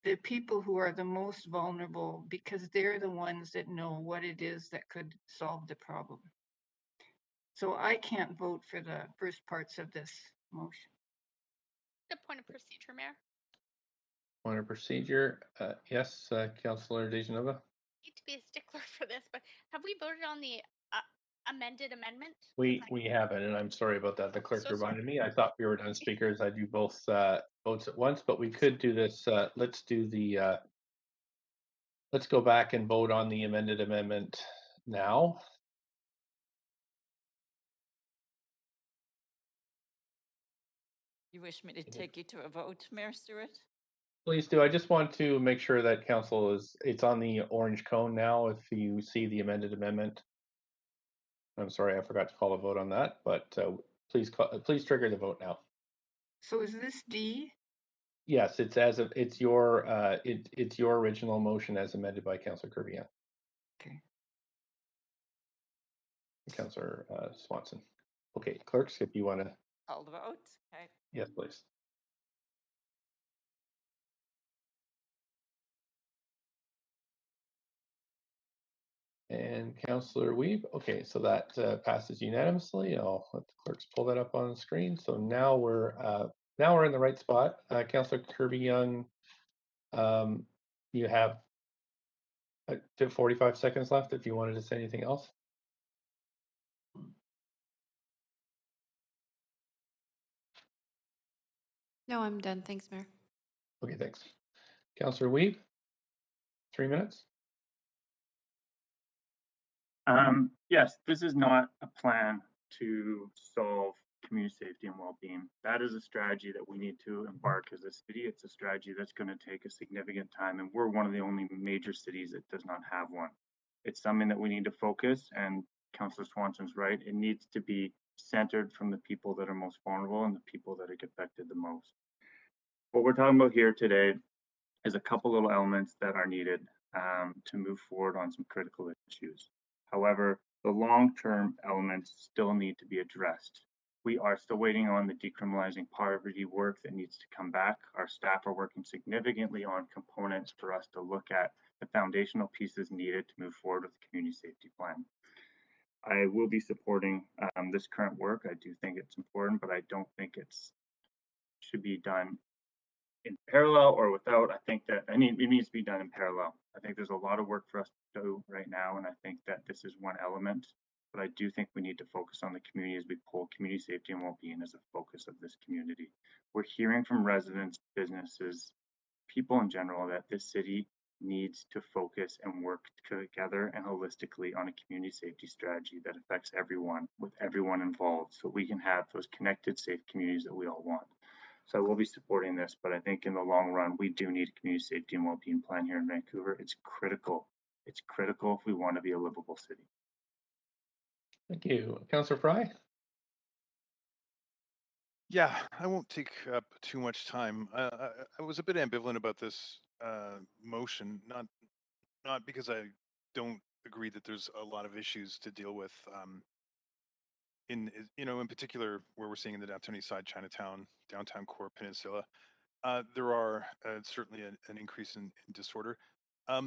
the people who are the most vulnerable, because they're the ones that know what it is that could solve the problem. So I can't vote for the first parts of this motion. The point of procedure, Mayor. Point of procedure. Yes, Councillor Dejanova. I hate to be a stickler for this, but have we voted on the amended amendment? We haven't, and I'm sorry about that. The clerk reminded me. I thought we were done speakers. I do both votes at once, but we could do this. Let's do the let's go back and vote on the amended amendment now. You wish me to take you to a vote, Mayor Stewart? Please do. I just want to make sure that council it's on the orange cone now if you see the amended amendment. I'm sorry, I forgot to call a vote on that, but please trigger the vote now. So is this D? Yes, it's your original motion as amended by Councillor Kervian. Okay. Councillor Swanson. Okay, clerks, if you want to. Call the vote. Okay. Yes, please. And Councillor Weeb. Okay, so that passes unanimously. I'll let the clerks pull that up on the screen. So now we're in the right spot. Councillor Kirby-Young, you have 45 seconds left if you wanted to say anything else. No, I'm done. Thanks, Mayor. Okay, thanks. Councillor Weeb, 3 minutes. Yes, this is not a plan to solve community safety and well-being. That is a strategy that we need to embark as a city. It's a strategy that's going to take a significant time, and we're one of the only major cities that does not have one. It's something that we need to focus, and Councillor Swanson's right. It needs to be centered from the people that are most vulnerable and the people that get affected the most. What we're talking about here today is a couple little elements that are needed to move forward on some critical issues. However, the long-term elements still need to be addressed. We are still waiting on the decriminalizing poverty work that needs to come back. Our staff are working significantly on components for us to look at the foundational pieces needed to move forward with the community safety plan. I will be supporting this current work. I do think it's important, but I don't think it should be done in parallel or without. I think that it needs to be done in parallel. I think there's a lot of work for us to do right now, and I think that this is one element. But I do think we need to focus on the community as we pull community safety and well-being as a focus of this community. We're hearing from residents, businesses, people in general that this city needs to focus and work together and holistically on a community safety strategy that affects everyone, with everyone involved, so we can have those connected, safe communities that we all want. So I will be supporting this, but I think in the long run, we do need a community safety and well-being plan here in Vancouver. It's critical. It's critical if we want to be a livable city. Thank you. Councillor Fry? Yeah, I won't take up too much time. I was a bit ambivalent about this motion, not because I don't agree that there's a lot of issues to deal with in particular where we're seeing in the downtown east side, Chinatown, downtown core peninsula. There are certainly an increase in disorder. I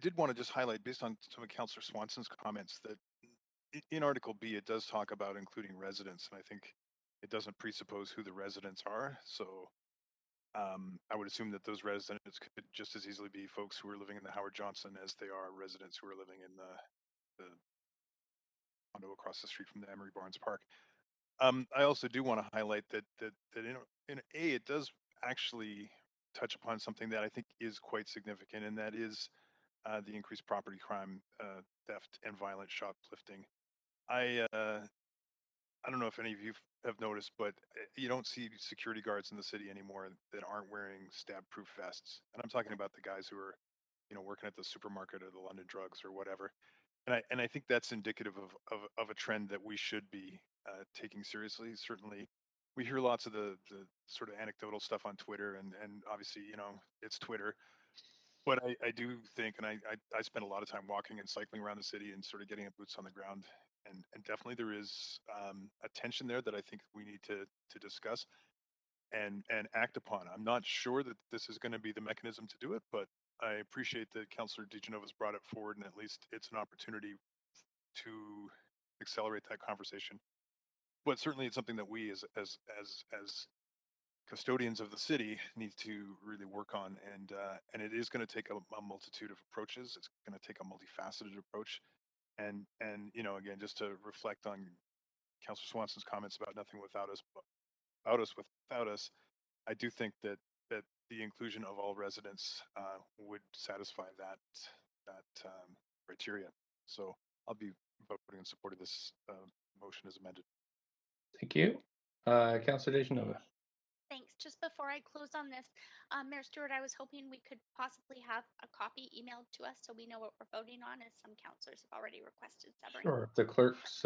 did want to just highlight, based on some of Councillor Swanson's comments, that in Article B, it does talk about including residents, and I think it doesn't presuppose who the residents are. So I would assume that those residents could just as easily be folks who are living in the Howard Johnson as they are residents who are living in the condo across the street from the Emery Barnes Park. I also do want to highlight that in A, it does actually touch upon something that I think is quite significant, and that is the increased property crime, theft, and violent shoplifting. I don't know if any of you have noticed, but you don't see security guards in the city anymore that aren't wearing stab-proof vests. And I'm talking about the guys who are, working at the supermarket or the London Drugs or whatever. And I think that's indicative of a trend that we should be taking seriously. Certainly, we hear lots of the sort of anecdotal stuff on Twitter, and obviously, it's Twitter. But I do think, and I spend a lot of time walking and cycling around the city and sort of getting boots on the ground, and definitely there is a tension there that I think we need to discuss and act upon. I'm not sure that this is going to be the mechanism to do it, but I appreciate that Councillor DeGenova's brought it forward, and at least it's an opportunity to accelerate that conversation. But certainly, it's something that we as custodians of the city need to really work on, and it is going to take a multitude of approaches. It's going to take a multifaceted approach, and again, just to reflect on Councillor Swanson's comments about nothing without us, without us. I do think that that the inclusion of all residents would satisfy that criteria. So I'll be voting in support of this motion as amended. Thank you. Councillor Dejanova. Thanks. Just before I close on this, Mayor Stewart, I was hoping we could possibly have a copy emailed to us so we know what we're voting on, as some councillors have already requested severing. Sure. The clerk's,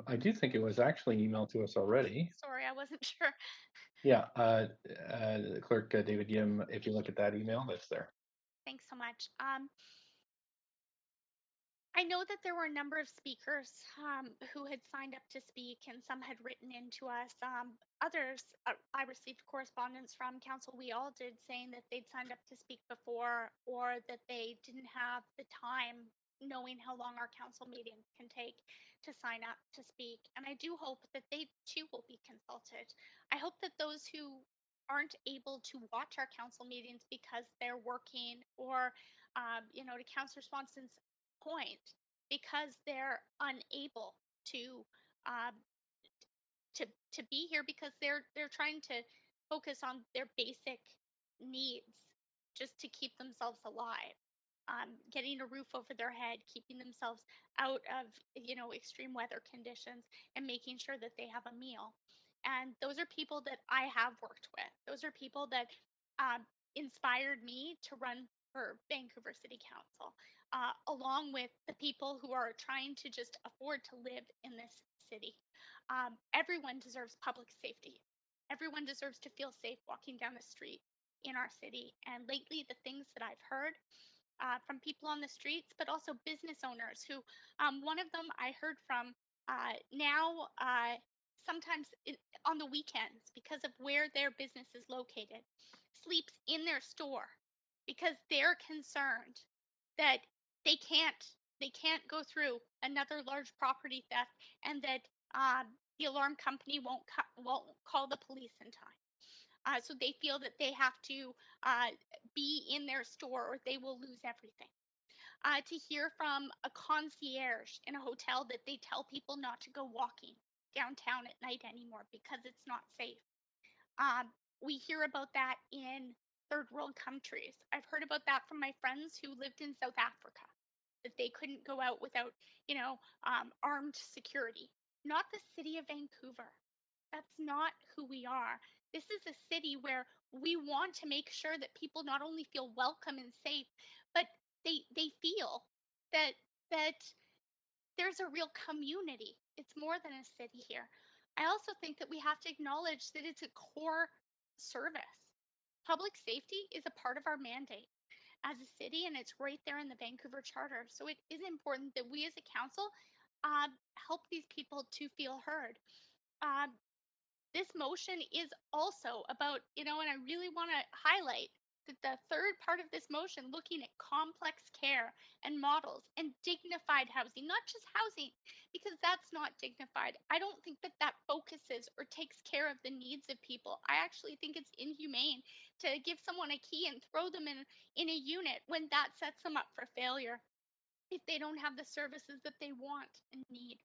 I do think it was actually emailed to us already. Sorry, I wasn't sure. Yeah, the clerk, David Yim, if you look at that email, that's there. Thanks so much. I know that there were a number of speakers who had signed up to speak, and some had written into us. Others, I received correspondence from council. We all did, saying that they'd signed up to speak before, or that they didn't have the time, knowing how long our council meeting can take, to sign up to speak. And I do hope that they too will be consulted. I hope that those who aren't able to watch our council meetings because they're working, or to Councillor Swanson's point, because they're unable to um, to be here, because they're trying to focus on their basic needs just to keep themselves alive, getting a roof over their head, keeping themselves out of extreme weather conditions, and making sure that they have a meal. And those are people that I have worked with. Those are people that inspired me to run for Vancouver City Council, along with the people who are trying to just afford to live in this city. Everyone deserves public safety. Everyone deserves to feel safe walking down the street in our city. And lately, the things that I've heard from people on the streets, but also business owners who, one of them I heard from now, sometimes on the weekends, because of where their business is located, sleeps in their store because they're concerned that they can't go through another large property theft, and that the alarm company won't call the police in time. So they feel that they have to be in their store or they will lose everything. To hear from a concierge in a hotel that they tell people not to go walking downtown at night anymore because it's not safe. We hear about that in third world countries. I've heard about that from my friends who lived in South Africa, that they couldn't go out without, armed security. Not the city of Vancouver. That's not who we are. This is a city where we want to make sure that people not only feel welcome and safe, but they feel that that there's a real community. It's more than a city here. I also think that we have to acknowledge that it's a core service. Public safety is a part of our mandate as a city, and it's right there in the Vancouver Charter. So it is important that we as a council help these people to feel heard. This motion is also about, and I really want to highlight that the third part of this motion, looking at complex care and models and dignified housing, not just housing, because that's not dignified. I don't think that that focuses or takes care of the needs of people. I actually think it's inhumane to give someone a key and throw them in a unit when that sets them up for failure if they don't have the services that they want and need.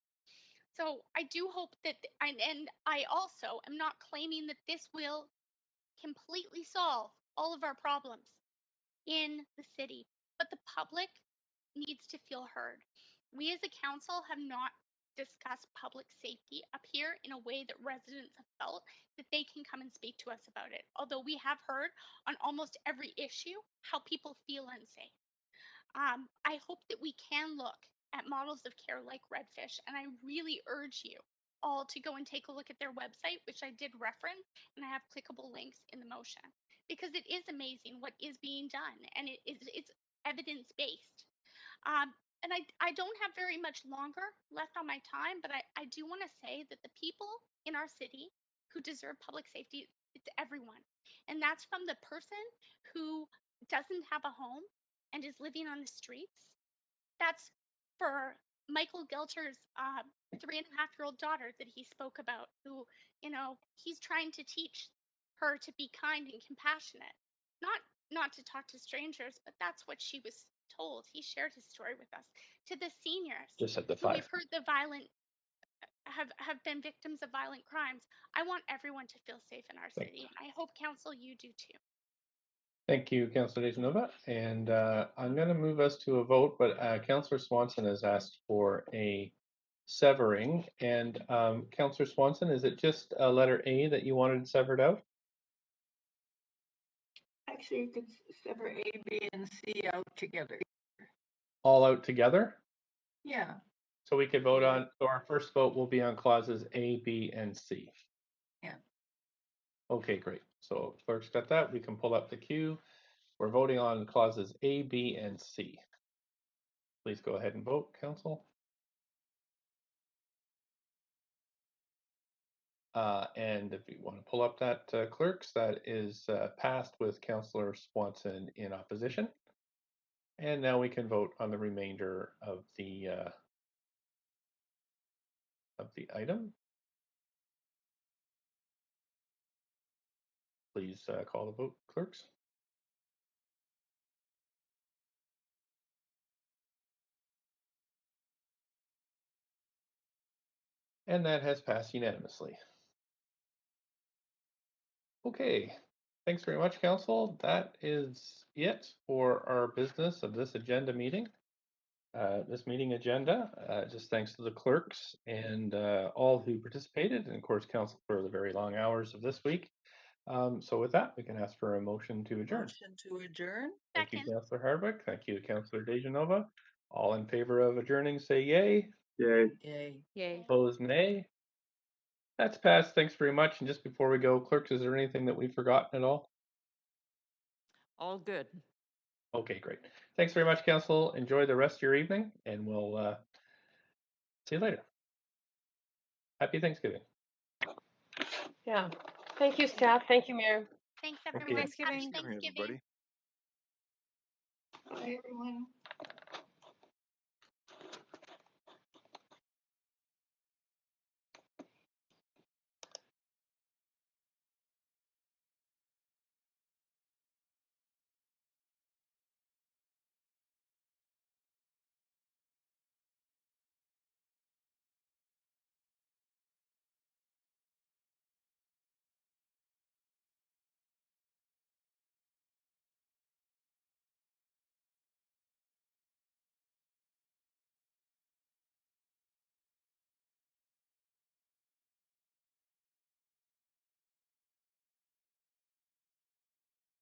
So I do hope that, and I also am not claiming that this will completely solve all of our problems in the city, but the public needs to feel heard. We as a council have not discussed public safety up here in a way that residents have felt that they can come and speak to us about it. Although we have heard on almost every issue how people feel unsafe. I hope that we can look at models of care like Redfish, and I really urge you all to go and take a look at their website, which I did reference, and I have clickable links in the motion, because it is amazing what is being done, and it's evidence-based. And I don't have very much longer left on my time, but I do want to say that the people in our city who deserve public safety, it's everyone. And that's from the person who doesn't have a home and is living on the streets. That's for Michael Gelter's 3.5-year-old daughter that he spoke about, who, he's trying to teach her to be kind and compassionate, not to talk to strangers, but that's what she was told. He shared his story with us. To the seniors Just at the who 5. we've heard the violent have been victims of violent crimes. I want everyone to feel safe in our city. I hope council you do too. Thank you, Councillor Dejanova. And I'm going to move us to a vote, but Councillor Swanson has asked for a severing. And Councillor Swanson, is it just letter A that you wanted severed out? Actually, you could sever A, B, and C out together. All out together? Yeah. So we could vote on, so our first vote will be on clauses A, B, and C. Yeah. Okay, great. So clerk's got that. We can pull up the queue. We're voting on clauses A, B, and C. Please go ahead and vote, Council. And if you want to pull up that clerks, that is passed with Councillor Swanson in opposition. And now we can vote on the remainder of the item. Please call the vote, clerks. And that has passed unanimously. Okay, thanks very much, Council. That is it for our business of this agenda meeting. This meeting agenda, just thanks to the clerks and all who participated, and of course, Council for the very long hours of this week. So with that, we can ask for a motion to adjourn. Motion to adjourn. Thank you, Councillor Hardwick. Thank you, Councillor Dejanova. All in favor of adjourning, say yay. Yay. Yay. Yay. Opposed, nay. That's passed. Thanks very much. And just before we go, clerks, is there anything that we've forgotten at all? All good. Okay, great. Thanks very much, Council. Enjoy the rest of your evening, and we'll see you later. Happy Thanksgiving. Yeah. Thank you, staff. Thank you, Mayor. Thanks, Okay. everyone. Happy Thanksgiving, everybody. Bye, everyone.